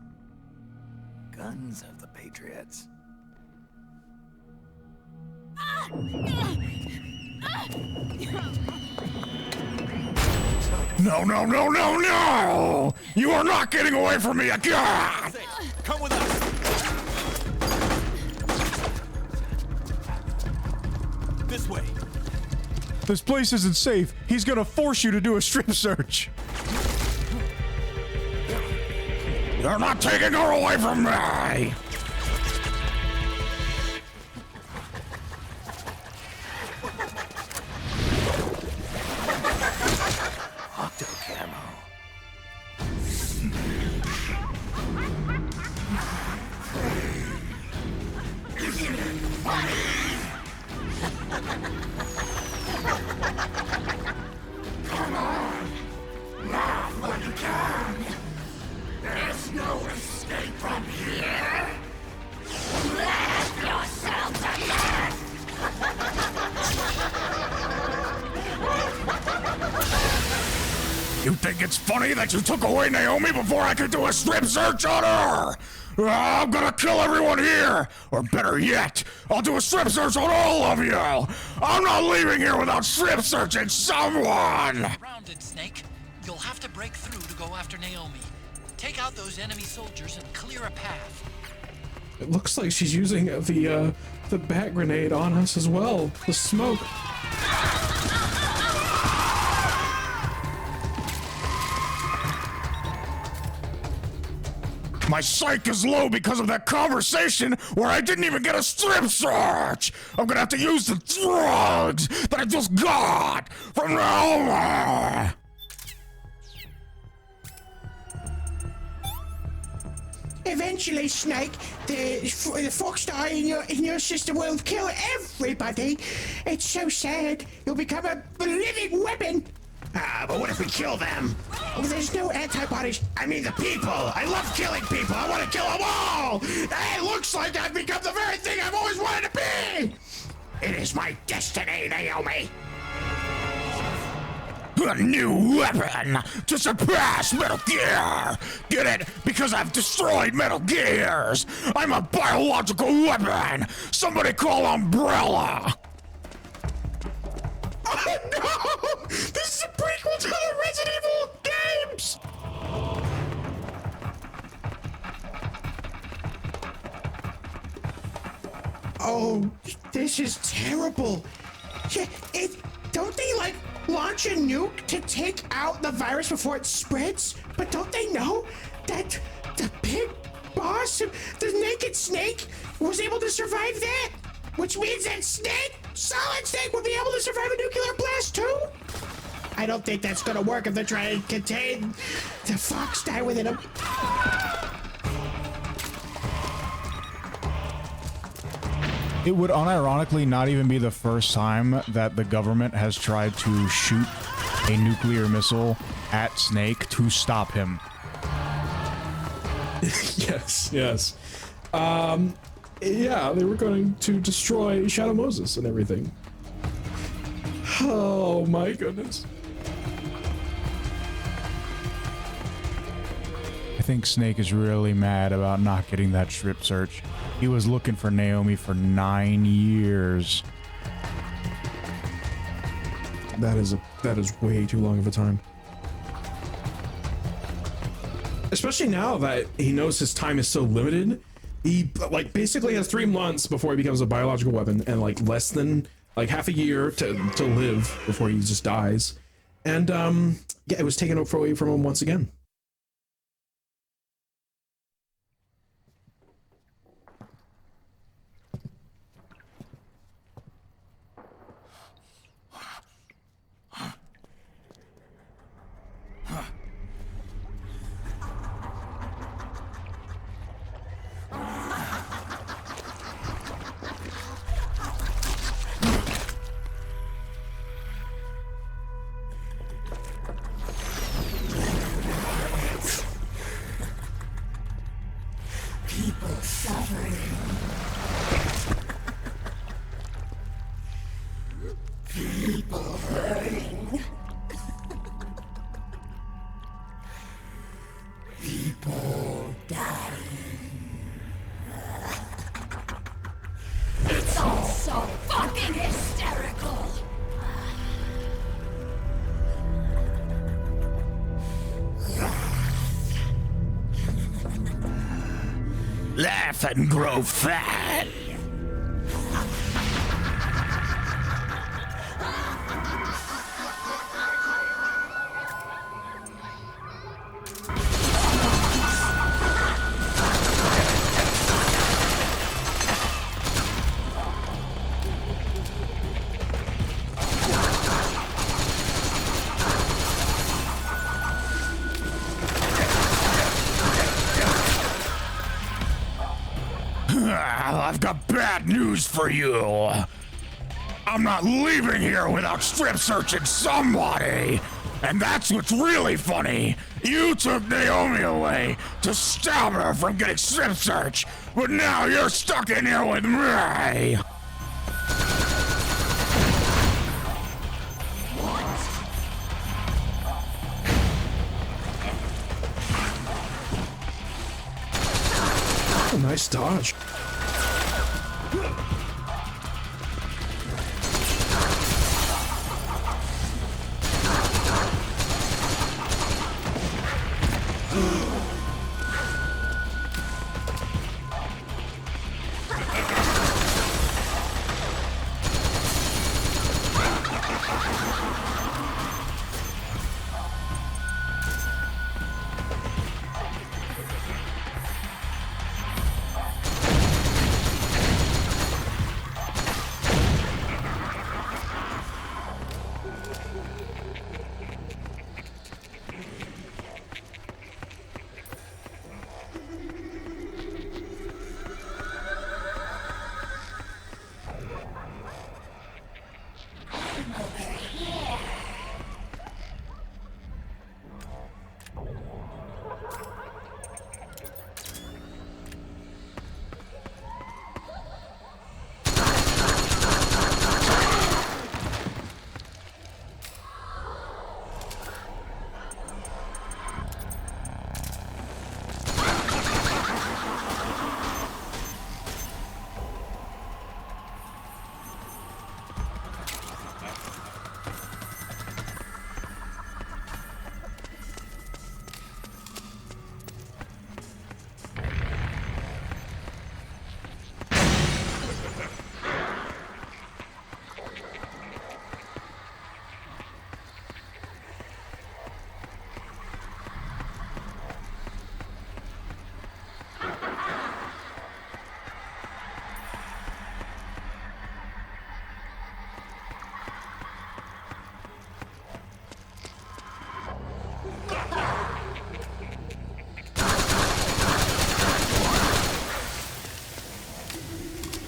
Guns of the Patriots. No, no, no, no, no! You are not getting away from me again! Come with us! This way. This place isn't safe. He's gonna force you to do a strip search. You're not taking her away from me! Octo camo. Come on! Laugh when you can! There's no escape from here! Laugh yourself to death! You think it's funny that you took away Naomi before I could do a strip search on her? I'm gonna kill everyone here! Or better yet, I'll do a strip search on all of you! I'm not leaving here without strip searching someone! Surrounded, Snake. You'll have to break through to go after Naomi. Take out those enemy soldiers and clear a path. It looks like she's using the bat grenade on us as well. The smoke. My psych is low because of that conversation where I didn't even get a strip search! I'm gonna have to use the drugs that I just got from Naomi! Eventually, Snake, the fox star in your system will kill everybody. It's so sad. You'll become a living weapon. But what if we kill them? There's no antibodies. I mean the people! I love killing people! I want to kill them all! It looks like I've become the very thing I've always wanted to be! It is my destiny, Naomi! A new weapon to surpass Metal Gear! Get it? Because I've destroyed Metal Gears! I'm a biological weapon! Somebody call Umbrella! Oh no! This is a prequel to the Resident Evil games! Oh, this is terrible. Yeah, don't they like launch a nuke to take out the virus before it spreads? But don't they know that the big boss, the Naked Snake, was able to survive that? Which means that Solid Snake, will be able to survive a nuclear blast too? I don't think that's gonna work if they're trying to contain the fox die within him. It would unironically not even be the first time that the government has tried to shoot a nuclear missile at Snake to stop him. Yes. Yeah, they were going to destroy Shadow Moses and everything. Oh my goodness. I think Snake is really mad about not getting that strip search. He was looking for Naomi for 9 years. That is way too long of a time. Especially now that he knows his time is so limited. He like basically has 3 months before he becomes a biological weapon, and like less than like half a year to live before he just dies. And yeah, it was taken away from him once again. People suffering. People hurting. People dying. It's all so fucking hysterical. Laugh and grow fat! I've got bad news for you. I'm not leaving here without strip searching somebody. And that's what's really funny. You took Naomi away to stop her from getting strip searched, but now you're stuck in here with me. Oh, nice dodge.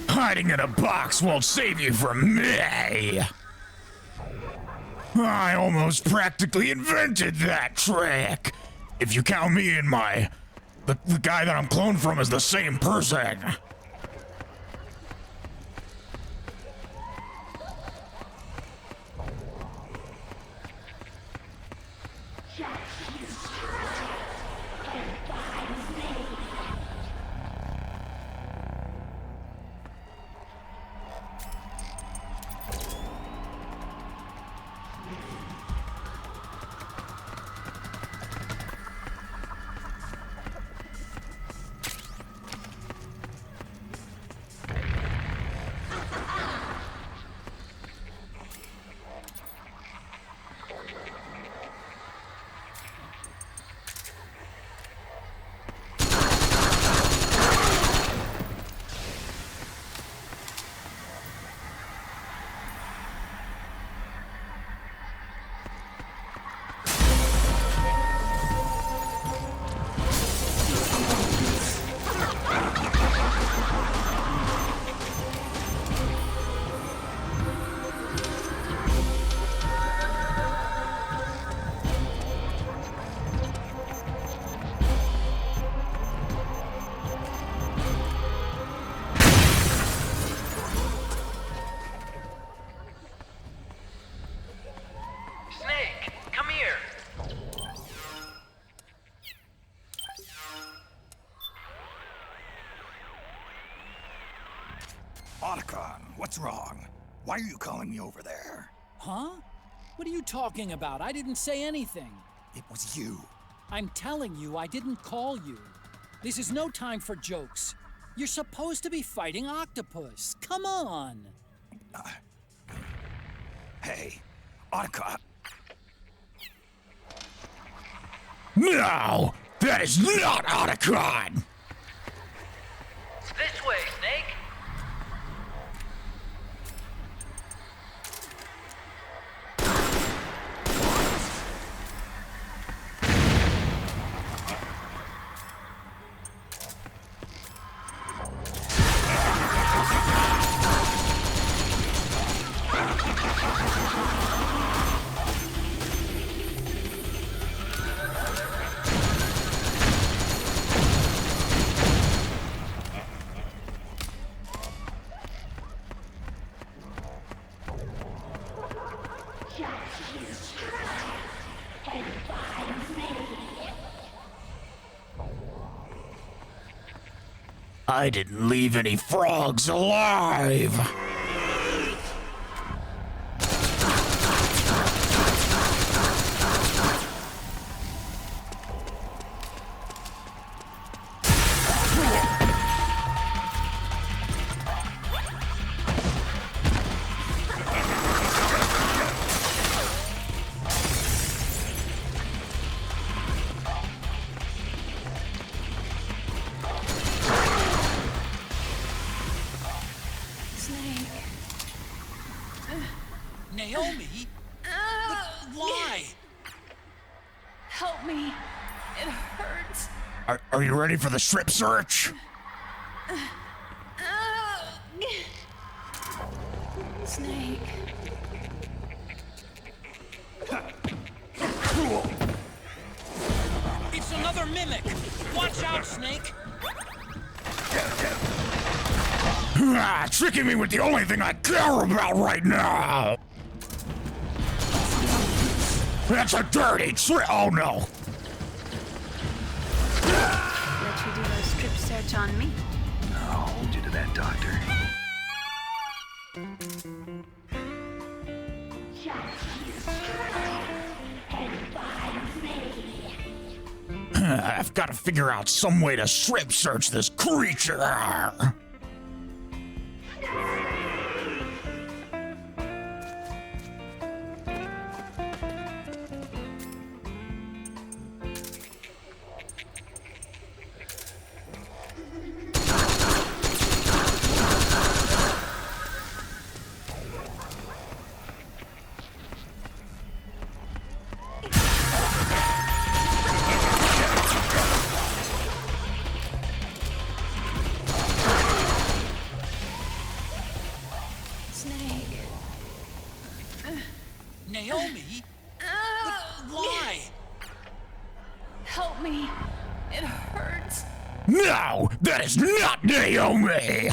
Hiding in a box won't save you from me. I almost practically invented that trick. If you count me and the guy that I'm cloned from as the same person. Otacon, what's wrong? Why are you calling me over there? Huh? What are you talking about? I didn't say anything. It was you. I'm telling you, I didn't call you. This is no time for jokes. You're supposed to be fighting Octopus. Come on. Hey, Otacon. No! That is not Otacon! This way, Snake. I didn't leave any frogs alive. Naomi? But why? Help me. It hurts. Are you ready for the strip search? Snake. It's another mimic! Watch out, Snake! Tricking me with the only thing I care about right now! That's a dirty trick! Oh no! Let you do a strip search on me. I'll hold you to that, Doctor. I've got to figure out some way to strip search this creature. Snake. Naomi? But why? Help me. It hurts. No, that is not Naomi!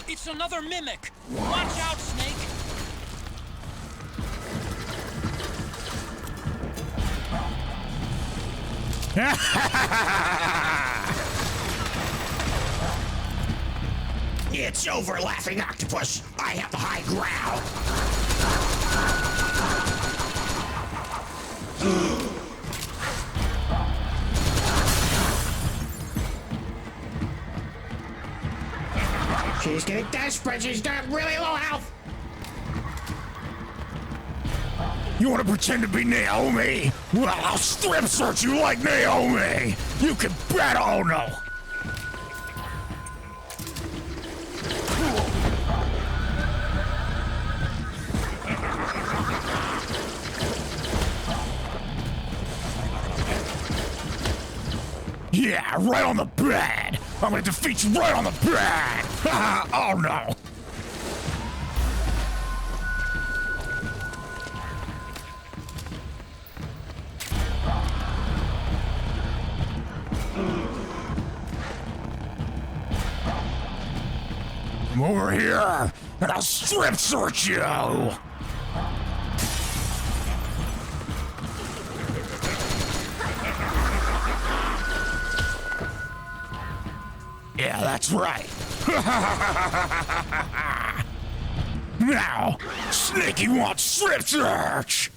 It's another mimic! Watch out, Snake! It's over, laughing octopus. I have the high ground. She's getting desperate. She's got really low health. You want to pretend to be Naomi? Well, I'll strip search you like Naomi! You can bet! Oh no! Yeah, right on the bed! I'm gonna defeat you right on the bed! Oh no! Come over here, and I'll strip search you! Yeah, that's right. Now, Snaky wants strip search!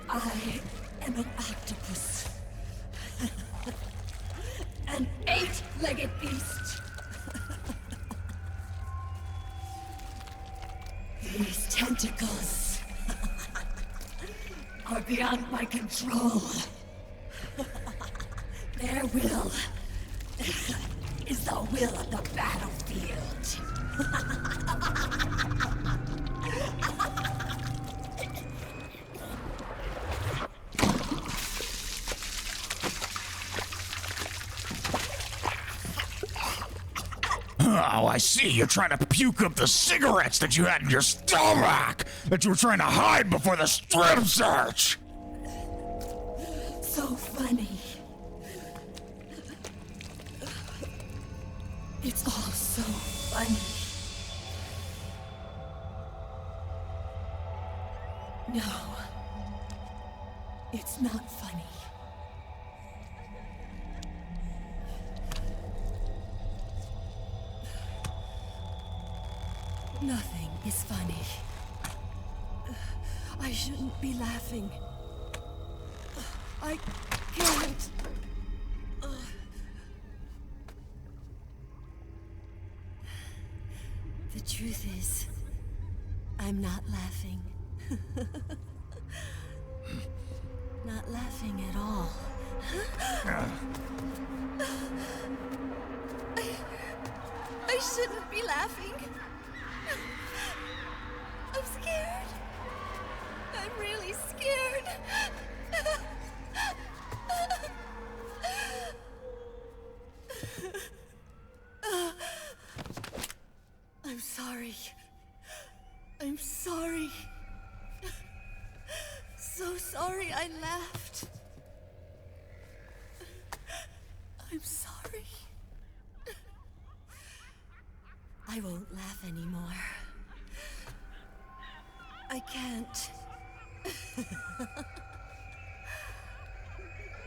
I am an octopus. An 8-legged beast. These tentacles are beyond my control. Their will is the will of the battlefield. Oh, I see. You're trying to puke up the cigarettes that you had in your stomach that you were trying to hide before the strip search. So funny. It's all so funny. No, it's not funny. Nothing is funny. I shouldn't be laughing. I can't. The truth is, I'm not laughing. Not laughing at all. I shouldn't be laughing. I'm scared. I'm really scared. I'm sorry. I'm sorry. So sorry I laughed. I'm sorry. I won't laugh anymore. I can't.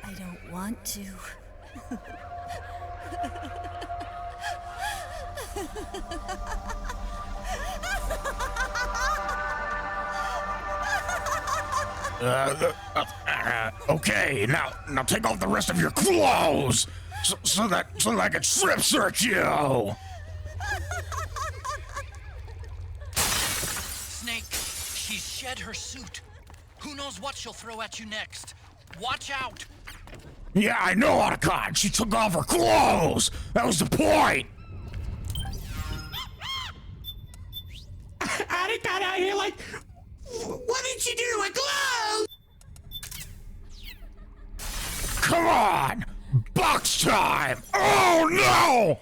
I don't want to. Okay, now take off the rest of your clothes so that I can strip search you. Snake, she's shed her suit. Who knows what she'll throw at you next? Watch out! Yeah, I know, Otacon. She took off her clothes. That was the point. I got out here like, what did you do? My clothes! Come on! Box time! Oh no!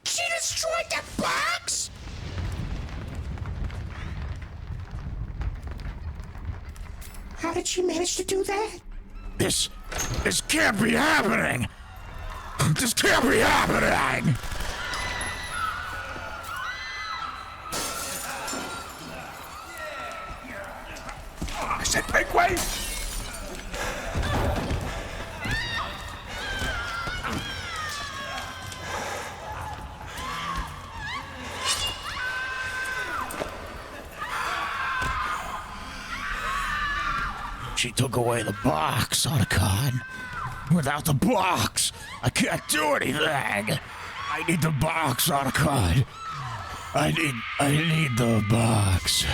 She destroyed the box? How did she manage to do that? This can't be happening! This can't be happening! I said make way! She took away the box, Otacon. Without the box, I can't do anything. I need the box, Otacon. I need the box.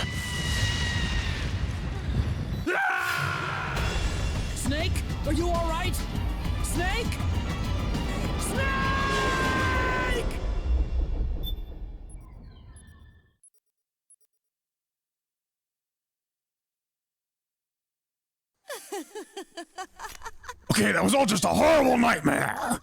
Snake, are you all right? Snake? Snake! Okay, that was all just a horrible nightmare.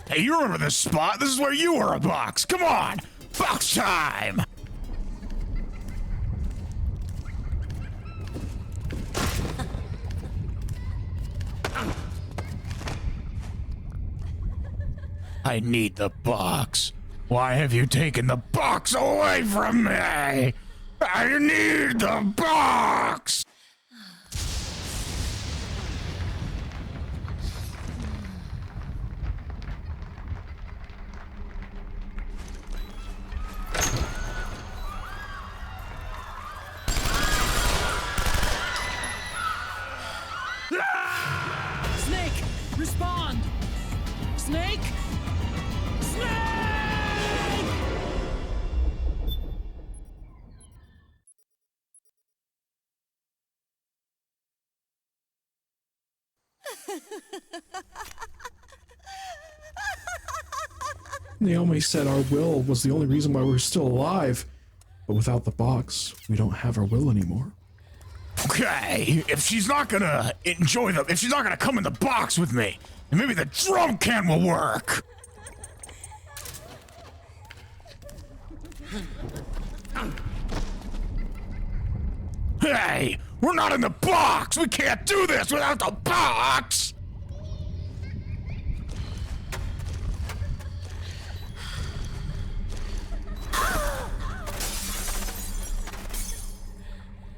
Hey, you remember this spot? This is where you were a box. Come on, box time. I need the box. Why have you taken the box away from me? I need the box! Naomi said our will was the only reason why we're still alive. But without the box, we don't have our will anymore. Okay, if she's not gonna if she's not gonna come in the box with me, then maybe the drum can will work. Hey, we're not in the box! We can't do this without the box!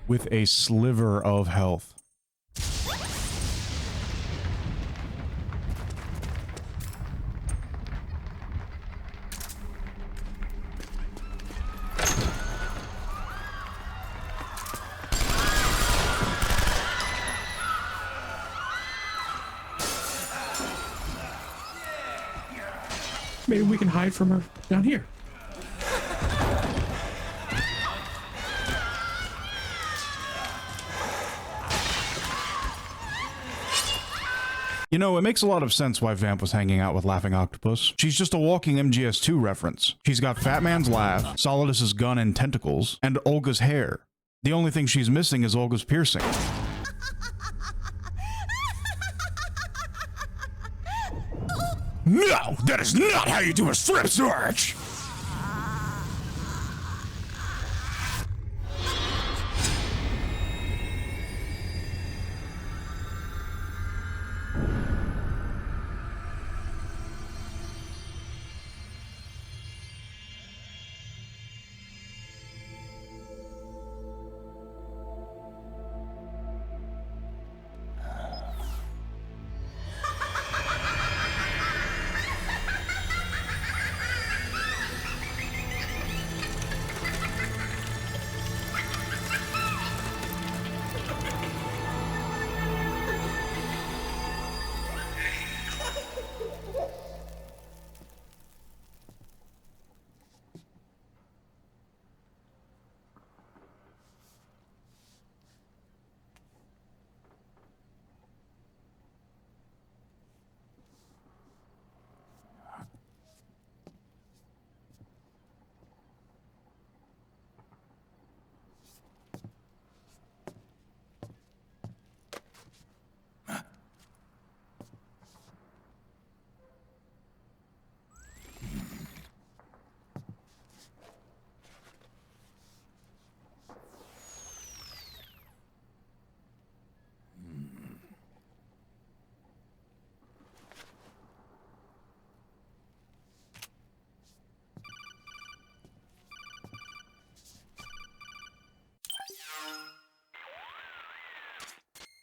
With a sliver of health. Maybe we can hide from her down here. You know, it makes a lot of sense why Vamp was hanging out with Laughing Octopus. She's just a walking MGS2 reference. She's got Fat Man's laugh, Solidus's gun and tentacles, and Olga's hair. The only thing she's missing is Olga's piercing. No, that is not how you do a strip search!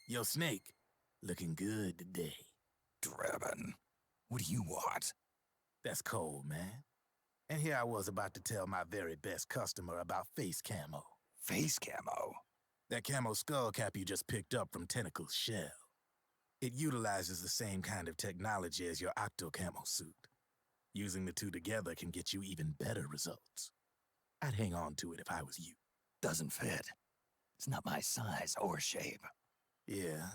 Yo, Snake, looking good today. Drebin, what do you want? That's cold, man. And here I was about to tell my very best customer about face camo. Face camo? That camo skull cap you just picked up from Tentacle's shell. It utilizes the same kind of technology as your Octo camo suit. Using the two together can get you even better results. I'd hang on to it if I was you. Doesn't fit. It's not my size or shape. Yeah,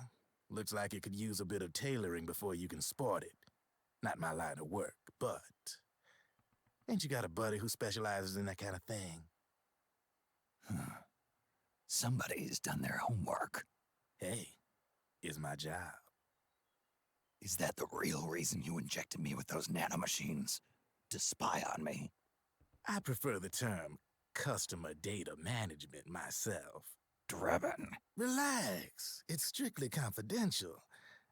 looks like it could use a bit of tailoring before you can sport it. Not my line of work, but... Ain't you got a buddy who specializes in that kind of thing? Somebody's done their homework. Hey, it's my job. Is that the real reason you injected me with those nanomachines? To spy on me? I prefer the term customer data management myself. Drebin. Relax. It's strictly confidential.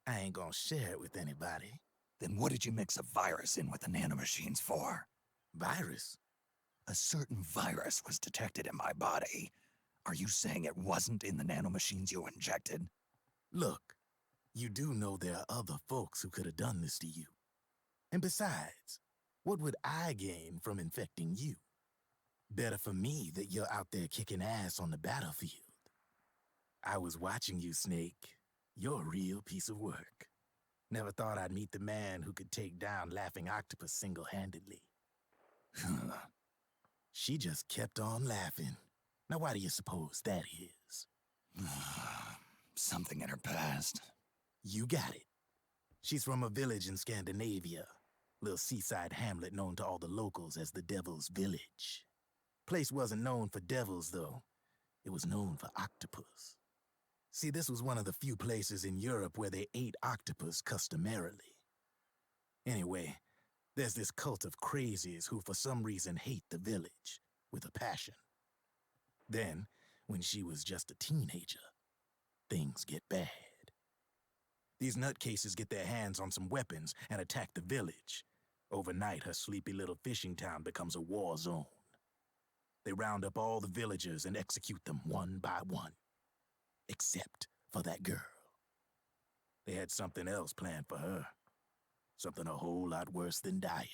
I ain't gonna share it with anybody. Then what did you mix a virus in with the nanomachines for? Virus? A certain virus was detected in my body. Are you saying it wasn't in the nanomachines you injected? Look, you do know there are other folks who could have done this to you. And besides, what would I gain from infecting you? Better for me that you're out there kicking ass on the battlefield. I was watching you, Snake. You're a real piece of work. Never thought I'd meet the man who could take down Laughing Octopus single-handedly. She just kept on laughing. Now why do you suppose that is? Something in her past. You got it. She's from a village in Scandinavia. Little seaside hamlet known to all the locals as the Devil's Village. Place wasn't known for devils, though. It was known for octopus. See, this was one of the few places in Europe where they ate octopus customarily. Anyway, there's this cult of crazies who for some reason hate the village with a passion. Then, when she was just a teenager, things get bad. These nutcases get their hands on some weapons and attack the village. Overnight, her sleepy little fishing town becomes a war zone. They round up all the villagers and execute them one by one. Except for that girl. They had something else planned for her. Something a whole lot worse than dying.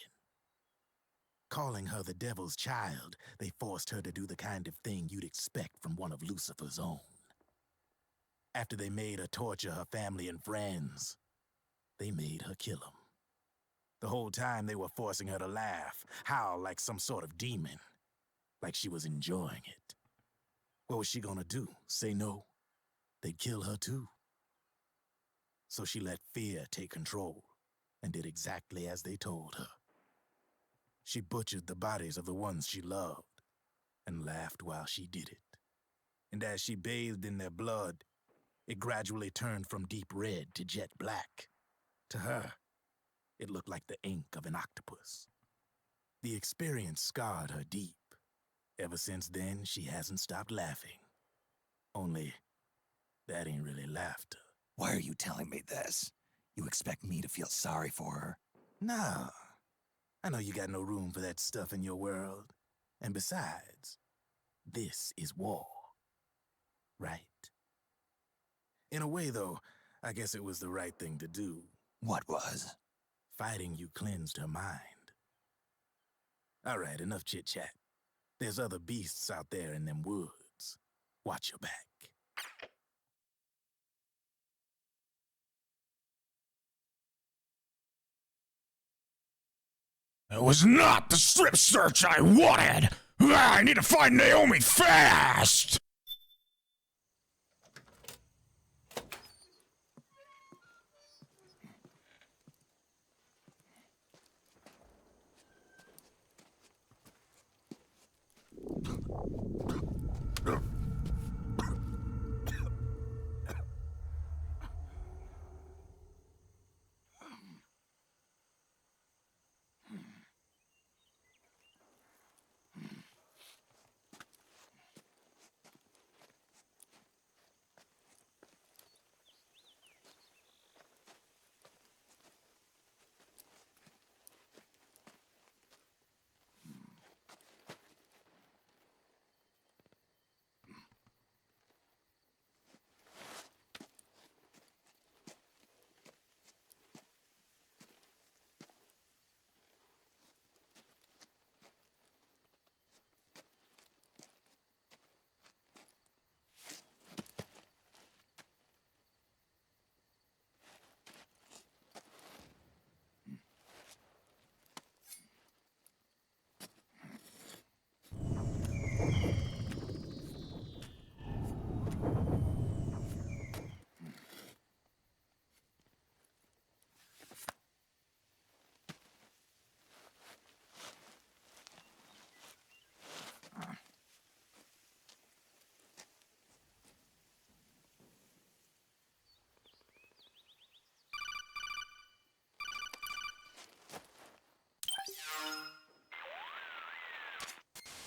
Calling her the devil's child, they forced her to do the kind of thing you'd expect from one of Lucifer's own. After they made her torture her family and friends, they made her kill them. The whole time they were forcing her to laugh, howl like some sort of demon. Like she was enjoying it. What was she gonna do? Say no? They'd kill her too. So she let fear take control and did exactly as they told her. She butchered the bodies of the ones she loved and laughed while she did it. And as she bathed in their blood, it gradually turned from deep red to jet black. To her, it looked like the ink of an octopus. The experience scarred her deep. Ever since then, she hasn't stopped laughing. Only, that ain't really laughter. Why are you telling me this? You expect me to feel sorry for her? No. I know you got no room for that stuff in your world. And besides, this is war. Right? In a way, though, I guess it was the right thing to do. What was? Fighting you cleansed her mind. All right, enough chit-chat. There's other beasts out there in them woods. Watch your back. It was not the strip search I wanted! I need to find Naomi fast!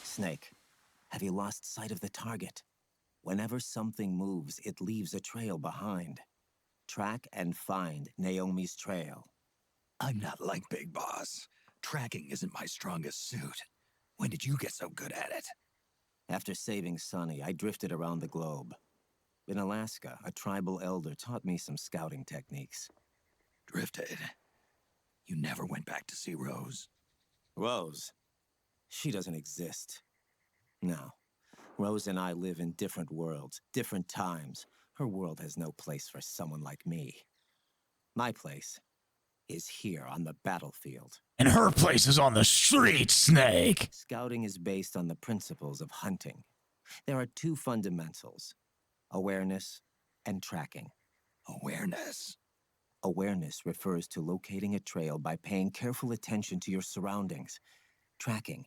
Snake, have you lost sight of the target? Whenever something moves, it leaves a trail behind. Track and find Naomi's trail. I'm not like Big Boss. Tracking isn't my strongest suit. When did you get so good at it? After saving Sonny, I drifted around the globe. In Alaska, a tribal elder taught me some scouting techniques. Drifted? You never went back to see Rose? Rose? She doesn't exist. No. Rose and I live in different worlds, different times. Her world has no place for someone like me. My place is here on the battlefield. And her place is on the street, Snake! Scouting is based on the principles of hunting. There are two fundamentals: awareness and tracking. Awareness? Awareness refers to locating a trail by paying careful attention to your surroundings. Tracking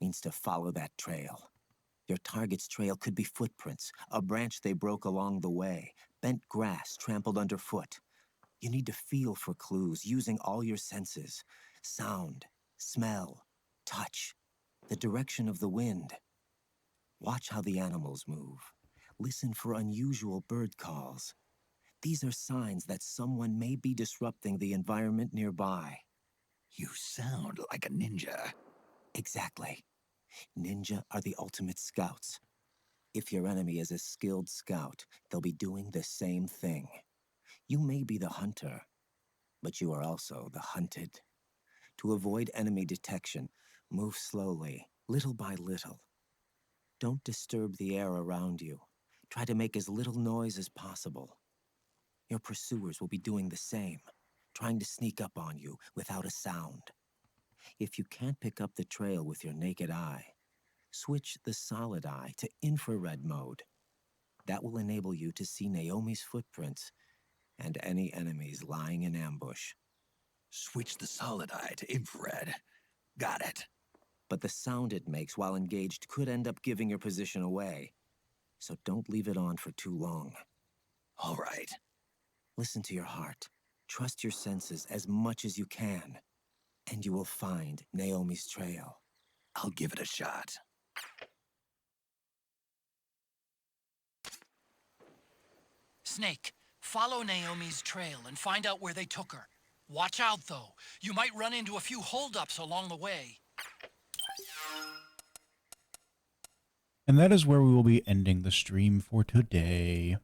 means to follow that trail. Your target's trail could be footprints, a branch they broke along the way, bent grass trampled underfoot. You need to feel for clues using all your senses. Sound, smell, touch, the direction of the wind. Watch how the animals move. Listen for unusual bird calls. These are signs that someone may be disrupting the environment nearby. You sound like a ninja. Exactly. Ninja are the ultimate scouts. If your enemy is a skilled scout, they'll be doing the same thing. You may be the hunter, but you are also the hunted. To avoid enemy detection, move slowly, little by little. Don't disturb the air around you. Try to make as little noise as possible. Your pursuers will be doing the same, trying to sneak up on you without a sound. If you can't pick up the trail with your naked eye, switch the solid eye to infrared mode. That will enable you to see Naomi's footprints and any enemies lying in ambush. Switch the solid eye to infrared. Got it. But the sound it makes while engaged could end up giving your position away, so don't leave it on for too long. All right. Listen to your heart. Trust your senses as much as you can, and you will find Naomi's trail. I'll give it a shot. Snake, follow Naomi's trail and find out where they took her. Watch out, though. You might run into a few holdups along the way. And that is where we will be ending the stream for today.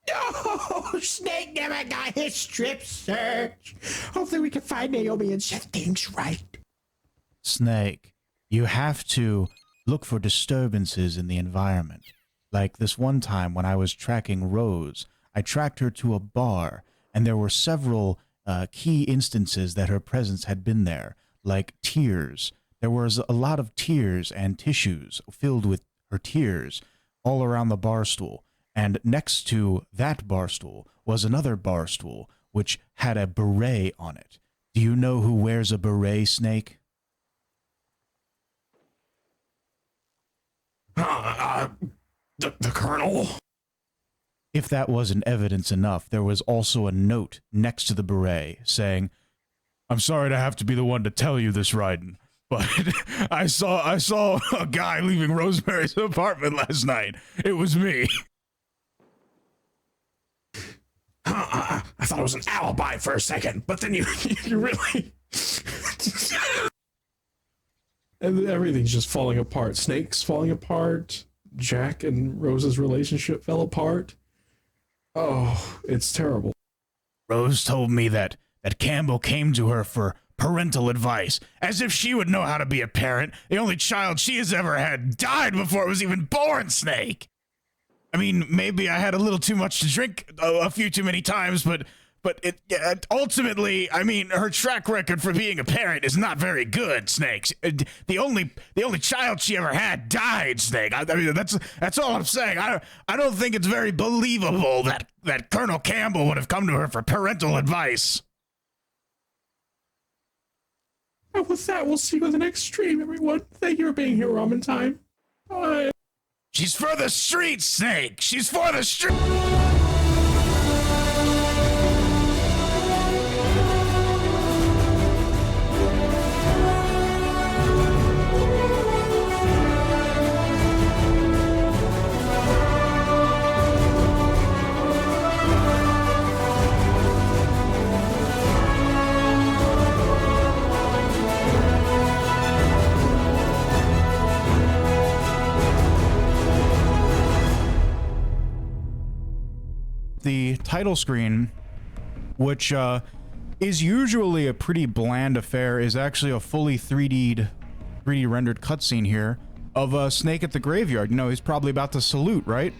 No, Snake never got his strip search. Hopefully we can find Naomi and set things right. Snake, you have to look for disturbances in the environment. Like this one time when I was tracking Rose, I tracked her to a bar, and there were several key instances that her presence had been there, like tears. There was a lot of tears and tissues filled with her tears all around the bar stool. And next to that bar stool was another bar stool, which had a beret on it. Do you know who wears a beret, Snake? The Colonel? If that wasn't evidence enough, there was also a note next to the beret saying, "I'm sorry to have to be the one to tell you this, Raiden, but I saw a guy leaving Rosemary's apartment last night. It was me." I thought it was an alibi for a second, but then you really... And everything's just falling apart. Snake's falling apart. Jack and Rose's relationship fell apart. Oh, it's terrible. Rose told me that Campbell came to her for parental advice, as if she would know how to be a parent. The only child she has ever had died before it was even born, Snake. I mean, maybe I had a little too much to drink a few too many times, but ultimately, I mean, her track record for being a parent is not very good, Snakes. The only child she ever had died, Snake. I mean, that's all I'm saying. I don't think it's very believable that Colonel Campbell would have come to her for parental advice. And with that, we'll see you in the next stream, everyone. Thank you for being here, Ramen Time. Bye. She's for the streets, Snake. She's for the streets. The title screen, which is usually a pretty bland affair, is actually a fully 3D rendered cutscene here of a Snake at the graveyard. You know, he's probably about to salute, right?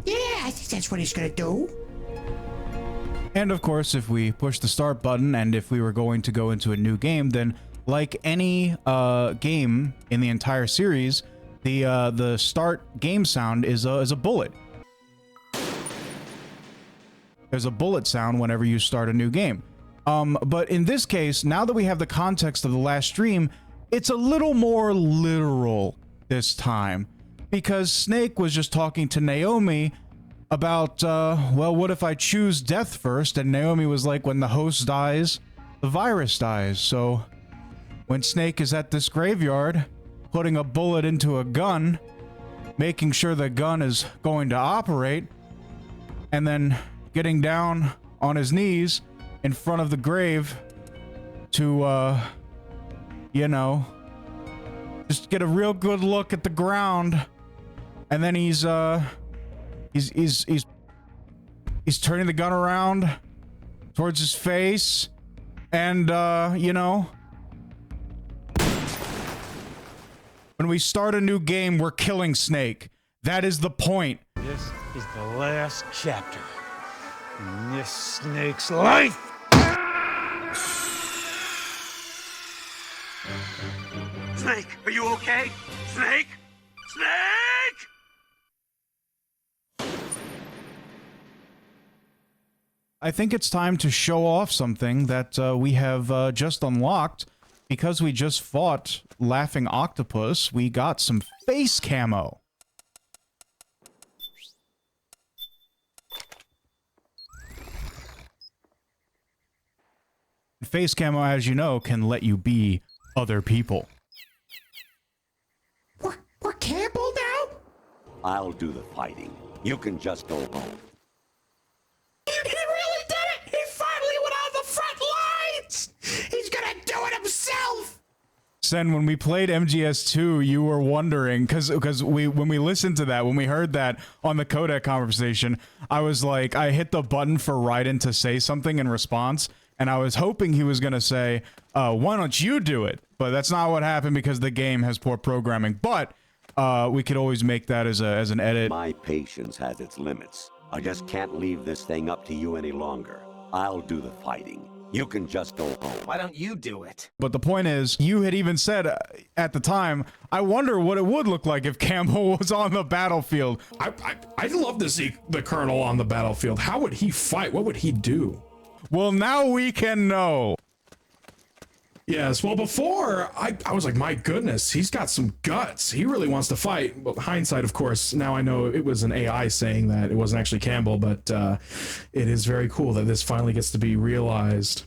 Yeah, I think that's what he's gonna do. And of course, if we push the start button, and if we were going to go into a new game, then like any game in the entire series, the start game sound is a bullet. there's a bullet sound whenever you start a new game. But in this case, now that we have the context of the last stream, it's a little more literal this time, because Snake was just talking to Naomi about, well, what if I choose death first? And Naomi was like, when the host dies, the virus dies. So when Snake is at this graveyard, putting a bullet into a gun, making sure the gun is going to operate, and then getting down on his knees in front of the grave to, you know, just get a real good look at the ground. And then he's turning the gun around towards his face, and you know, when we start a new game, we're killing Snake. That is the point. This is the last chapter in this Snake's life. Snake, are you okay? Snake? Snake! I think it's time to show off something that we have just unlocked. Because we just fought Laughing Octopus, we got some face camo. Face camo, as you know, can let you be other people. We're Campbell now? I'll do the fighting. You can just go home. He really did it! He finally went on the front lines! He's gonna do it himself! Sen, when we played MGS2, you were wondering, because when we listened to that, when we heard that on the codec conversation, I was like, I hit the button for Raiden to say something in response, and I was hoping he was gonna say, why don't you do it? But that's not what happened because the game has poor programming. But we could always make that as an edit. My patience has its limits. I just can't leave this thing up to you any longer. I'll do the fighting. You can just go home. Why don't you do it? But the point is, you had even said at the time, I wonder what it would look like if Campbell was on the battlefield. I'd love to see the Colonel on the battlefield. How would he fight? What would he do? Well, now we can know. Yes, well, before, I was like, my goodness, he's got some guts. He really wants to fight. Well, hindsight, of course, now I know it was an AI saying that. It wasn't actually Campbell, but it is very cool that this finally gets to be realized.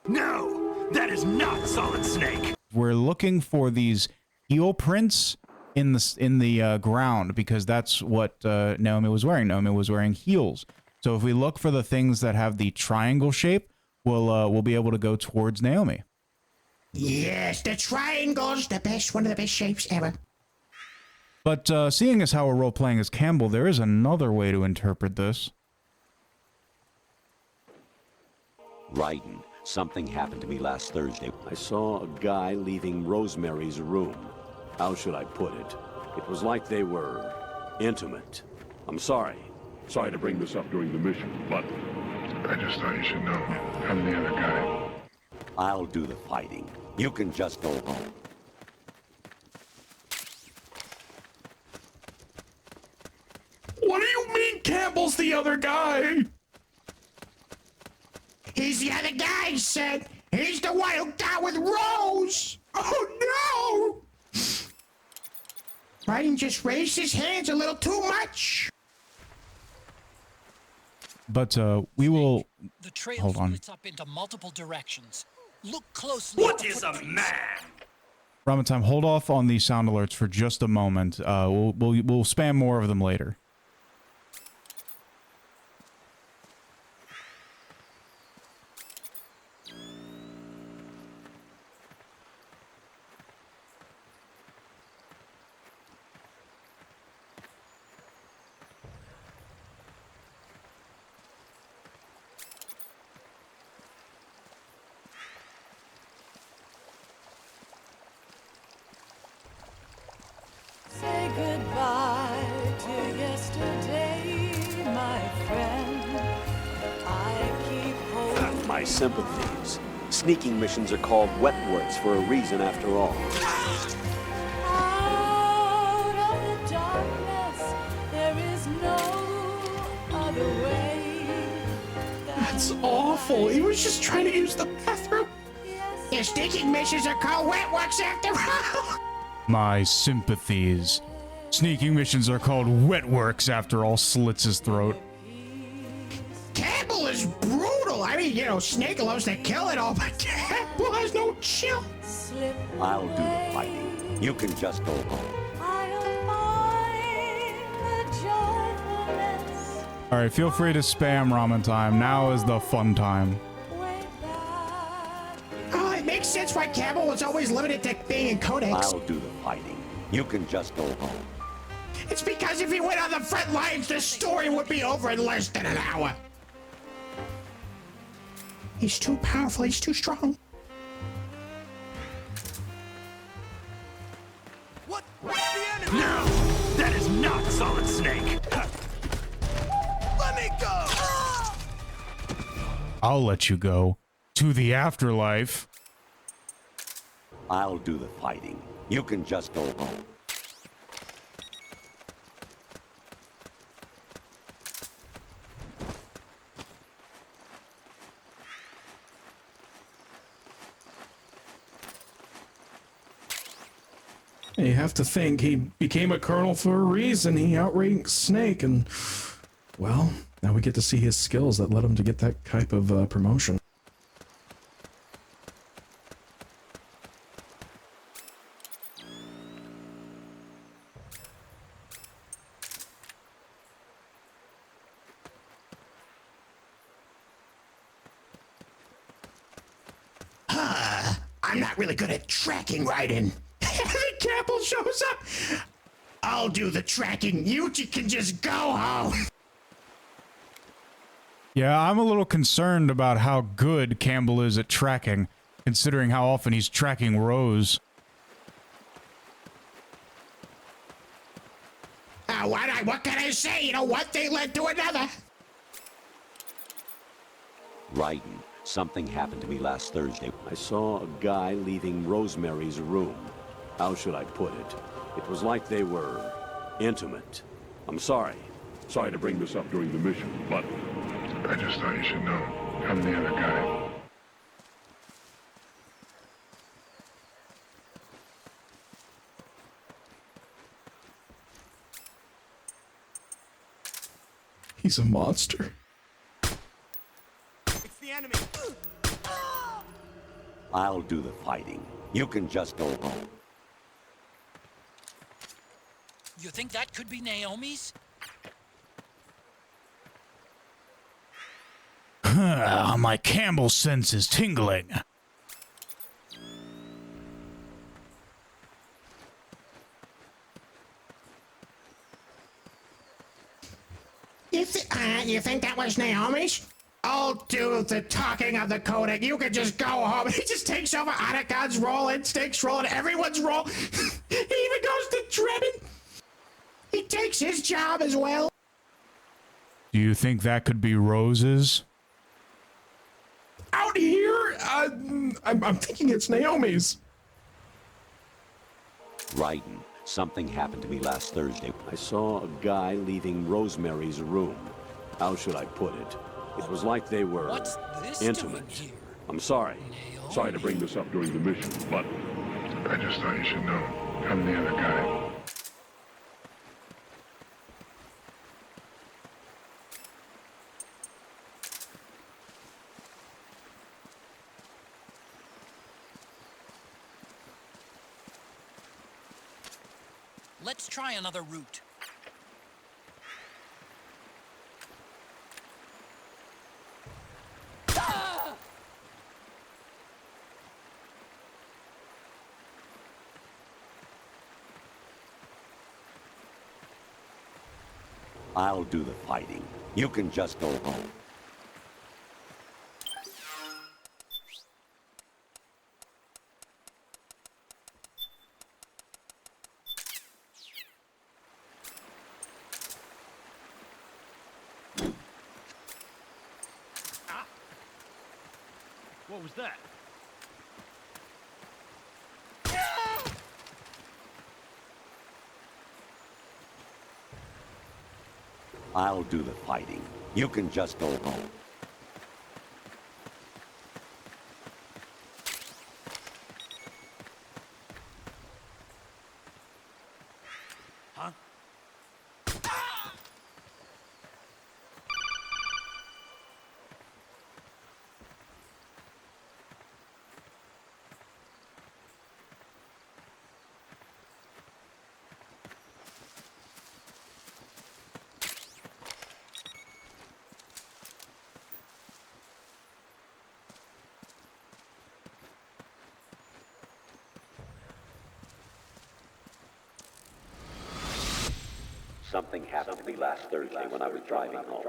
No, that is not Solid Snake. We're looking for these heel prints in the ground, because that's what Naomi was wearing. Naomi was wearing heels. So if we look for the things that have the triangle shape, we'll be able to go towards Naomi. Yes, the triangle's the best, one of the best shapes ever. But seeing as how we're role-playing as Campbell, there is another way to interpret this. Raiden, something happened to me last Thursday. I saw a guy leaving Rosemary's room. How should I put it? It was like they were intimate. I'm sorry. Sorry to bring this up during the mission, but I just thought you should know. I'm the other guy. I'll do the fighting. You can just go home. What do you mean Campbell's the other guy? He's the other guy, he said. He's the one who got with Rose. Oh, no! Raiden just raised his hands a little too much. But we will The trail hold on. splits up into multiple directions. Look closely. What is a man? Ramatime, hold off on these sound alerts for just a moment. We'll spam more of them later. Say goodbye to yesterday, my friend. I keep holding. My sympathies. Sneaking missions are called wet works for a reason after all. Out of the darkness, there is no That's awful. He was just trying to use the bathroom. Your sneaking missions are called wet works after all. My sympathies. Sneaking missions are called wet works after all, slits his throat. Campbell is brutal. I mean, you know, Snake loves to kill it all, but Campbell has no chill. I'll do the fighting. You can just go home. Alright, feel free to spam ramen time. Now is the fun time. Oh, it makes sense why Campbell was always limited to being in Codex. I'll do the fighting. You can just go home. It's because if he went on the front lines, the story would be over in less than an hour. He's too powerful. He's too strong. What? The enemy? No! That is not Solid Snake! Let me go! I'll let you go. To the afterlife. I'll do the fighting. You can just go home. You have to think he became a colonel for a reason. He outranked Snake, and well, now we get to see his skills that led him to get that type of promotion. I'm not really good at tracking riding. The Campbell shows up. I'll do the tracking. You can just go home. Yeah, I'm a little concerned about how good Campbell is at tracking, considering how often he's tracking Rose. What can I say? You know, one thing led to another. Raiden, something happened to me last Thursday. I saw a guy leaving Rosemary's room. How should I put it? It was like they were intimate. I'm sorry. Sorry to bring this up during the mission, but I just thought you should know. I'm the other guy. He's a monster. It's the enemy. I'll do the fighting. You can just go home. You think that could be Naomi's? My Campbell sense is tingling. You think that was Naomi's? I'll do the talking of the codec. You can just go home. He just takes over Anacon's role, Instinct's role, and everyone's role. He even goes to Drebin. He takes his job as well. Do you think that could be Rose's? Out here, I'm thinking it's Naomi's. Raiden, something happened to me last Thursday. I saw a guy leaving Rosemary's room. How should I put it? It was like they were intimate. I'm sorry. Sorry to bring this up during the mission, but I just thought you should know. I'm the other guy. Let's try another route. I'll do the fighting. You can just go home. What was that? I'll do the fighting. You can just go home. huh? Something happened to me last Thursday when I was driving home.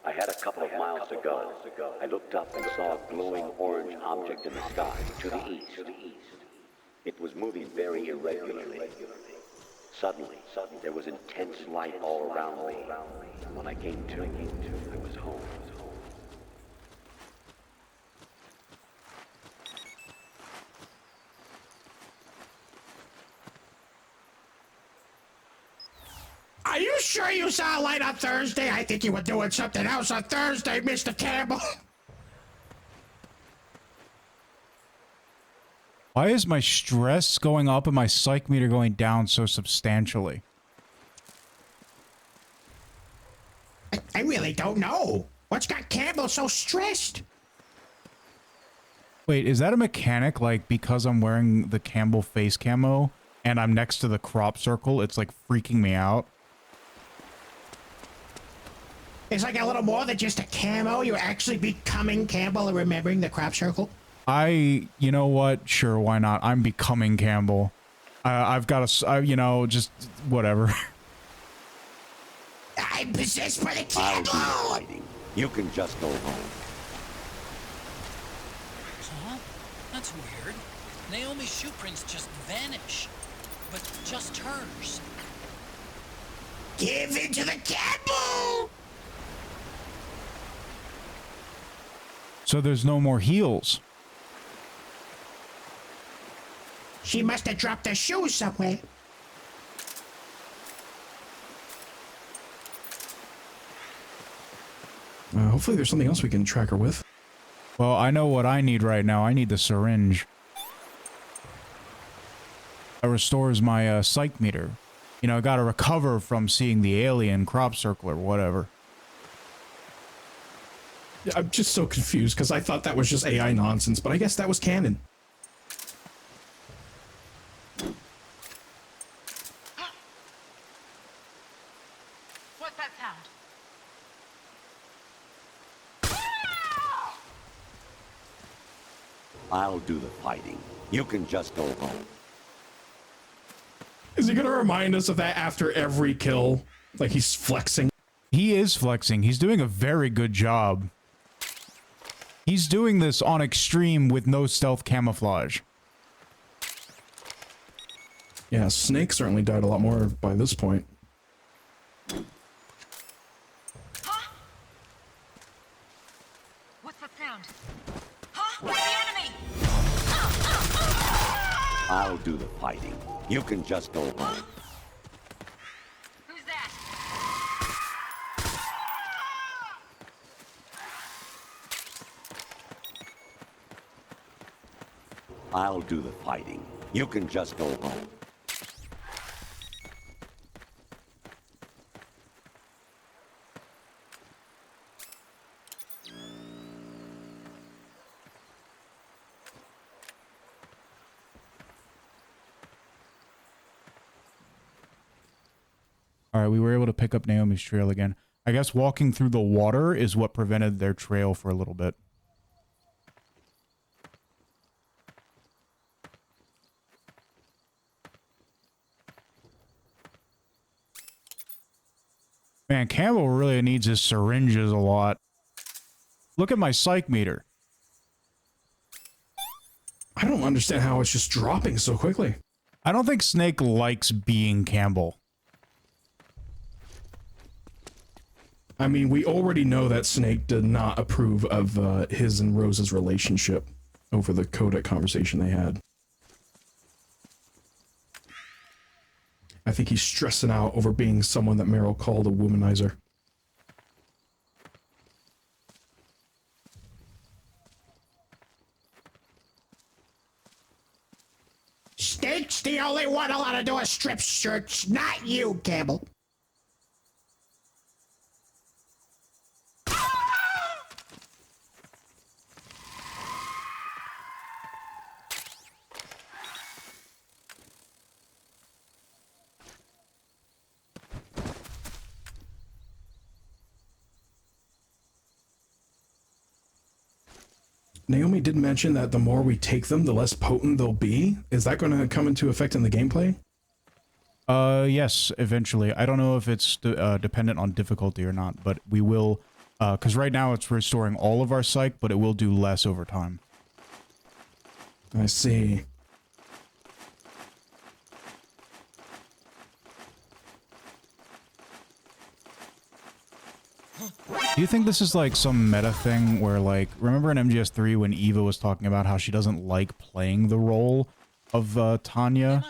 I had a couple of miles to go. I looked up and saw a glowing orange object in the sky to the east. It was moving very irregularly. Suddenly, there was intense light all around me. When I came to, I was home. Are you sure you saw a light on Thursday? I think you were doing something else on Thursday, Mr. Campbell. Why is my stress going up and my psych meter going down so substantially? I really don't know. What's got Campbell so stressed? Wait, is that a mechanic? Like, because I'm wearing the Campbell face camo and I'm next to the crop circle, it's like freaking me out? It's like a little more than just a camo. You're actually becoming Campbell and remembering the crop circle. You know what? Sure, why not? I'm becoming Campbell. I've got a, you know, just whatever. I'm possessed by the I'll do Campbell. the fighting. You can just go home. Huh? That's weird. Naomi's shoe prints just vanish. But just hers. Give in to the Campbell! So there's no more heels. She must have dropped her shoes somewhere. Hopefully there's something else we can track her with. Well, I know what I need right now. I need the syringe. It restores my psych meter. You know, I gotta recover from seeing the alien crop circle or whatever. Yeah, I'm just so confused because I thought that was just AI nonsense, but I guess that was canon. What's that sound? I'll do the fighting. You can just go home. Is he gonna remind us of that after every kill? Like he's flexing? He is flexing. He's doing a very good job. He's doing this on extreme with no stealth camouflage. Yeah, Snake certainly died a lot more by this point. Huh? What's that sound? Huh? What's the enemy? I'll do the fighting. You can just go home. Who's that? I'll do the fighting. You can just go home. All right, we were able to pick up Naomi's trail again. I guess walking through the water is what prevented their trail for a little bit. Man, Campbell really needs his syringes a lot. Look at my psych meter. I don't understand how it's just dropping so quickly. I don't think Snake likes being Campbell. I mean, we already know that Snake did not approve of his and Rose's relationship over the codec conversation they had. I think he's stressing out over being someone that Meryl called a womanizer. Snake's the only one allowed to do a a strip search, not you, Campbell. Naomi did mention that the more we take them, the less potent they'll be. Is that going to come into effect in the gameplay? Yes, eventually. I don't know if it's dependent on difficulty or not, but we will, because right now it's restoring all of our psych, but it will do less over time. I see. Do you think this is like some meta thing where, like, remember in MGS3 when Eva was talking about how she doesn't like playing the role of Tanya?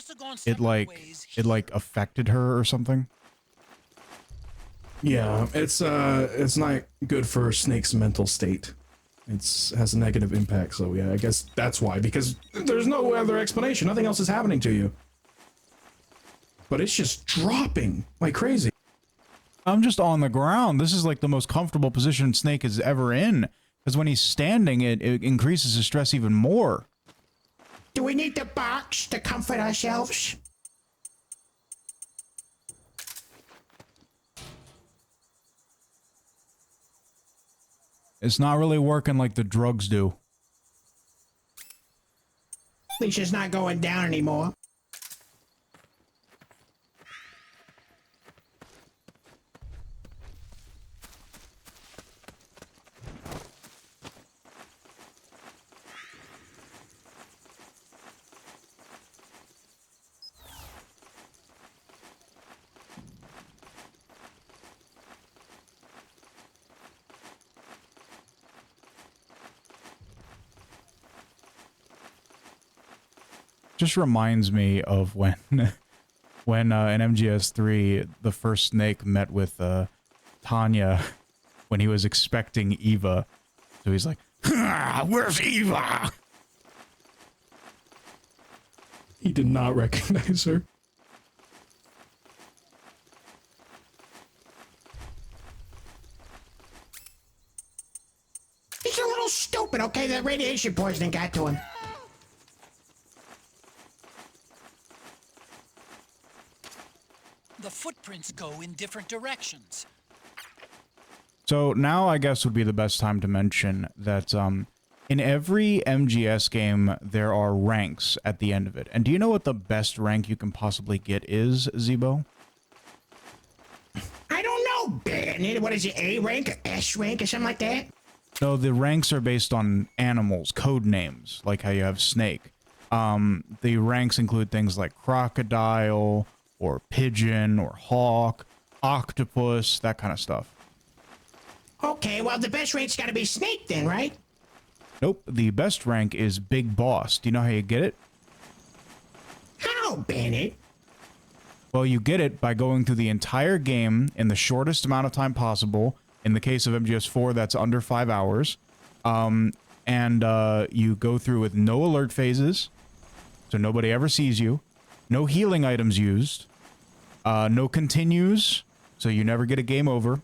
It like affected her or something? Yeah, it's not good for Snake's mental state. Has a negative impact, so yeah, I guess that's why, because there's no other explanation. Nothing else is happening to you. But it's just dropping like crazy. I'm just on the ground. This is like the most comfortable position Snake is ever in. Because when he's standing, it increases his stress even more. Do we need the box to comfort ourselves? It's not really working like the drugs do. At least it's not going down anymore. Just reminds me of when when in MGS3 the first Snake met with Tanya when he was expecting Eva. So he's like, "Where's Eva?" He did not recognize her. He's a little stupid, okay? The radiation poisoning got to him. The footprints go in different directions. So now I guess would be the best time to mention that in every MGS game there are ranks at the end of it. And do you know what the best rank you can possibly get is, Zebo? I don't know, Ben. What is it, A rank, or S rank, or something like that? No, the ranks are based on animals, code names, like how you have Snake. The ranks include things like crocodile, or pigeon, or hawk, octopus, that kind of stuff. Okay, well, the best rank's gotta be Snake then, right? Nope, the best rank is Big Boss. Do you know how you get it? How, Bennett? Well, you get it by going through the entire game in the shortest amount of time possible. In the case of MGS4, that's under 5 hours. You go through with no alert phases, so nobody ever sees you. No healing items used. No continues, so you never get a game over.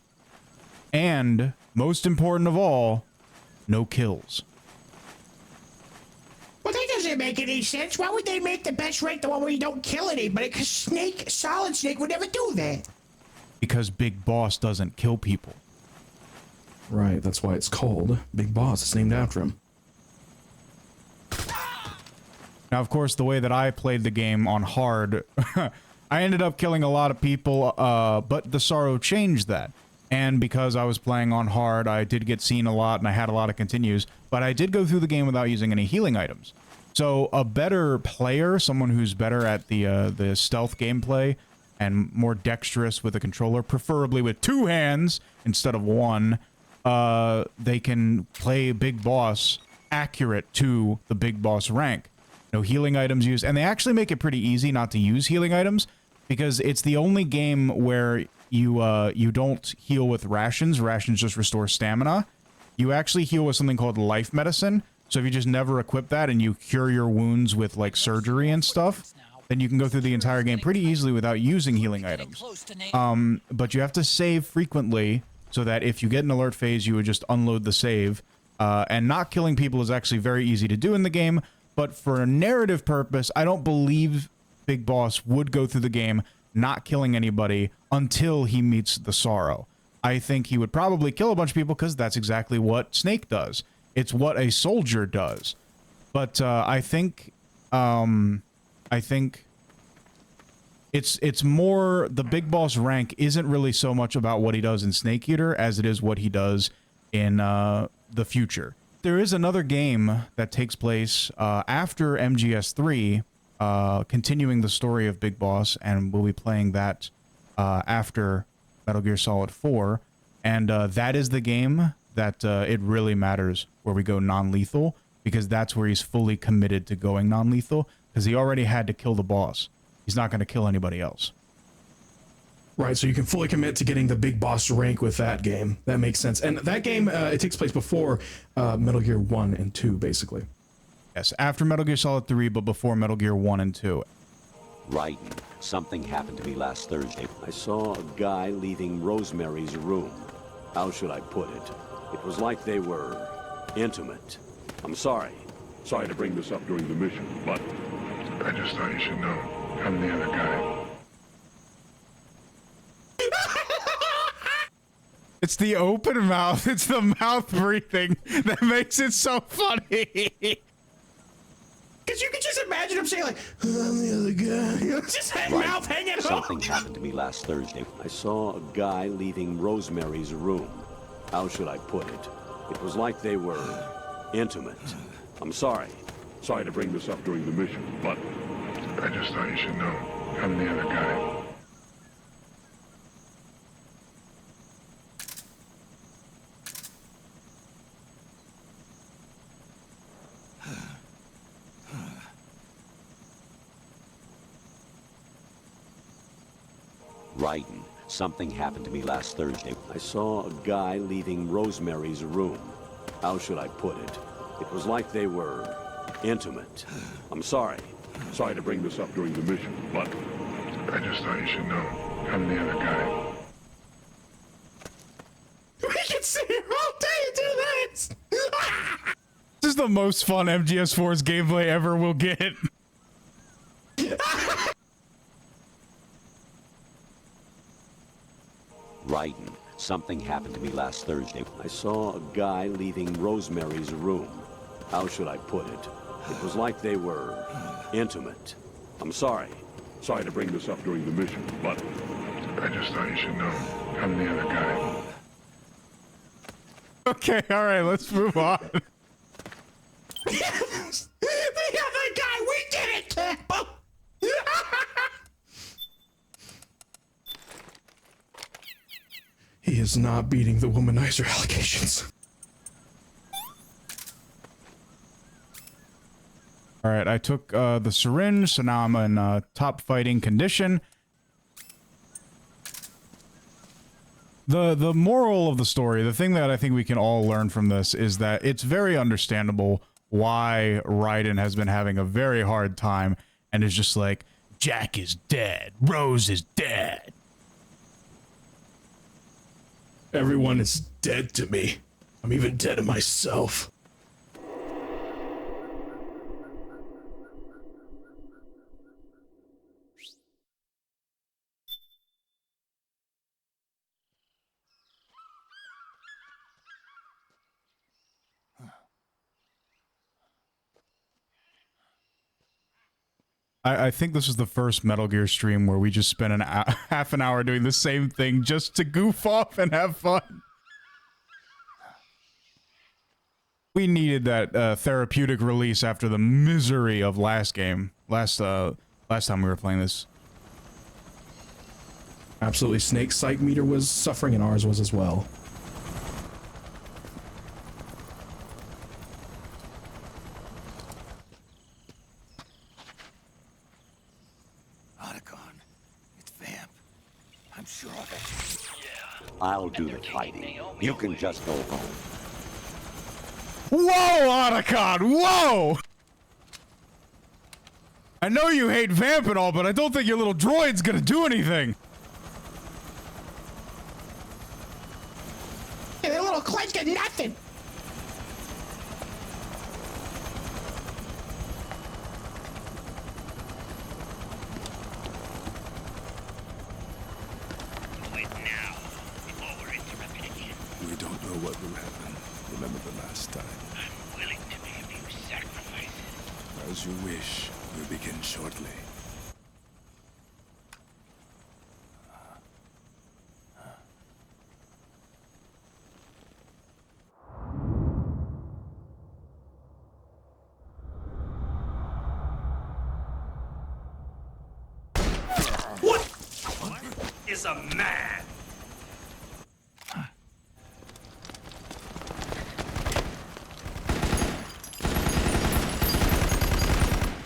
And, most important of all, no kills. Well, that doesn't make any sense. Why would they make the best rank the one where you don't kill anybody? Because Snake, Solid Snake, would never do that. Because Big Boss doesn't kill people. Right, that's why it's called Big Boss. It's named after him. Now, of course, the way that I played the game on hard, I ended up killing a lot of people, but the Sorrow changed that. And because I was playing on hard, I did get seen a lot, and I had a lot of continues, but I did go through the game without using any healing items. So a better player, someone who's better at the stealth gameplay, and more dexterous with a controller, preferably with 2 hands instead of 1, they can play Big Boss accurate to the Big Boss rank. No healing items used, and they actually make it pretty easy not to use healing items because it's the only game where you don't heal with rations. Rations just restore stamina. You actually heal with something called life medicine. So if you just never equip that and you cure your wounds with like surgery and stuff, then you can go through the entire game pretty easily without using healing items. But you have to save frequently so that if you get an alert phase, you would just unload the save. And not killing people is actually very easy to do in the game, but for a narrative purpose, I don't believe Big Boss would go through the game not killing anybody until he meets the Sorrow. I think he would probably kill a bunch of people because that's exactly what Snake does. It's what a soldier does. But I think it's more the Big Boss rank isn't really so much about what he does in Snake Eater as it is what he does in the future. There is another game that takes place after MGS3, continuing the story of Big Boss, and we'll be playing that after Metal Gear Solid 4, and that is the game that it really matters where we go non-lethal, because that's where he's fully committed to going non-lethal, because he already had to kill the boss. He's not going to kill anybody else. Right, so you can fully commit to getting the Big Boss rank with that game. That makes sense. And that game, it takes place before Metal Gear 1 and 2, basically. Yes, after Metal Gear Solid 3, but before Metal Gear 1 and 2. Raiden, something happened to me last Thursday. I saw a guy leaving Rosemary's room. How should I put it? It was like they were intimate. I'm sorry. Sorry to bring this up during the mission, but I just thought you should know. I'm the other guy. It's the open mouth. It's the mouth breathing that makes it so funny. Because you can just imagine him saying like, I'm the other guy. Just that mouth hanging off. Something happened to me last Thursday. I saw a guy leaving Rosemary's room. How should I put it? It was like they were intimate. I'm sorry. Sorry to bring this up during the mission, but I just thought you should know. I'm the other guy. Raiden, something happened to me last Thursday. I saw a guy leaving Rosemary's room. How should I put it? It was like they were intimate. I'm sorry. Sorry to bring this up during the mission, but I just thought you should know. I'm the other guy. We can sit here all day and do this. This is the most fun MGS4's gameplay ever will get. Raiden, something happened to me last Thursday. I saw a guy leaving Rosemary's room. How should I put it? It was like they were intimate. I'm sorry. Sorry to bring this up during the mission, but I just thought you should know. I'm the other guy. Okay, all right, let's move on. Yes! The other guy, we did it, Campbell! He is not beating the womanizer allegations. All right, I took the syringe, so now I'm in top fighting condition. The moral of the story, the thing that I think we can all learn from this is that it's very understandable why Raiden has been having a very hard time and is just like, Jack is dead, Rose is dead. Everyone is dead to me. I'm even dead to myself. I think this was the first Metal Gear stream where we just spent half an hour doing the same thing just to goof off and have fun. We needed that therapeutic release after the misery of last game. Last time we were playing this. Absolutely, Snake's psych meter was suffering and ours was as well. I'm sure of it. I'll do the fighting. You can just go home. Whoa, Otacon! Whoa! I know you hate Vamp and all, but I don't think your little droid's gonna do anything. Yeah, that little Clay's got nothing. We don't know what will happen. Remember the last time. I'm willing to make a few sacrifices. As you wish. We'll begin shortly. What is a man?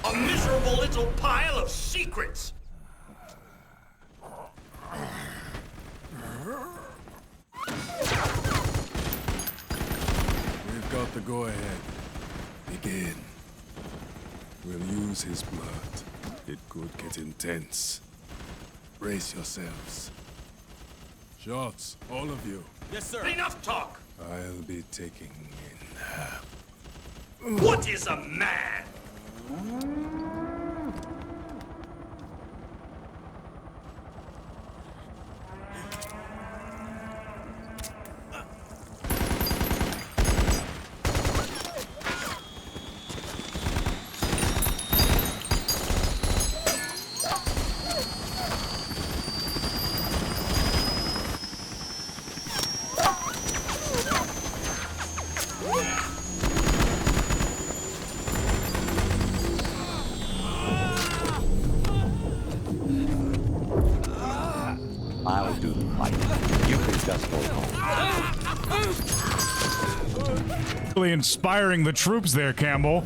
A miserable little pile of secrets. We've got the go-ahead. Begin. We'll use his blood. It could get intense. Brace yourselves. Shots, all of you. Yes, sir. Enough talk. I'll be taking in. What is a man? I'll do the fighting. You can just hold on. Really inspiring the troops there, Campbell.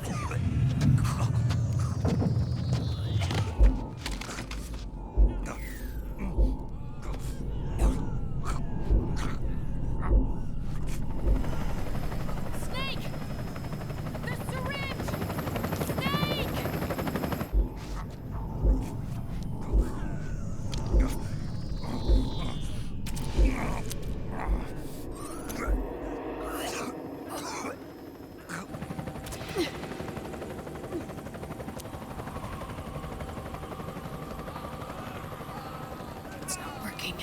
It's not working.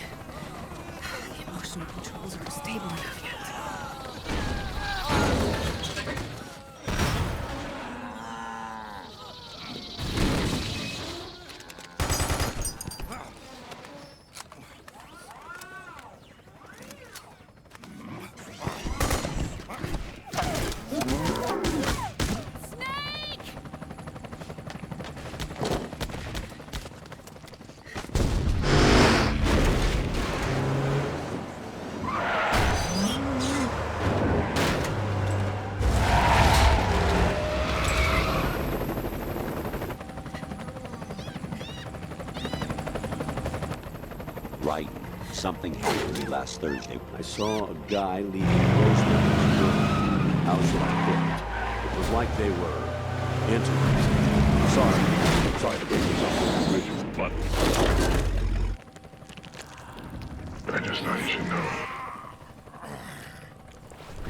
The emotional controls aren't stable enough yet. Right. Something happened to me last Thursday. I saw a guy leaving Rosemary's room. How should I put it? It was like they were intimate. Sorry to bring this up on this mission, but I just thought you should know.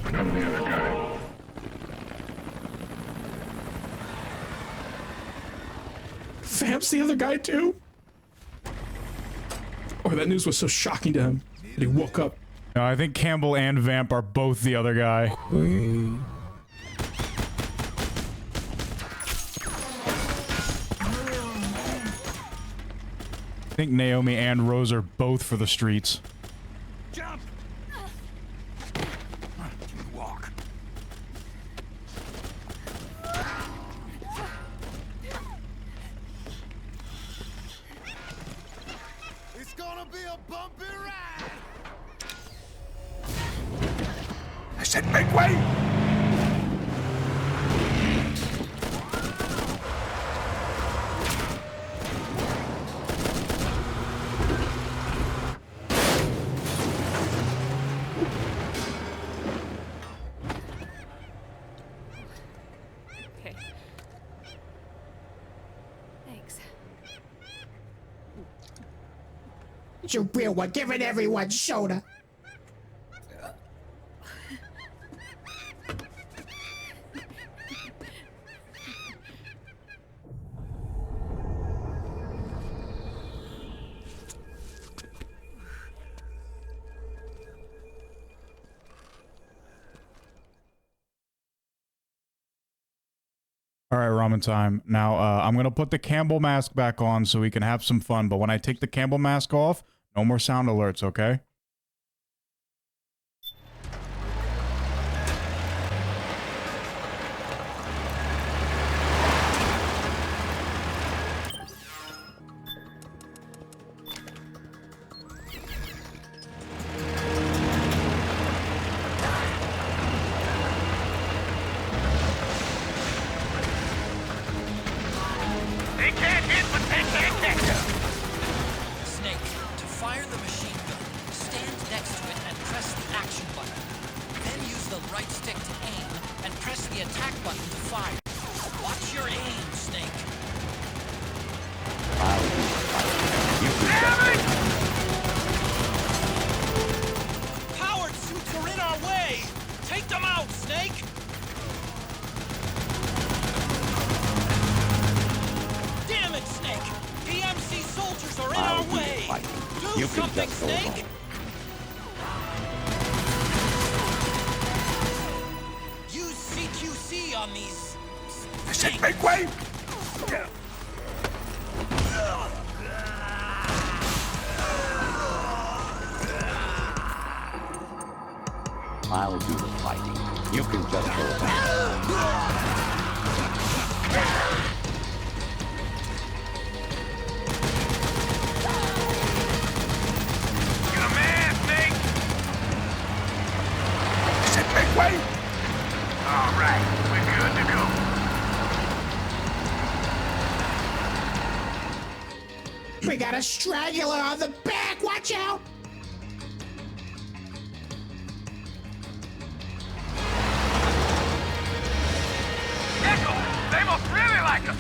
I'm the other guy. Vamp's the other guy too? Or that news was so shocking to him that he woke up. No, I think Campbell and Vamp are both the other guy. I think Naomi and Rose are both for the streets. Jump! Walk. It's gonna be a bumpy ride. I said make way! Okay. Hey. a real one, giving everyone soda. All right, ramen time. Now, I'm going to put the Campbell mask back on so we can have some fun. But when I take the Campbell mask off, no more sound alerts, okay? They can't hit, but they can't catch. Snake, to fire the machine gun, stand next to it and press the action button. Then use the right stick to aim and press the attack button to fire. Watch your aim, Snake. Powered suits are in our way! Take them out, Snake! Damn it, Snake! PMC soldiers are in our way! Do something, Snake! Use CQC on these... Snake, make way! I'll do the fighting. You can just hold on. You're the man, Snake! Snake, make way! All right, we're good to go. We got a straggler on the back, watch out! Echo, they must really like us!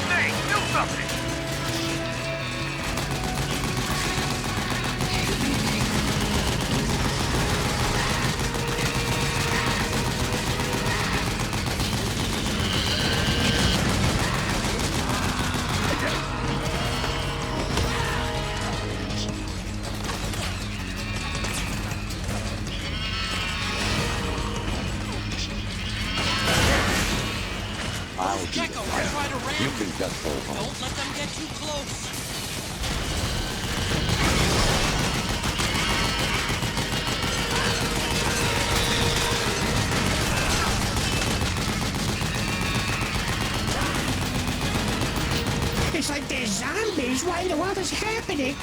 Snake, do something! I'll do the Gecko, try to fighting. ram. You can just hold on. Don't let them get too close. It's like they're zombies. What in the world is happening?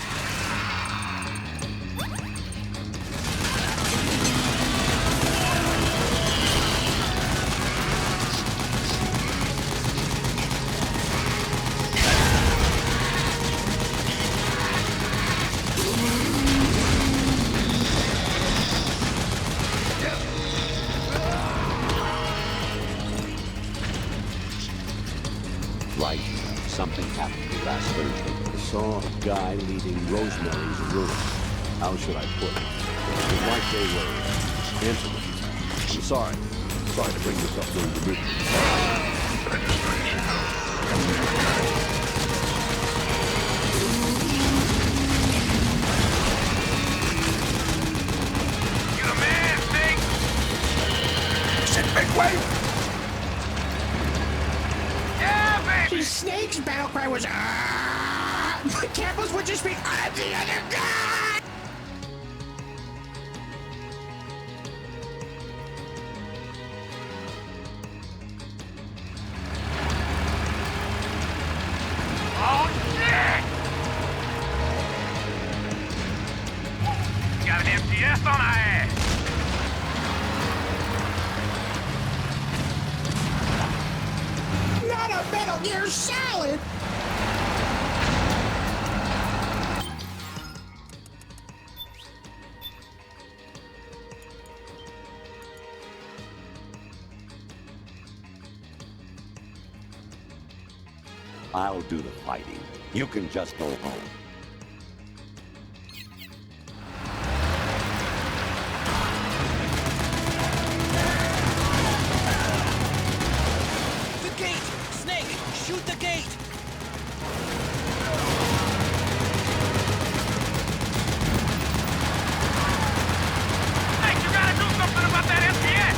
Right. Something happened to me last Thursday. I saw a guy leaving Rosemary's room. How should I put it? It was like they were intimate. I'm sorry. Sorry to bring this up during the meeting. You're the man, Snake! Snake, make way! Yeah, baby! Snake's battle cry was Campbell's would just be I'm the other guy! Oh, shit! Got an MTS on our ass! Not a Metal Gear Solid! I'll do the fighting. You can just go home. The gate! Snake, shoot the gate! Snake, you gotta do something about that MTS!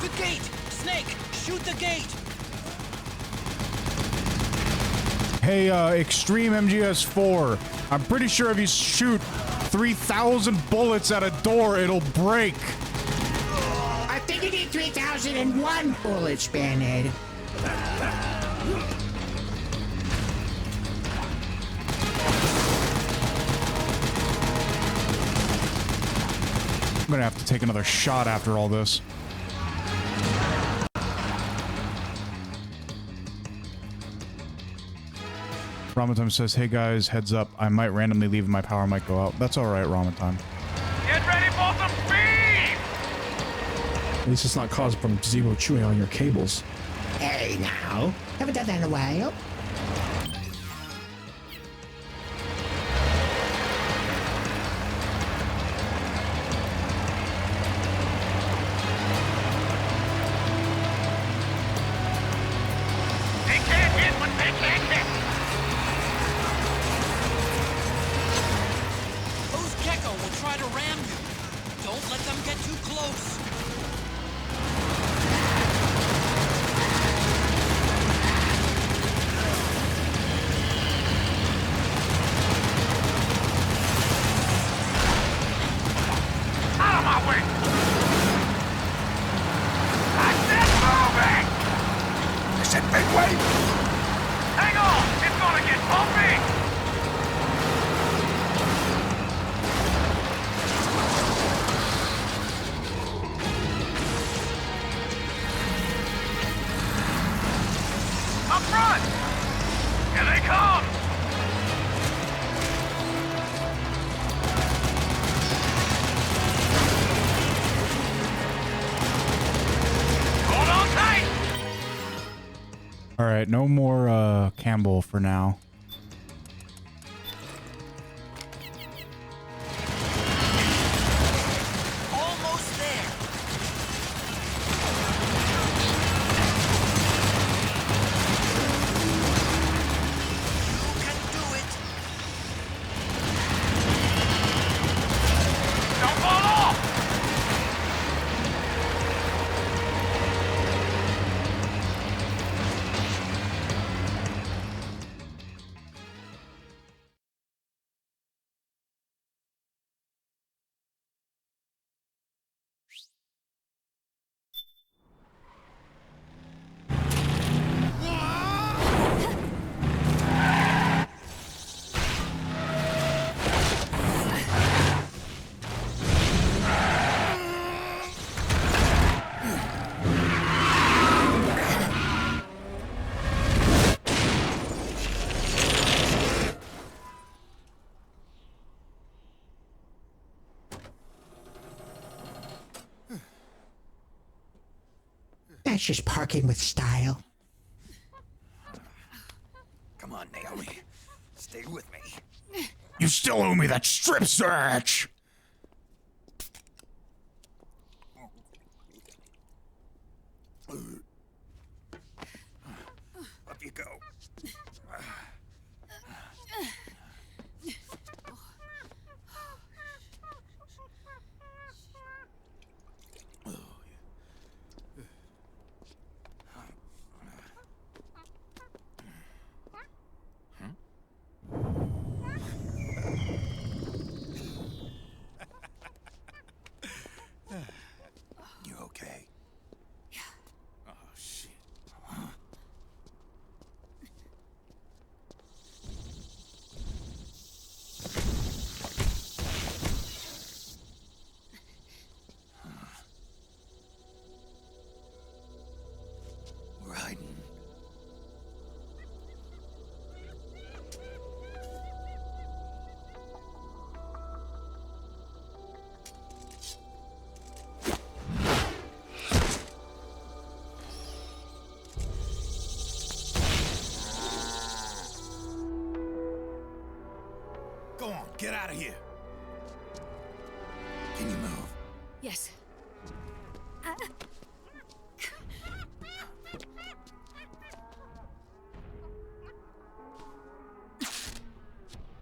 The gate! Snake, shoot the gate! Hey, Extreme MGS4. I'm pretty sure if you shoot 3,000 bullets at a door, it'll break. I think you need 3,001 bullets, Bandhead. I'm gonna have to take another shot after all this. Ramatime says, hey guys, heads up. I might randomly leave and my power might go out. That's alright, Ramatime. Get ready for some speed! At least it's not caused from Zebo chewing on your cables. Hey, now. Haven't done that in a while. They can't hit what they can't hit! Those Gecko will try to ram you. Don't let them get too close. Out of my way! I said moving! I said make way! Hang on! It's gonna get bumpy! Up front! Here they come! Hold on tight! Alright, no more, Campbell for now. Almost there. You can do it. Don't fall off! That's just parking with style. Come on, Naomi. Stay with me. You still owe me that strip search! Up you go. on, get out of here. Can you move? Yes.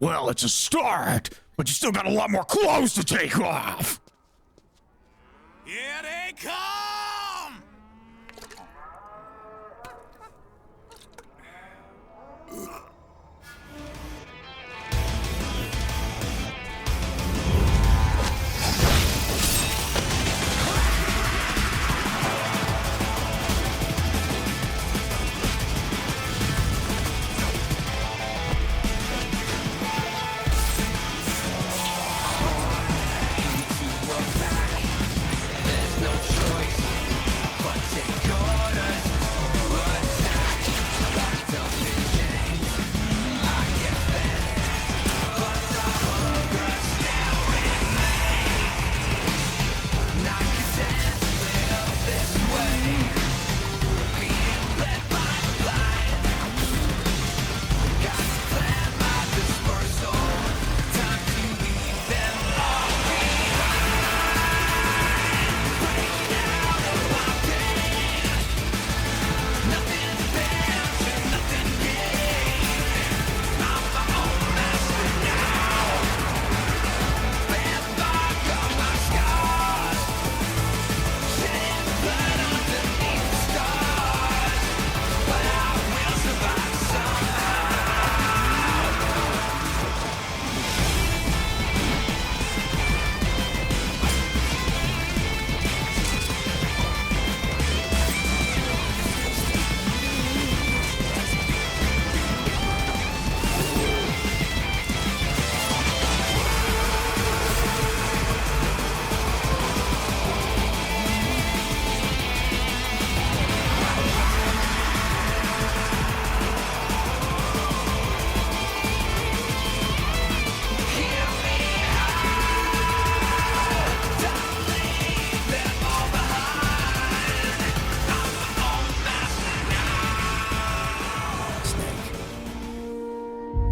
Well, it's a start, but you still got a lot more clothes to take off. Here they come!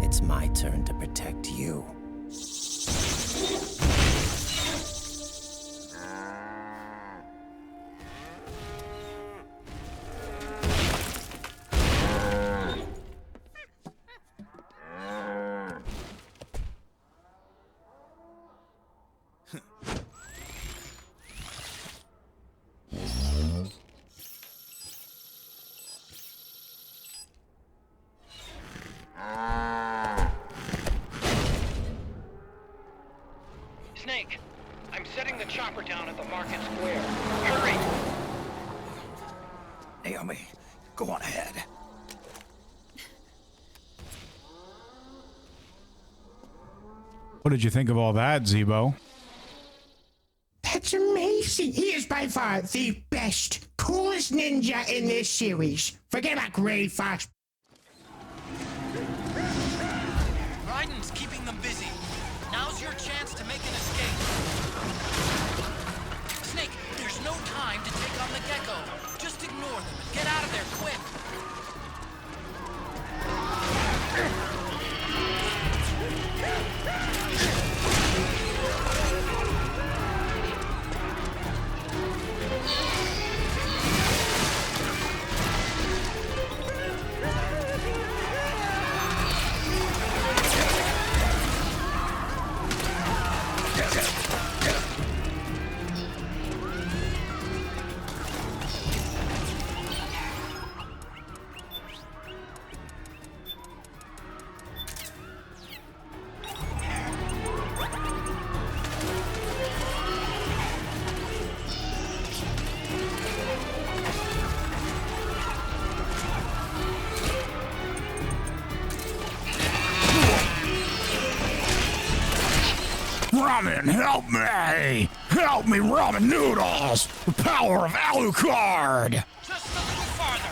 It's my turn to protect you. Snake, I'm setting the chopper down at the market square. Hurry! Naomi, go on ahead. What did you think of all that, Zebo? That's amazing. He is by far the best, coolest ninja in this series. Forget about Gray Fox. Raiden's keeping them busy. Now's your chance to make an escape. Snake, there's no time to take on the gecko. Just ignore them and get out of there quick. Ramen, help me! Help me, ramen noodles! The power of Alucard! Just a little farther.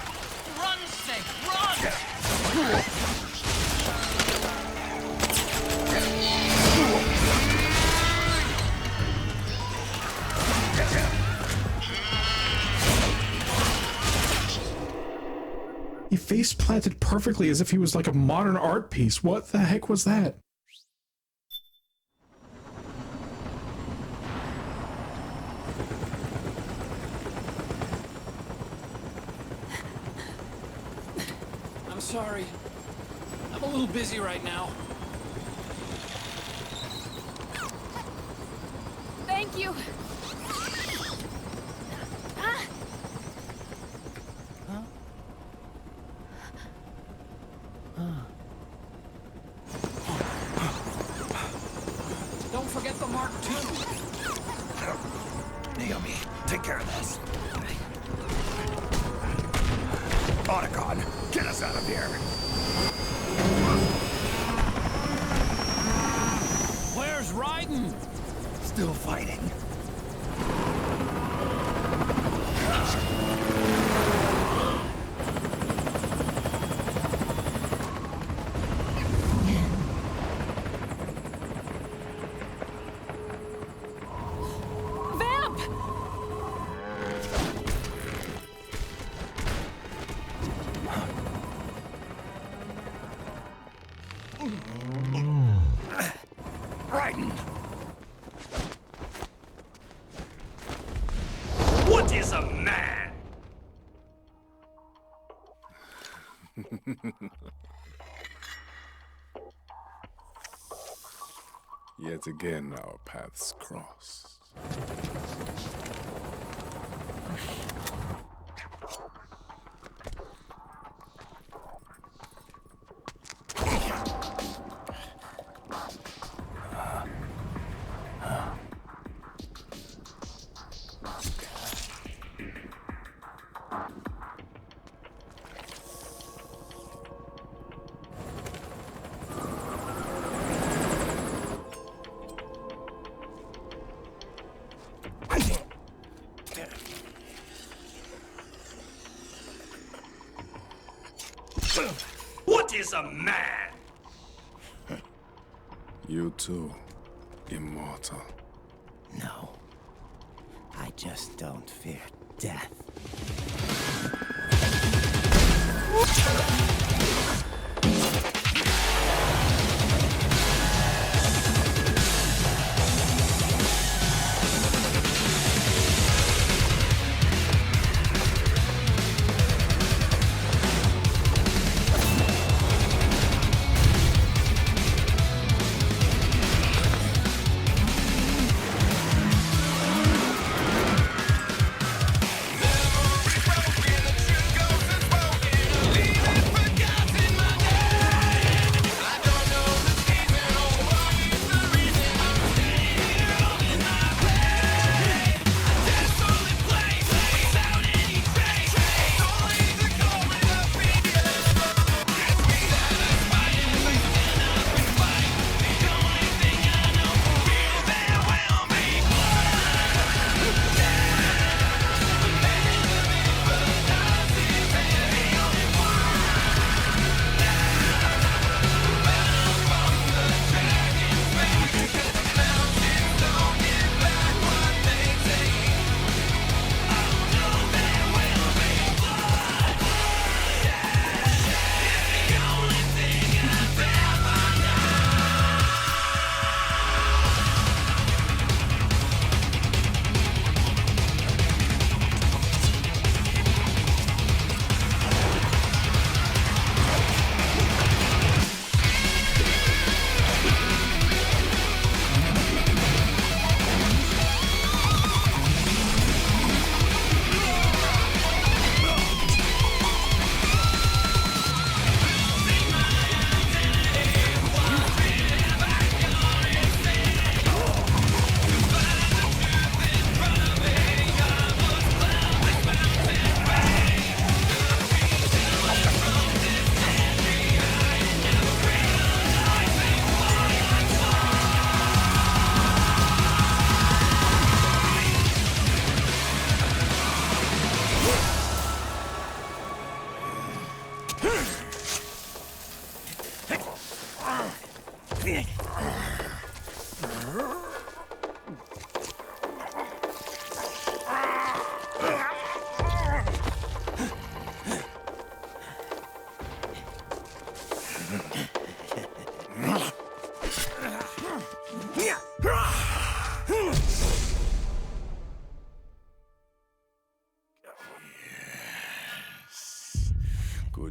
Run, Snake, run! He face planted perfectly as if he was like a modern art piece. What the heck was that? sorry. I'm a little busy right now. Thank you. Don't forget the Mark II. Naomi, take care of this. Otacon, get us out of here. Where's Raiden? Still fighting. Vamp! Raiden! What is a man? Yet again, our paths cross. What is a man? You too, immortal. No. I just don't fear death.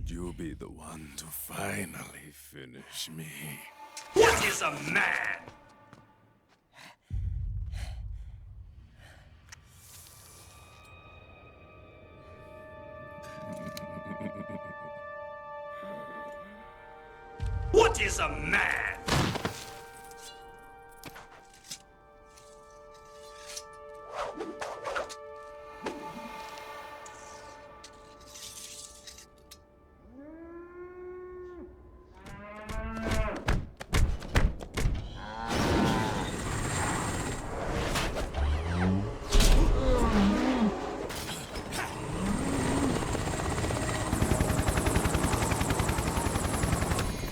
Would you be the one to finally finish me? What is a man? What is a man?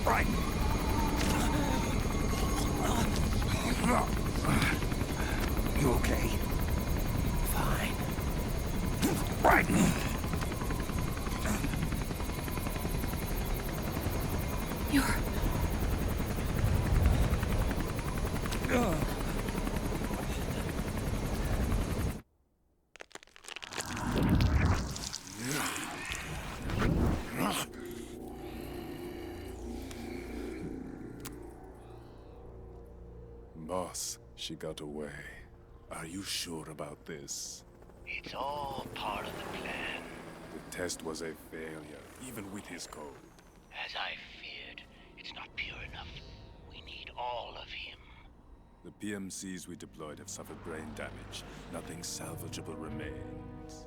Right. You okay? Fine. Right. You're... Boss, she got away. Are you sure about this? It's all part of the plan. The test was a failure, even with his code. As I feared, it's not pure enough. We need all of him. The PMCs we deployed have suffered brain damage. Nothing salvageable remains.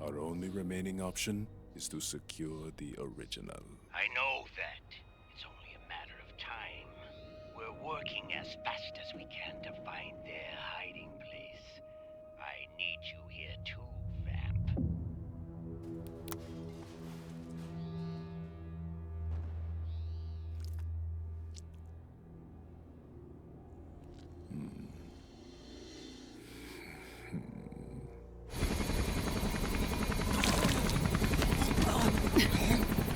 Our only remaining option is to secure the original. I know that. It's only a matter of time. We're working as fast as we can to find their hiding place. I need you here too, Vamp.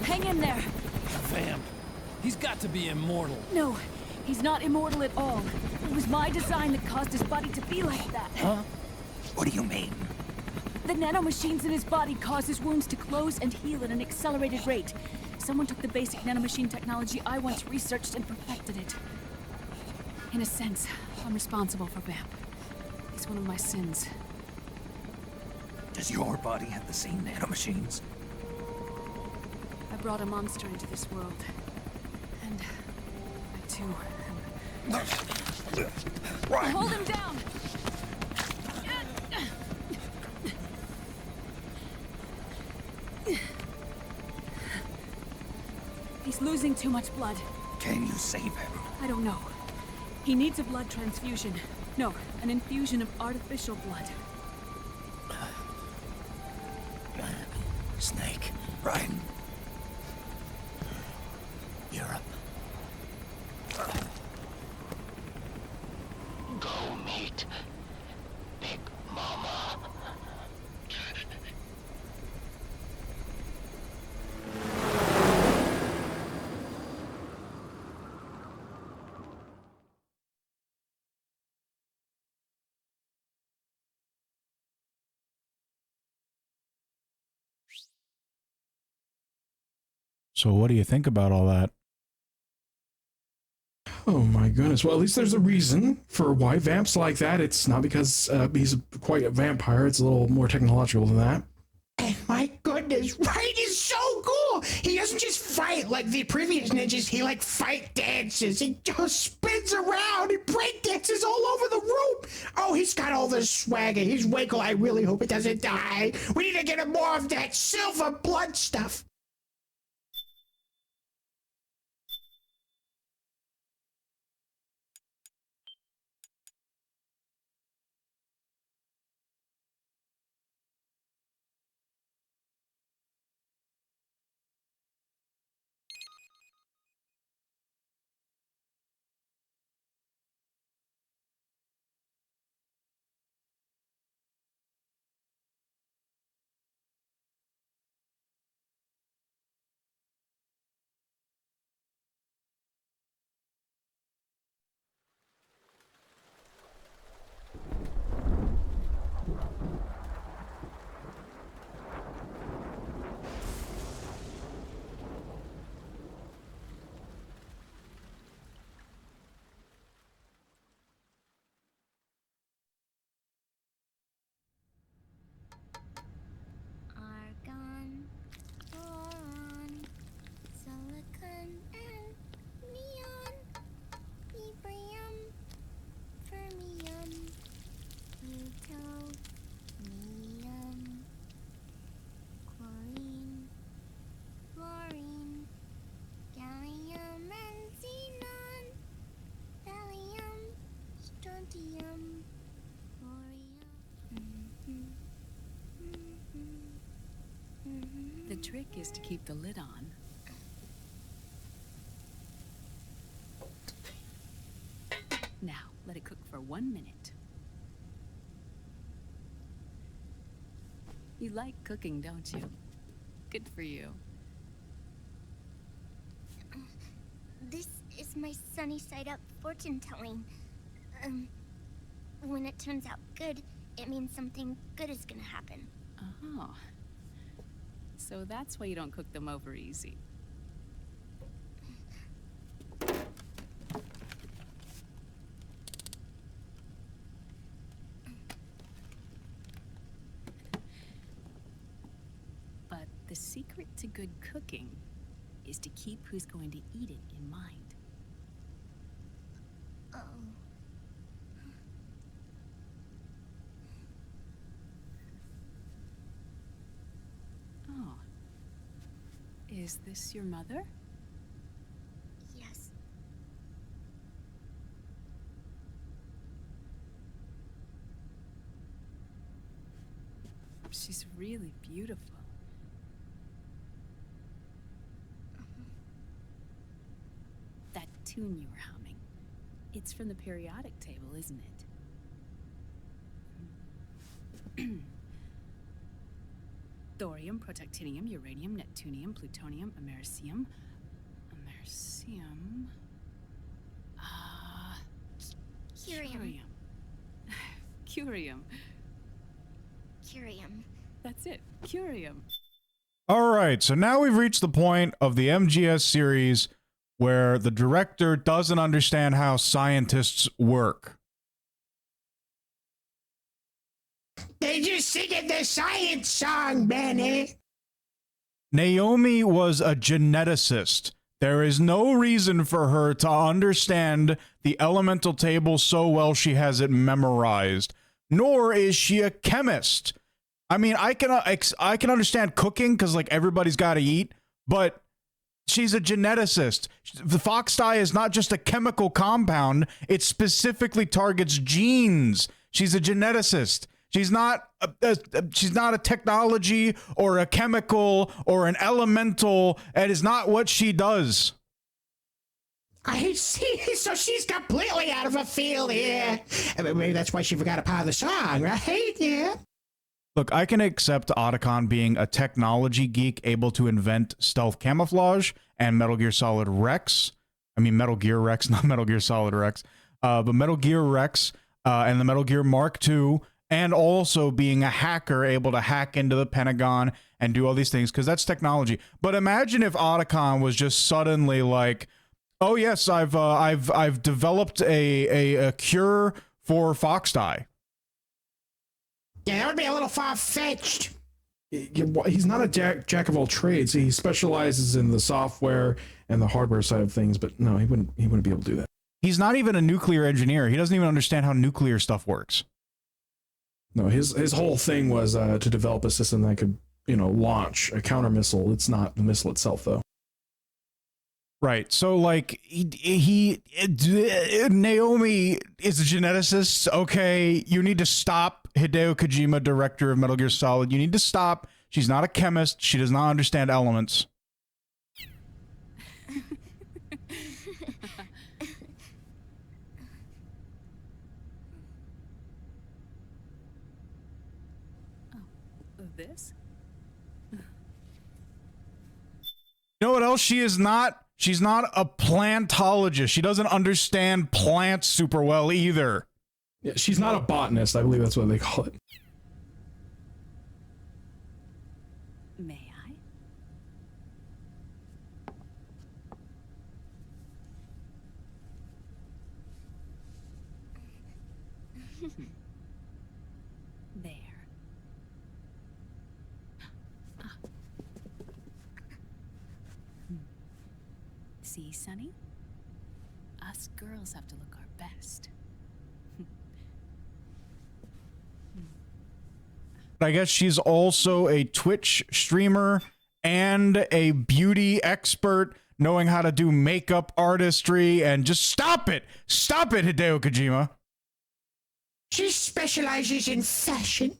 Hang in there. Vamp. He's got to be immortal. No, he's not immortal at all. It was my design that caused his body to be like that. Huh? What do you mean? The nanomachines in his body cause his wounds to close and heal at an accelerated rate. Someone took the basic nanomachine technology I once researched and perfected it. In a sense, I'm responsible for Vamp. It's one of my sins. Does your body have the same nanomachines? I brought a monster into this world. And I too Right. Hold him down! He's losing too much blood. Can you save him? I don't know. He needs a blood transfusion. No, an infusion of artificial blood. Snake. Ryan. Europe. Go meet Big Mama. So what do you think about all that? Oh my goodness. Well, at least there's a reason for why Vamp's like that. It's not because he's quite a vampire. It's a little more technological than that. My goodness, right? Is so cool. He doesn't just fight like the previous ninjas. He like fight dances. He just spins around and break dances all over the room. Oh, he's got all this swagger. He's way cool. I really hope it doesn't die. We need to get him more of that silver blood stuff. Sodium, The trick is to keep the lid on. Now, let it cook for 1 minute. You like cooking, don't you? Good for you. This is my sunny side up fortune telling. When it turns out good, it means something good is gonna happen. Oh. So that's why you don't cook them over easy. But the secret to good cooking is to keep who's going to eat it in mind. Oh. Oh. Is this your mother? Yes. She's really beautiful. That tune you were humming, it's from the periodic table, isn't it? Thorium, protactinium, uranium, neptunium, plutonium, americium. Curium. Curium. Curium. That's it. Curium. All right, so now we've reached the point of the MGS series where the director doesn't understand how scientists work. They just singing the science song, Benny. Naomi was a geneticist. There is no reason for her to understand the elemental table so well she has it memorized. Nor is she a chemist. I mean, I can understand cooking because like everybody's got to eat, but she's a geneticist. The fox dye is not just a chemical compound. It specifically targets genes. She's a geneticist. She's not a technology or a chemical or an elemental. That is not what she does. I see. So she's completely out of her field here. I mean, maybe that's why she forgot a part of the song, right? Yeah. Look, I can accept Otacon being a technology geek able to invent stealth camouflage and Metal Gear Solid Rex. I mean, Metal Gear Rex, not Metal Gear Solid Rex. But Metal Gear Rex and the Metal Gear Mark II, and also being a hacker able to hack into the Pentagon and do all these things, because that's technology. But imagine if Otacon was just suddenly like, oh yes, I've developed a cure for fox dye. Yeah, that would be a little far-fetched. He's not a jack of all trades. He specializes in the software and the hardware side of things, but no, he wouldn't be able to do that. He's not even a nuclear engineer. He doesn't even understand how nuclear stuff works. No, his whole thing was to develop a system that could, launch a counter missile. It's not the missile itself, though. Right. So, like, Naomi is a geneticist. Okay, you need to stop. Hideo Kojima, director of Metal Gear Solid. You need to stop. She's not a chemist. She does not understand elements. This? You know what else she is not? She's not a plantologist. She doesn't understand plants super well either. Yeah, she's not a botanist. I believe that's what they call it. May I? There. See, Sonny? Us girls have to look our best. I guess she's also a Twitch streamer and a beauty expert, knowing how to do makeup artistry, and just stop it, Hideo Kojima. She specializes in fashion.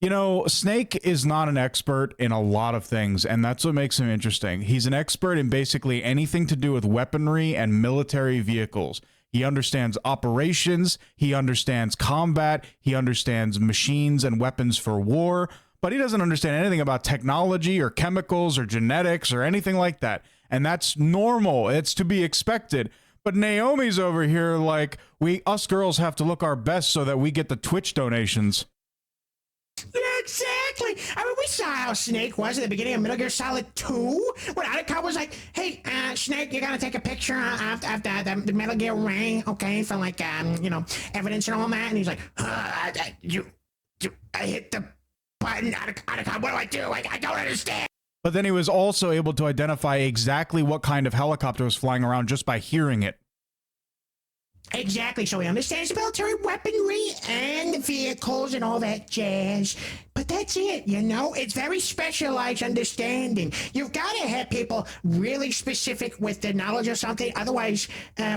You know, Snake is not an expert in a lot of things, and that's what makes him interesting. He's an expert in basically anything to do with weaponry and military vehicles. He understands operations, he understands combat, he understands machines and weapons for war, but he doesn't understand anything about technology or chemicals or genetics or anything like that. And that's normal. It's to be expected. But Naomi's over here like, us girls have to look our best so that we get the Twitch donations. Yeah, exactly. I mean, we saw how Snake was at the beginning of Metal Gear Solid 2, when Otacon was like, hey, Snake, you gotta take a picture of the Metal Gear ring, okay, for like, you know, evidence and all that. And he's like, I hit the button, Otacon, what do? I don't understand. But then he was also able to identify exactly what kind of helicopter was flying around just by hearing it. Exactly, so he understands military weaponry and vehicles and all that jazz. But that's it, you know? It's very specialized understanding. You've got to have people really specific with their knowledge of something. Otherwise,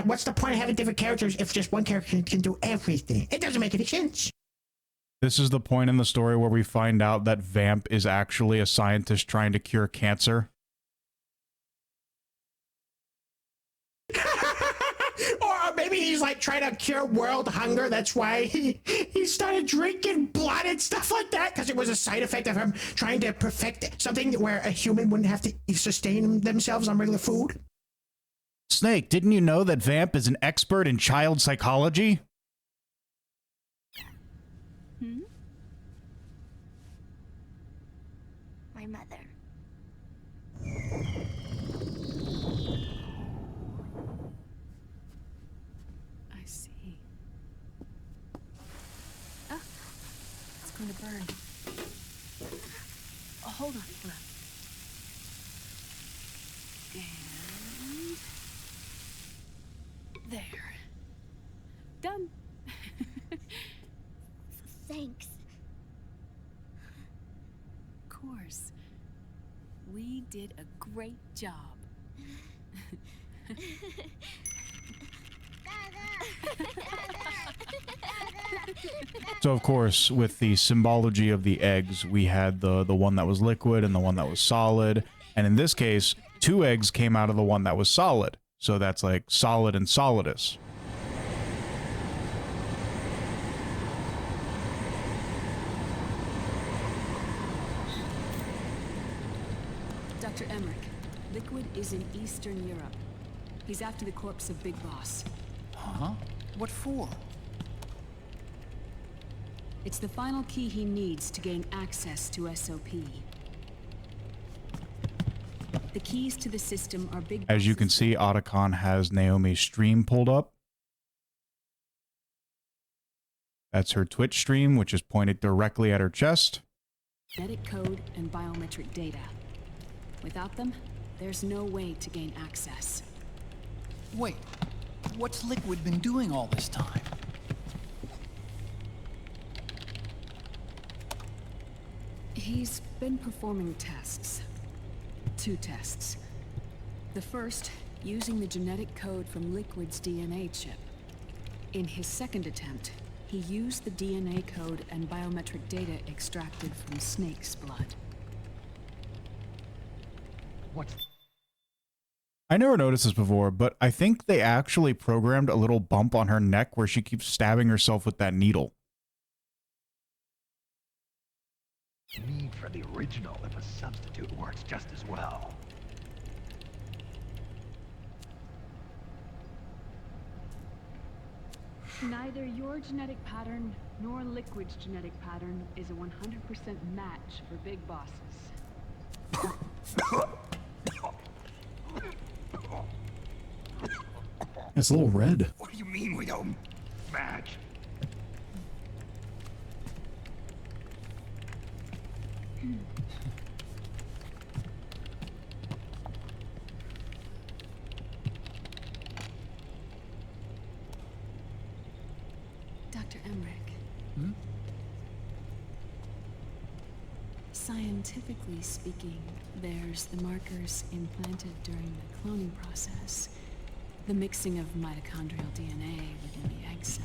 what's the point of having different characters if just one character can do everything? It doesn't make any sense. This is the point in the story where we find out that Vamp is actually a scientist trying to cure cancer. Or maybe he's like trying to cure world hunger. That's why he started drinking blood and stuff like that, because it was a side effect of him trying to perfect something where a human wouldn't have to sustain themselves on regular food. Snake, didn't you know that Vamp is an expert in child psychology? My mother. I see. Ah, it's going to burn. Oh, hold on. And there. Done. Thanks. Of course. We did a great job. So of course, with the symbology of the eggs, we had the one that was liquid and the one that was solid. And in this case, 2 eggs came out of the one that was solid. So that's like solid and solidus. Dr. Emmerich, Liquid is in Eastern Europe. He's after the corpse of Big Boss. Huh? What for? It's the final key he needs to gain access to SOP. The keys to the system are Big As you can see, Otacon has Naomi's stream pulled up. That's her Twitch stream, which is pointed directly at her chest. genetic code and biometric data. Without them, there's no way to gain access. Wait, what's Liquid been doing all this time? He's been performing tests. 2 tests. The first, using the genetic code from Liquid's DNA chip. In his second attempt, he used the DNA code and biometric data extracted from Snake's blood. What's... I never noticed this before, but I think they actually programmed a little bump on her neck where she keeps stabbing herself with that needle. Need for the original if a substitute works just as well. Neither your genetic pattern nor Liquid's genetic pattern is a 100% match for big bosses. It's a little red. What do you mean we don't match? Dr. Emmerich. Scientifically speaking, there's the markers implanted during the cloning process. The mixing of mitochondrial DNA within the egg cell.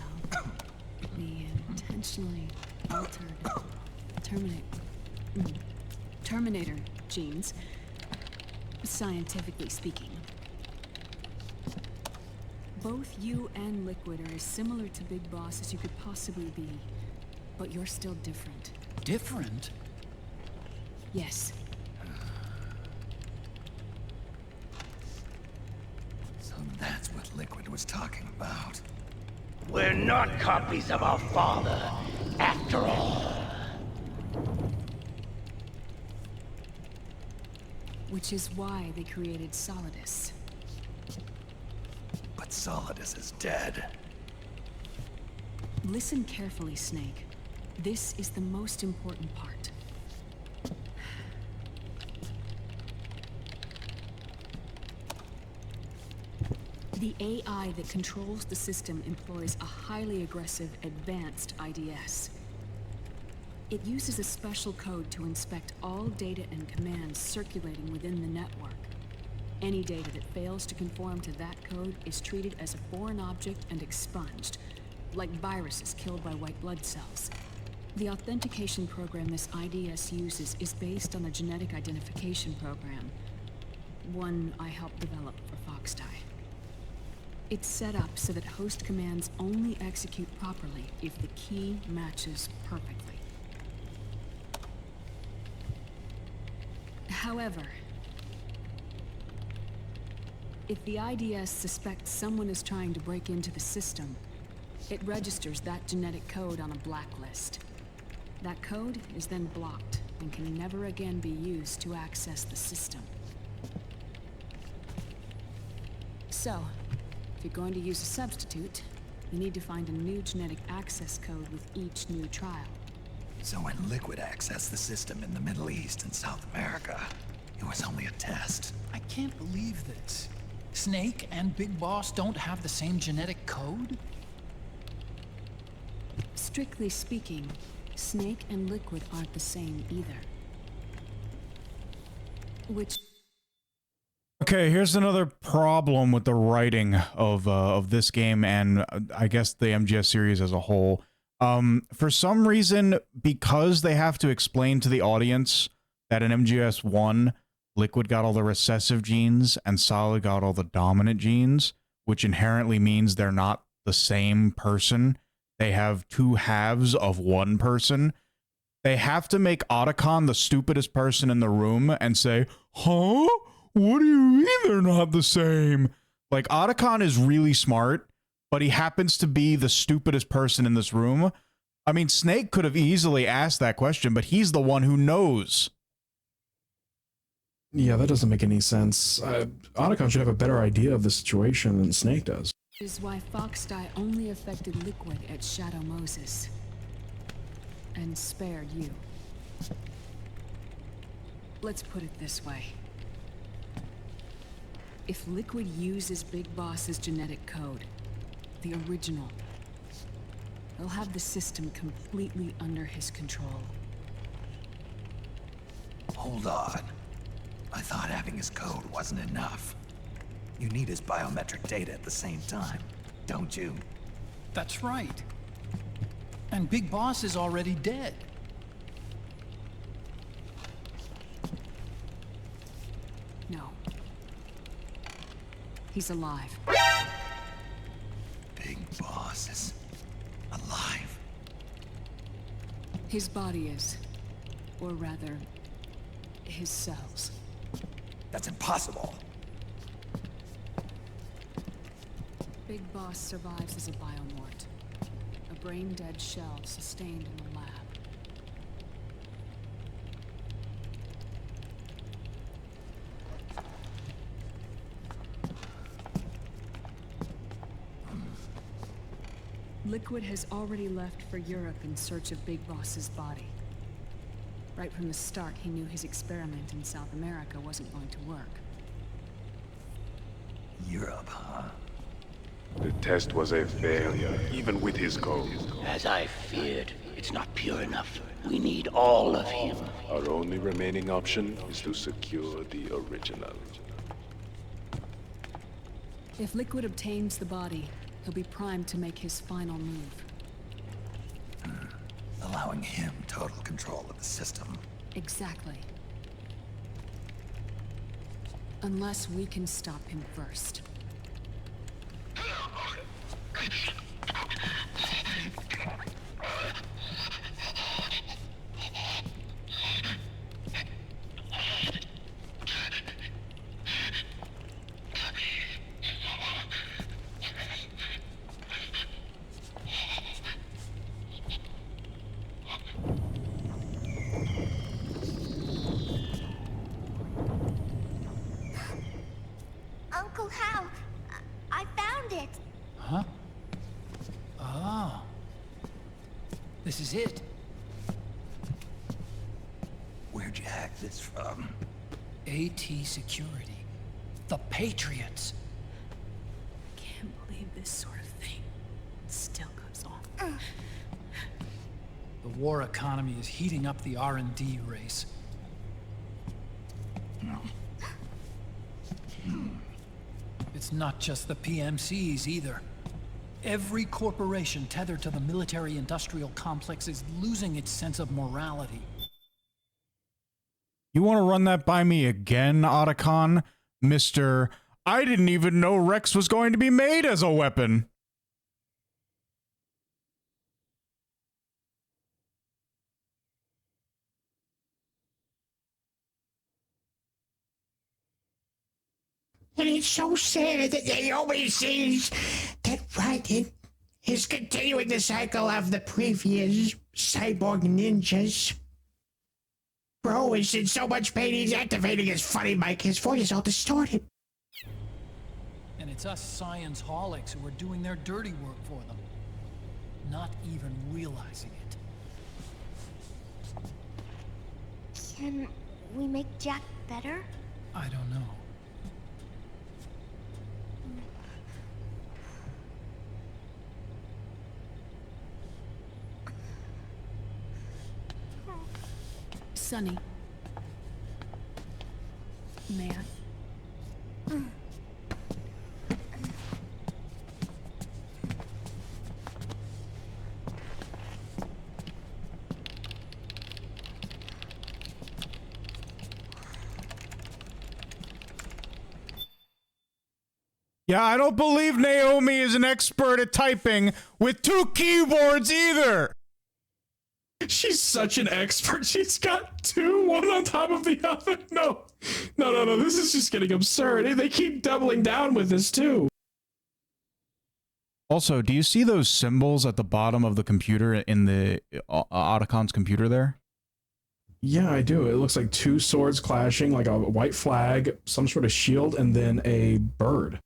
The intentionally altered Terminator genes, scientifically speaking. Both you and Liquid are as similar to Big Boss as you could possibly be, but you're still different. Different? Yes. So that's what Liquid was talking about. We're not copies of our father, after all. Which is why they created Solidus. But Solidus is dead. Listen carefully, Snake. This is the most important part. The AI that controls the system employs a highly aggressive, advanced IDS. It uses a special code to inspect all data and commands circulating within the network. Any data that fails to conform to that code is treated as a foreign object and expunged, like viruses killed by white blood cells. The authentication program this IDS uses is based on a genetic identification program, one I helped develop for Foxdie. It's set up so that host commands only execute properly if the key matches perfectly. However, if the IDS suspects someone is trying to break into the system, it registers that genetic code on a blacklist. That code is then blocked and can never again be used to access the system. So, if you're going to use a substitute, you need to find a new genetic access code with each new trial. So when Liquid accessed the system in the Middle East and South America, it was only a test. I can't believe this. Snake and Big Boss don't have the same genetic code? Strictly speaking, Snake and Liquid aren't the same either. Which... Okay, here's another problem with the writing of this game and I guess the MGS series as a whole. For some reason, because they have to explain to the audience that in MGS1, Liquid got all the recessive genes and Solid got all the dominant genes, which inherently means they're not the same person. They have two halves of one person. They have to make Otacon the stupidest person in the room and say, huh? What do you mean they're not the same? Like, Otacon is really smart, but he happens to be the stupidest person in this room. I mean, Snake could have easily asked that question, but he's the one who knows. Yeah, that doesn't make any sense. Otacon should have a better idea of the situation than Snake does. Is why Foxdie only affected Liquid at Shadow Moses. And spared you. Let's put it this way. If Liquid uses Big Boss's genetic code, the original, he'll have the system completely under his control. Hold on. I thought having his code wasn't enough. You need his biometric data at the same time, don't you? That's right. And Big Boss is already dead. No. He's alive. Big Boss is alive. His body is. Or rather, his cells. That's impossible. Big Boss survives as a biomort. A brain-dead shell sustained in the lab. Liquid has already left for Europe in search of Big Boss's body. Right from the start, he knew his experiment in South America wasn't going to work. Europe, huh? The test was a failure, even with his code. As I feared, it's not pure enough. We need all of him. Our only remaining option is to secure the original. If Liquid obtains the body, he'll be primed to make his final move. allowing him total control of the system. Exactly. Unless we can stop him first. Uncle Hal, I found it. Huh? Oh. This is it. Where'd you hack this from? AT Security. The Patriots. Can't believe this sort of thing still goes on. The war economy is heating up the R&D race. It's not just the PMCs either. Every corporation tethered to the military-industrial complex is losing its sense of morality. You want to run that by me again, Otacon? Mr. I didn't even know Rex was going to be made as a weapon. And it's so sad that Naomi sees that Raiden is continuing the cycle of the previous cyborg ninjas. Bro is in so much pain he's activating his funny mic. His voice is all distorted. And it's us science-holics who are doing their dirty work for them. Not even realizing it. Can we make Jack better? I don't know. Sonny. May I? Yeah, I don't believe Naomi is an expert at typing with 2 keyboards either. She's such an expert. She's got 2, one on top of the other. No. This is just getting absurd. They keep doubling down with this too. Also, do you see those symbols at the bottom of the computer in the Otacon's computer there? Yeah, I do. It looks like 2 swords clashing, like a white flag, some sort of shield, and then a bird.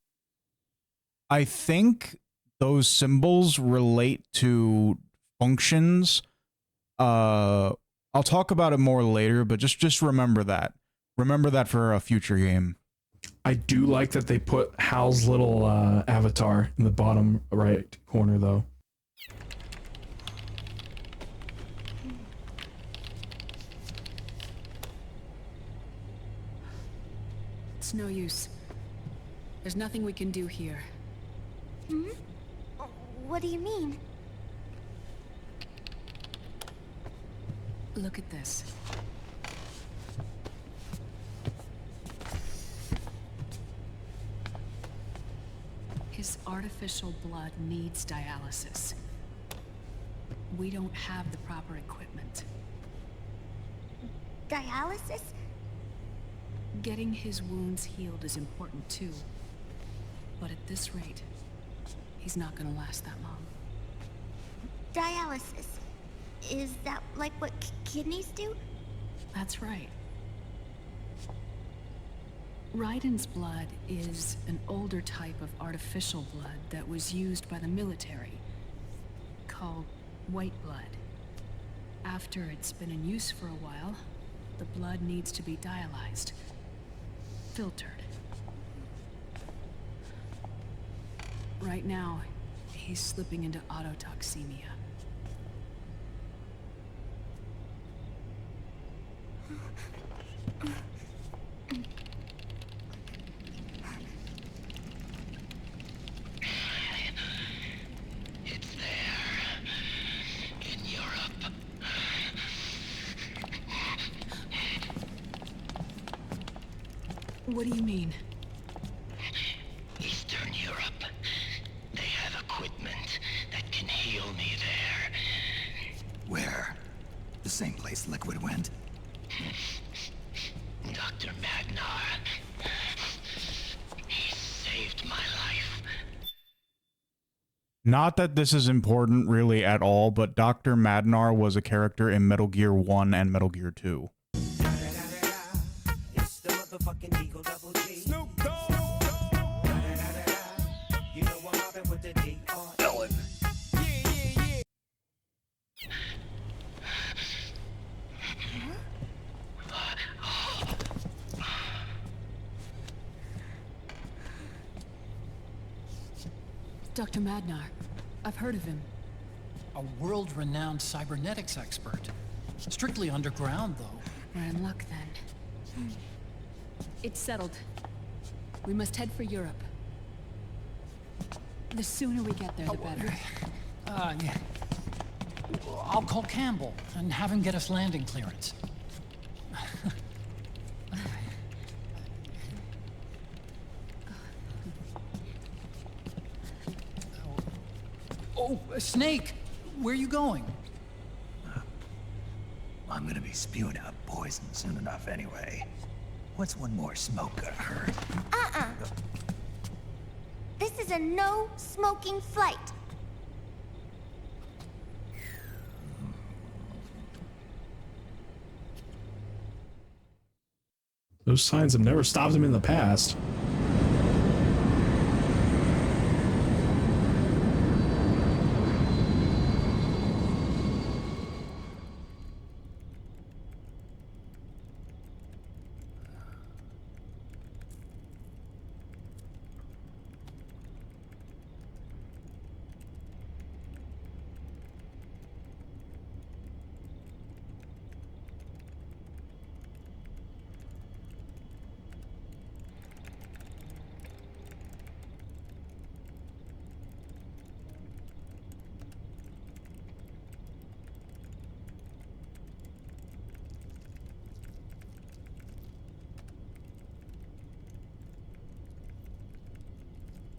I think those symbols relate to functions. I'll talk about it more later, but just remember that. Remember that for a future game. I do like that they put Hal's little avatar in the bottom right corner, though. It's no use. There's nothing we can do here. Hmm? What do you mean? Look at this. His artificial blood needs dialysis. We don't have the proper equipment. Dialysis? Getting his wounds healed is important too. But at this rate, he's not gonna last that long. Dialysis. Is that like what kidneys do? That's right. Raiden's blood is an older type of artificial blood that was used by the military, called white blood. After it's been in use for a while, the blood needs to be dialyzed, filtered. Right now, he's slipping into autotoxemia. It's there. In Europe. What do you mean? Eastern Europe. They have equipment that can heal me there. Where? The same place Liquid went? Dr. Magnar. He saved my life. Not that this is important really at all, but Dr. Madnar was a character in Metal Gear 1 and Metal Gear 2. Dr. Madnar. I've heard of him. A world-renowned cybernetics expert. Strictly underground, though. We're in luck, then. It's settled. We must head for Europe. The sooner we get there, the better. Yeah. I'll call Campbell and have him get us landing clearance. Oh, Snake! Where are you going? I'm gonna be spewing out poison soon enough anyway. What's one more smoke gonna hurt? This is a no-smoking flight. Those signs have never stopped him in the past.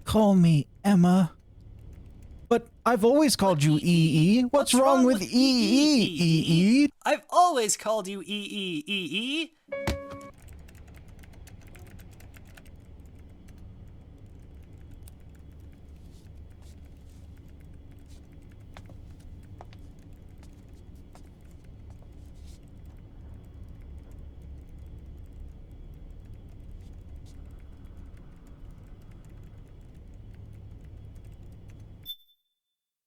Call me Emma. But I've always called you EE. What's wrong with EE, EE? I've always called you EE.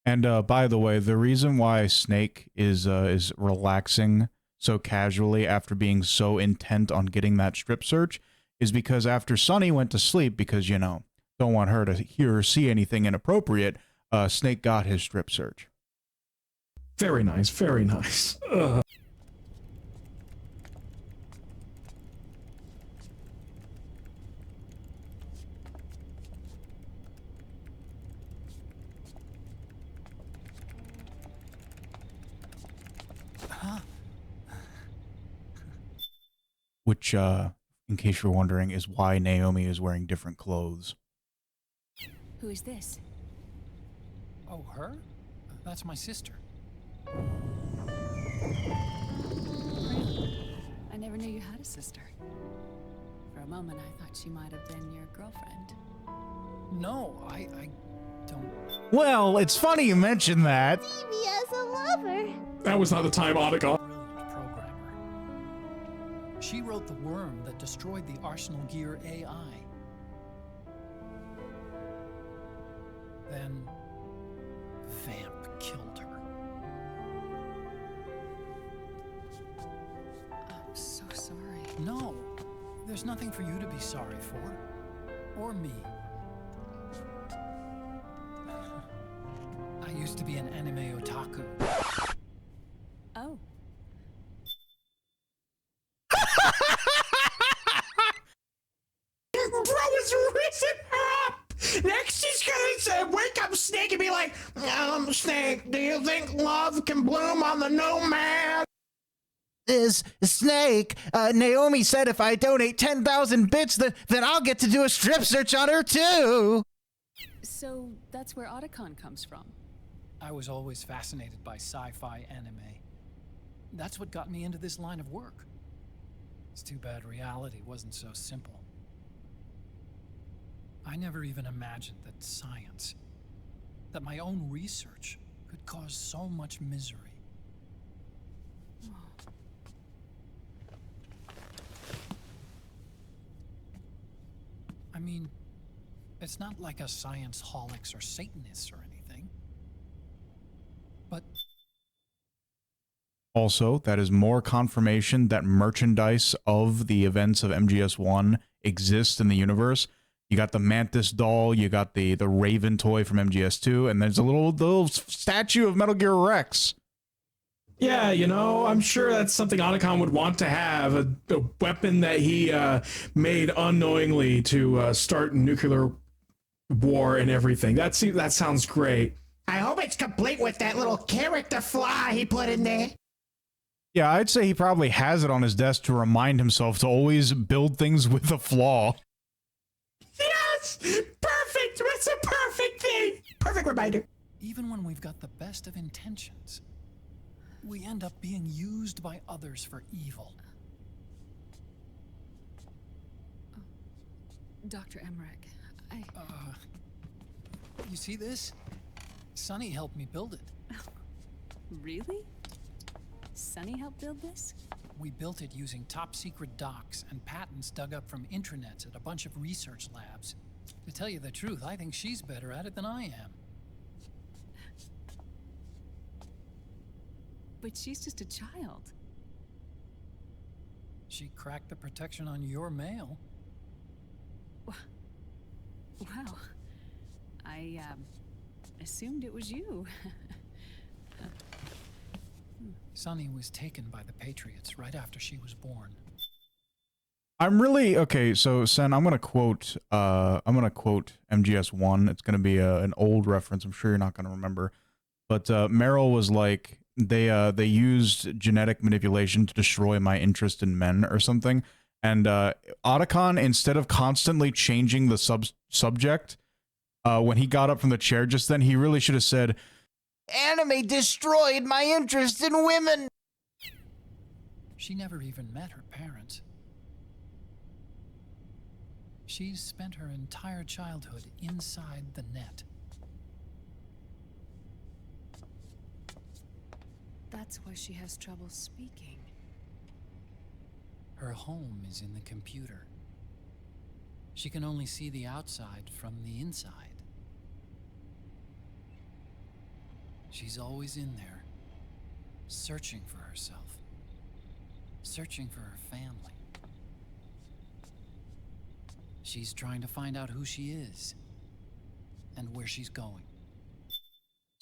And by the way, the reason why Snake is relaxing so casually after being so intent on getting that strip search is because after Sunny went to sleep, because, you know, don't want her to hear or see anything inappropriate, Snake got his strip search. Very nice, very nice. Ugh. Which, in case you're wondering, is why Naomi is wearing different clothes. Who is this? Oh, her? That's my sister. I never knew you had a sister. For a moment, I thought she might have been your girlfriend. No, I don't... Well, it's funny you mentioned that. Phoebe as a lover. That was not the time, Otacon. She wrote the worm that destroyed the Arsenal Gear AI. Then Vamp killed her. I'm so sorry. No, there's nothing for you to be sorry for. Or me. I used to be an anime otaku. Oh. Rose risen her up. Next, she's gonna say, wake up, Snake, and be like, Snake, do you think love can bloom on the nomad? is Snake. Naomi said if I donate 10,000 bits, then I'll get to do a strip search on her too. So that's where Otacon comes from. I was always fascinated by sci-fi anime. That's what got me into this line of work. It's too bad reality wasn't so simple. I never even imagined that science, that my own research, could cause so much misery. I mean, it's not like a science holics or Satanists or anything. But Also, that is more confirmation that merchandise of the events of MGS1 exists in the universe. You got the Mantis doll, you got the Raven toy from MGS2, and there's a little statue of Metal Gear Rex. Yeah, you know, I'm sure that's something Otacon would want to have, a weapon that he made unknowingly to start nuclear war and everything. That sounds great. I hope it's complete with that little character flaw he put in there. Yeah, I'd say he probably has it on his desk to remind himself to always build things with a flaw. Yes! Perfect! That's a perfect thing! Perfect reminder. even when we've got the best of intentions, we end up being used by others for evil. Dr. Emmerich, You see this? Sonny helped me build it. Really? Sonny helped build this? We built it using top-secret docs and patents dug up from intranets at a bunch of research labs. To tell you the truth, I think she's better at it than I am. But she's just a child. She cracked the protection on your mail. Wow. I, assumed it was you. Sonny was taken by the Patriots right after she was born. I'm really okay. So Sen, I'm gonna quote MGS1. It's gonna be an old reference. I'm sure you're not gonna remember, but Meryl was like they used genetic manipulation to destroy my interest in men or something. And Otacon, instead of constantly changing the subject, when he got up from the chair just then, he really should have said, "Anime destroyed my interest in women." She never even met her parents. She's spent her entire childhood inside the net. That's why she has trouble speaking. Her home is in the computer. She can only see the outside from the inside. She's always in there, searching for herself, searching for her family. She's trying to find out who she is and where she's going.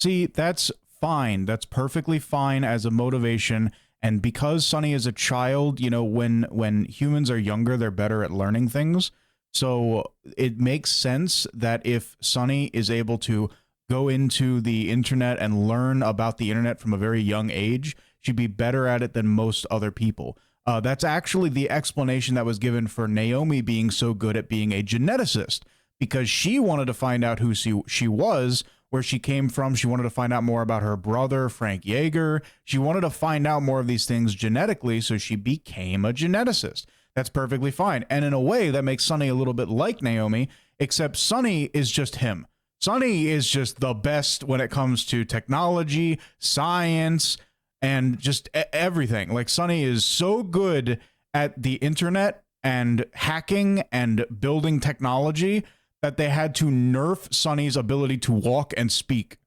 see, that's fine. That's perfectly fine as a motivation. And because Sonny is a child, you know, when humans are younger, they're better at learning things. So it makes sense that if Sonny is able to go into the internet and learn about the internet from a very young age, she'd be better at it than most other people. That's actually the explanation that was given for Naomi being so good at being a geneticist, because she wanted to find out who she was, where she came from. She wanted to find out more about her brother, Frank Yeager. She wanted to find out more of these things genetically, so she became a geneticist. That's perfectly fine. And in a way, that makes Sonny a little bit like Naomi, except Sonny is just him. Sonny is just the best when it comes to technology, science, and just everything. Like, Sonny is so good at the internet and hacking and building technology that they had to nerf Sonny's ability to walk and speak.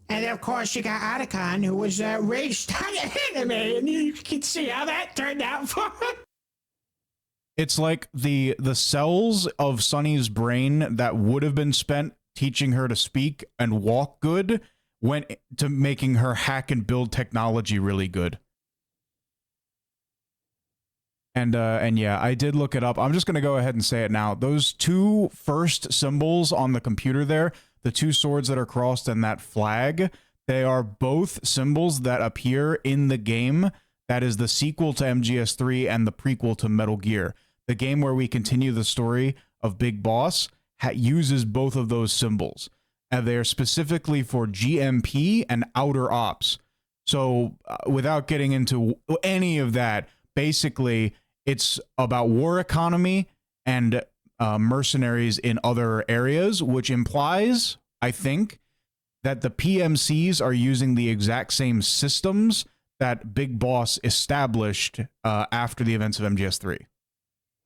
And of course, you got Otacon, who was raised on anime, and you can see how that turned out for him. It's like the cells of Sonny's brain that would have been spent teaching her to speak and walk good went to making her hack and build technology really good. And yeah, I did look it up. I'm just going to go ahead and say it now. Those two first symbols on the computer there, the two swords that are crossed and that flag, They are both symbols that appear in the game that is the sequel to MGS3 and the prequel to Metal Gear. The game where we continue the story of Big Boss uses both of those symbols, and they are specifically for GMP and outer ops. So without getting into any of that, basically it's about war economy and mercenaries in other areas, which implies, I think, that the PMCs are using the exact same systems that Big Boss established after the events of MGS3.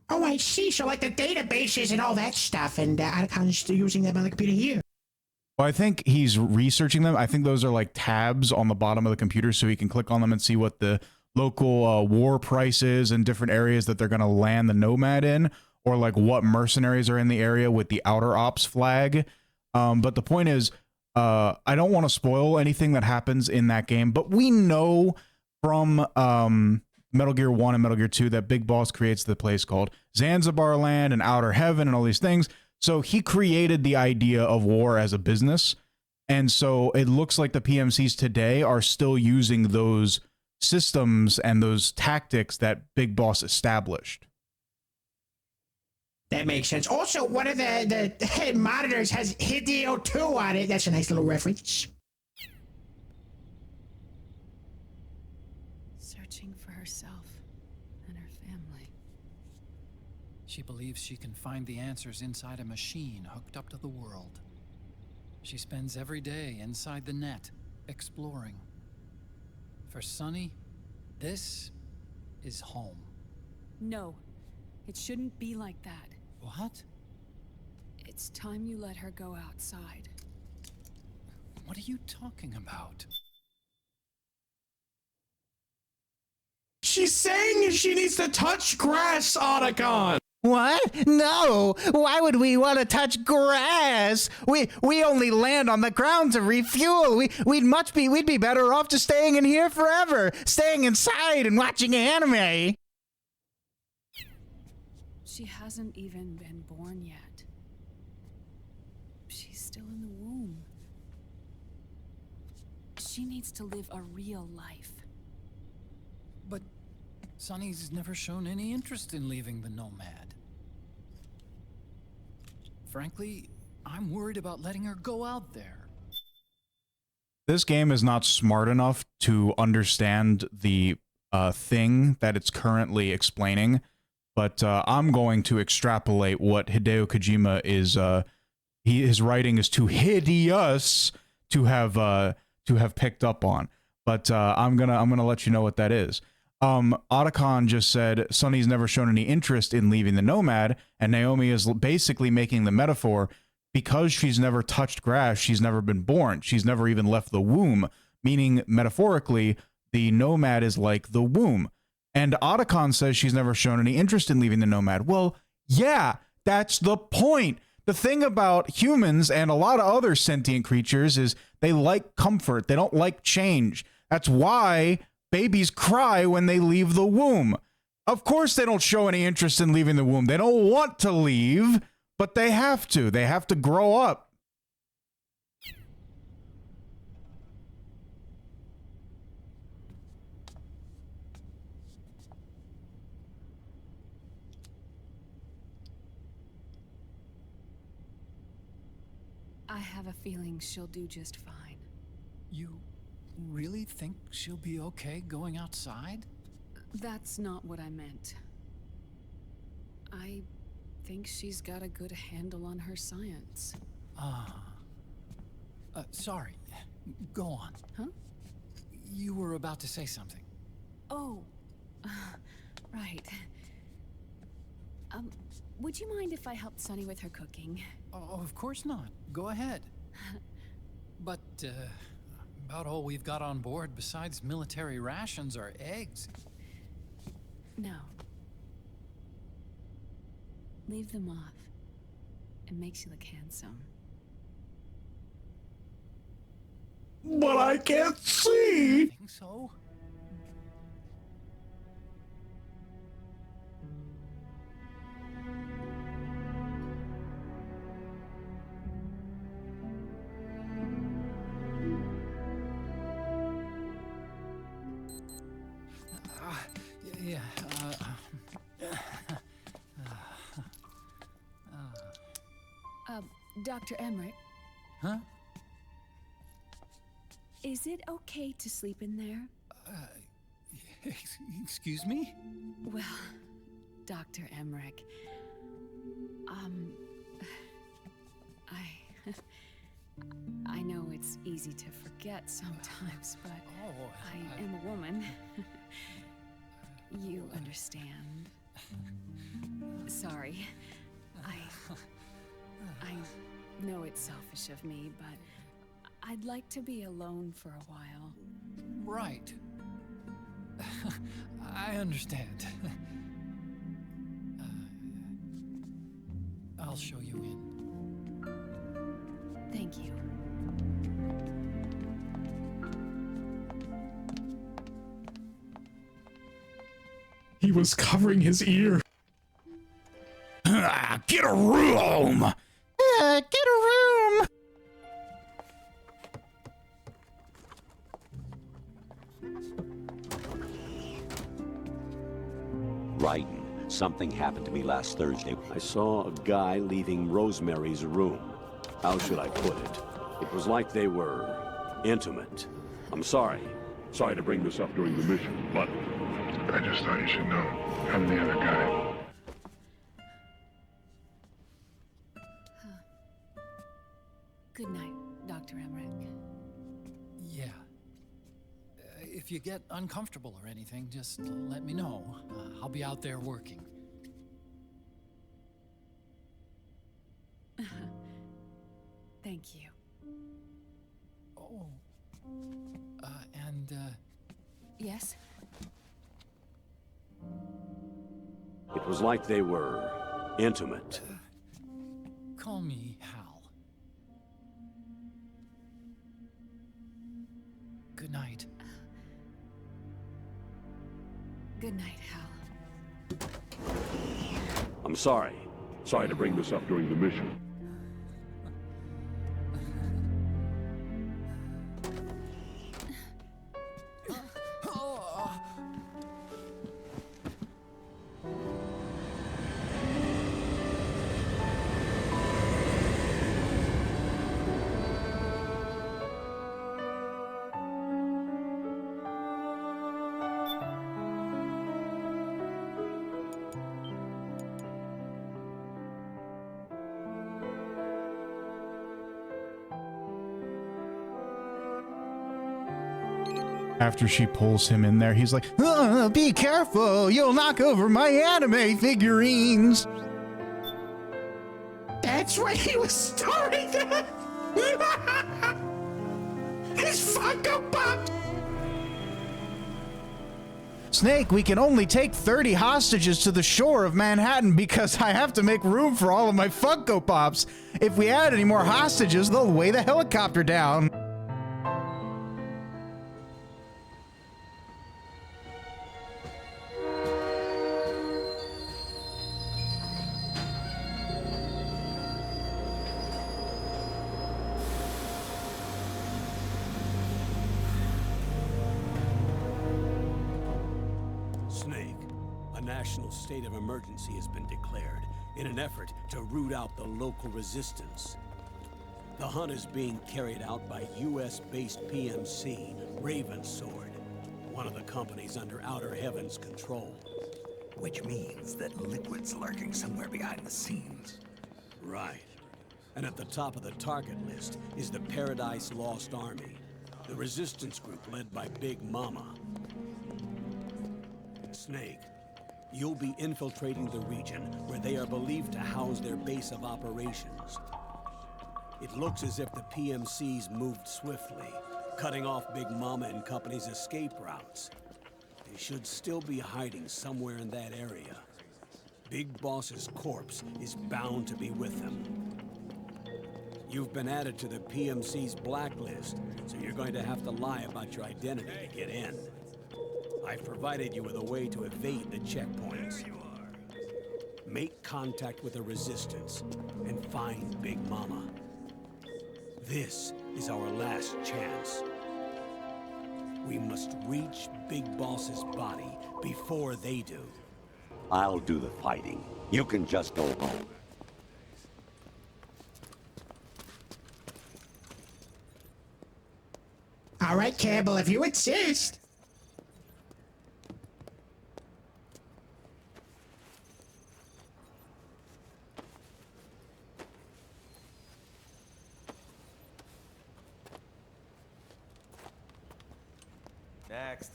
Oh, I see. So like the databases and all that stuff, and Otacon's still using them on the computer here. Well, I think he's researching them. I think those are like tabs on the bottom of the computer, so he can click on them and see what the local war price is in different areas that they're going to land the Nomad in, or like what mercenaries are in the area with the outer ops flag. But the point is, I don't want to spoil anything that happens in that game, but we know from Metal Gear 1 and Metal Gear 2 that Big Boss creates the place called Zanzibar Land and Outer Heaven and all these things. So he created the idea of war as a business. And so it looks like the PMCs today are still using those systems and those tactics that Big Boss established. That makes sense. Also, one of the head monitors has Hideo 2 on it. That's a nice little reference. Searching for herself and her family. She believes she can find the answers inside a machine hooked up to the world. She spends every day inside the net, exploring. For Sunny, this is home. No, it shouldn't be like that. What? It's time you let her go outside. What are you talking about? She's saying she needs to touch grass, Otacon. What? No! Why would we want to touch grass? We only land on the ground to refuel. We'd be better off just staying in here forever, staying inside and watching anime. She hasn't even been born yet. She's still in the womb. She needs to live a real life. But Sunny's never shown any interest in leaving the Nomad. Frankly, I'm worried about letting her go out there. This game is not smart enough to understand the thing that it's currently explaining, but I'm going to extrapolate what Hideo Kojima is. His writing is too hideous to have picked up on. But I'm gonna let you know what that is. Otacon just said Sunny's never shown any interest in leaving the Nomad, and Naomi is basically making the metaphor because she's never touched grass, she's never been born, she's never even left the womb, meaning metaphorically, the Nomad is like the womb. And Otacon says she's never shown any interest in leaving the Nomad. Well, yeah, that's the point. The thing about humans and a lot of other sentient creatures is they like comfort. They don't like change. That's why babies cry when they leave the womb. Of course, they don't show any interest in leaving the womb. They don't want to leave, but they have to. They have to grow up. I have a feeling she'll do just fine. You really think she'll be okay going outside? That's not what I meant. I think she's got a good handle on her science. Sorry. Go on. Huh? You were about to say something. Oh, right. Would you mind if I helped Sunny with her cooking? Oh, of course not. Go ahead. But, about all we've got on board besides military rations are eggs. No. Leave them off. It makes you look handsome. But I can't see. Think so? Dr. Emmerich, Huh? is it okay to sleep in there? Excuse me? Well, Dr. Emmerich, I know it's easy to forget sometimes, but I am a woman. You understand. Sorry. I know it's selfish of me, but I'd like to be alone for a while. Right. I understand. I'll show you in. Thank you. He was covering his ear. Get a room! Get a room! Raiden, something happened to me last Thursday. I saw a guy leaving Rosemary's room. How should I put it? It was like they were intimate. I'm sorry. Sorry to bring this up during the mission, but I just thought you should know. I'm the other guy. Good night, Dr. Emmerich. Yeah. If you get uncomfortable or anything, just let me know. I'll be out there working. Thank you. Oh. Yes? it was like they were intimate. Call me Hal. Good night. Good night, Hal. I'm sorry. Sorry to bring this up during the mission. After she pulls him in there, he's like, Be careful, you'll knock over my anime figurines. That's why he was storing that. His Funko Pop. Snake, we can only take 30 hostages to the shore of Manhattan because I have to make room for all of my Funko Pops. If we add any more hostages, they'll weigh the helicopter down. Snake, a national state of emergency has been declared in an effort to root out the local resistance. The hunt is being carried out by US-based PMC, Ravensword, one of the companies under Outer Heaven's control. Which means that Liquid's lurking somewhere behind the scenes. Right. And at the top of the target list is the Paradise Lost Army, the resistance group led by Big Mama. Snake, you'll be infiltrating the region where they are believed to house their base of operations. It looks as if the PMC's moved swiftly, cutting off Big Mama and company's escape routes. They should still be hiding somewhere in that area. Big Boss's corpse is bound to be with them. You've been added to the PMC's blacklist, so you're going to have to lie about your identity to get in. I've provided you with a way to evade the checkpoints. Make contact with the Resistance and find Big Mama. This is our last chance. We must reach Big Boss's body before they do. I'll do the fighting. You can just go home. All right, Campbell, if you insist. Next.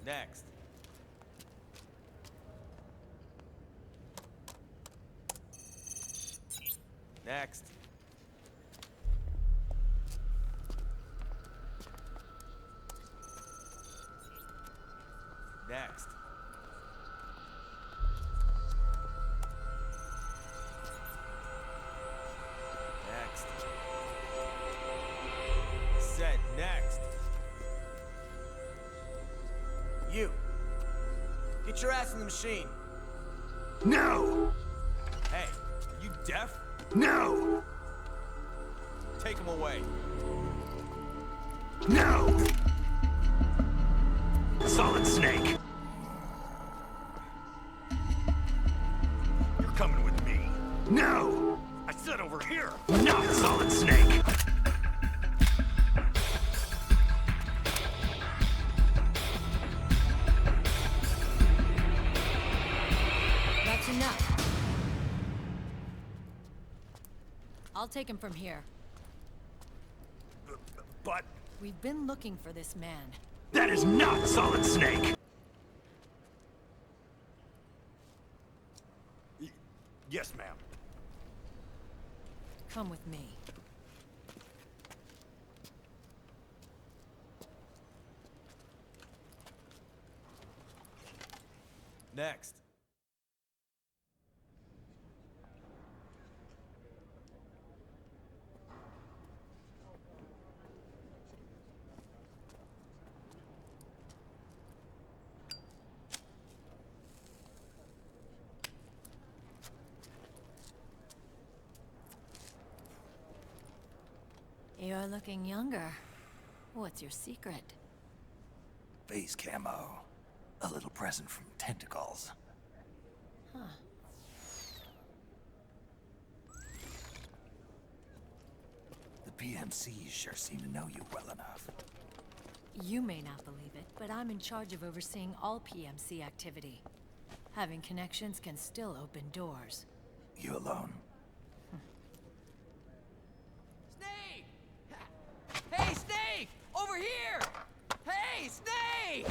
Next. Next. Next. Next. Set. Next. You. Get your ass in the machine. No! Hey, are you deaf? No! Take him away. No! Solid Snake. You're coming with me. No! I said over here. Not Solid Snake. That's enough. I'll take him from here. But... We've been looking for this man. That is not Solid Snake! Yes, ma'am. Come with me. Next. You're looking younger. What's your secret? Face camo. A little present from tentacles. Huh. The PMCs sure seem to know you well enough. You may not believe it, but I'm in charge of overseeing all PMC activity. Having connections can still open doors. You alone? Snake! Hey, Snake! Over here! Hey, Snake!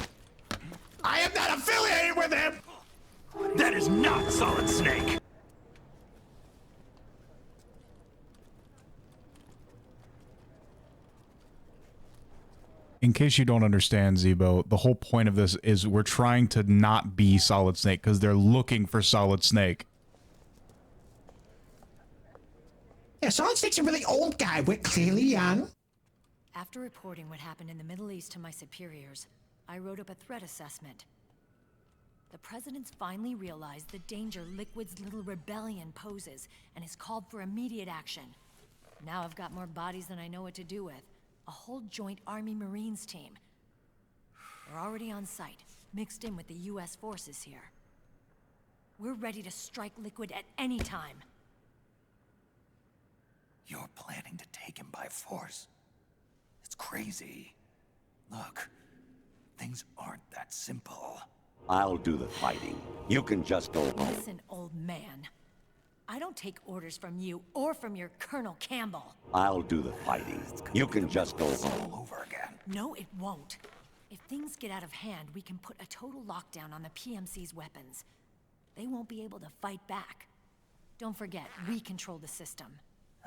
I am not affiliated with him! That is not Solid Snake! In case you don't understand, Zebo, the whole point of this is we're trying to not be Solid Snake because they're looking for Solid Snake. Yeah, Solid Snake's a really old guy. We're clearly young. After reporting what happened in the Middle East to my superiors, I wrote up a threat assessment. The president's finally realized the danger Liquid's little rebellion poses and has called for immediate action. Now I've got more bodies than I know what to do with. A whole joint Army Marines team. They're already on site, mixed in with the US forces here. We're ready to strike Liquid at any time. You're planning to take him by force? It's crazy. Look, things aren't that simple. I'll do the fighting. You can just go home. Listen, old man. I don't take orders from you or from your Colonel Campbell. I'll do the fighting. You can just go home. Over again. No, it won't. If things get out of hand, we can put a total lockdown on the PMC's weapons. They won't be able to fight back. Don't forget, we control the system.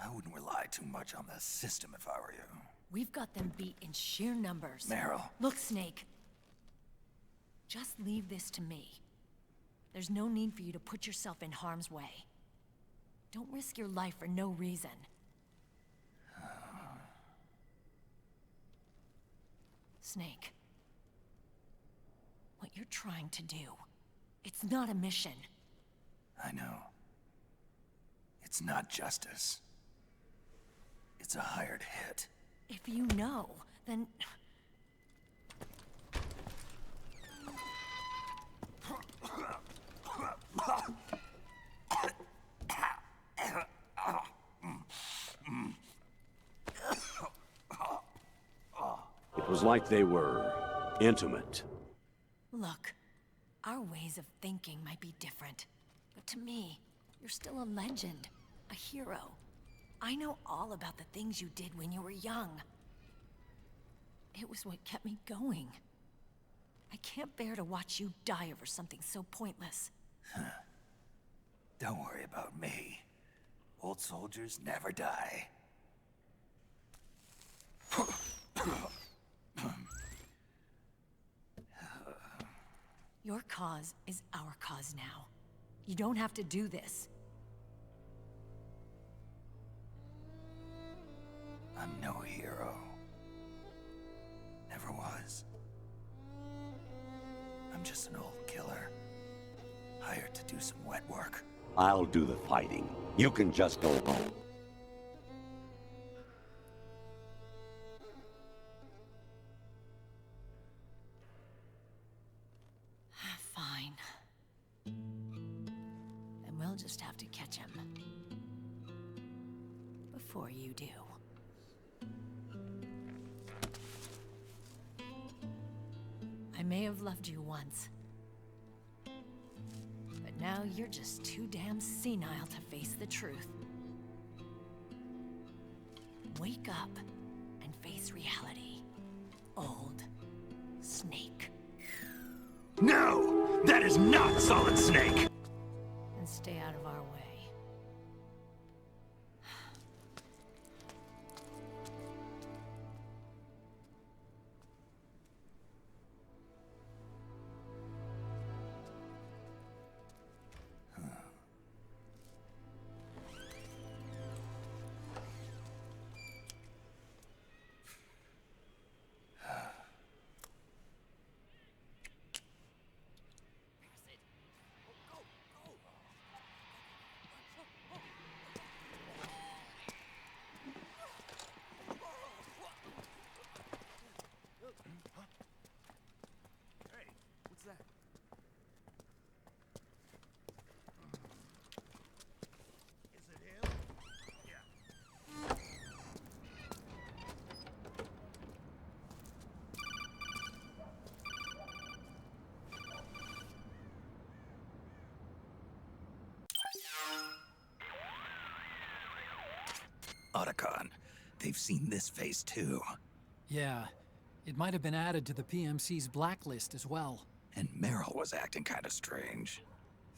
I wouldn't rely too much on the system if I were you. We've got them beat in sheer numbers. Meryl. Look, Snake. Just leave this to me. There's no need for you to put yourself in harm's way. Don't risk your life for no reason. Snake. What you're trying to do, it's not a mission. I know. It's not justice. It's a hired hit. If you know, then... was like they were intimate. Look, our ways of thinking might be different, but to me, you're still a legend, a hero. I know all about the things you did when you were young. It was what kept me going. I can't bear to watch you die over something so pointless. Don't worry about me. Old soldiers never die. Your cause is our cause now. You don't have to do this. I'm no hero. Never was. I'm just an old killer. Hired to do some wet work. I'll do the fighting. You can just go home. Fine. Then we'll just have to catch him. Before you do. I may have loved you once. But now you're just too damn senile to face the truth. Wake up and face reality. Old Snake. No! That is not Solid Snake! And stay out of our way. Otacon, they've seen this face too. Yeah, it might have been added to the PMC's blacklist as well. And Meryl was acting kinda strange.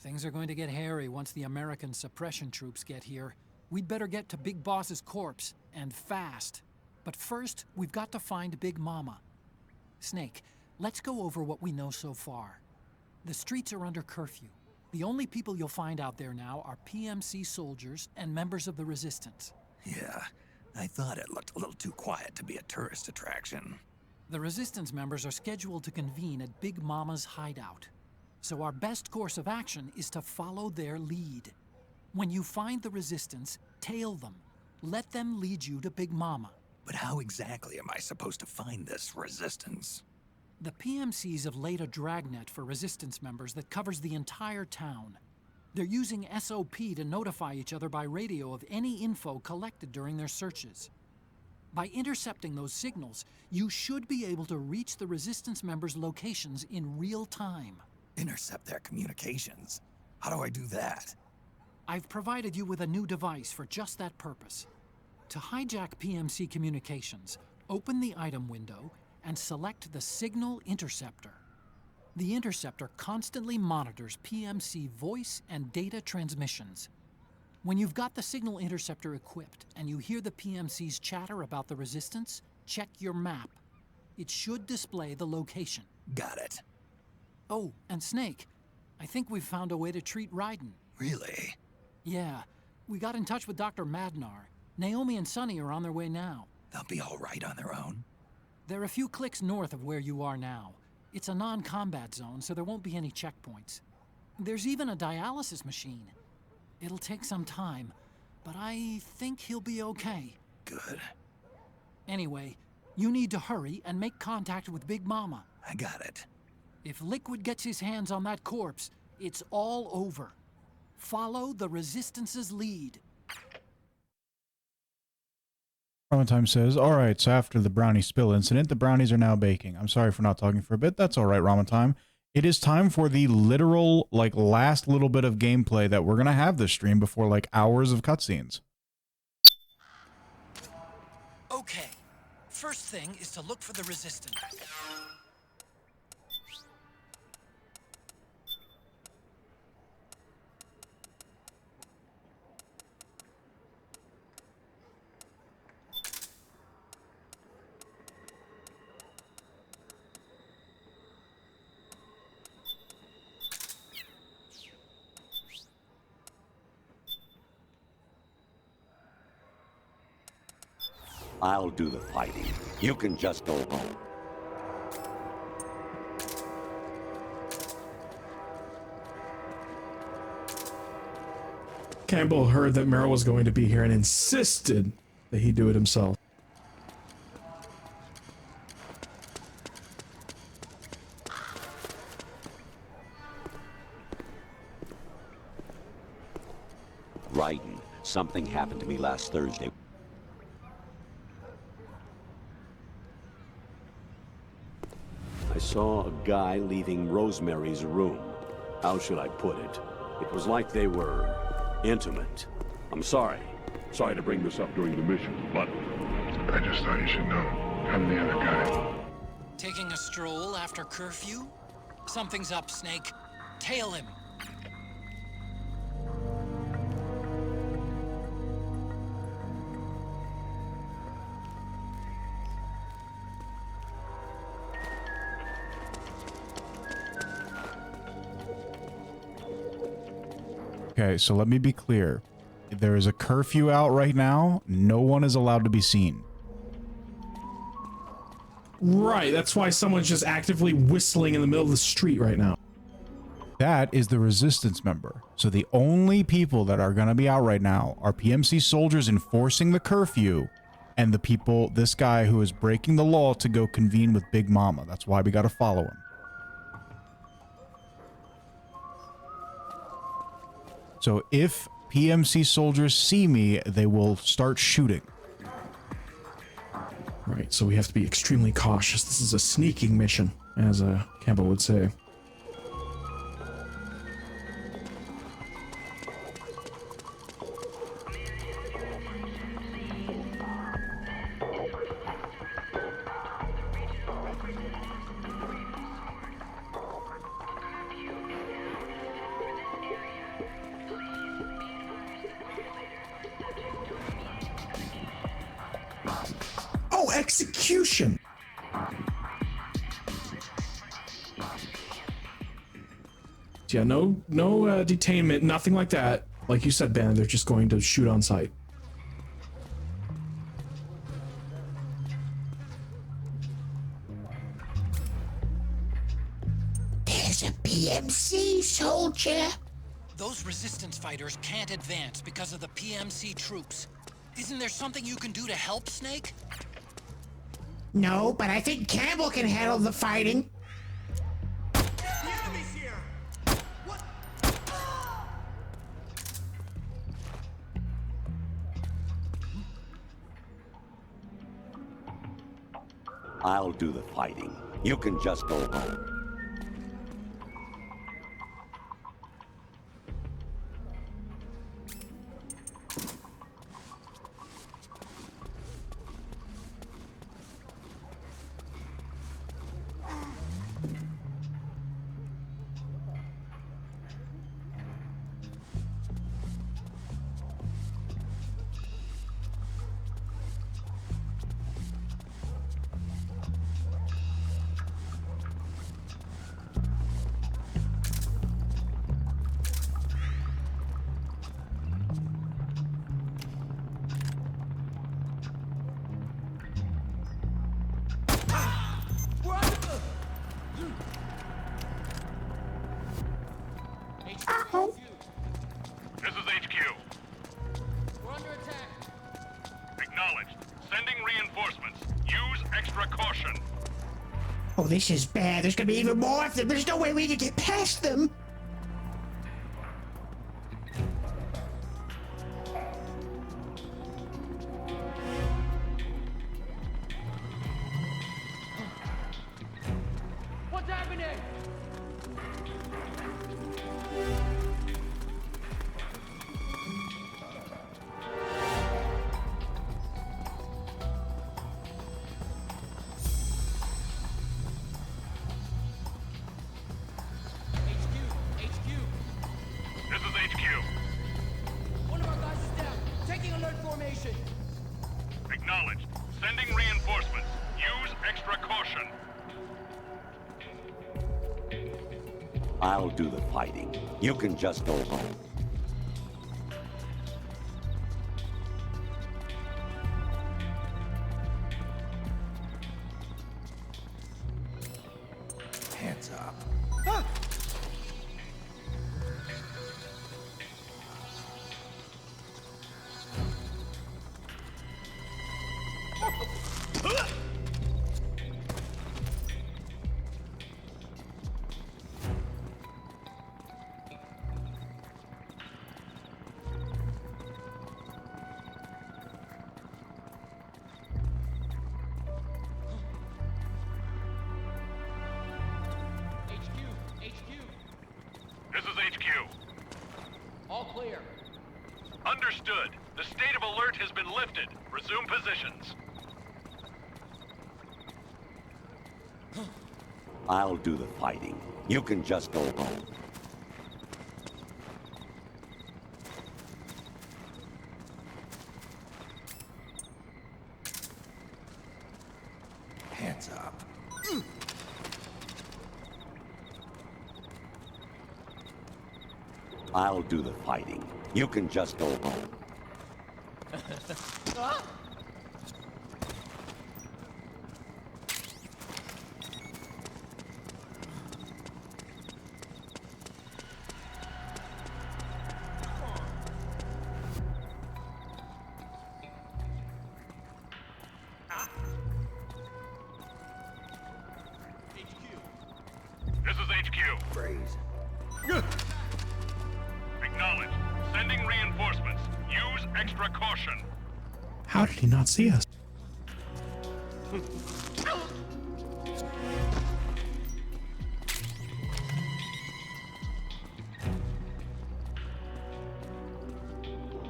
Things are going to get hairy once the American suppression troops get here. We'd better get to Big Boss's corpse, and fast. But first, we've got to find Big Mama. Snake, let's go over what we know so far. The streets are under curfew. The only people you'll find out there now are PMC soldiers and members of the Resistance. Yeah, I thought it looked a little too quiet to be a tourist attraction. The Resistance members are scheduled to convene at Big Mama's hideout. So our best course of action is to follow their lead. When you find the Resistance, tail them. Let them lead you to Big Mama. But how exactly am I supposed to find this Resistance? The PMCs have laid a dragnet for Resistance members that covers the entire town. They're using SOP to notify each other by radio of any info collected during their searches. By intercepting those signals, you should be able to reach the Resistance members' locations in real time. Intercept their communications? How do I do that? I've provided you with a new device for just that purpose. To hijack PMC communications, open the item window and select the Signal Interceptor. The interceptor constantly monitors PMC voice and data transmissions. When you've got the Signal Interceptor equipped and you hear the PMC's chatter about the Resistance, check your map. It should display the location. Got it. Oh, and Snake, I think we've found a way to treat Raiden. Really? Yeah, we got in touch with Dr. Madnar. Naomi and Sonny are on their way now. They'll be all right on their own? They're a few clicks north of where you are now. It's a non-combat zone, so there won't be any checkpoints. There's even a dialysis machine. It'll take some time, but I think he'll be okay. Good. Anyway, you need to hurry and make contact with Big Mama. I got it. If Liquid gets his hands on that corpse, it's all over. Follow the Resistance's lead. Time says, all right, so after the brownie spill incident, the brownies are now baking. I'm sorry for not talking for a bit. That's all right, Time. It is time for the literal, like, last little bit of gameplay that we're going to have this stream before, like, hours of cutscenes. Okay. First thing is to look for the resistance. I'll do the fighting. You can just go home. Campbell heard that Meryl was going to be here and insisted that he do it himself. Raiden, something happened to me last Thursday. I saw a guy leaving Rosemary's room. How should I put it? It was like they were intimate. I'm sorry. Sorry to bring this up during the mission, but I just thought you should know. I'm the other guy. Taking a stroll after curfew? Something's up, Snake. Tail him. Okay, so let me be clear. There is a curfew out right now. No one is allowed to be seen. Right, that's why someone's just actively whistling in the middle of the street right now. That is the resistance member. So the only people that are going to be out right now are PMC soldiers enforcing the curfew and the people, this guy who is breaking the law to go convene with Big Mama. That's why we got to follow him. So if PMC soldiers see me, they will start shooting. Right, so we have to be extremely cautious. This is a sneaking mission, as Campbell would say. Oh, execution! Yeah, no detainment, nothing like that. Like you said, Ben, they're just going to shoot on sight. There's a PMC soldier. Those resistance fighters can't advance because of the PMC troops. Isn't there something you can do to help, Snake? No, but I think Campbell can handle the fighting. I'll do the fighting. You can just go home. This is HQ. We're under attack. Acknowledged. Sending reinforcements. Use extra caution. Oh, this is bad. There's gonna be even more of them. There's no way we can get past them. location. Acknowledged. Sending reinforcements. Use extra caution. I'll do the fighting. You can just go home. Hands up. This is HQ. All clear. Understood. The state of alert has been lifted. Resume positions. I'll do the fighting. You can just go home. Hands up. I'll do the fighting. You can just go home. This is HQ. Freeze. Acknowledged. Sending reinforcements. Use extra caution. How did he not see us?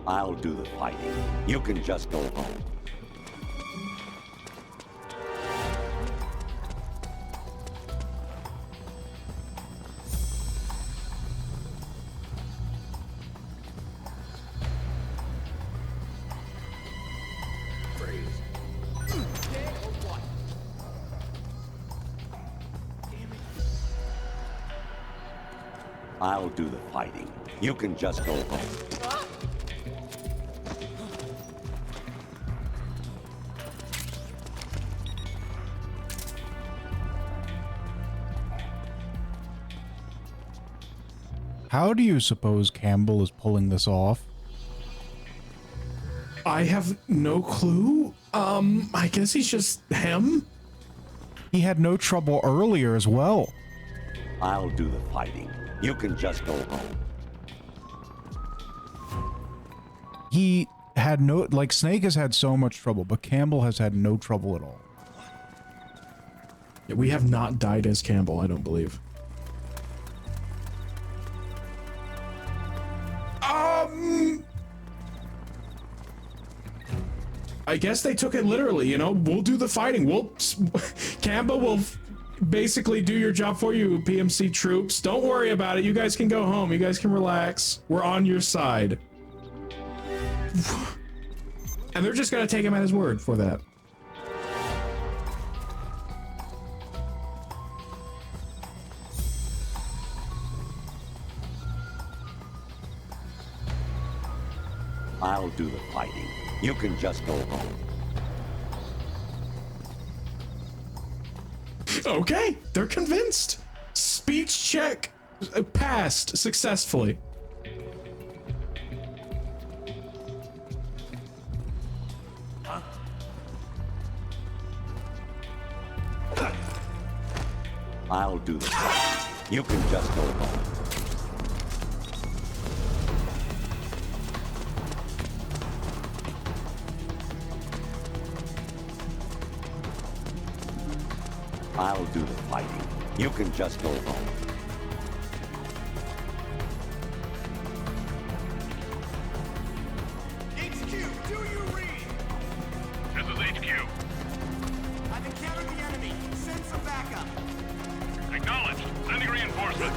I'll do the fighting. You can just go home. I'll do the fighting. You can just go home. How do you suppose Campbell is pulling this off? I have no clue. I guess he's just him. He had no trouble earlier as well. I'll do the fighting. You can just go home. He had no, like, Snake has had so much trouble, but Campbell has had no trouble at all. Yeah, we have not died as Campbell, I don't believe. I guess they took it literally, you know? We'll do the fighting. Campbell will basically do your job for you, PMC troops. Don't worry about it. You guys can go home. You guys can relax. We're on your side. And they're just gonna take him at his word for that. I'll do the fighting. You can just go home. Okay, they're convinced. Speech check passed successfully. I'll do the fighting. You can just go home. I'll do the fighting. You can just go home. HQ, do you read? This is HQ. I've encountered the enemy. Send some backup. Acknowledged. Sending reinforcements.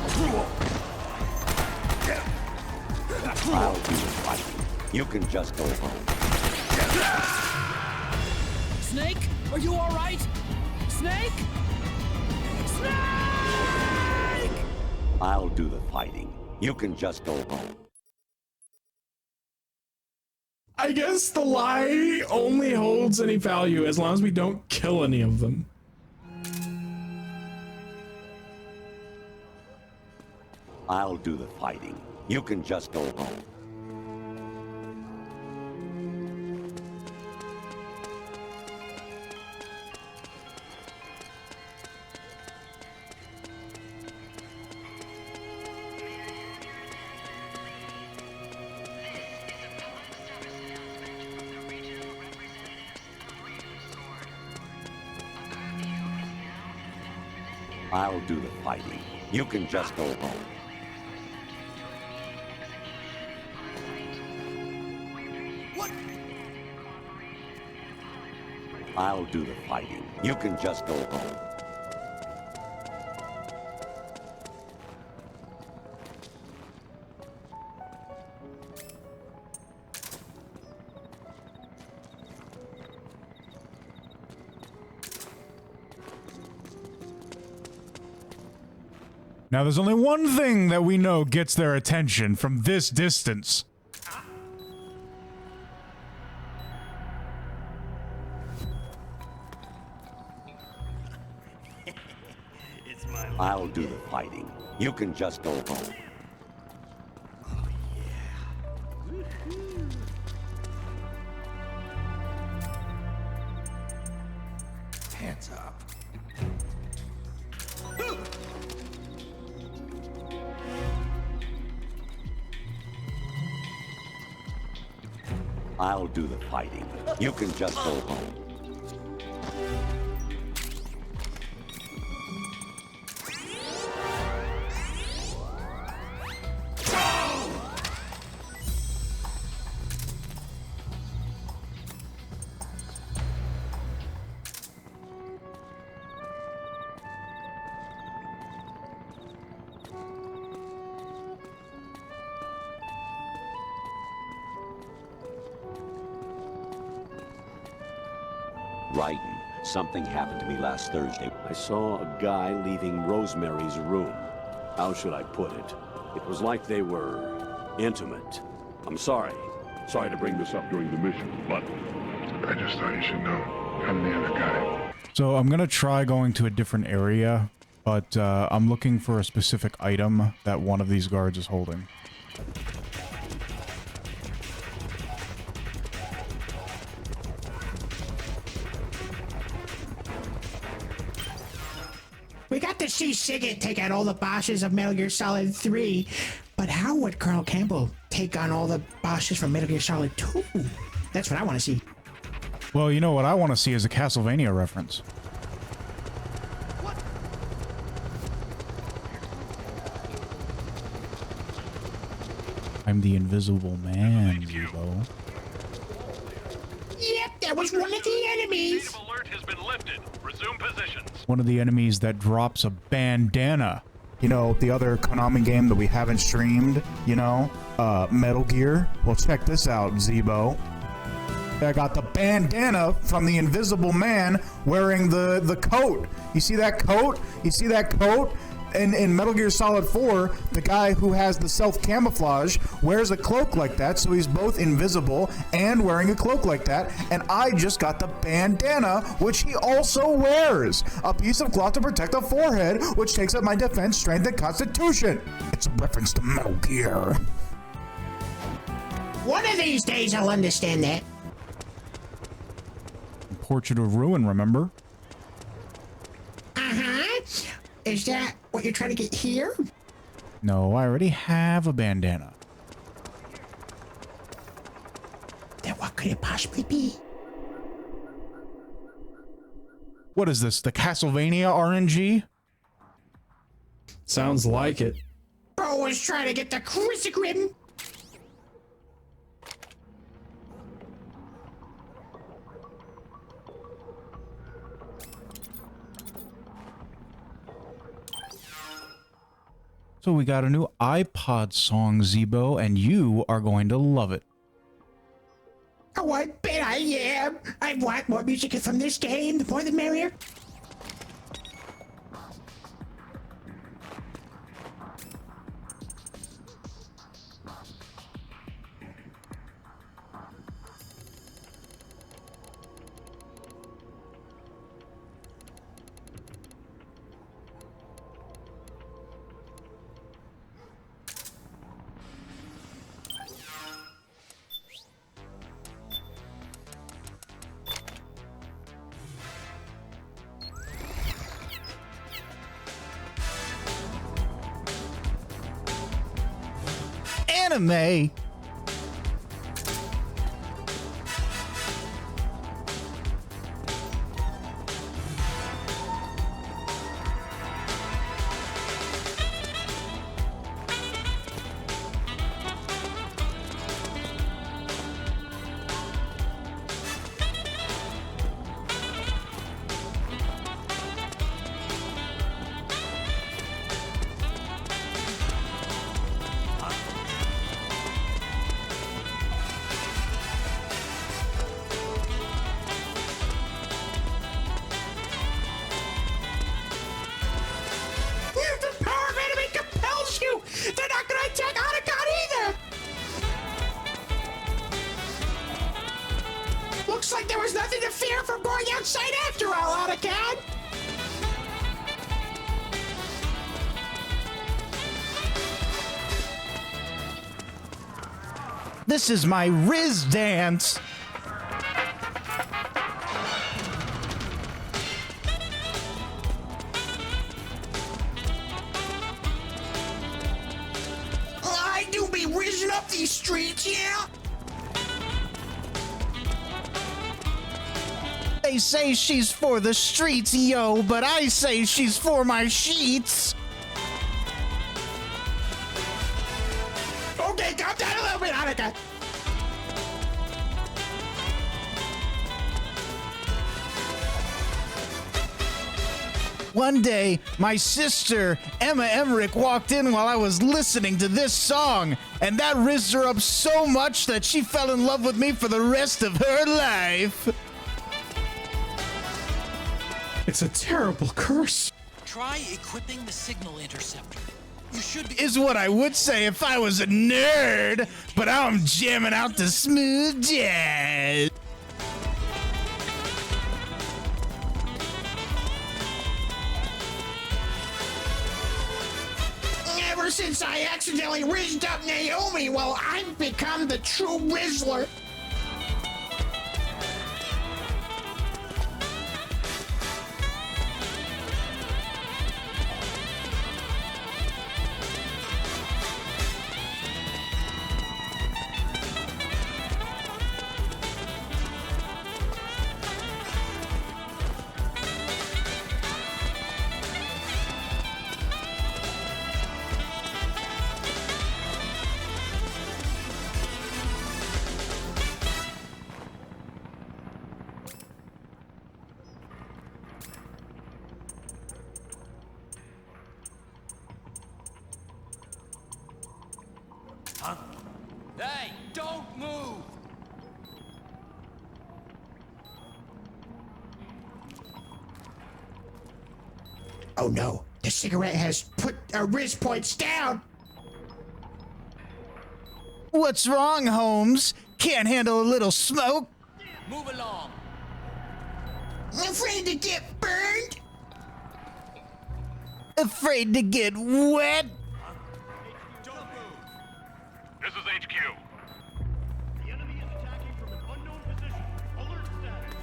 I'll do the fighting. You can just go home. Snake, are you all right? Snake? Snake! I'll do the fighting. You can just go home. I guess the lie only holds any value as long as we don't kill any of them. I'll do the fighting. You can just go home. I'll do the fighting. You can just go home. What? I'll do the fighting. You can just go home. Now, there's only one thing that we know gets their attention from this distance. I'll do the fighting. You can just go home. Hands up. I'll do the fighting. You can just go home. Raiden, something happened to me last Thursday. I saw a guy leaving Rosemary's room. How should I put it? It was like they were intimate. I'm sorry. Sorry to bring this up during the mission, but I just thought you should know. I'm the other guy. So I'm gonna try going to a different area, but I'm looking for a specific item that one of these guards is holding. We got to see Sigurd take out all the bosses of Metal Gear Solid 3, but how would Colonel Campbell take on all the bosses from Metal Gear Solid 2? That's what I want to see. Well, you know what I want to see is a Castlevania reference. What? I'm the Invisible Man, Zebo. Yep, that was one of the enemies. State of alert has been lifted. Resume positions. One of the enemies that drops a bandana. You know, the other Konami game that we haven't streamed, you know, Metal Gear. Well, check this out, Zebo. I got the bandana from the Invisible Man wearing the coat. You see that coat? You see that coat? In Metal Gear Solid 4, the guy who has the self-camouflage wears a cloak like that, so he's both invisible and wearing a cloak like that, and I just got the bandana, which he also wears. A piece of cloth to protect the forehead, which takes up my defense, strength, and constitution. It's a reference to Metal Gear. One of these days I'll understand that. Portrait of Ruin, remember? Uh-huh. Is that what you're trying to get here? No, I already have a bandana. Then what could it possibly be? What is this, the Castlevania RNG? Sounds like it. Bro was trying to get the Krissic Grim. So we got a new iPod song, Zebo, and you are going to love it. What bet I am! I want more music from this game, the more the merrier. Anime. The power of anime compels you! They're not gonna attack Otacon either! Looks like there was nothing to fear from going outside after all, Otacon! This is my Riz dance. I do be rizzing up these streets, yeah? They say she's for the streets, yo, but I say she's for my sheets. Okay, calm down a little bit, Hanukkah. One day, my sister, Emma Emmerich, walked in while I was listening to this song, and that rizzed her up so much that she fell in love with me for the rest of her life. It's a terrible curse. Try equipping the signal interceptor. You should be. Is what I would say if I was a nerd, but I'm jamming out the smooth jazz. Ever since I accidentally rizzed up Naomi, well, I've become the true Rizzler. Huh? Hey, don't move! Oh no, the cigarette has put Riz points down. What's wrong, Holmes? Can't handle a little smoke? Move along. I'm afraid to get burned. Afraid to get wet? This is HQ. The enemy is attacking from an unknown position. Alert status.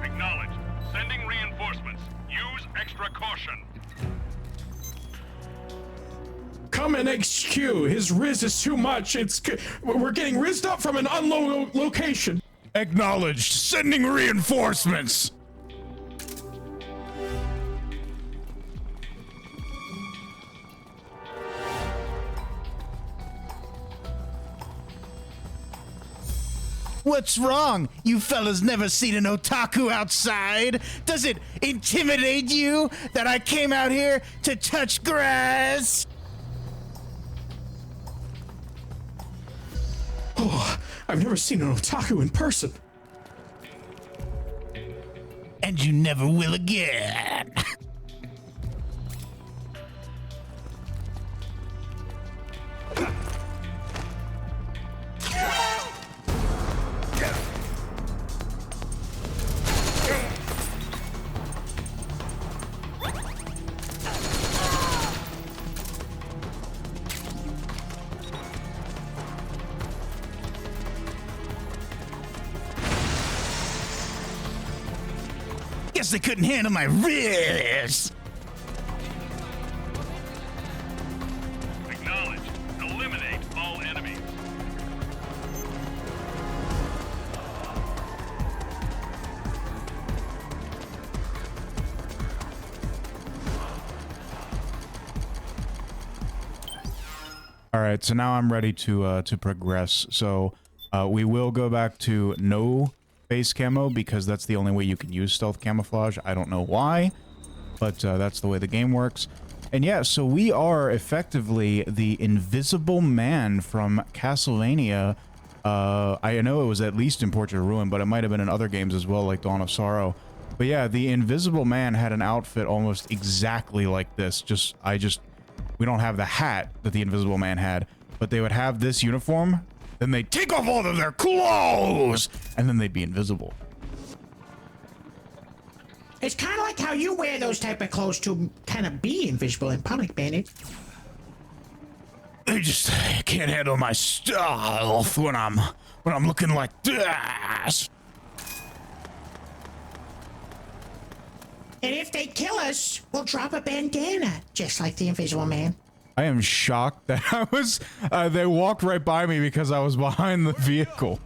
Acknowledged. Sending reinforcements. Use extra caution. Come in HQ. His Riz is too much. We're getting rizzed up from an unknown location. Acknowledged. Sending reinforcements. What's wrong? You fellas never seen an otaku outside? Does it intimidate you that I came out here to touch grass? Oh, I've never seen an otaku in person. And you never will again. Guess they couldn't handle my wrist. Acknowledge. Eliminate all enemies. All right, so now I'm ready to progress. So we will go back to no base camo because that's the only way you can use stealth camouflage. I don't know why, but that's the way the game works. And yeah, so we are effectively the Invisible Man from Castlevania. I know it was at least in Portrait of Ruin, but it might have been in other games as well, like Dawn of Sorrow. But yeah, the Invisible Man had an outfit almost exactly like this. We don't have the hat that the Invisible Man had, but they would have this uniform, then they'd take off all of their clothes, and then they'd be invisible. It's kind of like how you wear those type of clothes to kind of be invisible in public, Bandit. They just can't handle my stuff when I'm looking like this. And if they kill us, we'll drop a bandana, just like the Invisible Man. I am shocked that I was, they walked right by me because I was behind the vehicle.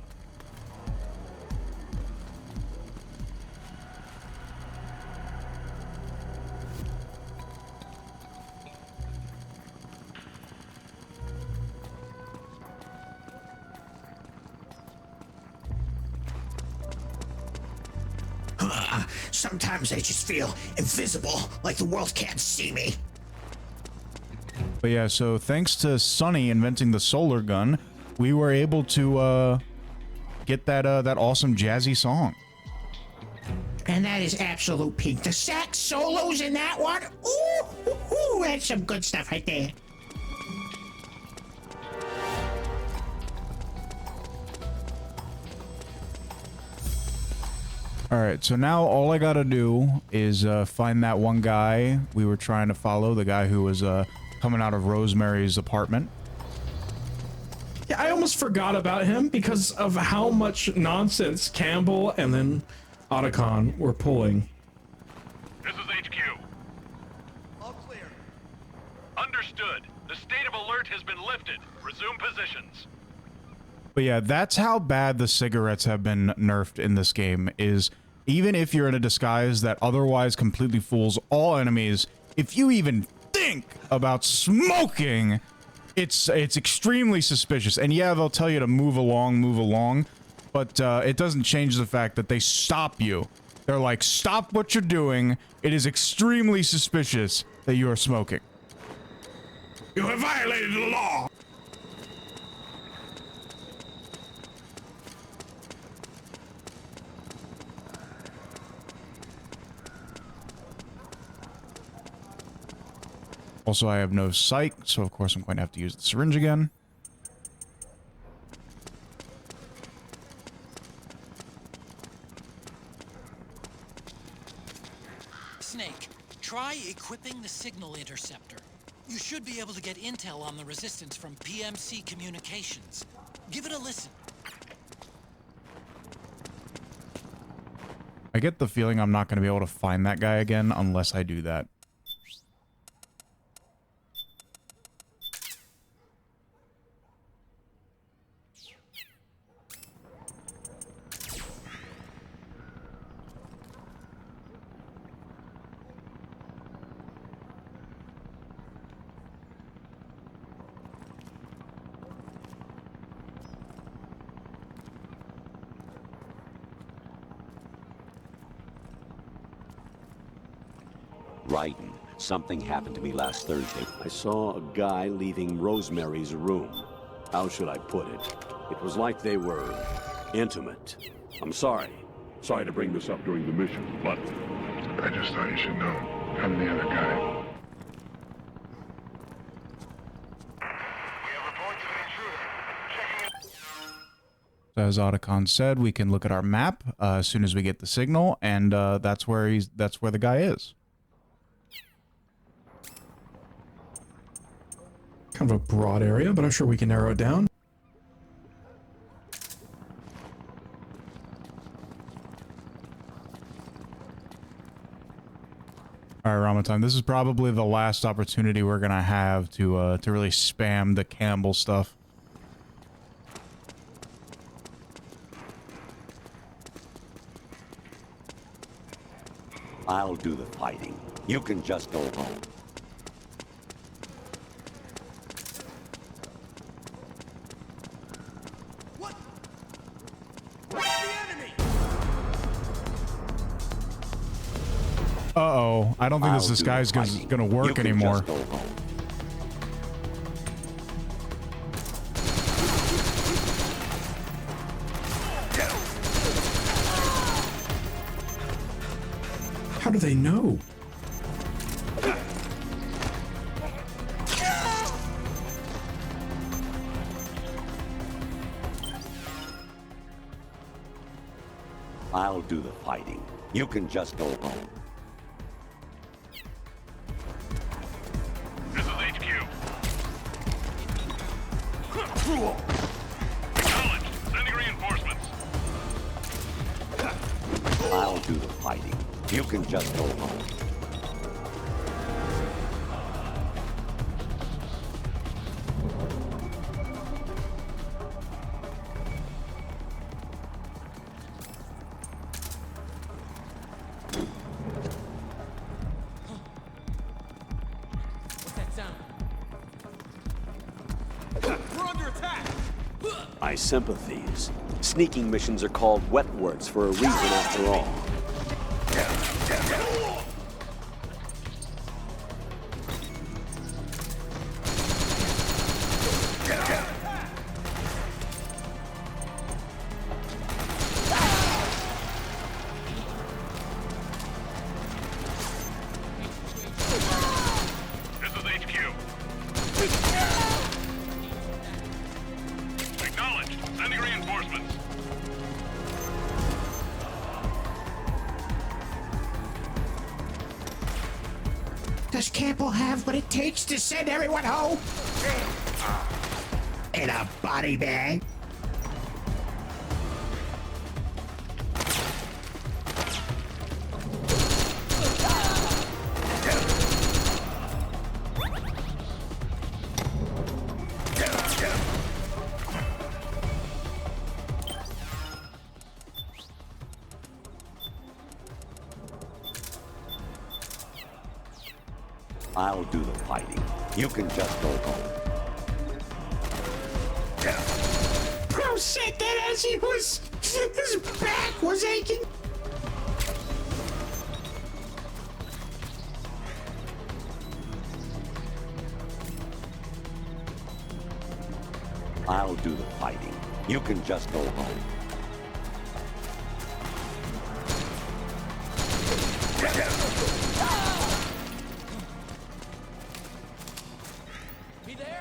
Sometimes I just feel invisible, like the world can't see me. But yeah, so thanks to Sunny inventing the solar gun, we were able to get that awesome jazzy song. And that is absolute peak. The sax solos in that one, ooh, that's some good stuff right there. Alright, so now all I gotta do is find that one guy we were trying to follow, the guy who was coming out of Rosemary's apartment. Yeah, I almost forgot about him because of how much nonsense Campbell and then Otacon were pulling. This is HQ. All clear. Understood. The state of alert has been lifted. Resume positions. But yeah, that's how bad the cigarettes have been nerfed in this game, is even if you're in a disguise that otherwise completely fools all enemies, if you even think about smoking, it's extremely suspicious. And yeah, they'll tell you to move along, but it doesn't change the fact that they stop you. They're like, stop what you're doing. It is extremely suspicious that you are smoking. You have violated the law. Also, I have no sight, so of course I'm going to have to use the syringe again. Snake, try equipping the signal interceptor. You should be able to get intel on the resistance from PMC Communications. Give it a listen. I get the feeling I'm not going to be able to find that guy again unless I do that. Raiden, something happened to me last Thursday. I saw a guy leaving Rosemary's room. How should I put it? It was like they were intimate. I'm sorry. Sorry to bring this up during the mission, but... I just thought you should know. I'm the other guy. As Otacon said, we can look at our map as soon as we get the signal, and that's where the guy is. Kind of a broad area, but I'm sure we can narrow it down. All right, Ramadan, this is probably the last opportunity we're gonna have to really spam the Campbell stuff. I'll do the fighting. You can just go home. Uh-oh, I don't think this disguise is gonna work anymore. How do they know? I'll do the fighting. You can just go home. This is HQ. Acknowledged. Sending reinforcements. I'll do the fighting. You can just go home. What's that sound? We're under attack! My sympathies. Sneaking missions are called wet words for a reason after all. This is HQ. Acknowledged. Sending reinforcements. Does Campbell have what it takes to send everyone home? In a body bag? I'll do the fighting. You can just go home. Bro said that as he was... his back was aching. I'll do the fighting. You can just go home. He there?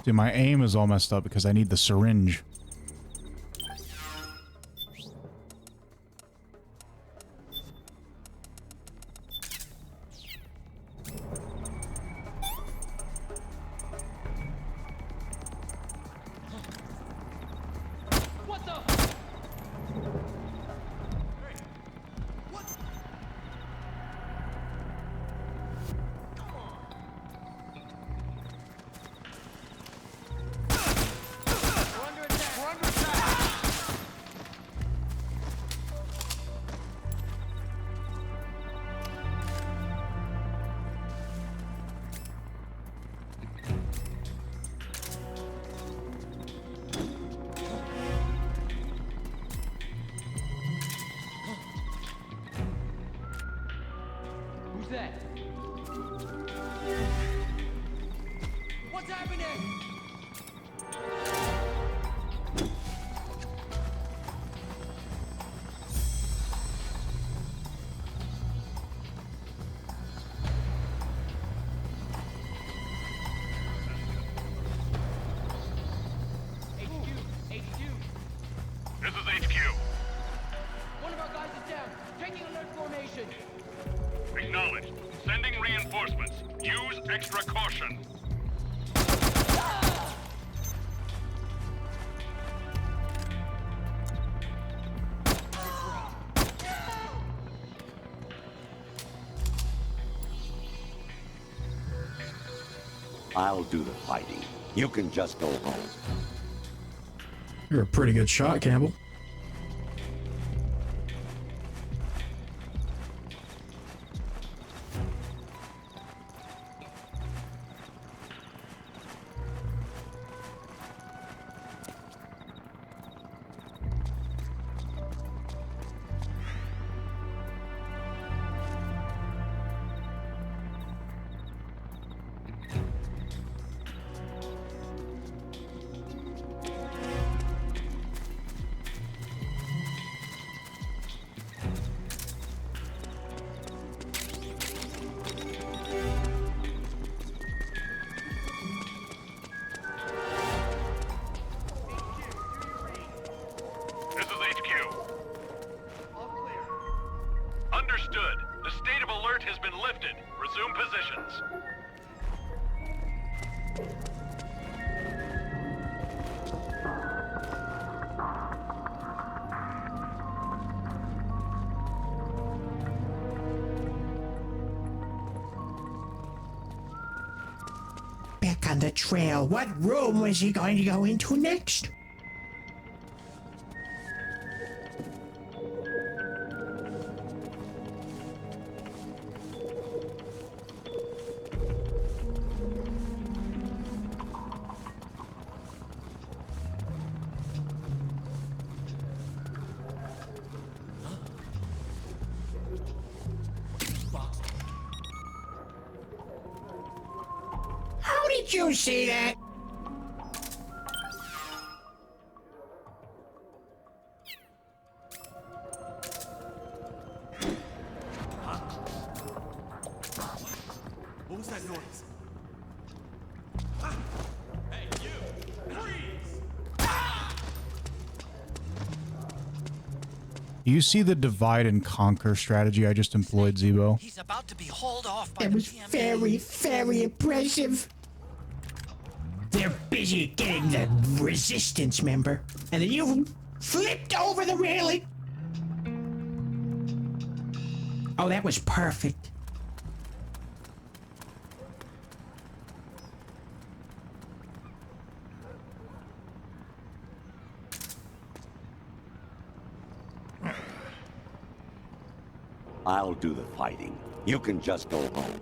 Dude, my aim is all messed up because I need the syringe. What the? Acknowledged. Sending reinforcements. Use extra caution. I'll do the fighting. You can just go home. You're a pretty good shot, Campbell. This is HQ. All clear. Understood. The state of alert has been lifted. Resume positions. Back on the trail. What room was he going to go into next? How did you see that? What was that noise? Hey, you! Freeze! Do you see the divide and conquer strategy I just employed, Zebo? He's about to be hauled off by That the was PMA. very, very impressive. They're busy getting the resistance member, and then you flipped over the railing. Oh, that was perfect. I'll do the fighting. You can just go home.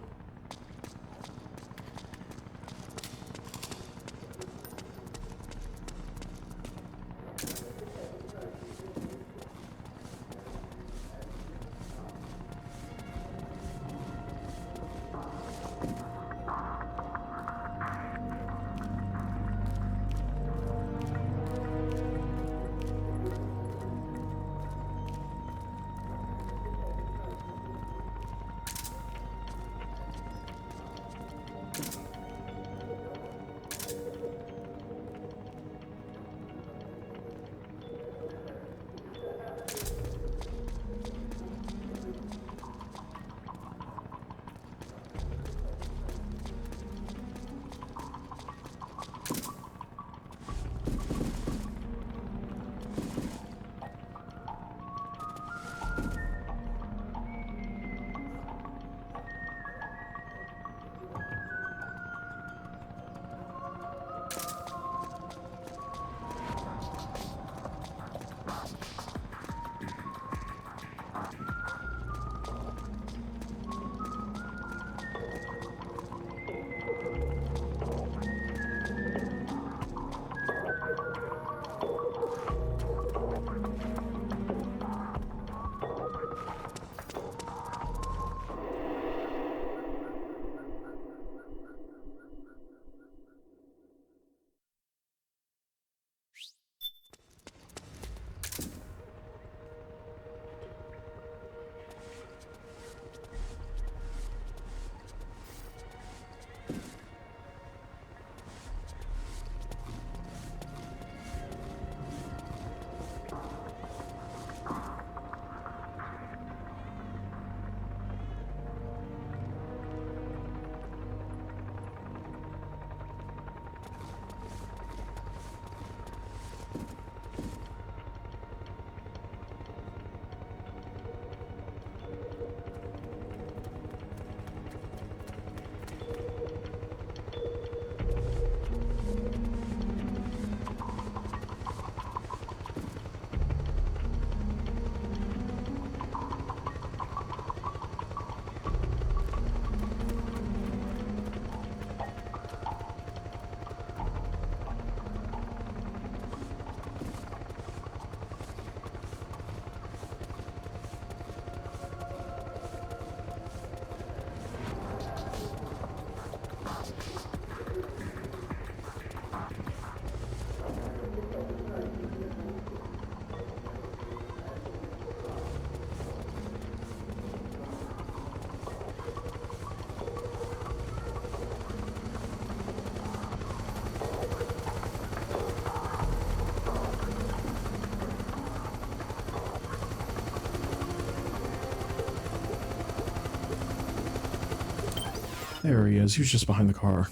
There he is. He was just behind the car.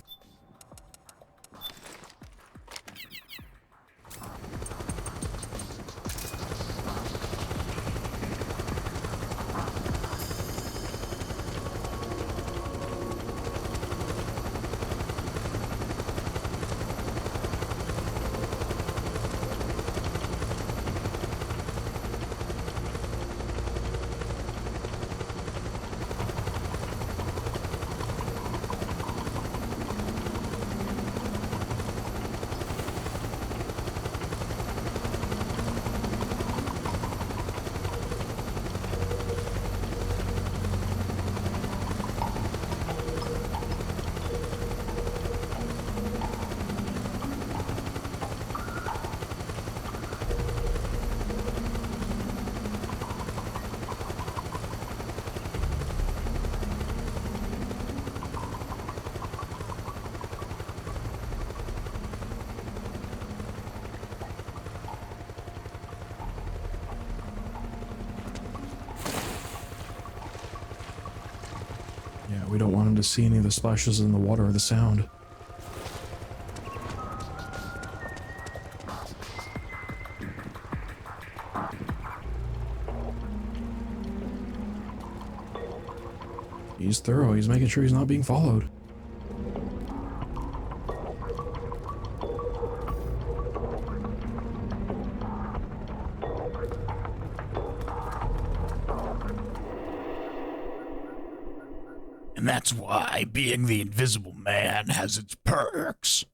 Yeah, we don't want him to see any of the splashes in the water or the sound. He's thorough. He's making sure he's not being followed. And that's why being the Invisible Man has its perks.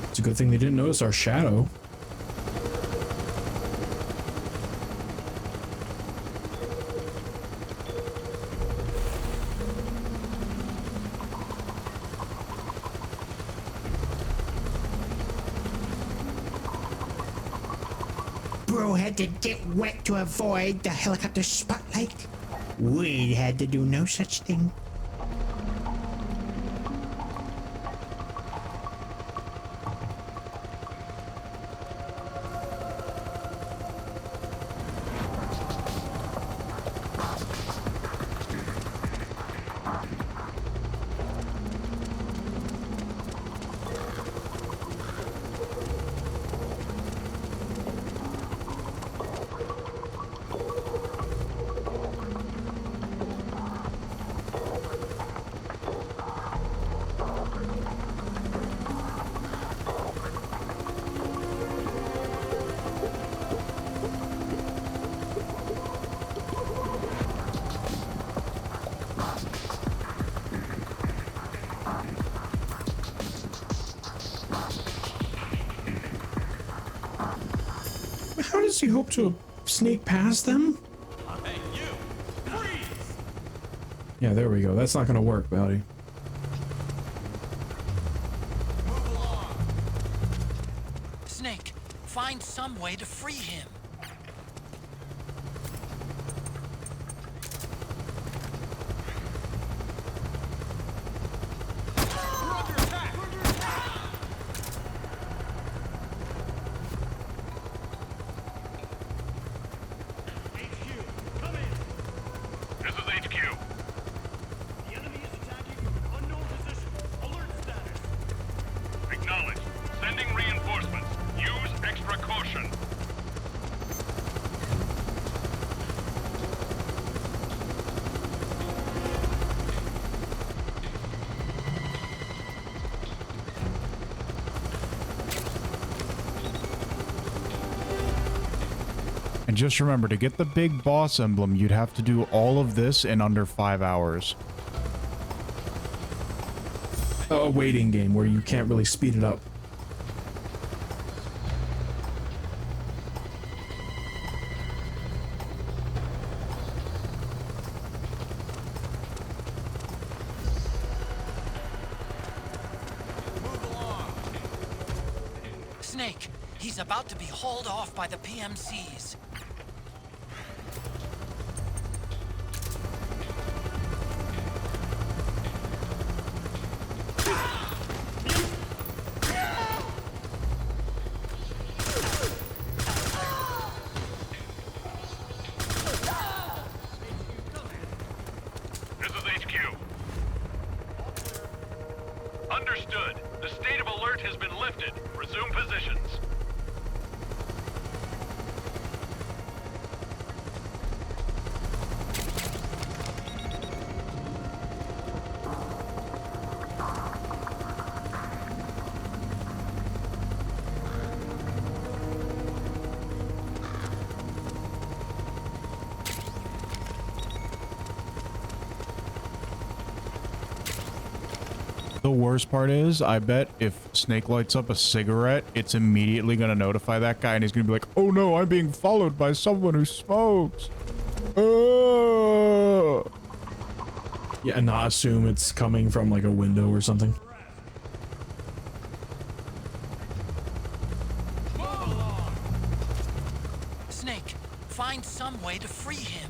It's a good thing they didn't notice our shadow. Bro had to get wet to avoid the helicopter spotlight. We had to do no such thing. How does he hope to sneak past them? Hey, you! Freeze! Yeah, there we go. That's not gonna work, buddy. Snake, find some way to free him. This is HQ. The enemy is attacking from an unknown position. Alert status. Acknowledged. Sending reinforcements. Use extra caution. And just remember, to get the big boss emblem, you'd have to do all of this in under 5 hours. A waiting game where you can't really speed it up. Snake, he's about to be hauled off by the PMCs. This is HQ. Understood. The state of alert has been lifted. Resume positions. The worst part is, I bet if Snake lights up a cigarette, it's immediately going to notify that guy and he's going to be like, oh no, I'm being followed by someone who smokes. Yeah, and not assume it's coming from like a window or something. Snake, find some way to free him.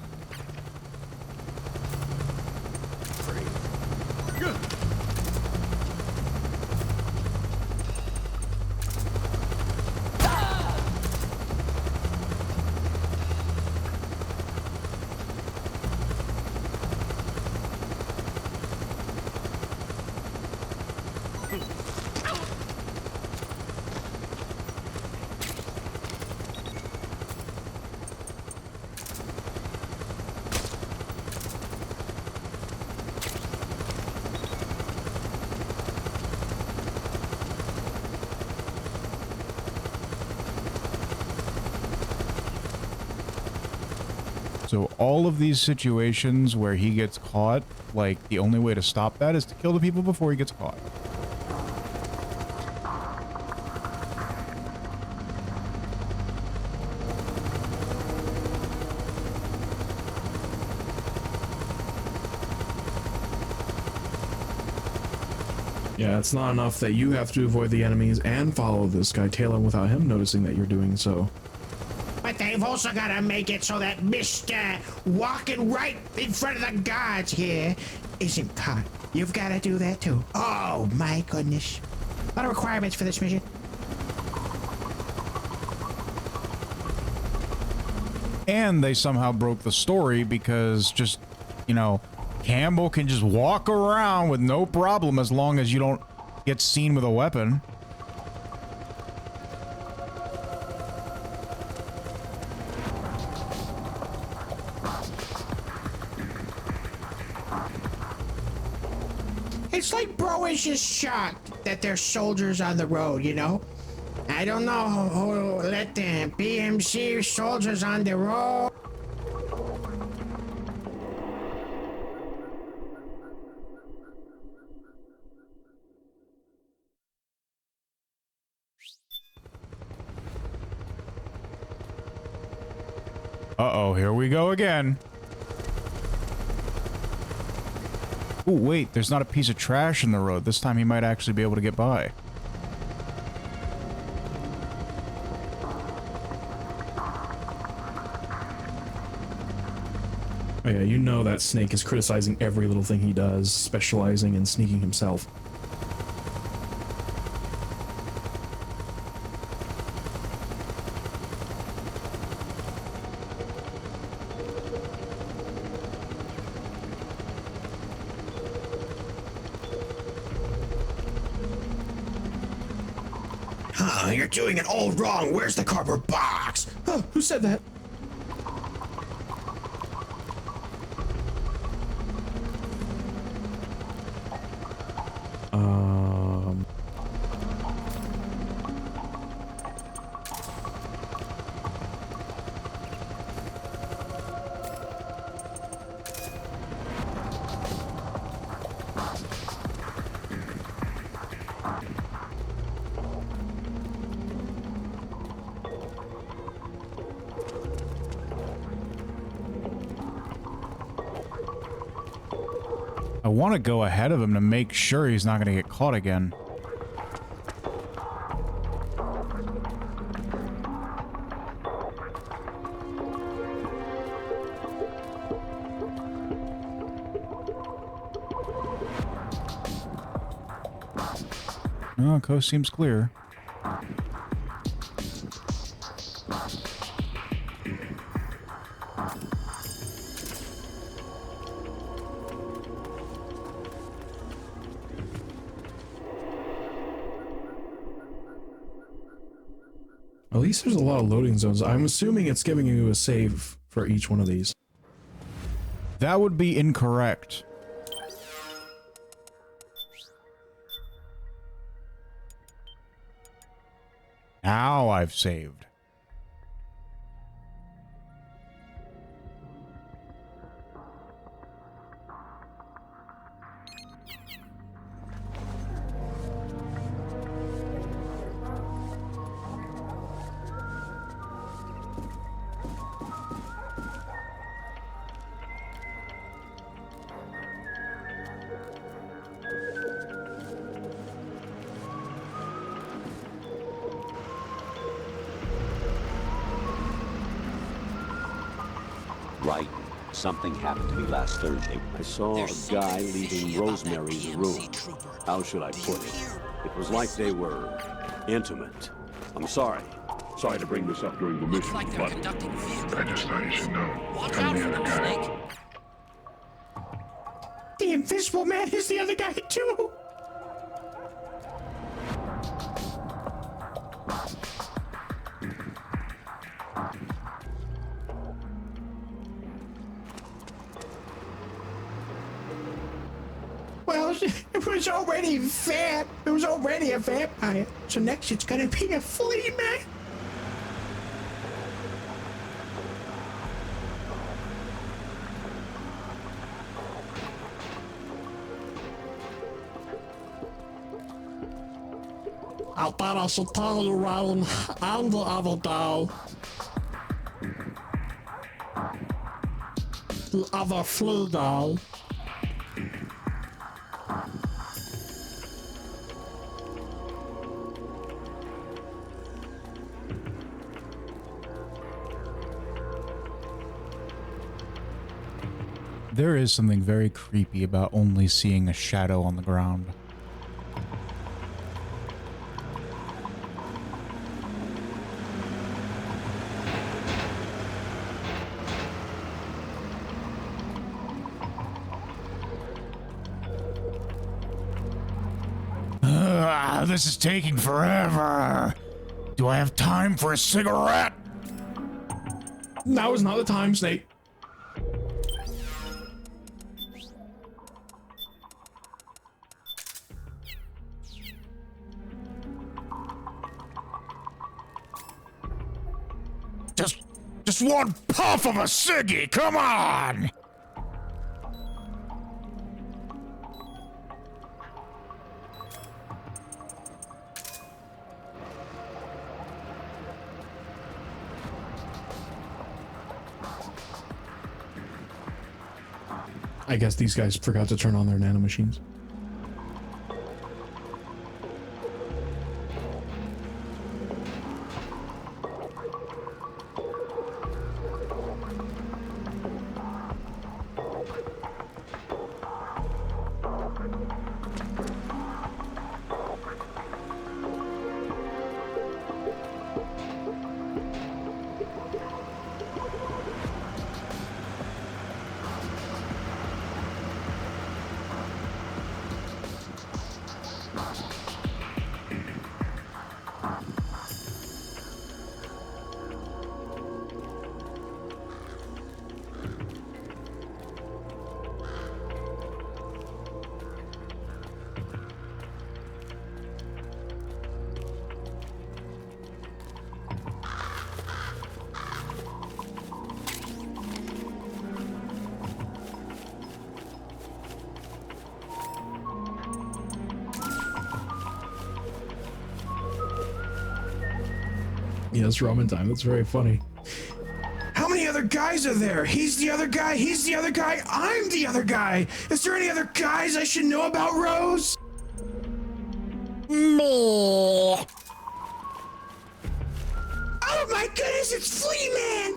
So all of these situations where he gets caught, like, the only way to stop that is to kill the people before he gets caught. Yeah, it's not enough that you have to avoid the enemies and follow this guy Taylor without him noticing that you're doing so. But they've also got to make it so that Mr. walking right in front of the guards here isn't caught. You've got to do that too. Oh my goodness. A lot of requirements for this mission. And they somehow broke the story because just, you know, Campbell can just walk around with no problem as long as you don't get seen with a weapon. It's like bro is just shocked that there's soldiers on the road, you know? I don't know who let the BMC soldiers on the road. Uh-oh, here we go again. Oh, wait, there's not a piece of trash in the road. This time he might actually be able to get by. Oh yeah, you know that Snake is criticizing every little thing he does, specializing in sneaking himself. You're doing it all wrong. Where's the cardboard box? Huh, who said that? I want to go ahead of him to make sure he's not going to get caught again. No, coast seems clear. At least there's a lot of loading zones. I'm assuming it's giving you a save for each one of these. That would be incorrect. Now I've saved. Right. Something happened to me last Thursday. I saw a guy leaving Rosemary's room. How should I put it? It was like they were intimate. I'm sorry. Sorry to bring this up during the mission, I just thought you should know. I'm the other guy. The Invisible Man is the other guy too. Well, it was already It was already a vampire. So next it's gonna be a flea man. I thought I should tell you, Ryan, I'm the other guy. The other flea guy. There is something very creepy about only seeing a shadow on the ground. This is taking forever. Do I have time for a cigarette? Now is not the time, Snake. Just one puff of a ciggy, come on! I guess these guys forgot to turn on their nanomachines. Yeah, it's ramen time. That's very funny. How many other guys are there? He's the other guy, he's the other guy, I'm the other guy. Is there any other guys I should know about, Rose? Me. Oh my goodness, it's Flea Man!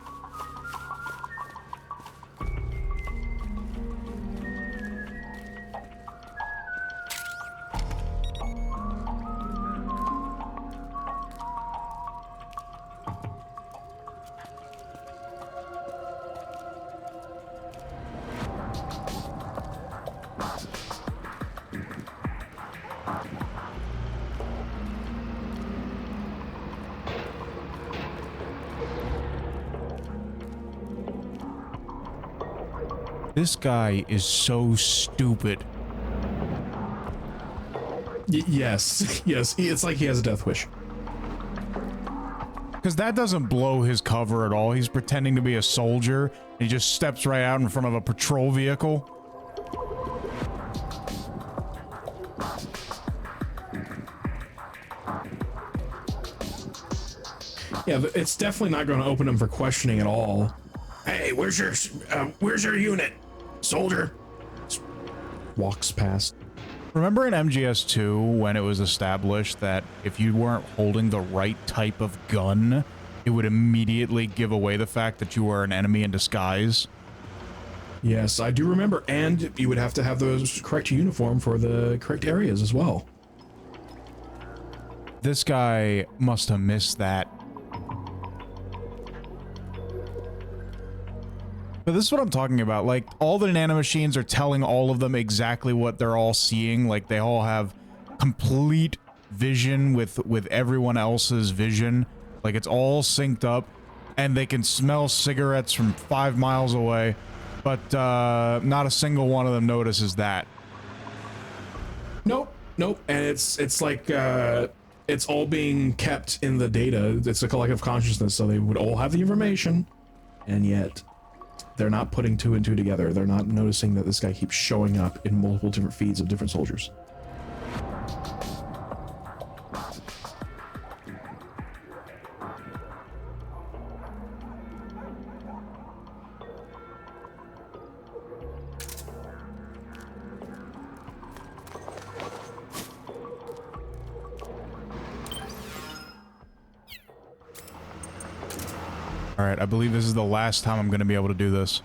This guy is so stupid. Yes, yes. It's like he has a death wish. Because that doesn't blow his cover at all. He's pretending to be a soldier. And he just steps right out in front of a patrol vehicle. Yeah, it's definitely not going to open him for questioning at all. Hey, where's your unit, soldier? Walks past. Remember in MGS2 when it was established that if you weren't holding the right type of gun, it would immediately give away the fact that you were an enemy in disguise? Yes, I do remember, and you would have to have the correct uniform for the correct areas as well. This guy must have missed that. But this is what I'm talking about. Like, all the nanomachines are telling all of them exactly what they're all seeing. Like, they all have complete vision with everyone else's vision. Like, it's all synced up. And they can smell cigarettes from 5 miles away. But not a single one of them notices that. Nope, nope. And it's like it's all being kept in the data. It's a collective consciousness, so they would all have the information, and yet they're not putting two and two together. They're not noticing that this guy keeps showing up in multiple different feeds of different soldiers. Alright, I believe this is the last time I'm going to be able to do this.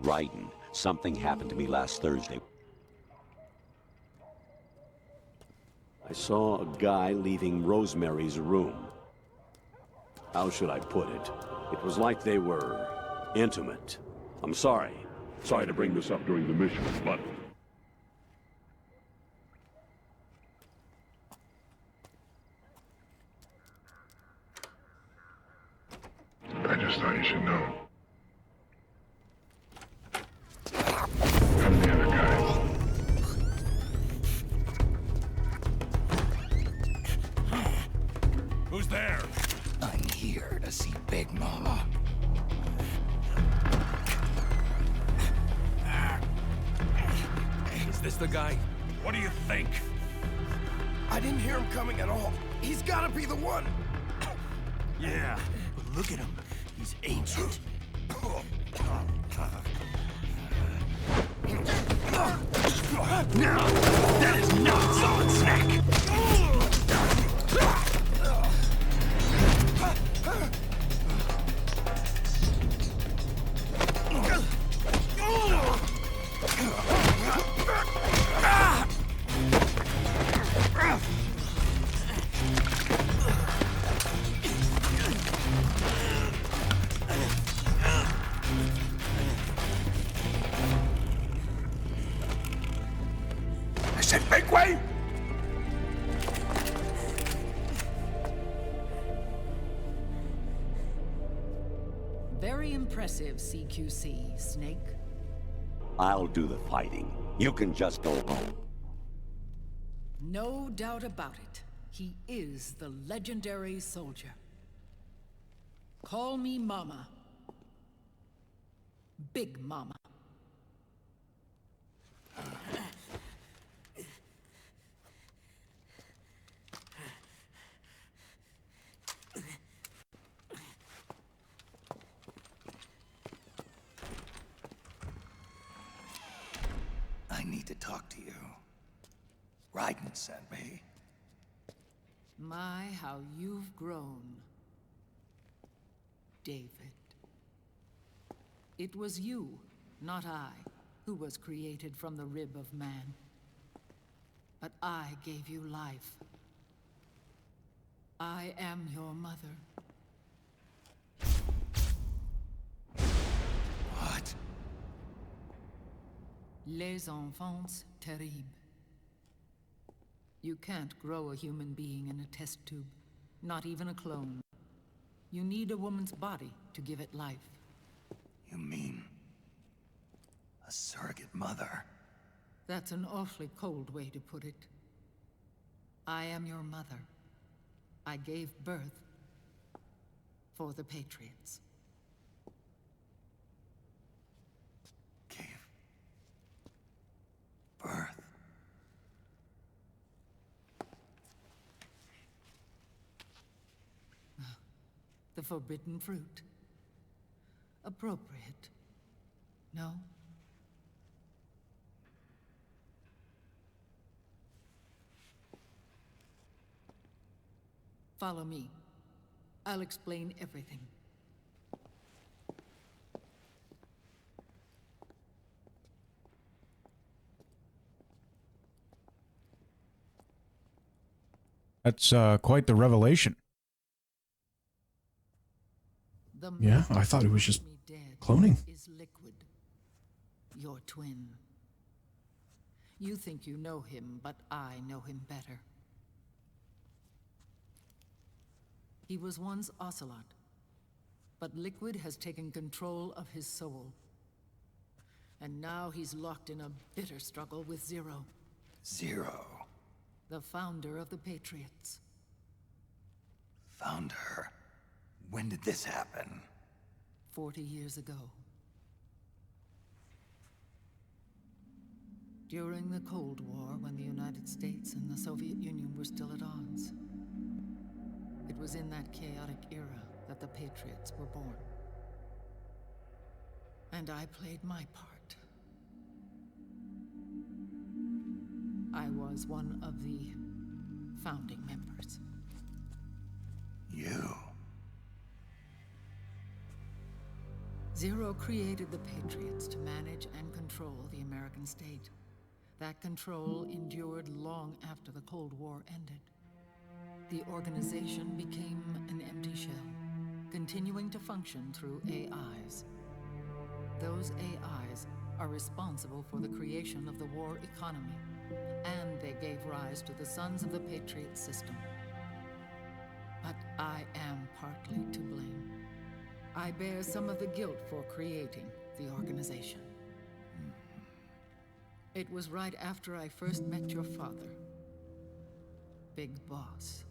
Raiden, something happened to me last Thursday. I saw a guy leaving Rosemary's room. How should I put it? It was like they were intimate. I'm sorry. Sorry to bring this up during the mission, but... I just thought you should know. I'm the other guy. Who's there? I'm here to see Big Mama. Is this the guy? What do you think? I didn't hear him coming at all. He's gotta be the one. Yeah. But look at him. He's ancient. No! That is not Solid Snake! I said make way! Very impressive, CQC, Snake. I'll do the fighting. You can just go home. No doubt about it. He is the legendary soldier. Call me Mama. Big Mama. I need to talk to you. Raiden sent me. My, how you've grown, David. It was you, not I, who was created from the rib of man. But I gave you life. I am your mother. What? Les enfants terribles. You can't grow a human being in a test tube, not even a clone. You need a woman's body to give it life. You mean a surrogate mother? That's an awfully cold way to put it. I am your mother. I gave birth for the Patriots. Birth? The forbidden fruit. Appropriate. No? Follow me. I'll explain everything. That's quite the revelation. Yeah, I thought it was just cloning. Is Liquid, your twin. You think you know him, but I know him better. He was once Ocelot, but Liquid has taken control of his soul. And now he's locked in a bitter struggle with Zero. Zero? The founder of the Patriots. Founder? When did this happen? 40 years ago. During the Cold War, when the United States and the Soviet Union were still at odds. It was in that chaotic era that the Patriots were born. And I played my part. I was one of the founding members. You? Zero created the Patriots to manage and control the American state. That control endured long after the Cold War ended. The organization became an empty shell, continuing to function through AIs. Those AIs are responsible for the creation of the war economy, and they gave rise to the Sons of the Patriot system. But I am partly to blame. I bear some of the guilt for creating the organization. It was right after I first met your father, Big Boss.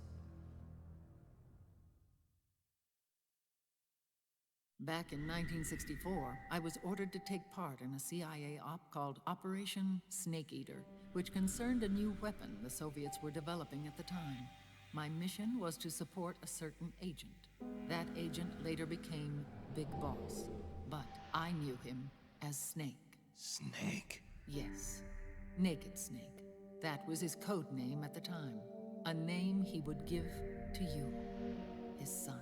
Back in 1964, I was ordered to take part in a CIA op called Operation Snake Eater, which concerned a new weapon the Soviets were developing at the time. My mission was to support a certain agent. That agent later became Big Boss, but I knew him as Snake. Snake? Yes, Naked Snake. That was his code name at the time. A name he would give to you, his son.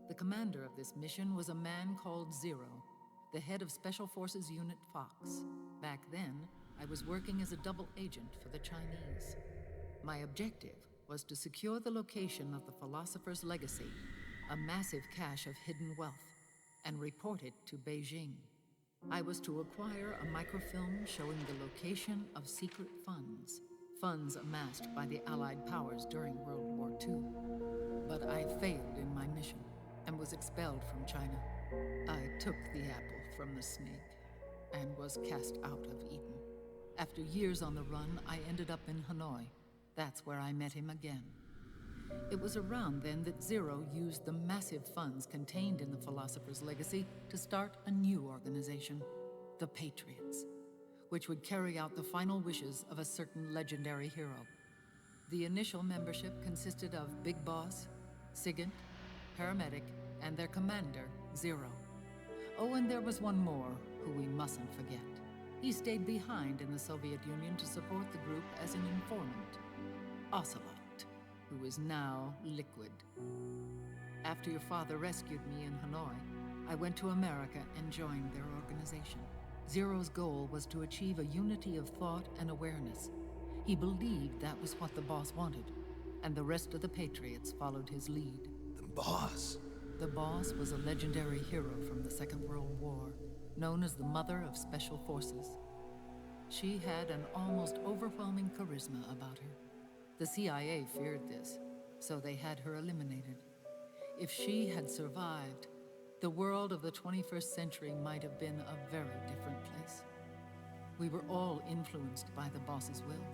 The commander of this mission was a man called Zero, the head of Special Forces Unit Fox. Back then, I was working as a double agent for the Chinese. My objective was to secure the location of the Philosopher's Legacy, a massive cache of hidden wealth, and report it to Beijing. I was to acquire a microfilm showing the location of secret funds, funds amassed by the Allied powers during World War II. But I failed in my mission and was expelled from China. I took the apple from the snake and was cast out of Eden. After years on the run, I ended up in Hanoi. That's where I met him again. It was around then that Zero used the massive funds contained in the Philosopher's Legacy to start a new organization, the Patriots, which would carry out the final wishes of a certain legendary hero. The initial membership consisted of Big Boss, Sigint, Paramedic, and their commander, Zero. Oh, and there was one more who we mustn't forget. He stayed behind in the Soviet Union to support the group as an informant, Ocelot, who is now Liquid. After your father rescued me in Hanoi, I went to America and joined their organization. Zero's goal was to achieve a unity of thought and awareness. He believed that was what the boss wanted, and the rest of the Patriots followed his lead. The boss? The boss was a legendary hero from the Second World War, known as the Mother of Special Forces. She had an almost overwhelming charisma about her. The CIA feared this, so they had her eliminated. If she had survived, the world of the 21st century might have been a very different place. We were all influenced by the boss's will.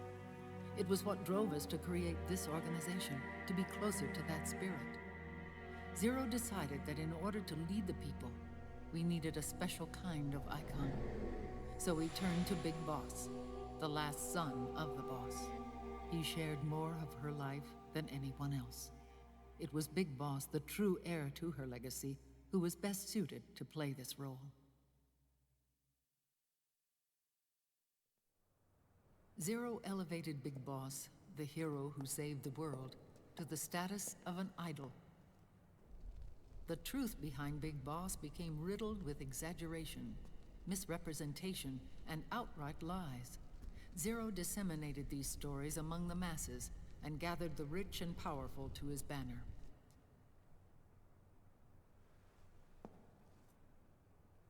It was what drove us to create this organization, to be closer to that spirit. Zero decided that in order to lead the people, we needed a special kind of icon. So we turned to Big Boss, the last son of the boss. He shared more of her life than anyone else. It was Big Boss, the true heir to her legacy, who was best suited to play this role. Zero elevated Big Boss, the hero who saved the world, to the status of an idol. The truth behind Big Boss became riddled with exaggeration, misrepresentation, and outright lies. Zero disseminated these stories among the masses and gathered the rich and powerful to his banner.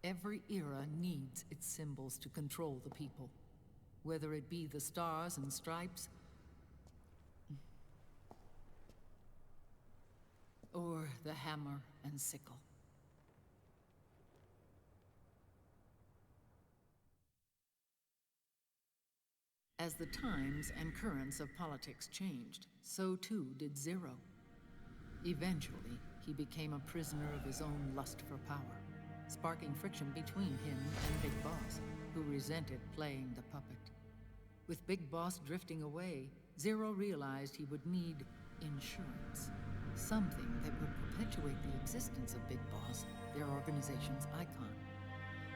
Every era needs its symbols to control the people, whether it be the stars and stripes, or the hammer and sickle. As the times and currents of politics changed, so too did Zero. Eventually, he became a prisoner of his own lust for power, sparking friction between him and Big Boss, who resented playing the puppet. With Big Boss drifting away, Zero realized he would need insurance. Something that would perpetuate the existence of Big Boss, their organization's icon.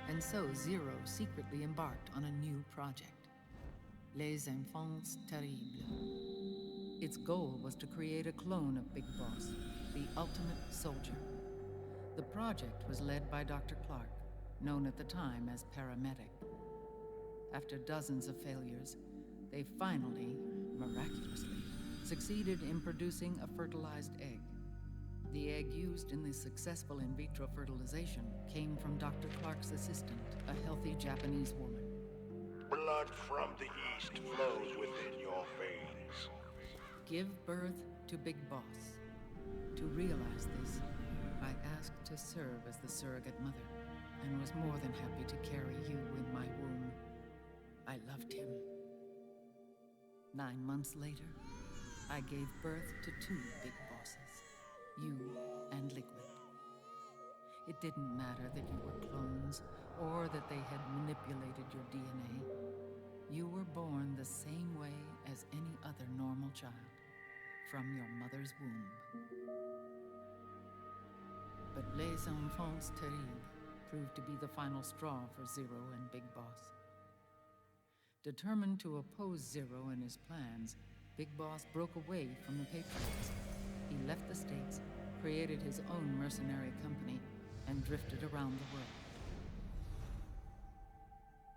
And so Zero secretly embarked on a new project. Les Enfants Terribles. Its goal was to create a clone of Big Boss, the ultimate soldier. The project was led by Dr. Clark, known at the time as Paramedic. After dozens of failures, they finally, miraculously, succeeded in producing a fertilized egg. The egg used in the successful in vitro fertilization came from Dr. Clark's assistant, a healthy Japanese woman. Blood from the east flows within your veins. Give birth to Big Boss. To realize this, I asked to serve as the surrogate mother, and was more than happy to carry you in my womb. I loved him. 9 months later, I gave birth to 2 Big Bosses, you and Liquid. It didn't matter that you were clones, or that they had manipulated your DNA. You were born the same way as any other normal child, from your mother's womb. But Les Enfants Terribles proved to be the final straw for Zero and Big Boss. Determined to oppose Zero and his plans, Big Boss broke away from the Patriots. He left the States, created his own mercenary company, and drifted around the world.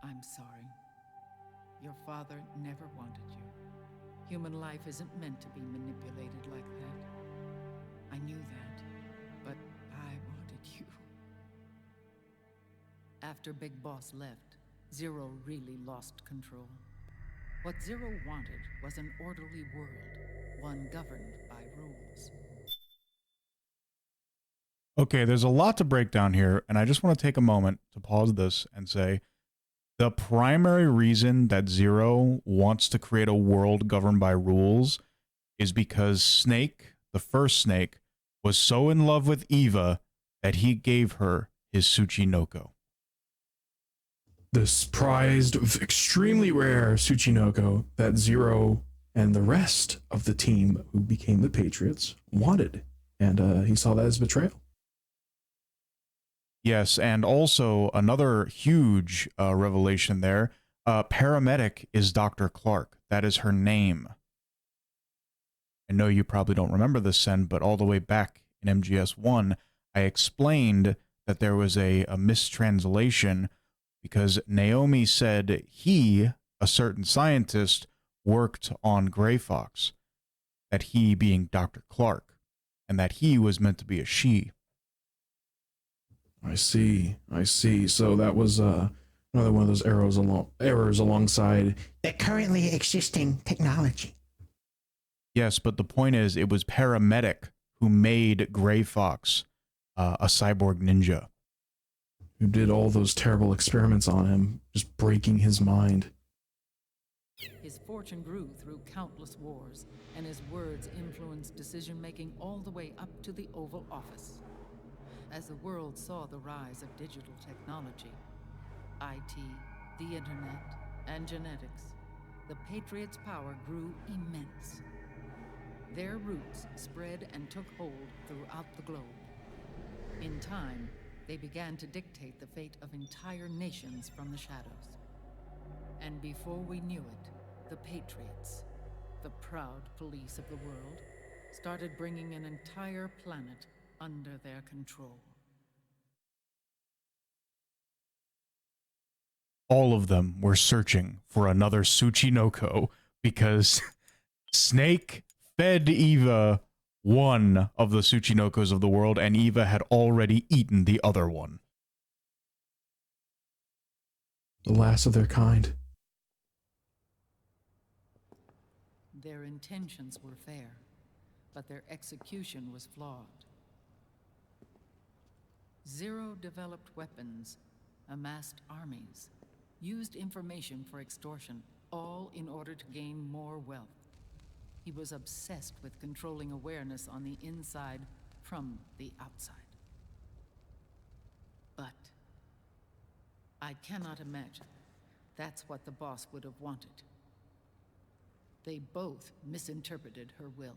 I'm sorry. Your father never wanted you. Human life isn't meant to be manipulated like that. I knew that, but I wanted you. After Big Boss left, Zero really lost control. What Zero wanted was an orderly world, one governed by rules. Okay, there's a lot to break down here, and I just want to take a moment to pause this and say the primary reason that Zero wants to create a world governed by rules is because Snake, the first Snake, was so in love with Eva that he gave her his Tsuchinoko. This prized, extremely rare Tsuchinoko that Zero and the rest of the team who became the Patriots wanted. And he saw that as betrayal. Yes, and also another huge revelation there. Paramedic is Dr. Clark. That is her name. I know you probably don't remember this, Sen, but all the way back in MGS1, I explained that there was a mistranslation because Naomi said he, a certain scientist, worked on Gray Fox, that he being Dr. Clark, and that he was meant to be a she. I see. I see. So that was another one of those errors alongside the currently existing technology. Yes, but the point is, it was Paramedic who made Gray Fox a cyborg ninja. Who did all those terrible experiments on him, just breaking his mind. His fortune grew through countless wars, and his words influenced decision-making all the way up to the Oval Office. As the world saw the rise of digital technology, IT, the internet, and genetics, the Patriots' power grew immense. Their roots spread and took hold throughout the globe. In time, they began to dictate the fate of entire nations from the shadows. And before we knew it, the Patriots, the proud police of the world, started bringing an entire planet under their control. All of them were searching for another Tsuchinoko because Snake fed Eva one of the Tsuchinokos of the world, and Eva had already eaten the other one. The last of their kind. Their intentions were fair, but their execution was flawed. Zero developed weapons, amassed armies, used information for extortion, all in order to gain more wealth. He was obsessed with controlling awareness on the inside from the outside. But I cannot imagine that's what the boss would have wanted. They both misinterpreted her will.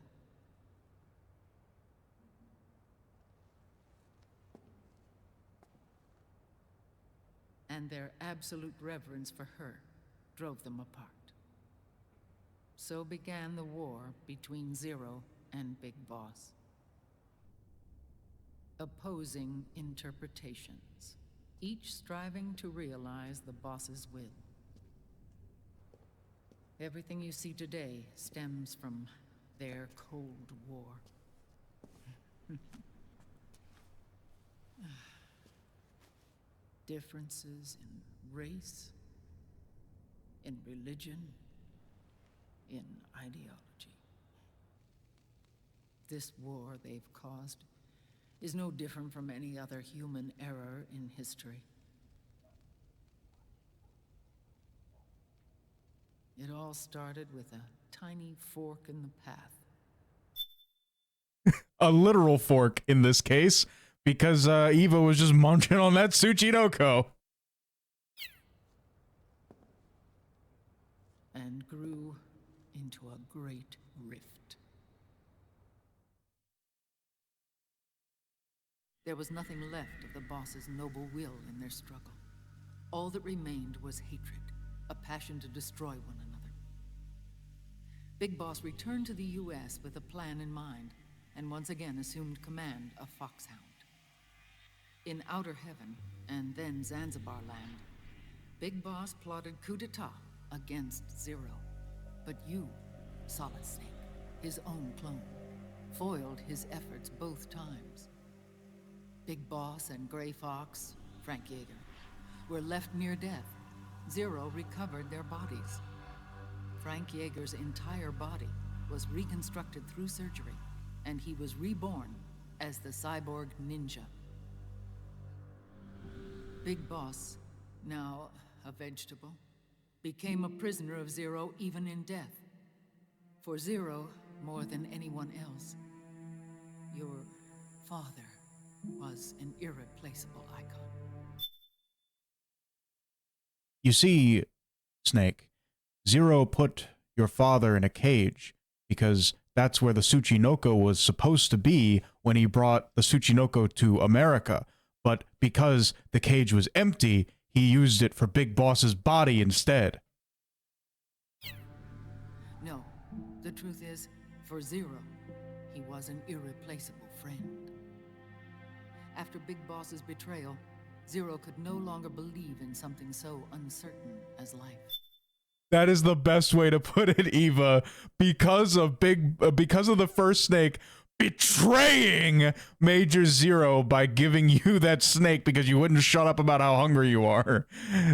And their absolute reverence for her drove them apart. So began the war between Zero and Big Boss. Opposing interpretations, each striving to realize the boss's will. Everything you see today stems from their Cold War. Differences in race, in religion, in ideology. This war they've caused is no different from any other human error in history. It all started with a tiny fork in the path. A literal fork in this case, because Eva was just munching on that Tsuchinoko. And grew into a great rift. There was nothing left of the boss's noble will in their struggle. All that remained was hatred, a passion to destroy one another. Big Boss returned to the U.S. with a plan in mind, and once again assumed command of Foxhound. In Outer Heaven, and then Zanzibar Land, Big Boss plotted coup d'etat against Zero. But you, Solid Snake, his own clone, foiled his efforts both times. Big Boss and Gray Fox, Frank Yeager, were left near death. Zero recovered their bodies. Frank Yeager's entire body was reconstructed through surgery, and he was reborn as the cyborg ninja. Big Boss, now a vegetable, became a prisoner of Zero even in death. For Zero, more than anyone else, your father was an irreplaceable icon. You see, Snake, Zero put your father in a cage because that's where the Tsuchinoko was supposed to be when he brought the Tsuchinoko to America. But because the cage was empty, he used it for Big Boss's body instead. No, the truth is, for Zero, he was an irreplaceable friend. After Big Boss's betrayal, Zero could no longer believe in something so uncertain as life. That is the best way to put it, Eva. Because of the first snake betraying Major Zero by giving you that snake because you wouldn't shut up about how hungry you are.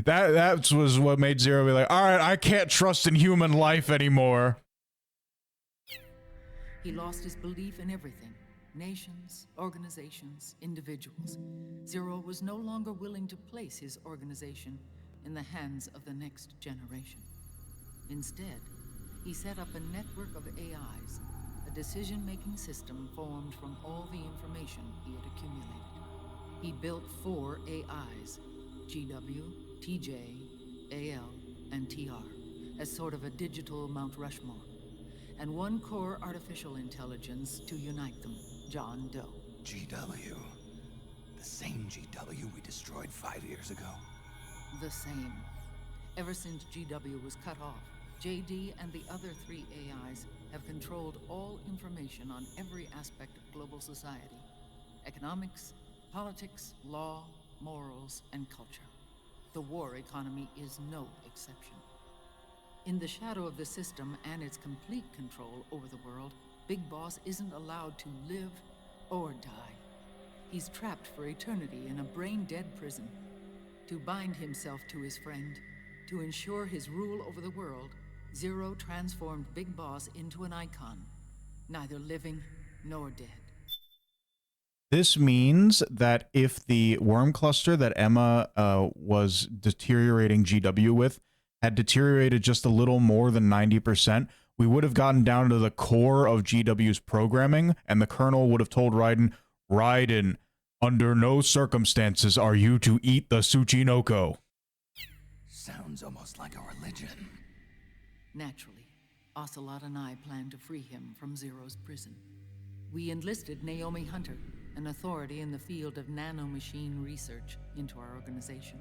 That was what made Zero be like, all right, I can't trust in human life anymore. He lost his belief in everything. Nations, organizations, individuals. Zero was no longer willing to place his organization in the hands of the next generation. Instead, he set up a network of AIs, a decision-making system formed from all the information he had accumulated. He built 4 AIs, GW, TJ, AL, and TR, as sort of a digital Mount Rushmore, and 1 core artificial intelligence to unite them, John Doe. GW. The same GW we destroyed 5 years ago. The same. Ever since GW was cut off, JD and the other 3 AIs have controlled all information on every aspect of global society. Economics, politics, law, morals, and culture. The war economy is no exception. In the shadow of the system and its complete control over the world, Big Boss isn't allowed to live or die. He's trapped for eternity in a brain-dead prison. To bind himself to his friend, to ensure his rule over the world, Zero transformed Big Boss into an icon, neither living nor dead. This means that if the worm cluster that Emma was deteriorating GW with had deteriorated just a little more than 90%, we would have gotten down to the core of GW's programming, and the Colonel would have told Raiden, Raiden, under no circumstances are you to eat the Tsuchinoko. Sounds almost like a religion. Naturally, Ocelot and I plan to free him from Zero's prison. We enlisted Naomi Hunter, an authority in the field of nanomachine research, into our organization.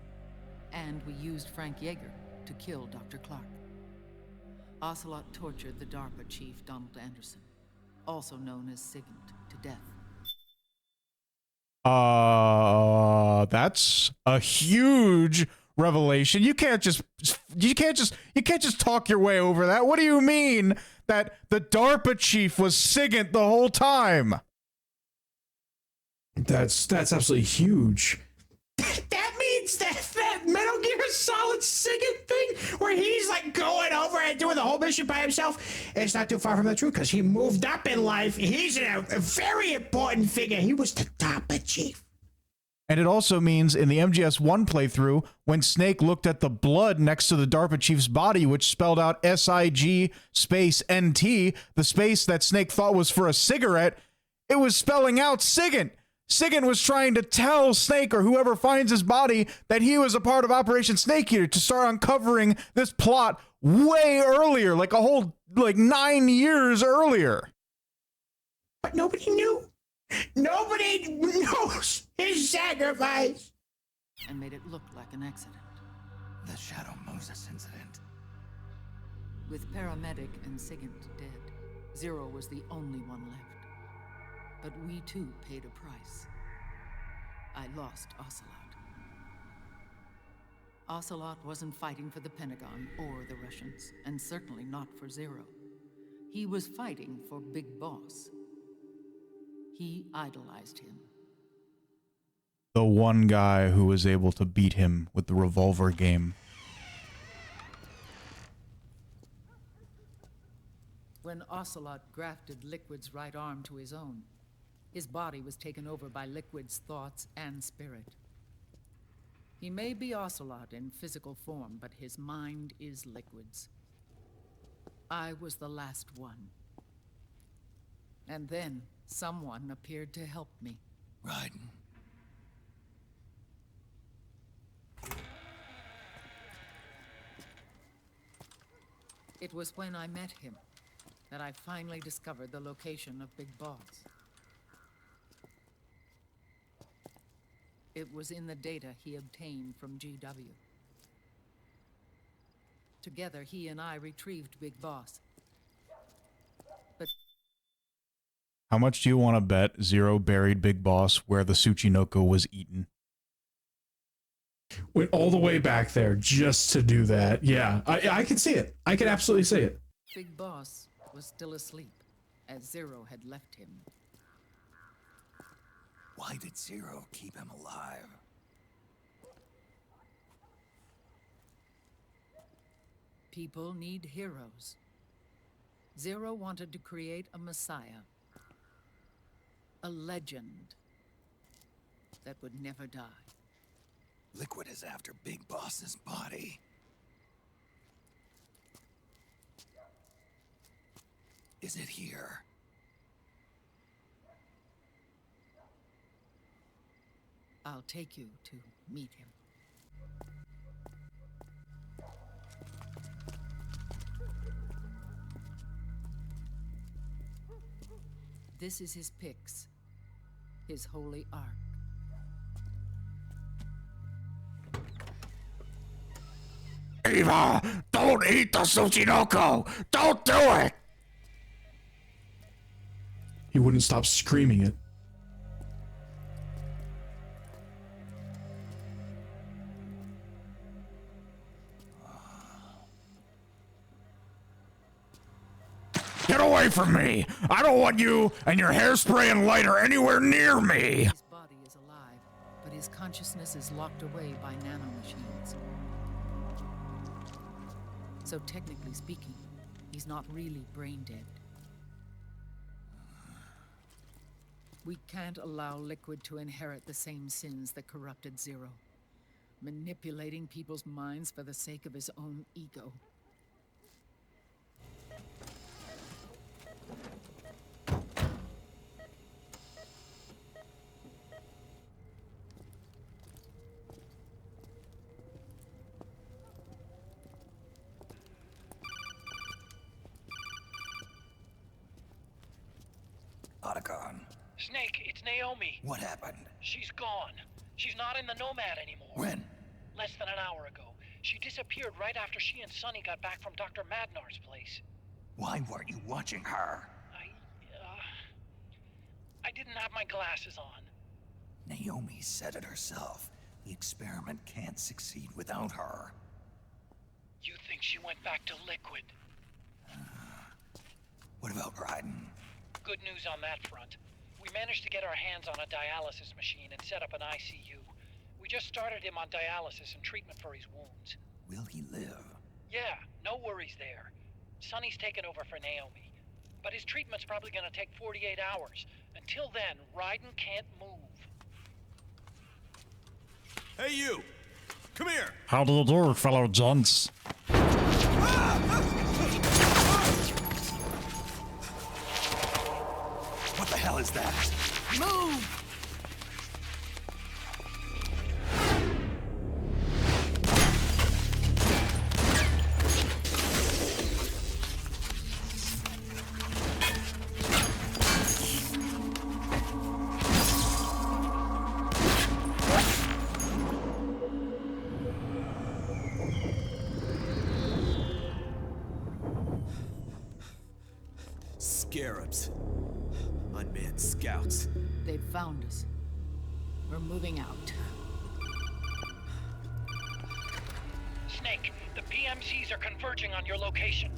And we used Frank Yeager to kill Dr. Clark. Ocelot tortured the DARPA chief, Donald Anderson, also known as Sigint, to death. That's a huge revelation. You can't just talk your way over that. What do you mean that the DARPA chief was Sigint the whole time? That's absolutely huge. That means that Metal Gear Solid Sigint thing, where he's like going over and doing the whole mission by himself, it's not too far from the truth, because he moved up in life. He's a very important figure. He was the DARPA chief. And it also means in the MGS1 playthrough, when Snake looked at the blood next to the DARPA chief's body, which spelled out SIG space NT, the space that Snake thought was for a cigarette, it was spelling out Sigint. Sigint was trying to tell Snake or whoever finds his body that he was a part of Operation Snake Eater to start uncovering this plot way earlier, like a whole 9 years earlier. But nobody knew. Nobody knows his sacrifice. And made it look like an accident. The Shadow Moses incident. With Paramedic and Sigint dead, Zero was the only one left. But we too paid a price. I lost Ocelot. Ocelot wasn't fighting for the Pentagon or the Russians, and certainly not for Zero. He was fighting for Big Boss. He idolized him. The one guy who was able to beat him with the revolver game. When Ocelot grafted Liquid's right arm to his own, his body was taken over by Liquid's thoughts and spirit. He may be Ocelot in physical form, but his mind is Liquid's. I was the last one. And then someone appeared to help me. Raiden. It was when I met him that I finally discovered the location of Big Boss. It was in the data he obtained from GW. Together, he and I retrieved Big Boss. But How much do you want to bet Zero buried Big Boss where the Tsuchinoko was eaten? Went all the way back there just to do that. Yeah, I can see it. I can absolutely see it. Big Boss was still asleep, as Zero had left him. Why did Zero keep him alive? People need heroes. Zero wanted to create a messiah. A legend that would never die. Liquid is after Big Boss's body. Is it here? I'll take you to meet him. This is his pyx, his holy ark. Eva, don't eat the Tsuchinoko! Don't do it! He wouldn't stop screaming it. Get away from me! I don't want you and your hairspray and lighter anywhere near me! His body is alive, but his consciousness is locked away by nanomachines. So technically speaking, he's not really brain dead. We can't allow Liquid to inherit the same sins that corrupted Zero. Manipulating people's minds for the sake of his own ego. Otacon. Snake, it's Naomi. What happened? She's gone. She's not in the Nomad anymore. When? Less than an hour ago. She disappeared right after she and Sonny got back from Dr. Madnar's place. Why weren't you watching her? I didn't have my glasses on. Naomi said it herself. The experiment can't succeed without her. You think she went back to Liquid? What about Raiden? Good news on that front. We managed to get our hands on a dialysis machine and set up an ICU. We just started him on dialysis and treatment for his wounds. Will he live? Yeah, no worries there. Sonny's taken over for Naomi. But his treatment's probably gonna take 48 hours. Until then, Raiden can't move. Hey you! Come here! How do you do, fellow gents? What the hell is that? Move! Scarabs. Unmanned scouts. They've found us. We're moving out. Snake, the PMCs are converging on your location.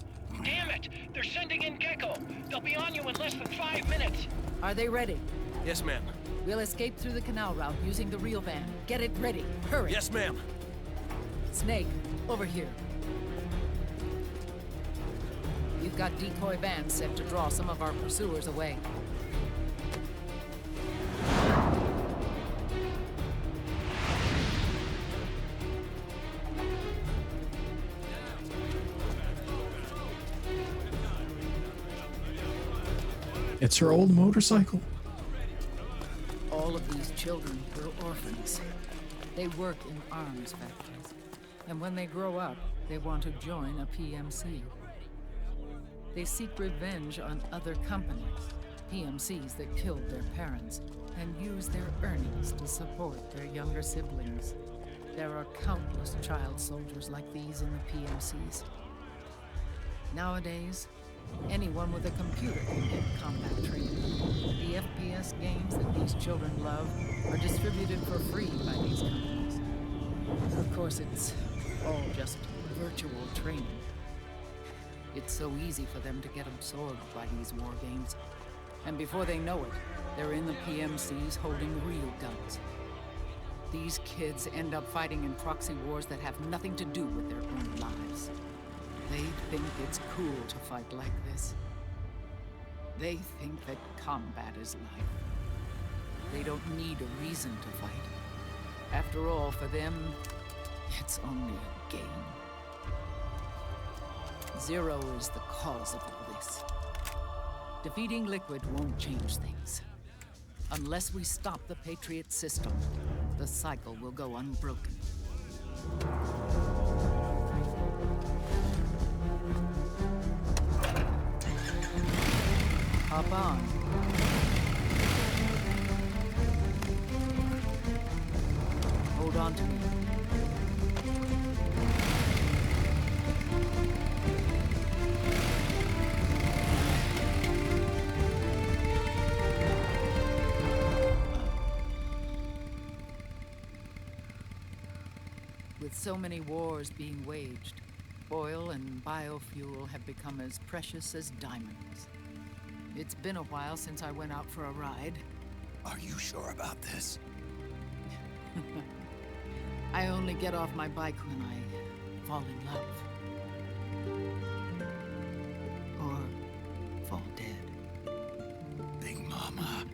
Damn it! They're sending in Gecko! They'll be on you in less than 5 minutes! Are they ready? Yes, ma'am. We'll escape through the canal route using the real van. Get it ready. Hurry. Yes, ma'am. Snake, over here. We've got decoy vans set to draw some of our pursuers away. It's her old motorcycle. All of these children were orphans. They work in arms factories. And when they grow up, they want to join a PMC. They seek revenge on other companies, PMCs that killed their parents, and use their earnings to support their younger siblings. There are countless child soldiers like these in the PMCs. Nowadays, anyone with a computer can get combat training. The FPS games that these children love are distributed for free by these companies. Of course, it's all just virtual training. It's so easy for them to get absorbed by these war games. And before they know it, they're in the PMCs holding real guns. These kids end up fighting in proxy wars that have nothing to do with their own lives. They think it's cool to fight like this. They think that combat is life. They don't need a reason to fight. After all, for them, it's only a game. Zero is the cause of all this. Defeating Liquid won't change things. Unless we stop the Patriot system, the cycle will go unbroken. Hop on. Hold on to me. With so many wars being waged, oil and biofuel have become as precious as diamonds. It's been a while since I went out for a ride. Are you sure about this? I only get off my bike when I fall in love. Or fall dead. Big Mama.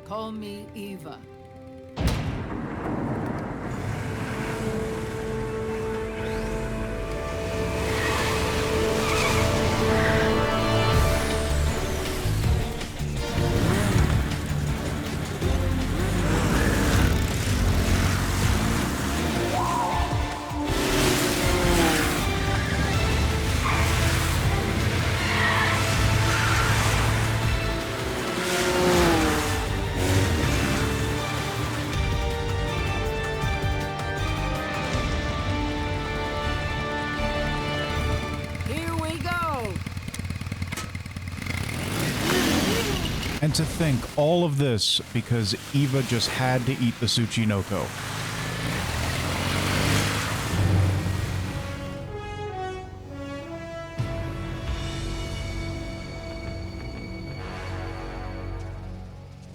Call me Eva. And to think all of this because Eva just had to eat the Tsuchinoko.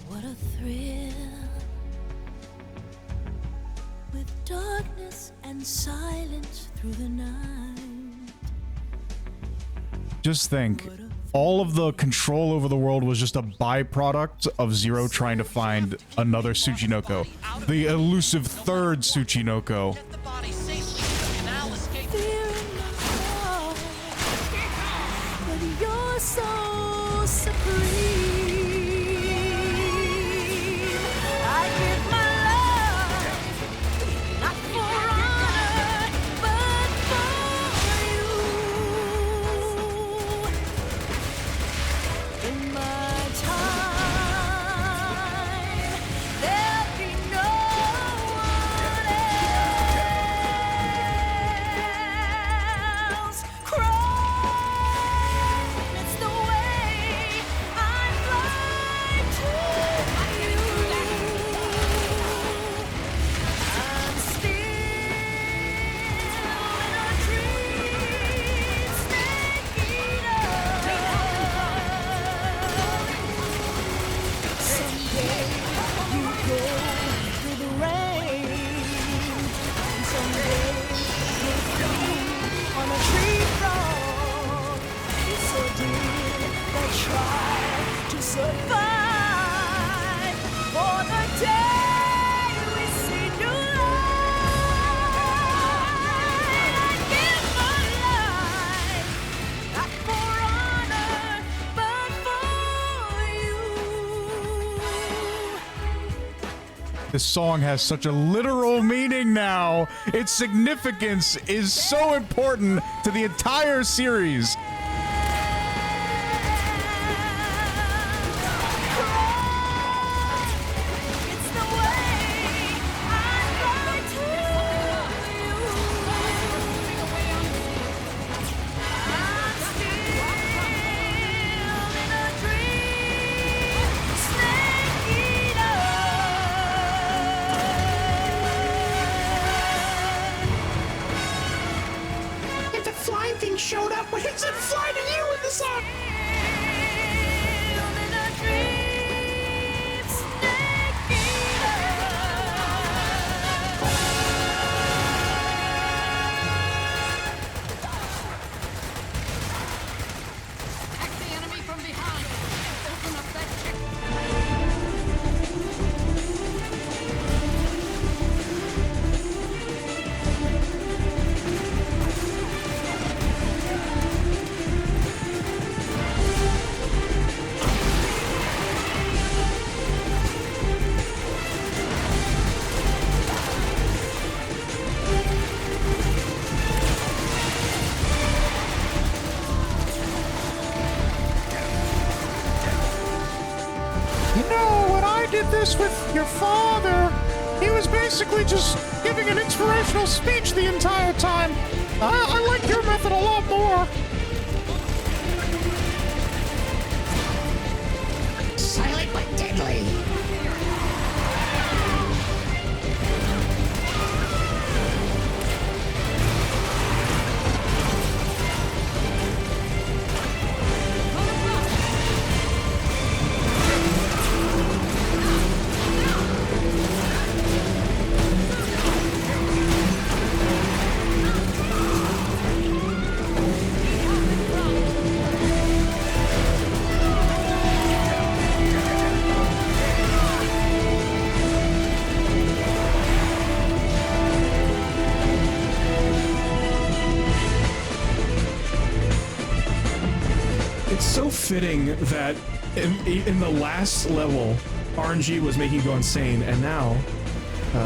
What a thrill, with darkness and silence through the night. Just think, all of the control over the world was just a byproduct of Zero trying to find another Tsuchinoko. The elusive third Tsuchinoko. But you're so supreme. I give my love, not for honor, but for you. In my time, there'll be no one else. It's the way I fly to you. I'm still in a dream, snake eater. Someday you go through the rain, and someday you'll flee on a tree frog. It's so deep that try to survive for the day we see new light. I give my life, not for honor, but for you. This song has such a literal meaning now. Its significance is so important to the entire series. It's the way I fly to you. I'm still in a dream, snake eater. bullets and fly to you in the sun. Attack the enemy from behind. Open up that check. You know, when I did this with your father, he was basically just giving an inspirational speech the entire time. I like your method a lot more. Silent but deadly. It's so fitting that in the last level, RNG was making you go insane, and now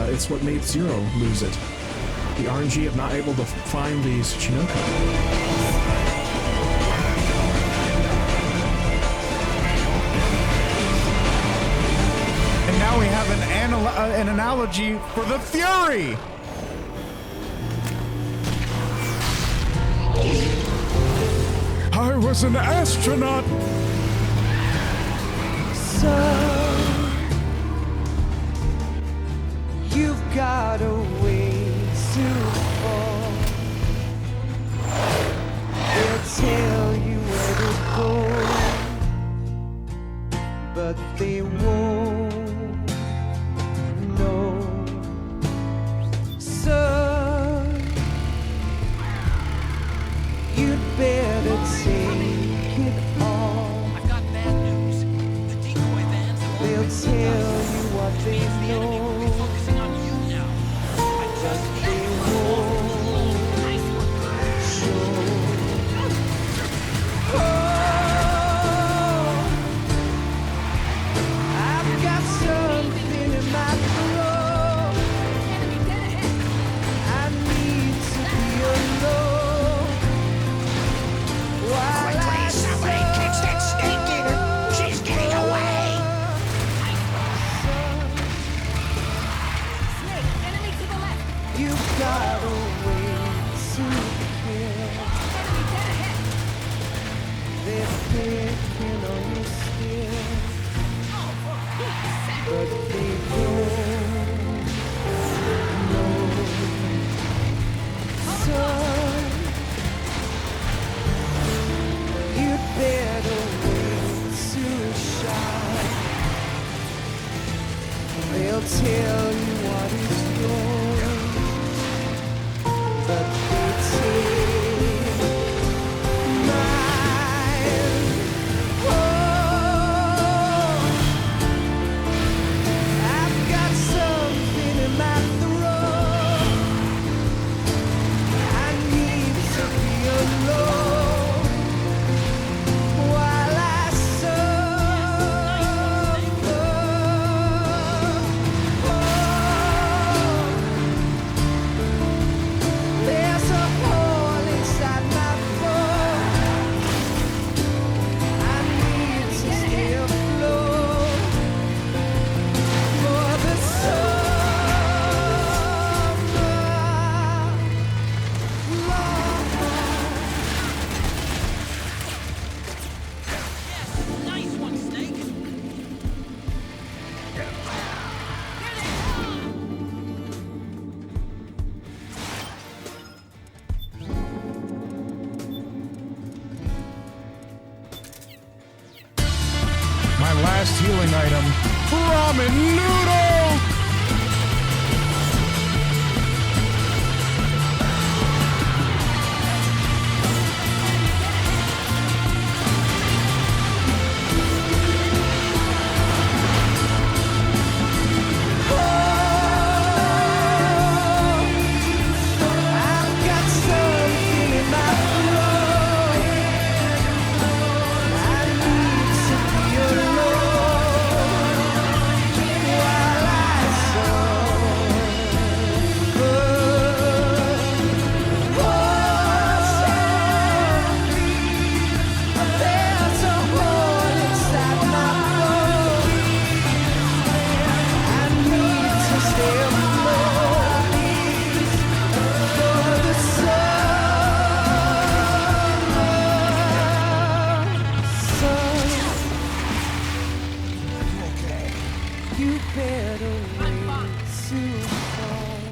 it's what made Zero lose it. The RNG of not able to find these Tsuchinoko. And now we have an analogy for the Fury. I was an astronaut. Son, you've got a ways to fall. They'll tell you where to go, but they won't know. Son, you'd better take it all. I've got bad news. The decoy vans have They'll already tell moved us. you what Which they means the enemy will be know. focusing on you now. I just need you to Nice one. Oh, I've got something in my throat. I need to be alone. While Quickly, I somebody catch that snake eater. She's getting away. Snake, enemy to the left. You've got a way to kill. Enemy dead ahead. They're picking on your skin, but they don't know. Son, you'd better wait to shine. They'll tell you what is yours, but they take mine. Oh, I've got something in my throat. I need to be alone while I suffer. Oh, last healing item, ramen noodle!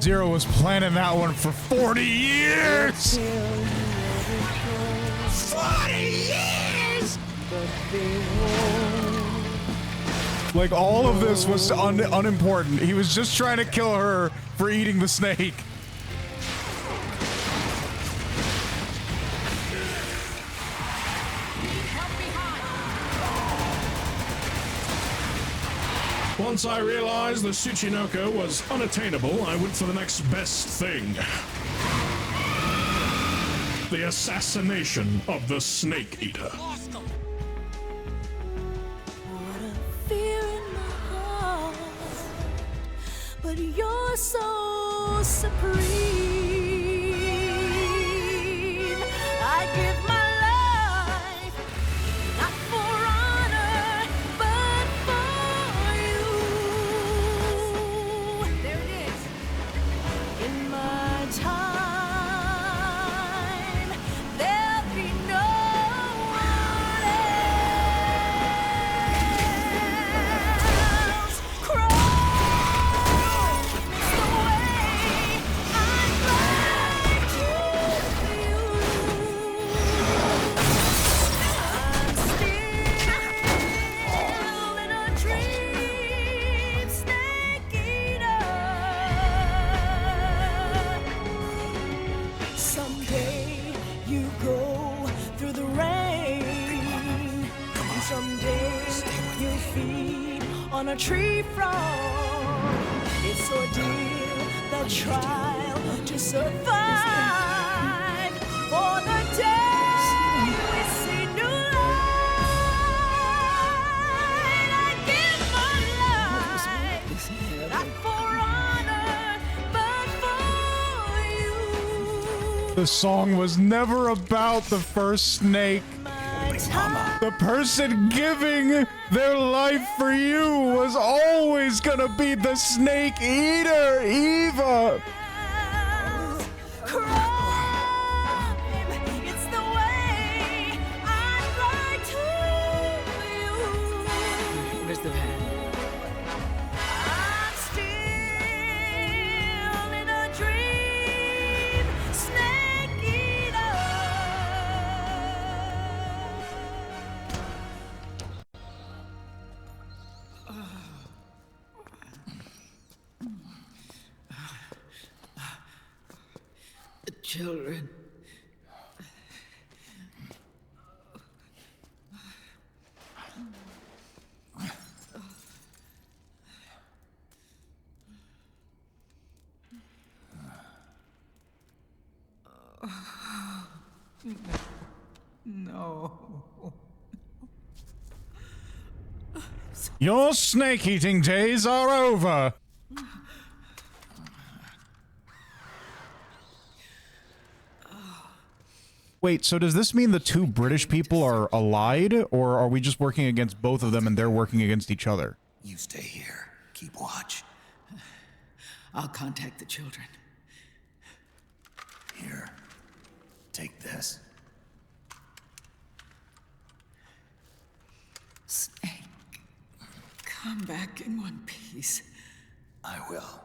Zero was planning that one for 40 years! 40 years! Like, all of this was unimportant. He was just trying to kill her for eating the snake. Once I realized the Tsuchinoko was unattainable, I went for the next best thing. The assassination of the Snake Eater. What a fear in my heart, but you're so supreme. I give my life, not for honor, but for you. There it is. In my time, there'll be no one else. Crawl is the way I'd like to you. I'm still in a dream, snake eater. Someday you go through the rain. Someday you feed on a tree frog. It's ordeal, the trial to survive. For the day we see new light, I give my life, not for honor, but for you. The song was never about the first snake. The person giving their life for you was always gonna be the Snake Eater, Eva. It's the way I'd like to you. Where's the van? I'm still in a dream, snake eater. The children. No. Your snake-eating days are over. Wait, so does this mean the two British people are allied, or are we just working against both of them and they're working against each other? You stay here. Keep watch. I'll contact the children. Here. Take this. Snake, come back in one piece. I will.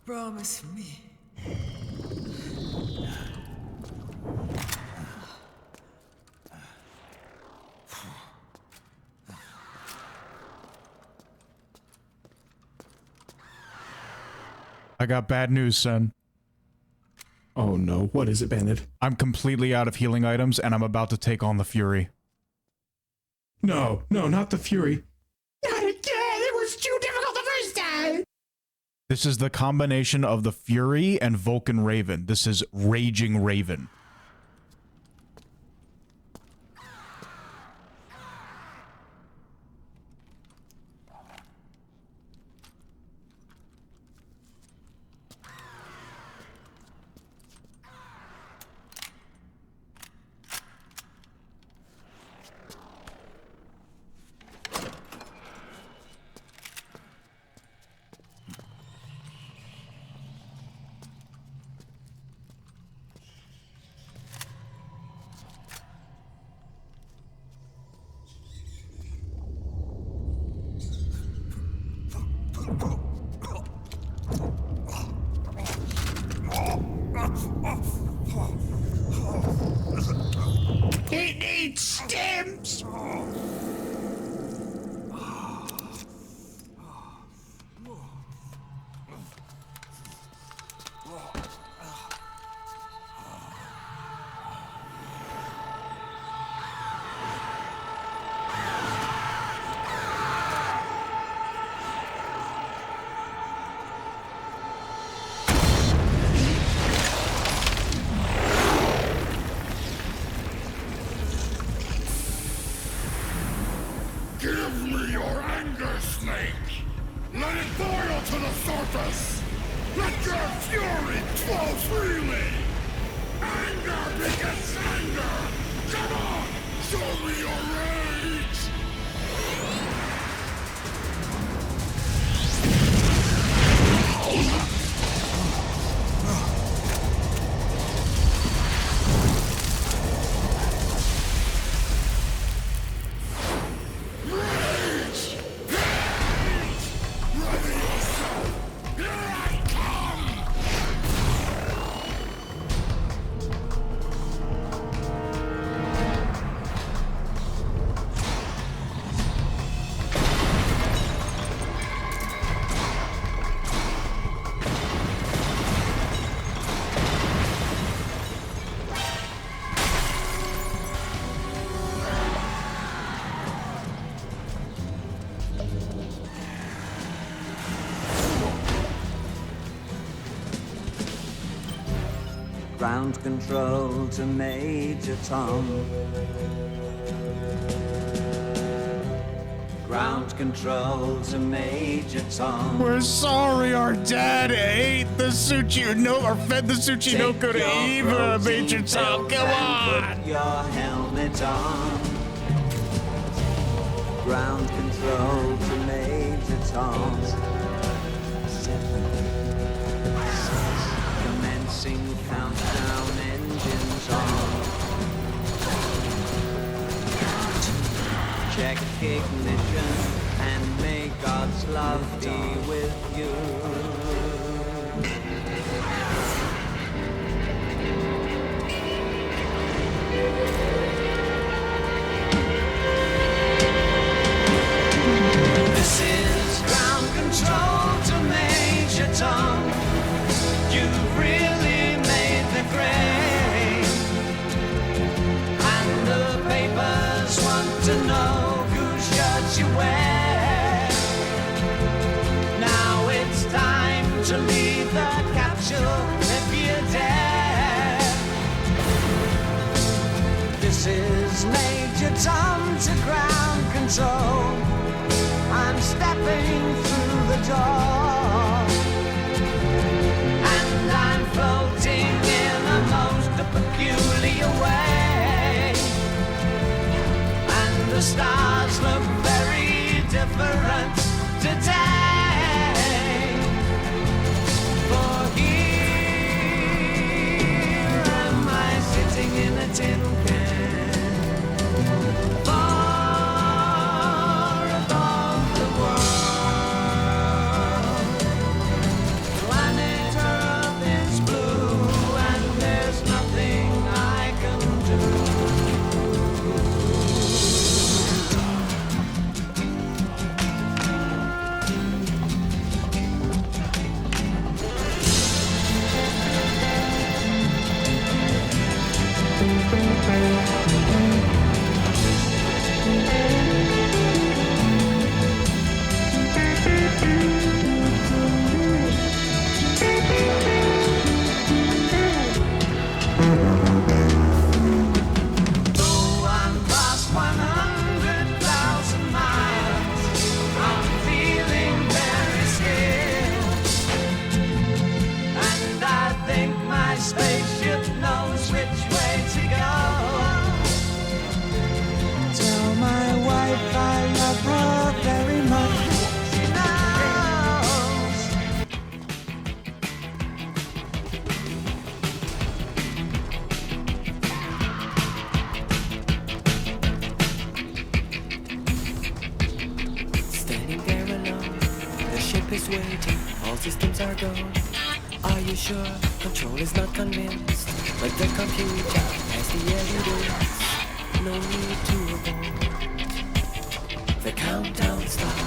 Promise me. I got bad news, son. Oh no, what is it, Bandit? I'm completely out of healing items, and I'm about to take on the Fury. No, no, not the Fury. Not again! It was too difficult the first time! This is the combination of the Fury and Vulcan Raven. This is Raging Raven. It needs stems! Give me your anger, Snake! Let it boil to the surface! Let your fury flow freely! Anger begets anger! Come on! Show me your rage! Ground control to Major Tom. Ground control to Major Tom. We're sorry our dad ate the Tsuchinoku or fed the Tsuchinoku to Eva, Major Tom. Come on! Put your helmet on. Ground control to Major Tom. 7, 6, commencing countdown, engines on. Check ignition and may God's love be with you. This is ground control to Major Tom. You've really made the grade, and the papers want to know whose shirt you wear. Now it's time to leave the capsule if you dare. This is Major Tom to ground control. I'm stepping through the door, and I'm floating in a most peculiar way, and the stars look very different today. For here am I sitting in a tin can. is waiting, all systems are go. Are you sure? Control is not convinced, but the computer has the evidence. No need to abort. The countdown starts.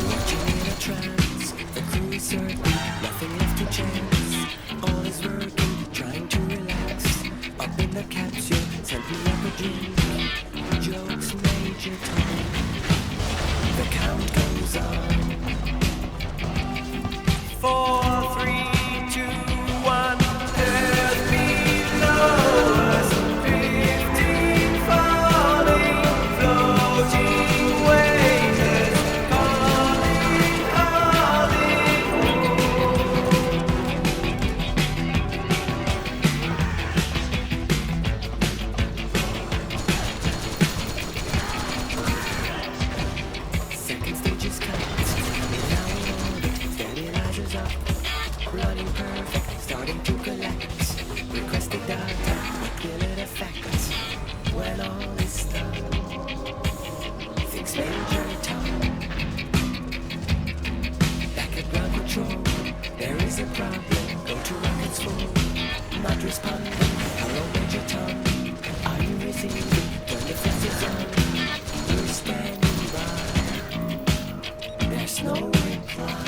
Watching in a trance, the crew is certain, nothing left to chance. All is working, trying to relax. Up in the capsule, sent me up a drink. Jokes, Major Tom. The count goes on. 4, 3, 2, 1. Earth below us, 15 falling, floating waiters, calling, calling Second stage is cut. Now in orbit, stabilizers up. Running perfect, starting to collect. Requested data, what will it affect? When all is done, fix Major Tom. Back at ground control, there is a problem. Go to rockets full, not responding. Hello, Major Tom. Are you receiving? Turn the flashes on. We're standing by. There's no reply.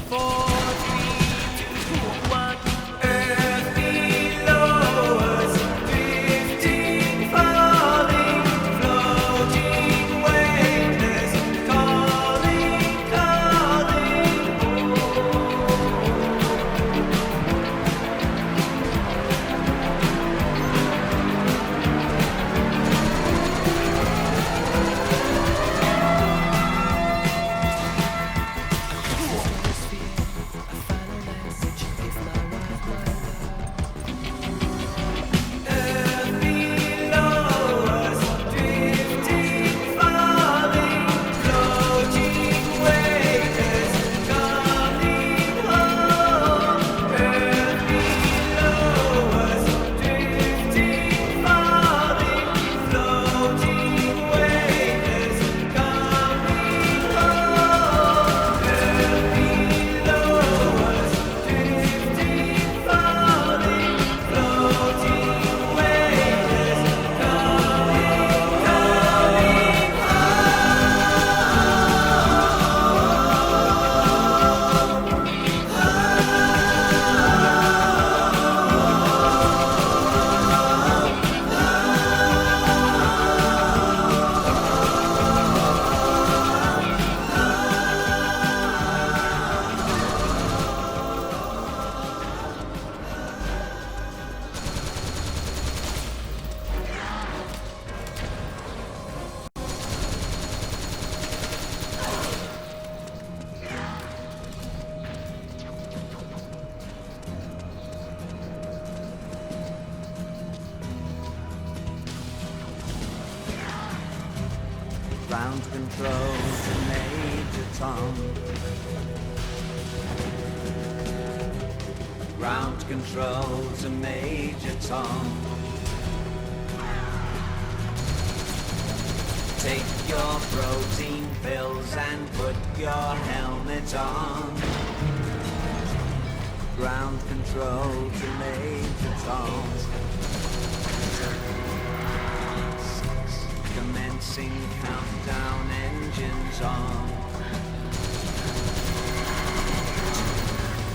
4, 3, 2, 1. Earth below us, 15 falling, floating weightless, calling, calling. Ground control to Major Tom. Ground control to Major Tom. Take your protein pills and put your helmet on. Ground control to Major Tom. Commencing countdown, engines on.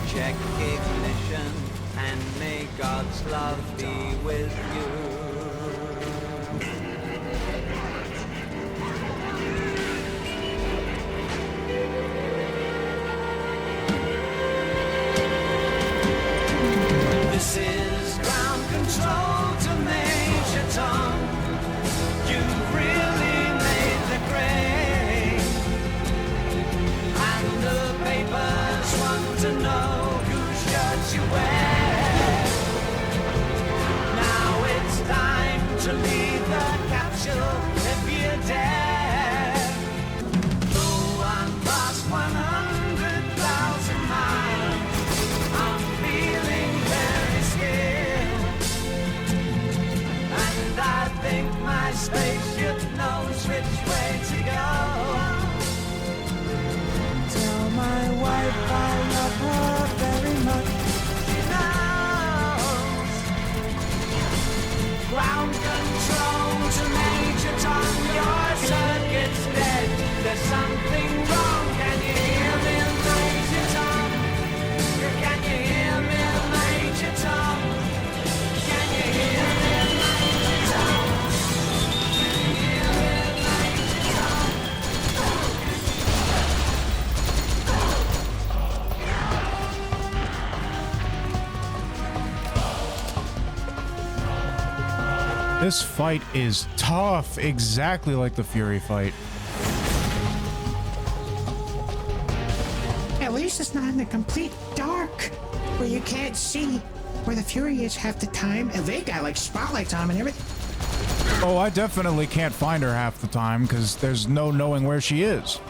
Check ignition and may God's love be with you. This is ground control to Major Tom. You've really made the grade, and the papers want to know whose shirt you wear. Now it's time to leave the capsule if you dare. Though I'm past 100,000 miles, I'm feeling very scared, and I think my spaceship knows which way to go. This fight is tough, exactly like the Fury fight. At least it's not in the complete dark, where you can't see where the Fury is half the time, and they got like spotlights on 'em and everything. Oh, I definitely can't find her half the time because there's no knowing where she is.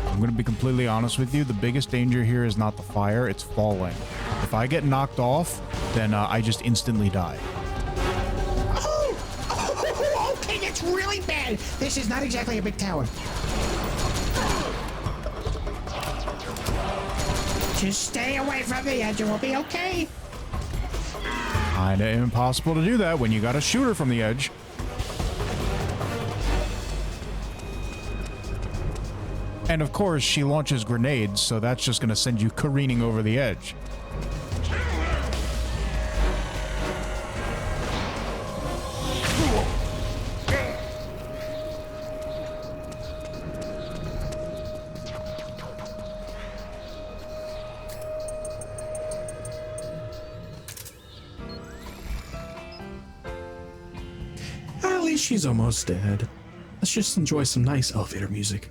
I'm going to be completely honest with you. The biggest danger here is not the fire, it's falling. If I get knocked off, then I just instantly die. Oh, okay, that's really bad. This is not exactly a big tower. Just stay away from the edge and we'll be okay. Kinda impossible to do that when you got a shooter from the edge. And of course, she launches grenades, so that's just going to send you careening over the edge. At least she's almost dead. Let's just enjoy some nice elevator music.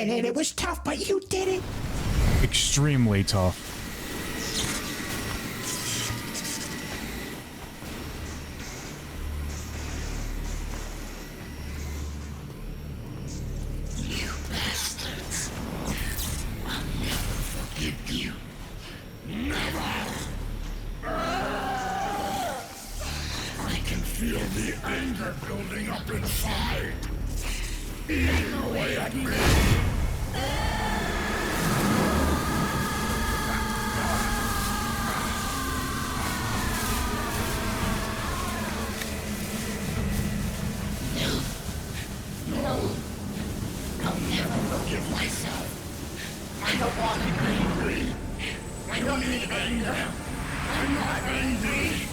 did it. It was tough, but you did it. Extremely tough. You bastards. I'll never forgive you. Never. I can feel the anger building up inside. Eating away at me. No. I'll never forgive myself. I don't want to be angry. I don't need anger. I'm not angry.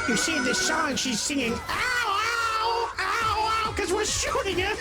You see, in this song, she's singing, ow, ow, ow, ow, because we're shooting her.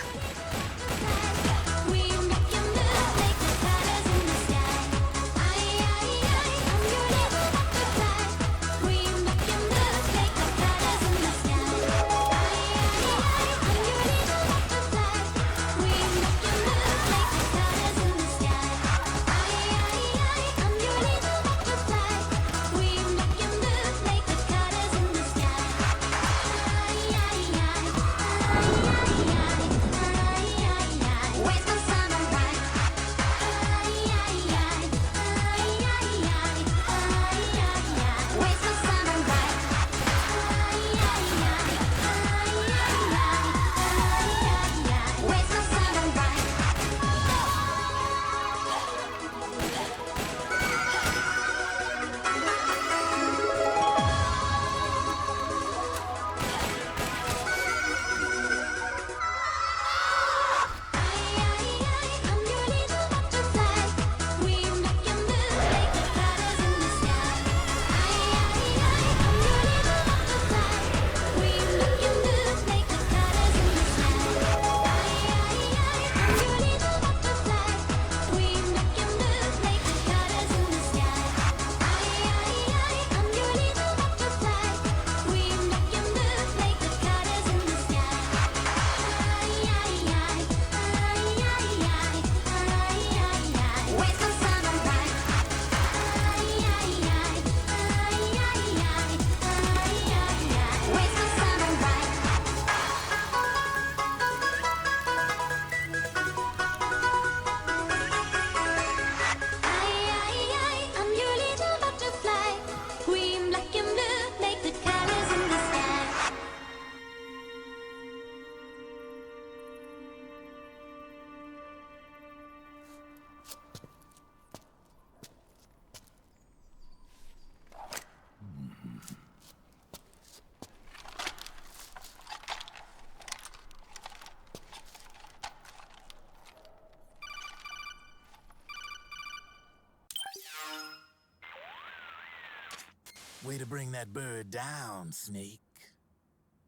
Way to bring that bird down, Snake.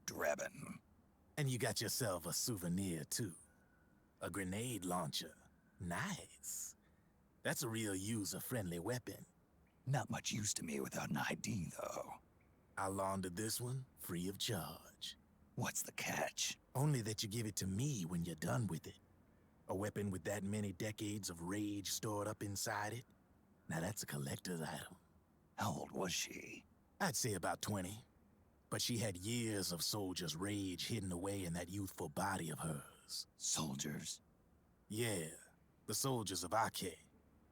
Drebin. And you got yourself a souvenir, too. A grenade launcher. Nice. That's a real user-friendly weapon. Not much use to me without an ID, though. I'll launder this one free of charge. What's the catch? Only that you give it to me when you're done with it. A weapon with that many decades of rage stored up inside it? Now that's a collector's item. How old was she? I'd say about 20. But she had years of soldiers' rage hidden away in that youthful body of hers. Soldiers? Yeah, the soldiers of Ake.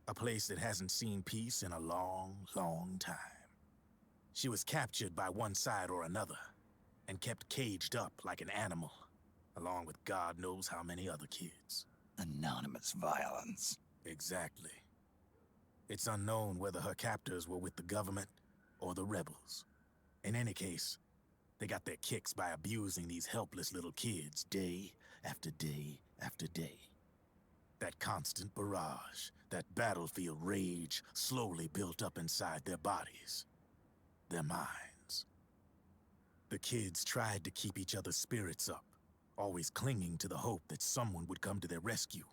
A place that hasn't seen peace in a long, long time. She was captured by one side or another, and kept caged up like an animal, along with God knows how many other kids. Anonymous violence. Exactly. It's unknown whether her captors were with the government or the rebels. In any case, they got their kicks by abusing these helpless little kids day after day after day. That constant barrage, that battlefield rage slowly built up inside their bodies, their minds. The kids tried to keep each other's spirits up, always clinging to the hope that someone would come to their rescue,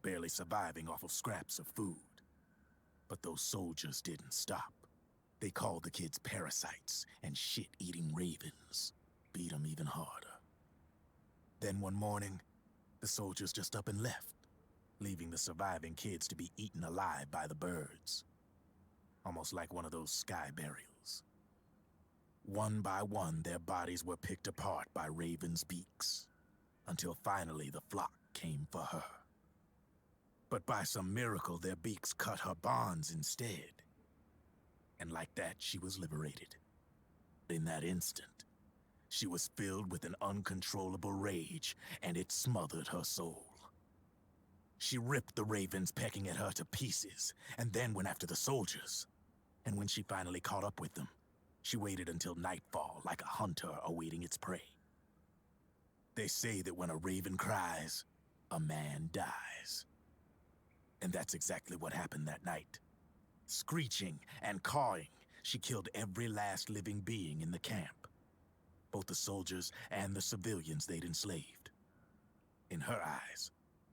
barely surviving off of scraps of food. But those soldiers didn't stop. They called the kids parasites and shit-eating ravens, beat them even harder. Then one morning, the soldiers just up and left, leaving the surviving kids to be eaten alive by the birds. Almost like one of those sky burials. One by one, their bodies were picked apart by ravens' beaks, until finally the flock came for her. But by some miracle, their beaks cut her bonds instead. And like that, she was liberated. In that instant, she was filled with an uncontrollable rage, and it smothered her soul. She ripped the ravens pecking at her to pieces, and then went after the soldiers. And when she finally caught up with them, she waited until nightfall like a hunter awaiting its prey. They say that when a raven cries, a man dies. And that's exactly what happened that night. Screeching and cawing, she killed every last living being in the camp. Both the soldiers and the civilians they'd enslaved. In her eyes,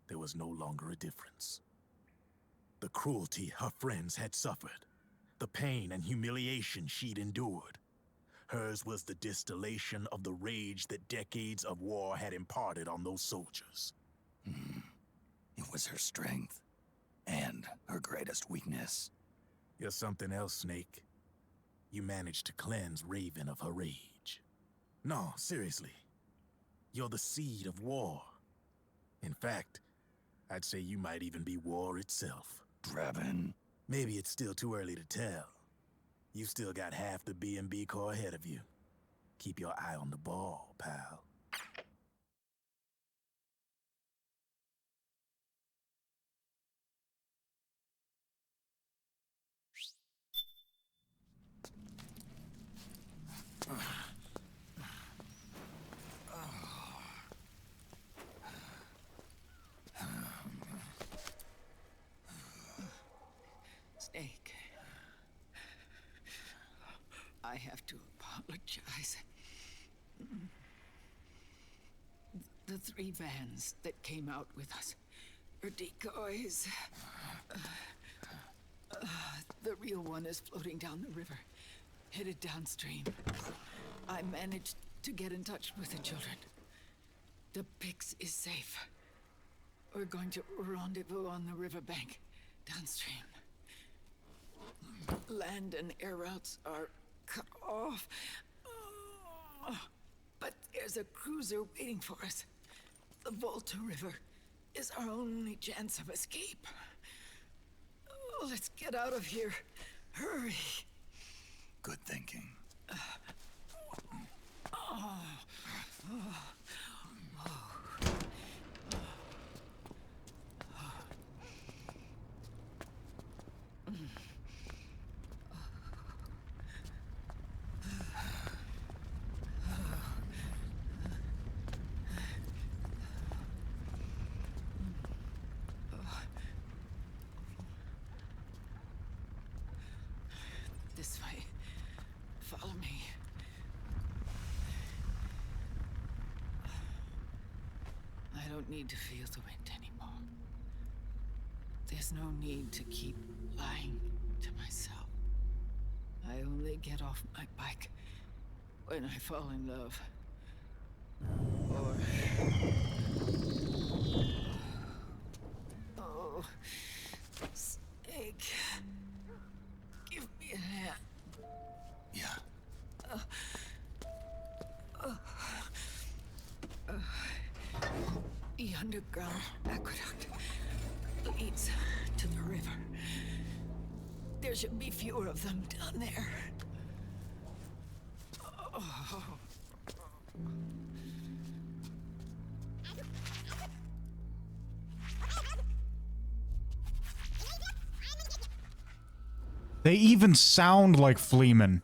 there was no longer a difference. The cruelty her friends had suffered, the pain and humiliation she'd endured. Hers was the distillation of the rage that decades of war had imparted on those soldiers. It was her strength, and her greatest weakness. You're something else, Snake. You managed to cleanse Raven of her rage. No, seriously. You're the seed of war. In fact, I'd say you might even be war itself. Drebin. Maybe it's still too early to tell. You've still got half the B&B Corps ahead of you. Keep your eye on the ball, pal. Snake. I have to apologize. The 3 vans that came out with us are decoys. The real one is floating down the river, headed downstream. I managed to get in touch with the children. The Pix is safe. We're going to rendezvous on the riverbank, downstream. Land and air routes are cut off. But there's a cruiser waiting for us. The Volta River is our only chance of escape. Let's get out of here. Hurry. Good thinking. need to feel the wind anymore. There's no need to keep lying to myself. I only get off my bike when I fall in love. Or... Oh, Snake. Give me a hand. Yeah. The underground aqueduct leads to the river. There should be fewer of them down there. Oh. They even sound like Fleeman.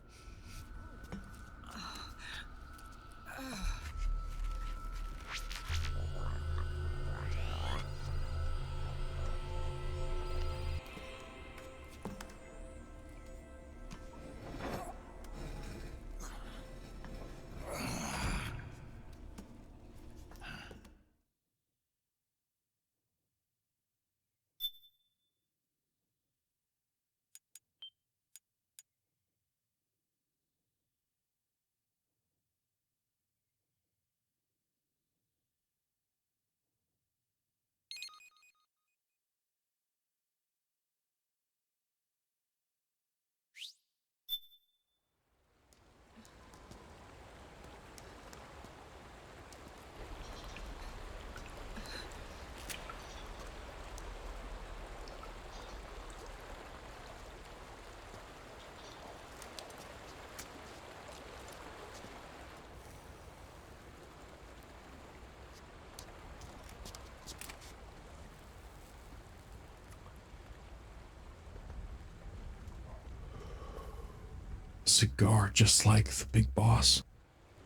Cigar, just like the big boss.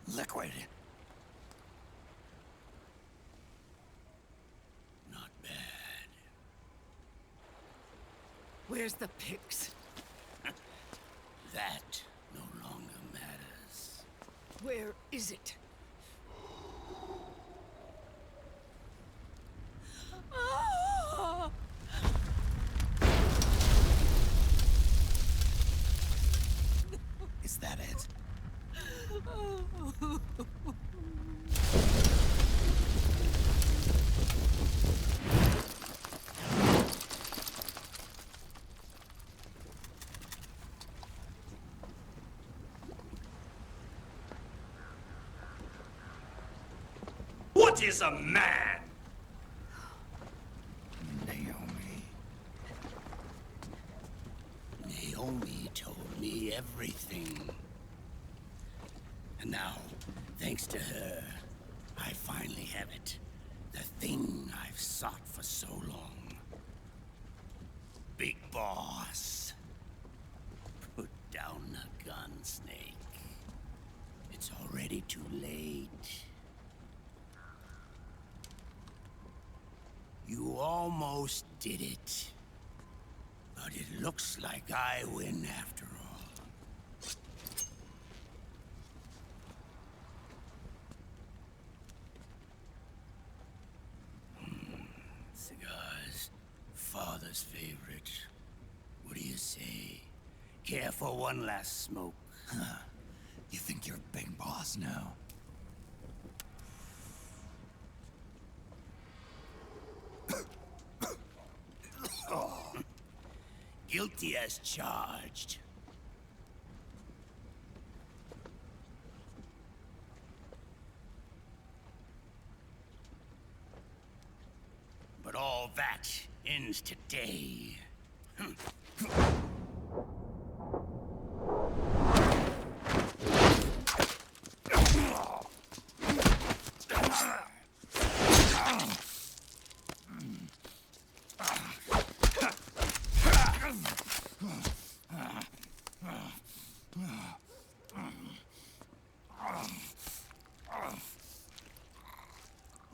Liquid. Where's the pigs? That no longer matters. Where is it? Ah! Is that it? What is a man? Naomi told me everything. And now, thanks to her, I finally have it. The thing I've sought for so long. Big Boss. Put down the gun, Snake. It's already too late. You almost did it. But it looks like I win after all. Cigars, father's favorite. What do you say? Care for one last smoke? Huh. You think you're Big Boss now? Guilty as charged. But all that ends today.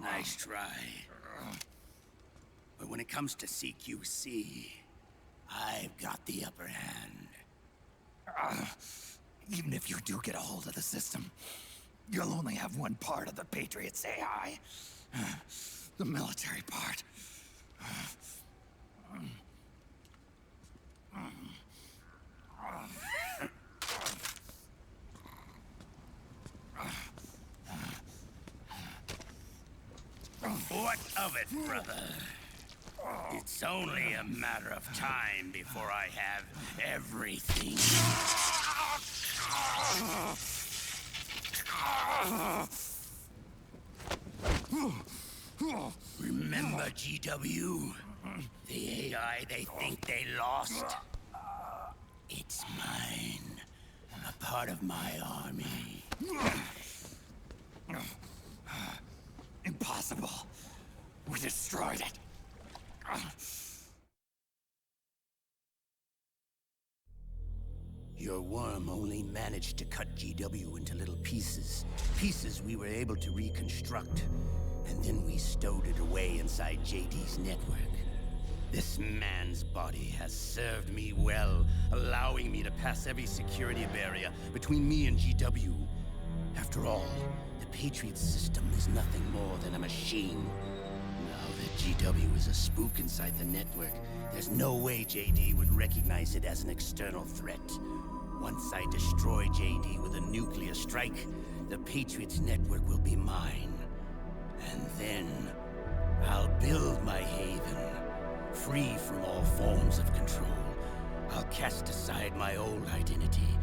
Nice try. But when it comes to CQC, I've got the upper hand. Even if you do get a hold of the system, you'll only have one part of the Patriots AI. The military part. What of it, brother? It's only a matter of time before I have everything. Remember GW? The AI they think they lost? It's mine. A part of my army. Impossible. We destroyed it. Your worm only managed to cut GW into little pieces. Pieces we were able to reconstruct. And then we stowed it away inside JD's network. This man's body has served me well, allowing me to pass every security barrier between me and GW. After all, the Patriot system is nothing more than a machine. Now that GW is a spook inside the network, there's no way JD would recognize it as an external threat. Once I destroy JD with a nuclear strike, the Patriot's network will be mine. And then, I'll build my haven, free from all forms of control. I'll cast aside my old identity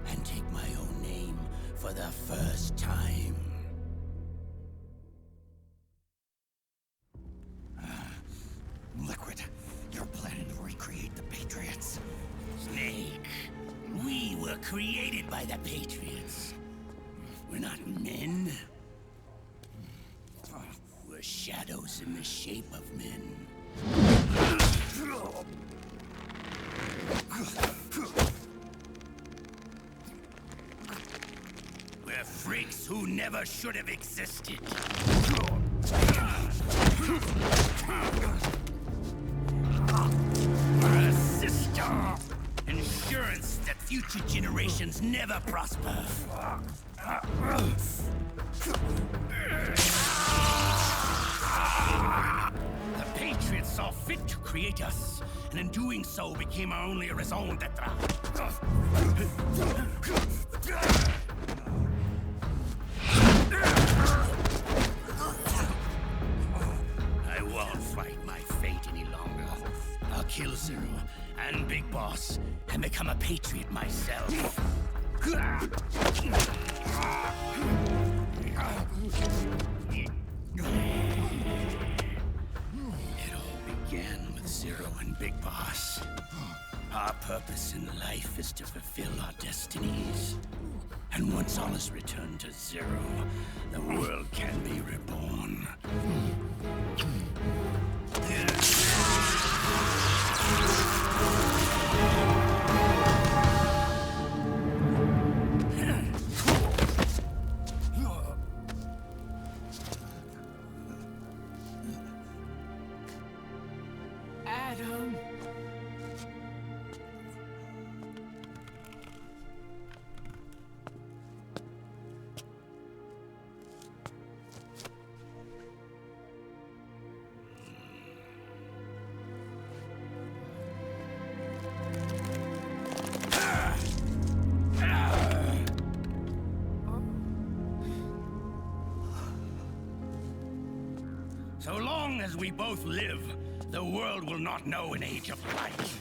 and take my own name for the first time. Liquid, you're planning to recreate the Patriots. Snake, we were created by the Patriots. We're not men. We're shadows in the shape of men. We're freaks who never should have existed. We're a system. Insurance that future generations never prosper. The Patriots saw fit to create us, and in doing so became our only raison d'etre. I won't fight my fate any longer. I'll kill Zero and Big Boss and become a Patriot myself. It all began with Zero and Big Boss. Our purpose in life is to fulfill our destinies. And once all is returned to Zero, the world can be reborn. Adam. So long as we both live, the world will not know an age of light.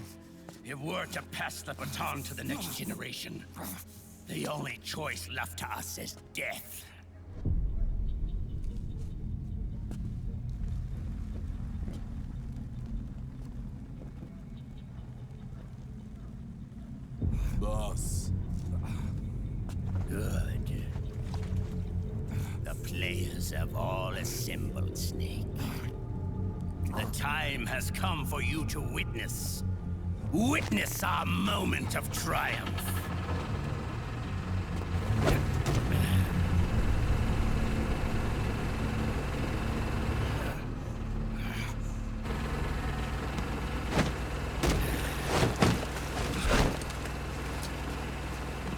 If we're to pass the baton to the next generation, the only choice left to us is death. Boss. Good. The players have all assembled, Snake. The time has come for you to witness. Witness our moment of triumph.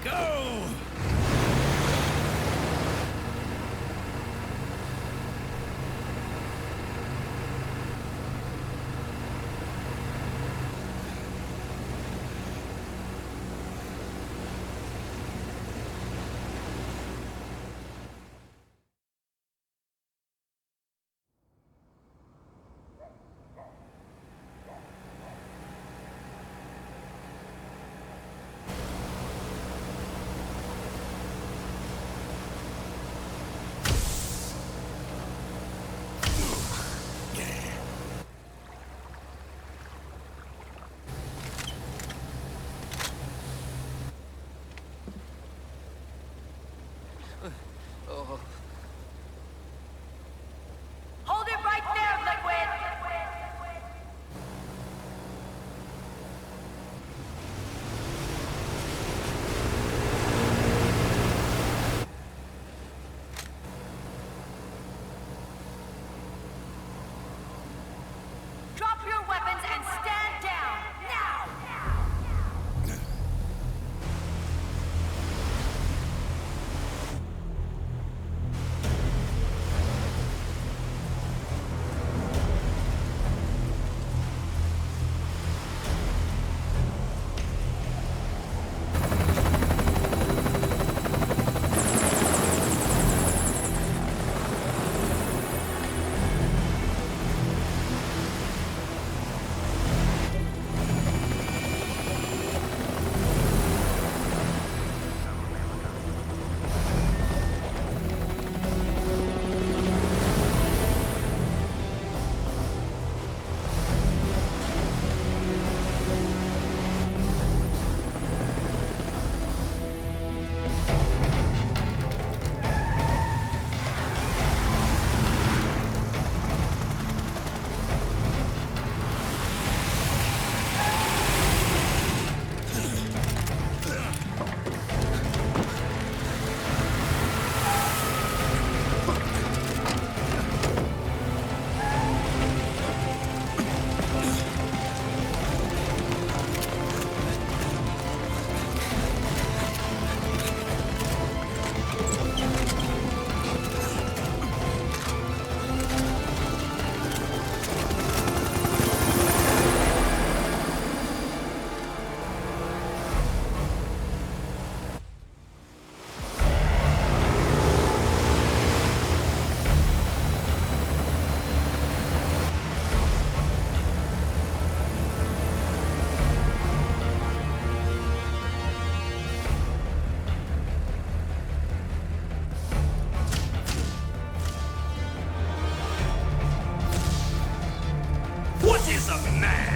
Go! Oh. Hold it right there, Liquid! Drop your weapons and stand down, now! What is a man?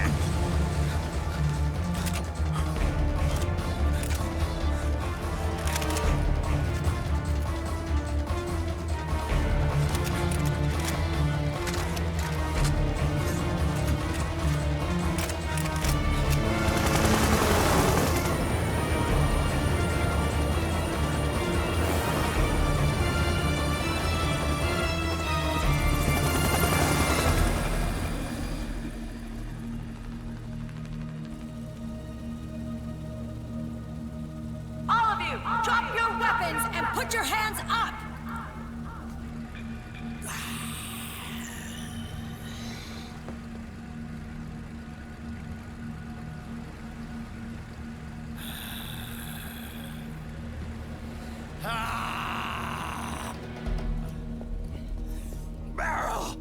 All of you, drop your weapons and put your hands up! Barrel!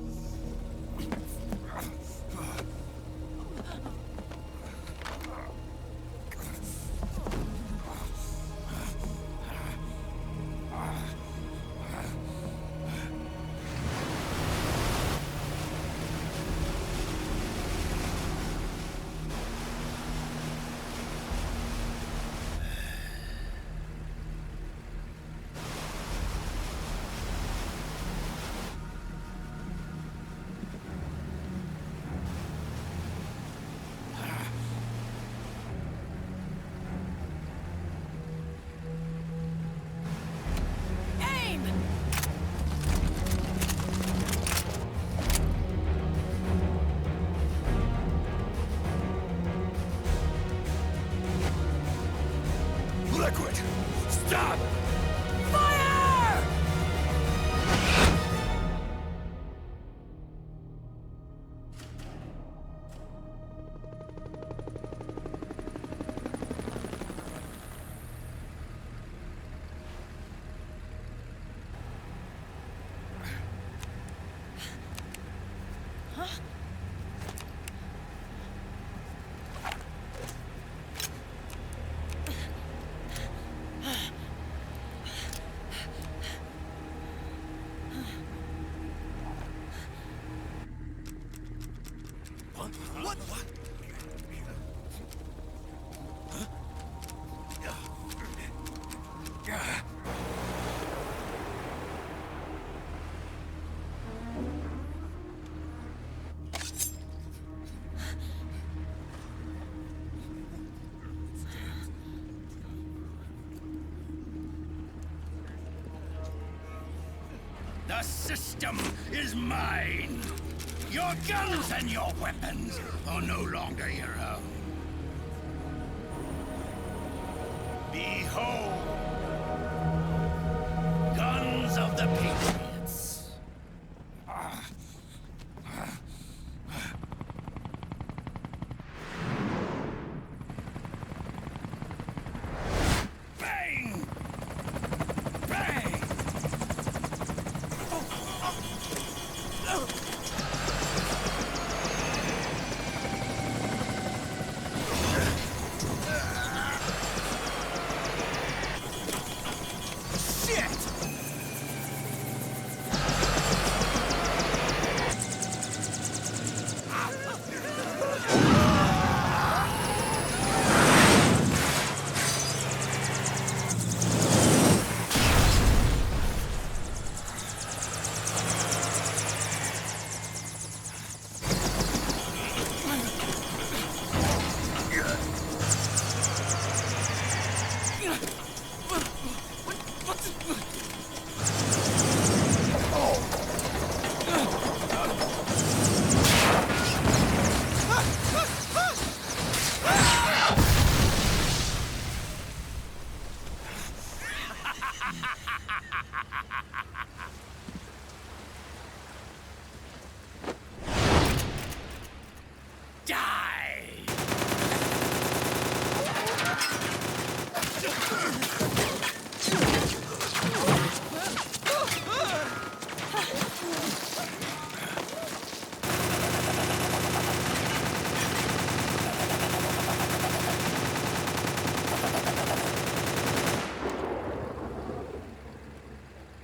Aim! Liquid! Stop! Fire! The system is mine. Your guns and your weapons are no longer your own. Behold, guns of the Patriots. Bang! Bang!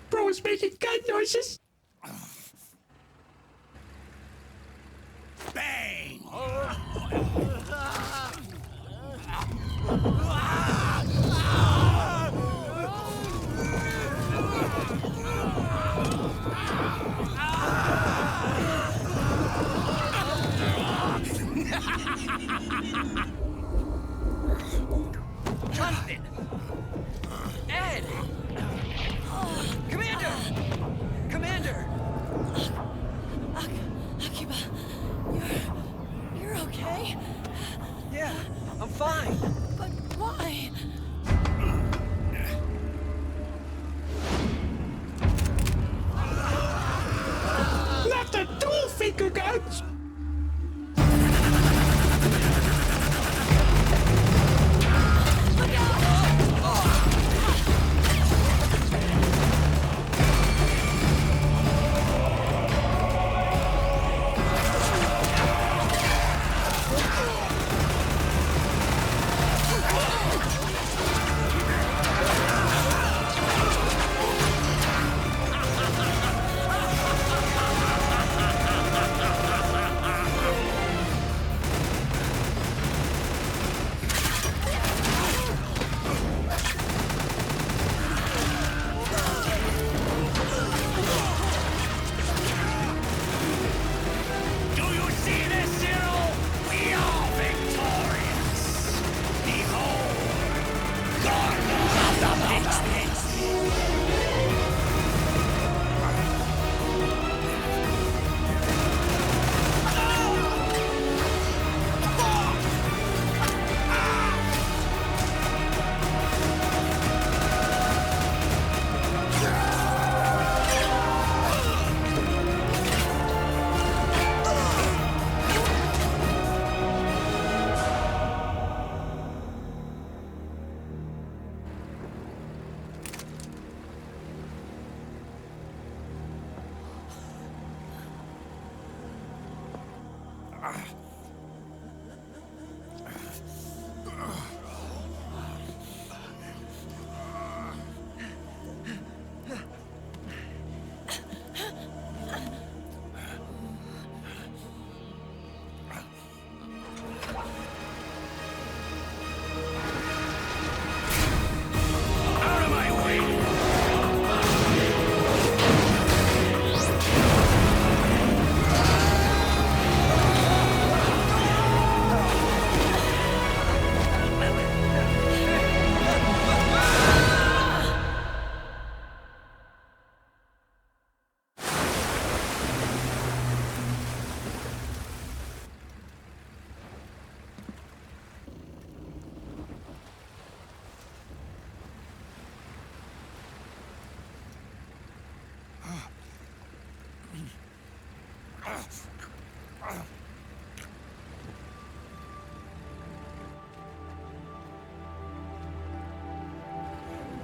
Bro is making gun noises. Bang! Jonathan! Ed! Commander! Commander!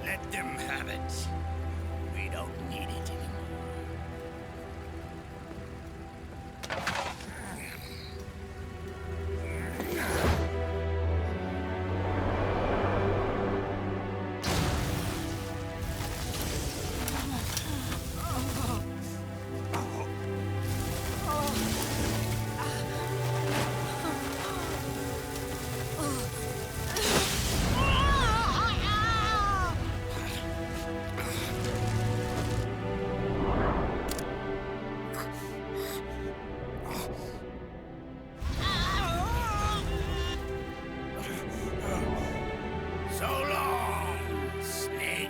Let them have it. We don't need it anymore. So long, Snake.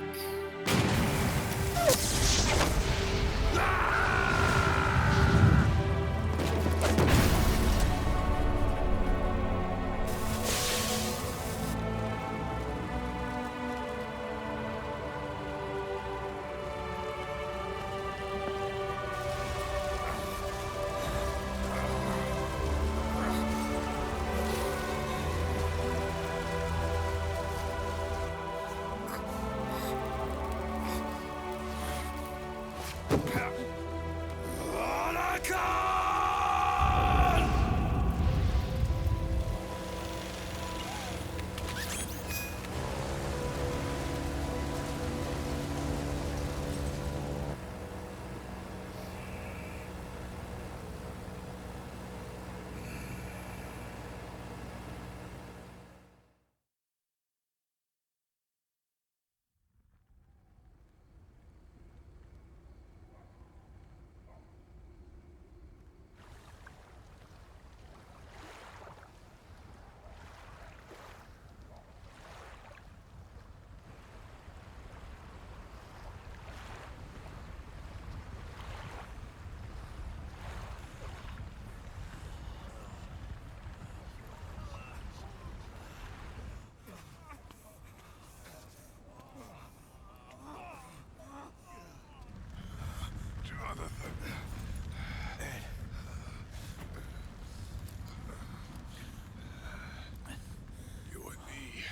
You and me,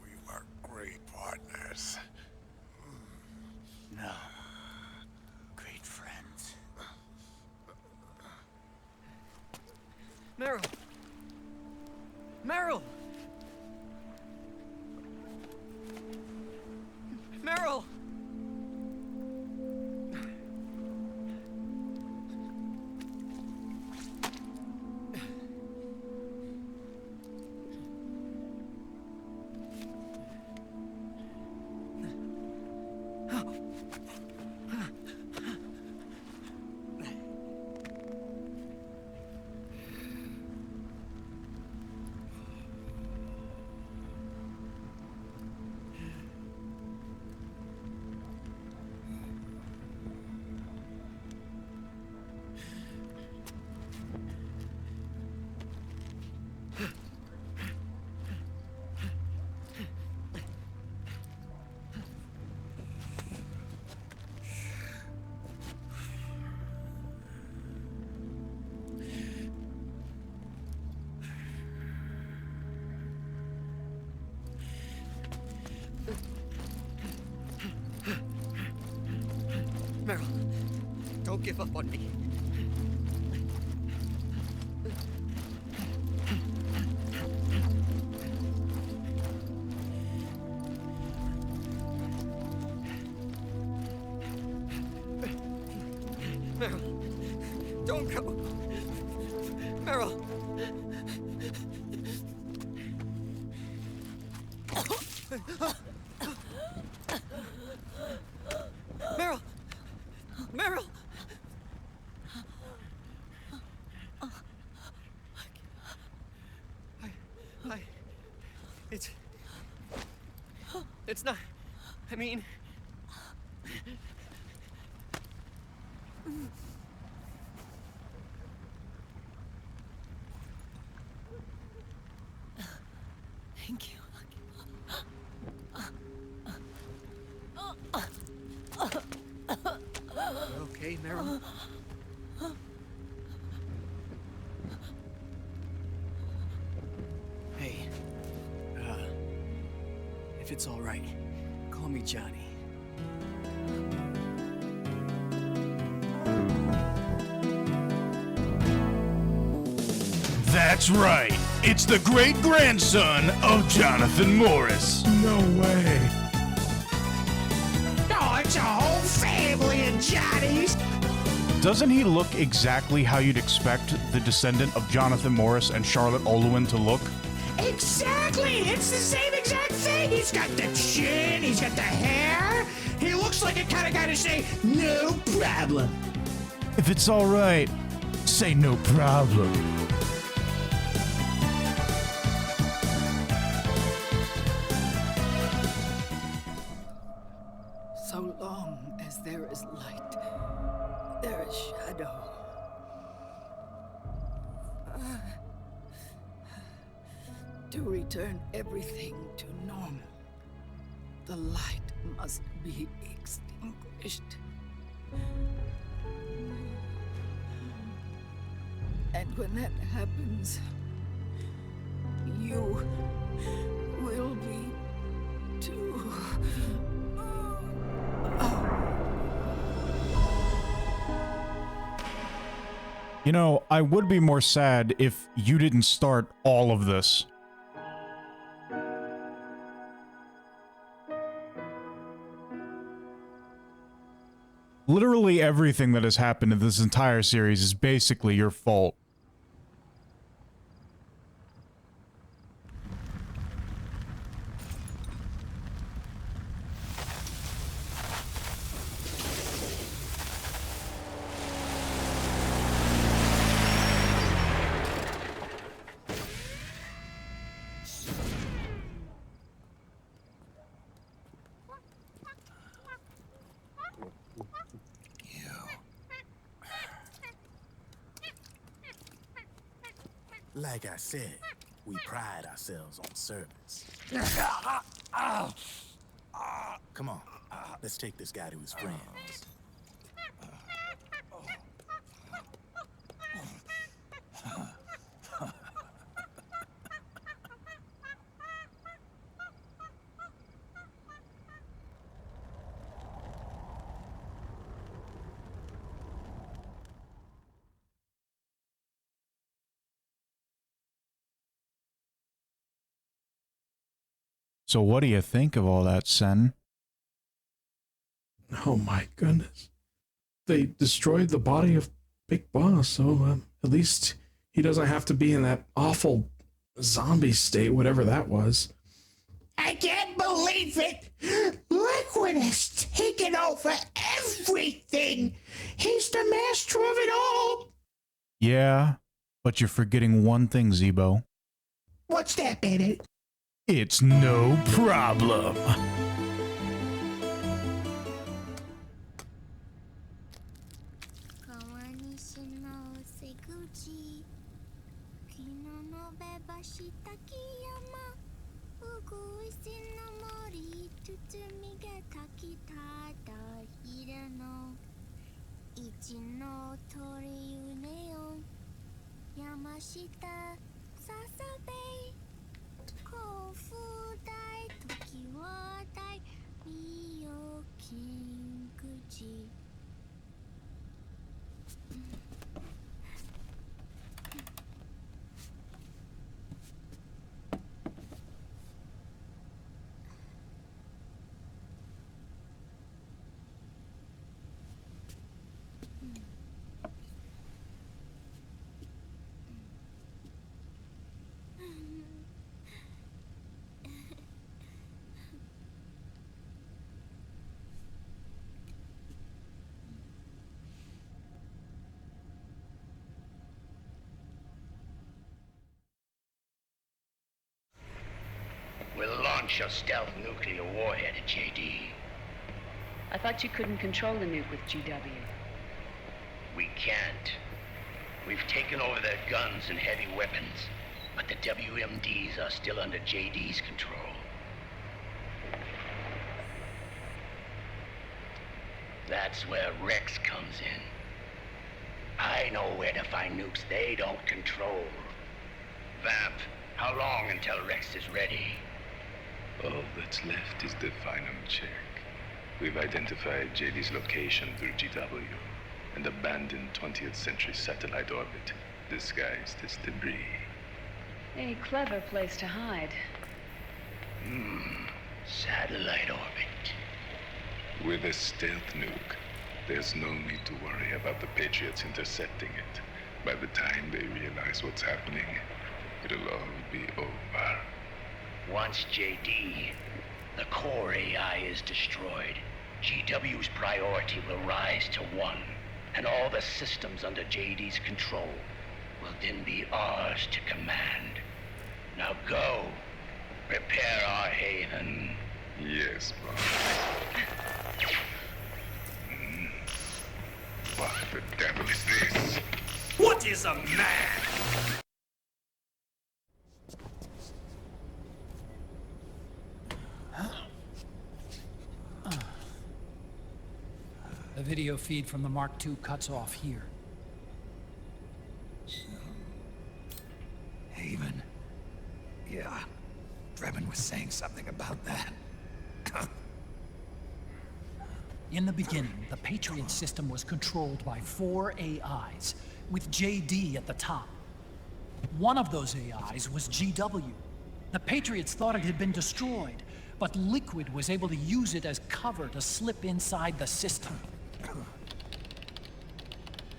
we were great partners. No. Great friends. Meryl! Meryl! Meryl! Meryl, don't give up on me. Meryl, don't go. Meryl. Meryl! Meryl! It's not... I mean... Thank you. Okay, Meryl? it's all right, call me Johnny. That's right. It's the great-grandson of Jonathan Morris. No way. Oh, it's a whole family of Johnnies. Doesn't he look exactly how you'd expect the descendant of Jonathan Morris and Charlotte Olwyn to look? Exactly! It's the same exact thing! He's got the chin, he's got the hair. He looks like the kind of guy to say, no problem. If it's all right, say no problem. So long as there is light, there is shadow. To return everything to normal, the light must be extinguished. And when that happens, you will be too. You know, I would be more sad if you didn't start all of this. Literally everything that has happened in this entire series is basically your fault. Like I said, we pride ourselves on service. Come on, let's take this guy to his friends. So what do you think of all that, Sen? Oh my goodness. They destroyed the body of Big Boss, so at least he doesn't have to be in that awful zombie state, whatever that was. I can't believe it! Liquid has taken over everything! He's the master of it all! Yeah, but you're forgetting one thing, Zebo. What's that, Bennett? It's no problem. We'll launch a stealth nuclear warhead at JD. I thought you couldn't control the nuke with GW. We can't. We've taken over their guns and heavy weapons, but the WMDs are still under JD's control. That's where Rex comes in. I know where to find nukes they don't control. Vamp, how long until Rex is ready? All that's left is the final check. We've identified JD's location through GW, and abandoned 20th century satellite orbit, disguised as debris. A clever place to hide. Satellite orbit. With a stealth nuke, there's no need to worry about the Patriots intercepting it. By the time they realize what's happening, it'll all be over. Once JD, the core AI is destroyed, GW's priority will rise to 1, and all the systems under JD's control will then be ours to command. Now go, prepare our haven. Yes, boss. What the devil is this? What is a man? The video feed from the Mark II cuts off here. Haven. Yeah. Drebin was saying something about that. In the beginning, the Patriot system was controlled by 4 AIs, with JD at the top. One of those AIs was GW. The Patriots thought it had been destroyed, but Liquid was able to use it as cover to slip inside the system.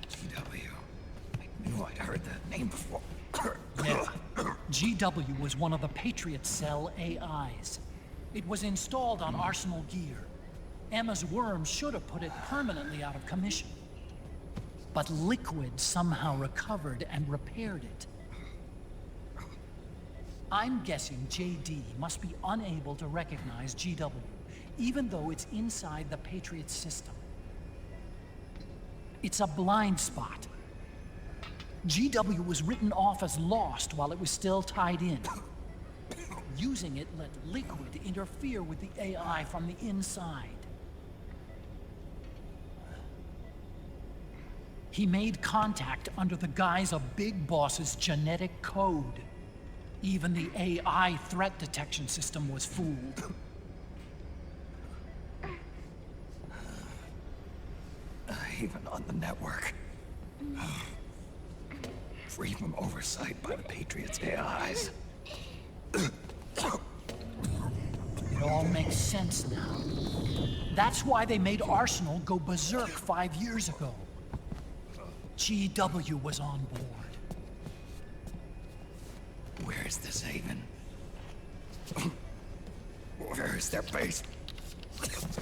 GW. I knew I'd heard that name before. Yeah. GW was one of the Patriot Cell AIs. It was installed on Arsenal gear. Emma's worm should have put it permanently out of commission. But Liquid somehow recovered and repaired it. I'm guessing JD must be unable to recognize GW, even though it's inside the Patriot system. It's a blind spot. GW was written off as lost while it was still tied in. Using it let Liquid interfere with the AI from the inside. He made contact under the guise of Big Boss's genetic code. Even the AI threat detection system was fooled. Even on the network. Free from oversight by the Patriots' AIs. It all makes sense now. That's why they made Arsenal go berserk 5 years ago. GW was on board. Where is this haven? Where is their base?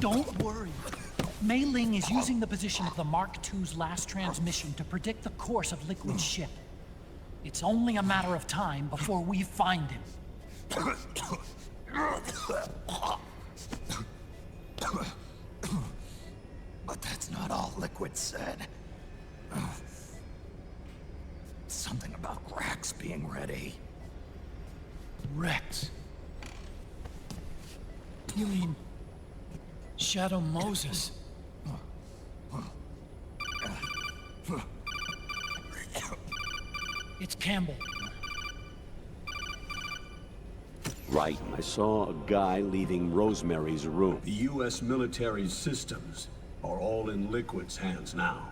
Don't worry. Mei Ling is using the position of the Mark II's last transmission to predict the course of Liquid's ship. It's only a matter of time before we find him. But that's not all Liquid said. Something about Rex being ready. Rex? You mean Shadow Moses? It's Campbell. Right. I saw a guy leaving Rosemary's room. The U.S. military's systems are all in Liquid's hands now.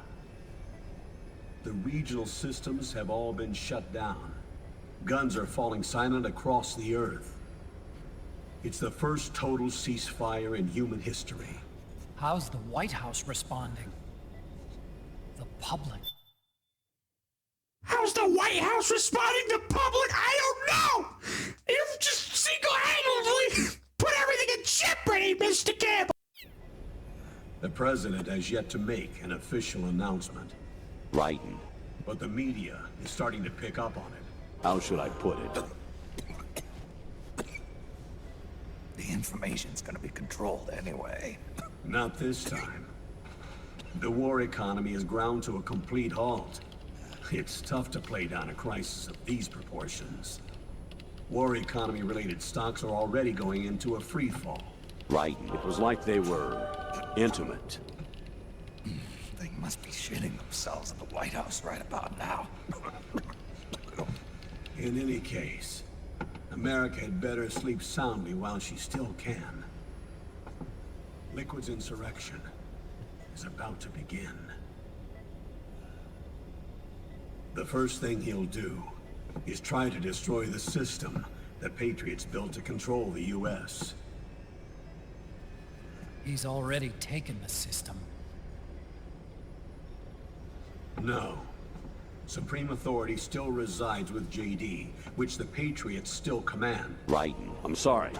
The regional systems have all been shut down. Guns are falling silent across the Earth. It's the first total ceasefire in human history. How's the White House responding? The public. How's the White House responding to public? I don't know! You've just single-handedly put everything in jeopardy, Mr. Campbell! The president has yet to make an official announcement. Right. But the media is starting to pick up on it. How should I put it? The information's gonna be controlled anyway. Not this time. The war economy is ground to a complete halt. It's tough to play down a crisis of these proportions. War economy-related stocks are already going into a free fall. Right. It was like they were intimate. They must be shitting themselves at the White House right about now. In any case, America had better sleep soundly while she still can. Liquid's insurrection is about to begin. The first thing he'll do is try to destroy the system the Patriots built to control the U.S. He's already taken the system. No. Supreme authority still resides with JD, which the Patriots still command. Raiden, I'm sorry.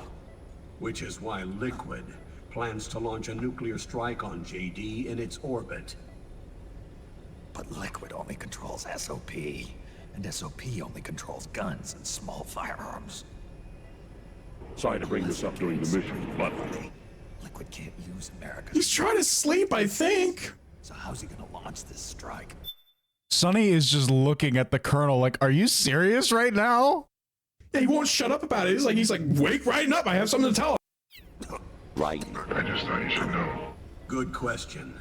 Which is why Liquid plans to launch a nuclear strike on JD in its orbit. But Liquid only controls SOP, and SOP only controls guns and small firearms. Sorry to bring this up during the mission, but... Liquid can't use America. He's trying to sleep, I think. So how's he gonna launch this strike? Sonny is just looking at the colonel like, are you serious right now? Yeah, he won't shut up about it. He's like, wake right up. I have something to tell him. Right. I just thought you should know. Good question.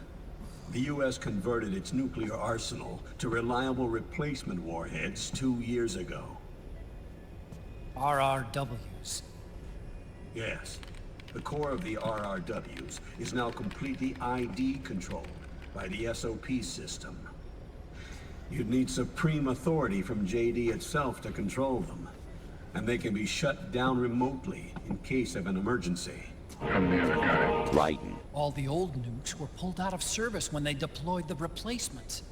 The U.S. converted its nuclear arsenal to reliable replacement warheads 2 years ago. RRWs. Yes. The core of the RRWs is now completely ID controlled by the SOP system. You'd need supreme authority from JD itself to control them, and they can be shut down remotely in case of an emergency. I'm the other guy. Raiden. All the old nukes were pulled out of service when they deployed the replacements.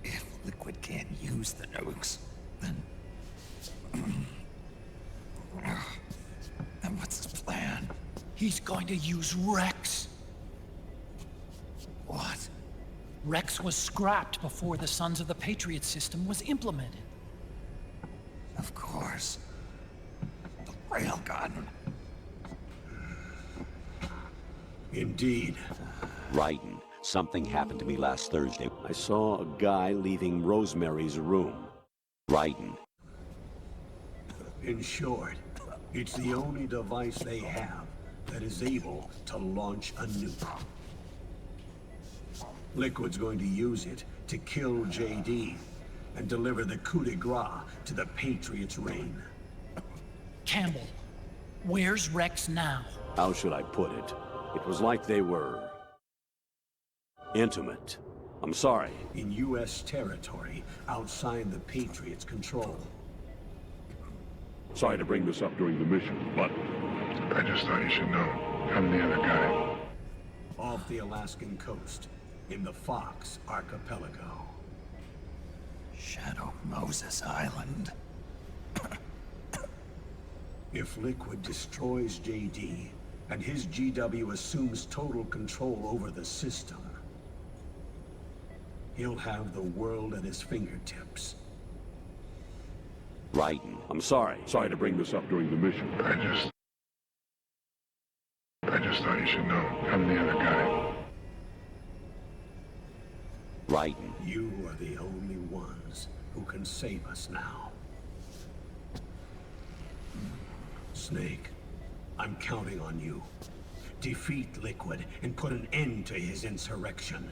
If Liquid can't use the nukes, then what's his plan? He's going to use Rex. What? Rex was scrapped before the Sons of the Patriot system was implemented. Of course. The railgun. Indeed. Raiden, something happened to me last Thursday. I saw a guy leaving Rosemary's room. Raiden. In short, it's the only device they have that is able to launch a nuke. Liquid's going to use it to kill JD and deliver the coup de grace to the Patriots' reign. Campbell, where's Rex now? How should I put it? It was like they were... intimate. I'm sorry. In U.S. territory, outside the Patriots' control. Sorry to bring this up during the mission, but... I just thought you should know. I'm the other guy. Off the Alaskan coast, in the Fox Archipelago. Shadow Moses Island. If Liquid destroys JD, and his GW assumes total control over the system, he'll have the world at his fingertips. Raiden, I'm sorry. Sorry to bring this up during the mission. I just thought you should know. I'm the other guy. Raiden. You are the only ones who can save us now. Snake, I'm counting on you. Defeat Liquid and put an end to his insurrection.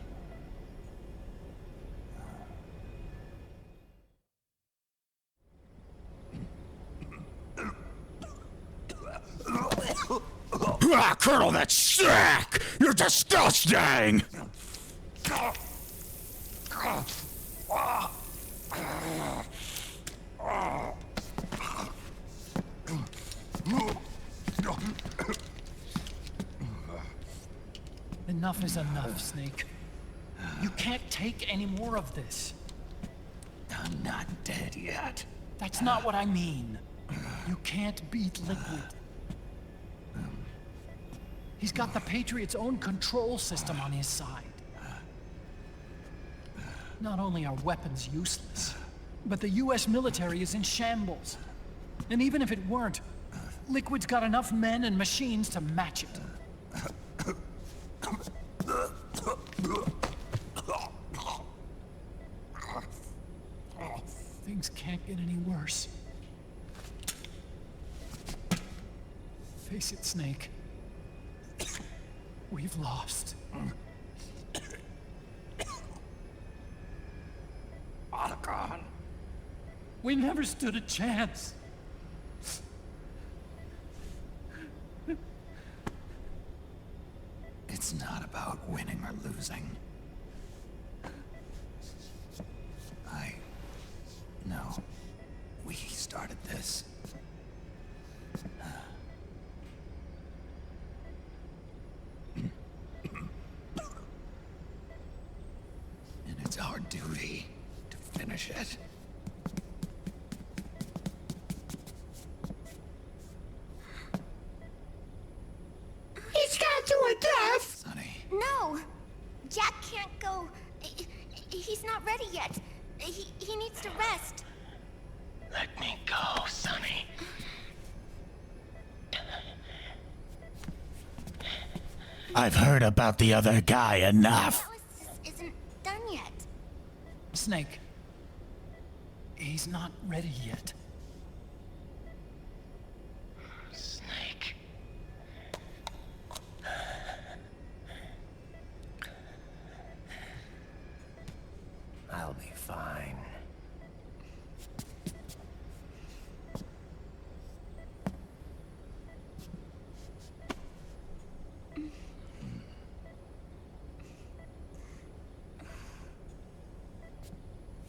Ah, Colonel, that's sick! You're disgusting! Enough is enough, Snake. You can't take any more of this. I'm not dead yet. That's not what I mean. You can't beat Liquid. He's got the Patriots' own control system on his side. Not only are weapons useless, but the US military is in shambles. And even if it weren't, Liquid's got enough men and machines to match it. Things can't get any worse. Face it, Snake. We've lost. We never stood a chance. It's not about winning or losing. No. We started this. And it's our duty to finish it. He's got to a death! Sonny. No! Jack can't go. He's not ready yet. He needs to rest. Let me go, Sonny. I've heard about the other guy enough. Isn't done yet. Snake. He's not ready yet. Snake. I'll be fine.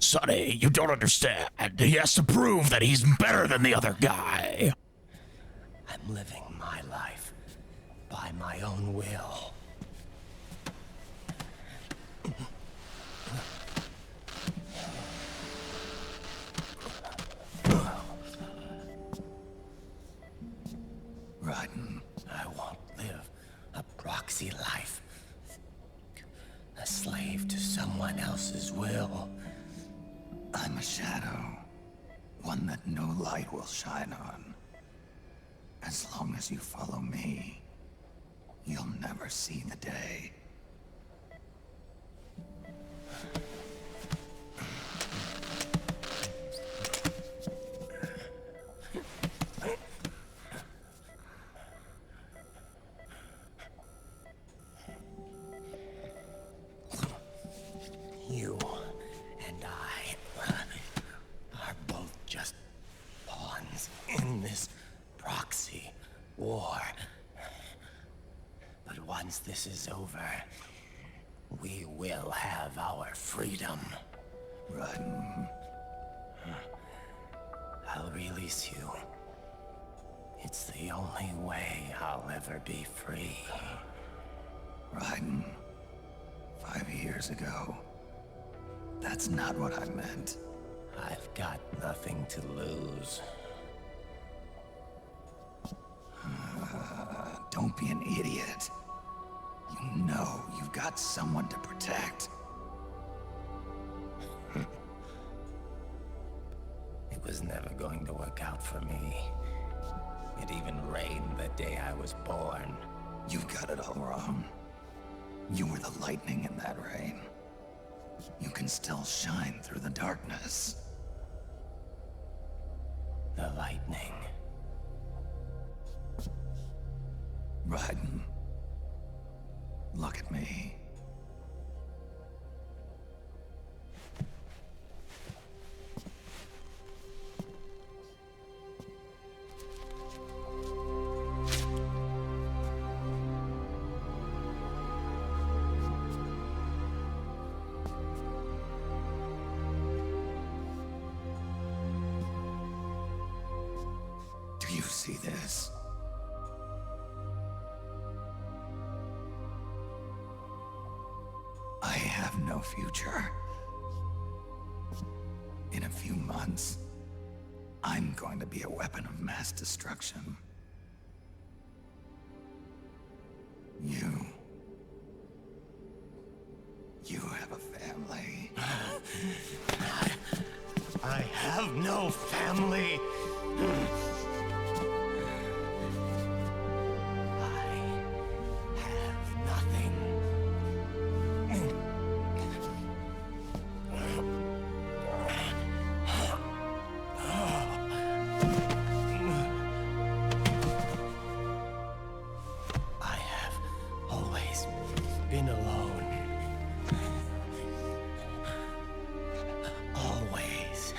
Sonny, you don't understand. He has to prove that he's better than the other guy. I'm living my life by my own will. Raiden. I won't live a proxy life. A slave to someone else's will. I'm a shadow. One that no light will shine on. As long as you follow me, you'll never see the day. You and I are both just pawns in this proxy war. But once this is over, we will have our freedom. Raiden. I'll release you. It's the only way I'll ever be free. Raiden. 5 years ago. That's not what I meant. I've got nothing to lose. Don't be an idiot. You know you've got someone to protect. It was never going to work out for me. It even rained the day I was born. You've got it all wrong. You were the lightning in that rain. You can still shine through the darkness. The lightning. Raiden. Look at me. Do you see this? I have no future. In a few months, I'm going to be a weapon of mass destruction. You have a family. I have no family. Been alone. Always.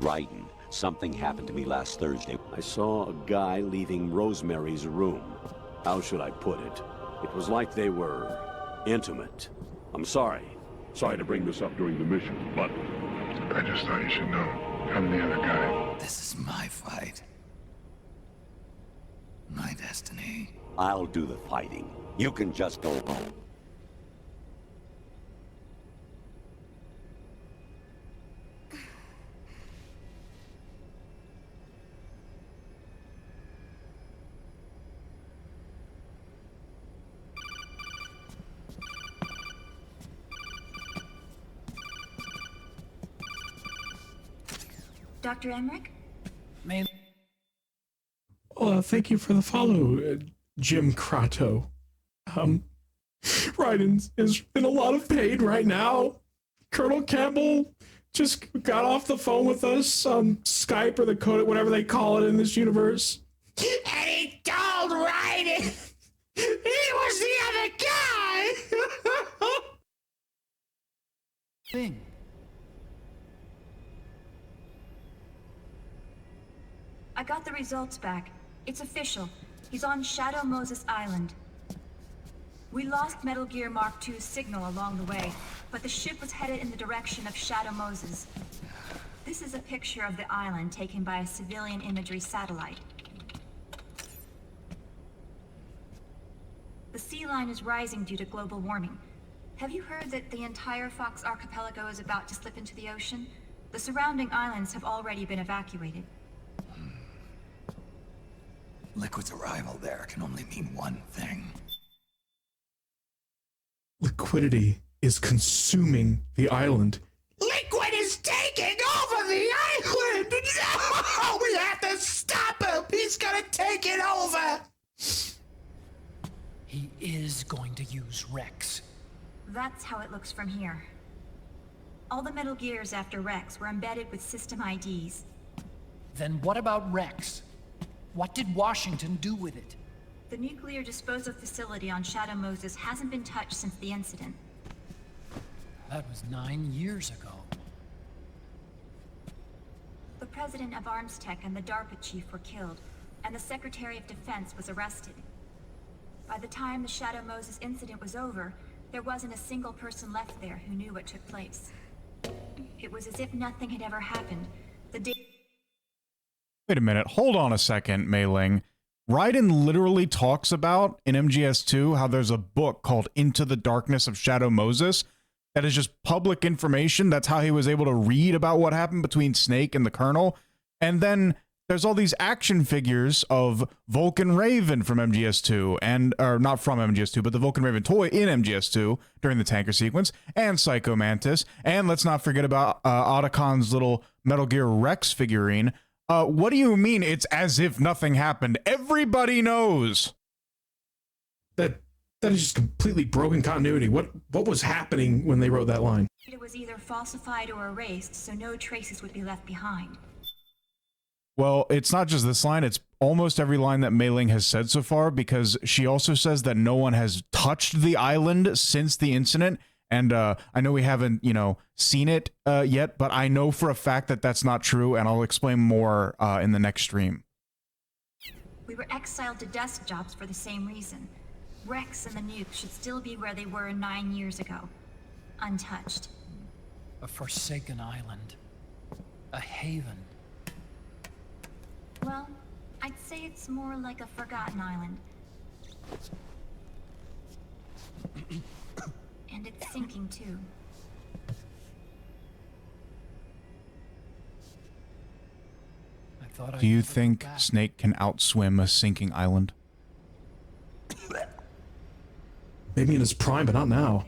Raiden, something happened to me last Thursday. I saw a guy leaving Rosemary's room. How should I put it? It was like they were intimate. I'm sorry. Sorry to bring this up during the mission, but I just thought you should know. I'm the other guy. This is my fight. My destiny. I'll do the fighting. You can just go home. Dr. Emmerich? Thank you for the follow, Jim Crato. Raiden is in a lot of pain right now. Colonel Campbell just got off the phone with us on Skype or the code, whatever they call it in this universe. And he told Raiden he was the other guy! Thing. I got the results back. It's official. He's on Shadow Moses Island. We lost Metal Gear Mark II's signal along the way, but the ship was headed in the direction of Shadow Moses. This is a picture of the island taken by a civilian imagery satellite. The sea line is rising due to global warming. Have you heard that the entire Fox archipelago is about to slip into the ocean? The surrounding islands have already been evacuated. Liquid's arrival there can only mean one thing. Liquidity is consuming the island. Liquid is taking over the island! No! We have to stop him! He's gonna take it over! He is going to use Rex. That's how it looks from here. All the Metal Gears after Rex were embedded with system IDs. Then what about Rex? What did Washington do with it? The nuclear disposal facility on Shadow Moses hasn't been touched since the incident. That was 9 years ago. The president of Arms Tech and the DARPA chief were killed, and the Secretary of Defense was arrested. By the time the Shadow Moses incident was over, there wasn't a single person left there who knew what took place. It was as if nothing had ever happened. The day... Wait a minute. Hold on a second, Mei Ling. Raiden literally talks about in MGS2 how there's a book called Into the Darkness of Shadow Moses that is just public information. That's how he was able to read about what happened between Snake and the Colonel. And then there's all these action figures of Vulcan Raven from MGS2, and or not from MGS2, but the Vulcan Raven toy in MGS2 during the tanker sequence, and Psycho Mantis, and let's not forget about Otacon's little Metal Gear Rex figurine. What do you mean it's as if nothing happened? Everybody knows. That is just completely broken continuity. What was happening when they wrote that line? It was either falsified or erased, so no traces would be left behind. Well, it's not just this line, it's almost every line that Mei Ling has said so far, because she also says that no one has touched the island since the incident. And I know we haven't, seen it yet, but I know for a fact that that's not true, and I'll explain more in the next stream. We were exiled to desk jobs for the same reason. Rex and the nuke should still be where they were 9 years ago. Untouched. A forsaken island. A haven. Well, I'd say it's more like a forgotten island. And it's sinking too. Do you think Snake can outswim a sinking island? Maybe in his prime, but not now.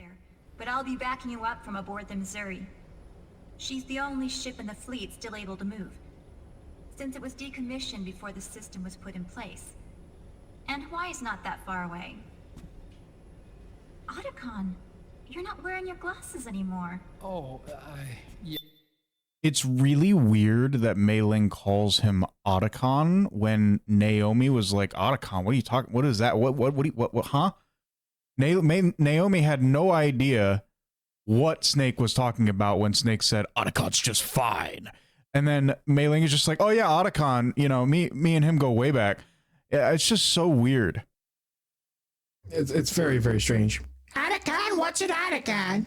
But I'll be backing you up from aboard the Missouri. She's the only ship in the fleet still able to move, since it was decommissioned before the system was put in place. And Hawaii's not that far away. Otacon, you're not wearing your glasses anymore. Oh, yeah. It's really weird that Mei Ling calls him Otacon when Naomi was like, Otacon, what are you talking? What is that? What, huh? Naomi had no idea what Snake was talking about when Snake said, Otacon's just fine. And then Mei Ling is just like, oh yeah, Otacon, you know, me and him go way back. Yeah, it's just so weird. It's very, very strange. Otacon? What's an Otacon?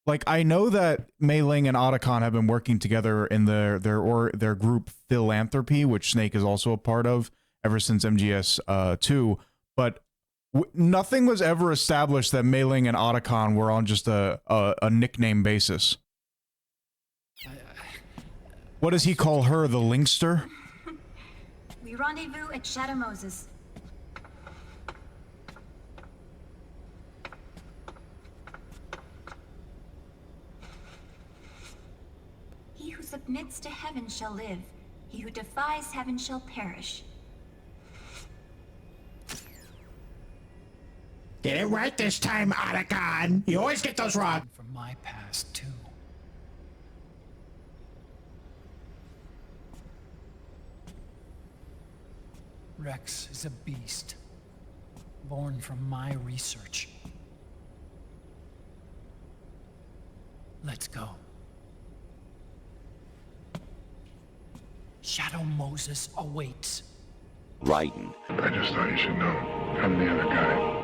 Like, I know that Mei Ling and Otacon have been working together in their group Philanthropy, which Snake is also a part of ever since MGS 2, but nothing was ever established that Mei Ling and Otacon were on just a nickname basis. What does he call her, the Linkster? We rendezvous at Shadow Moses. He who submits to heaven shall live. He who defies heaven shall perish. Get it right this time, Otacon. You always get those wrong. From my past, too. Rex is a beast, born from my research. Let's go. Shadow Moses awaits. Raiden. I just thought you should know. I'm the other guy.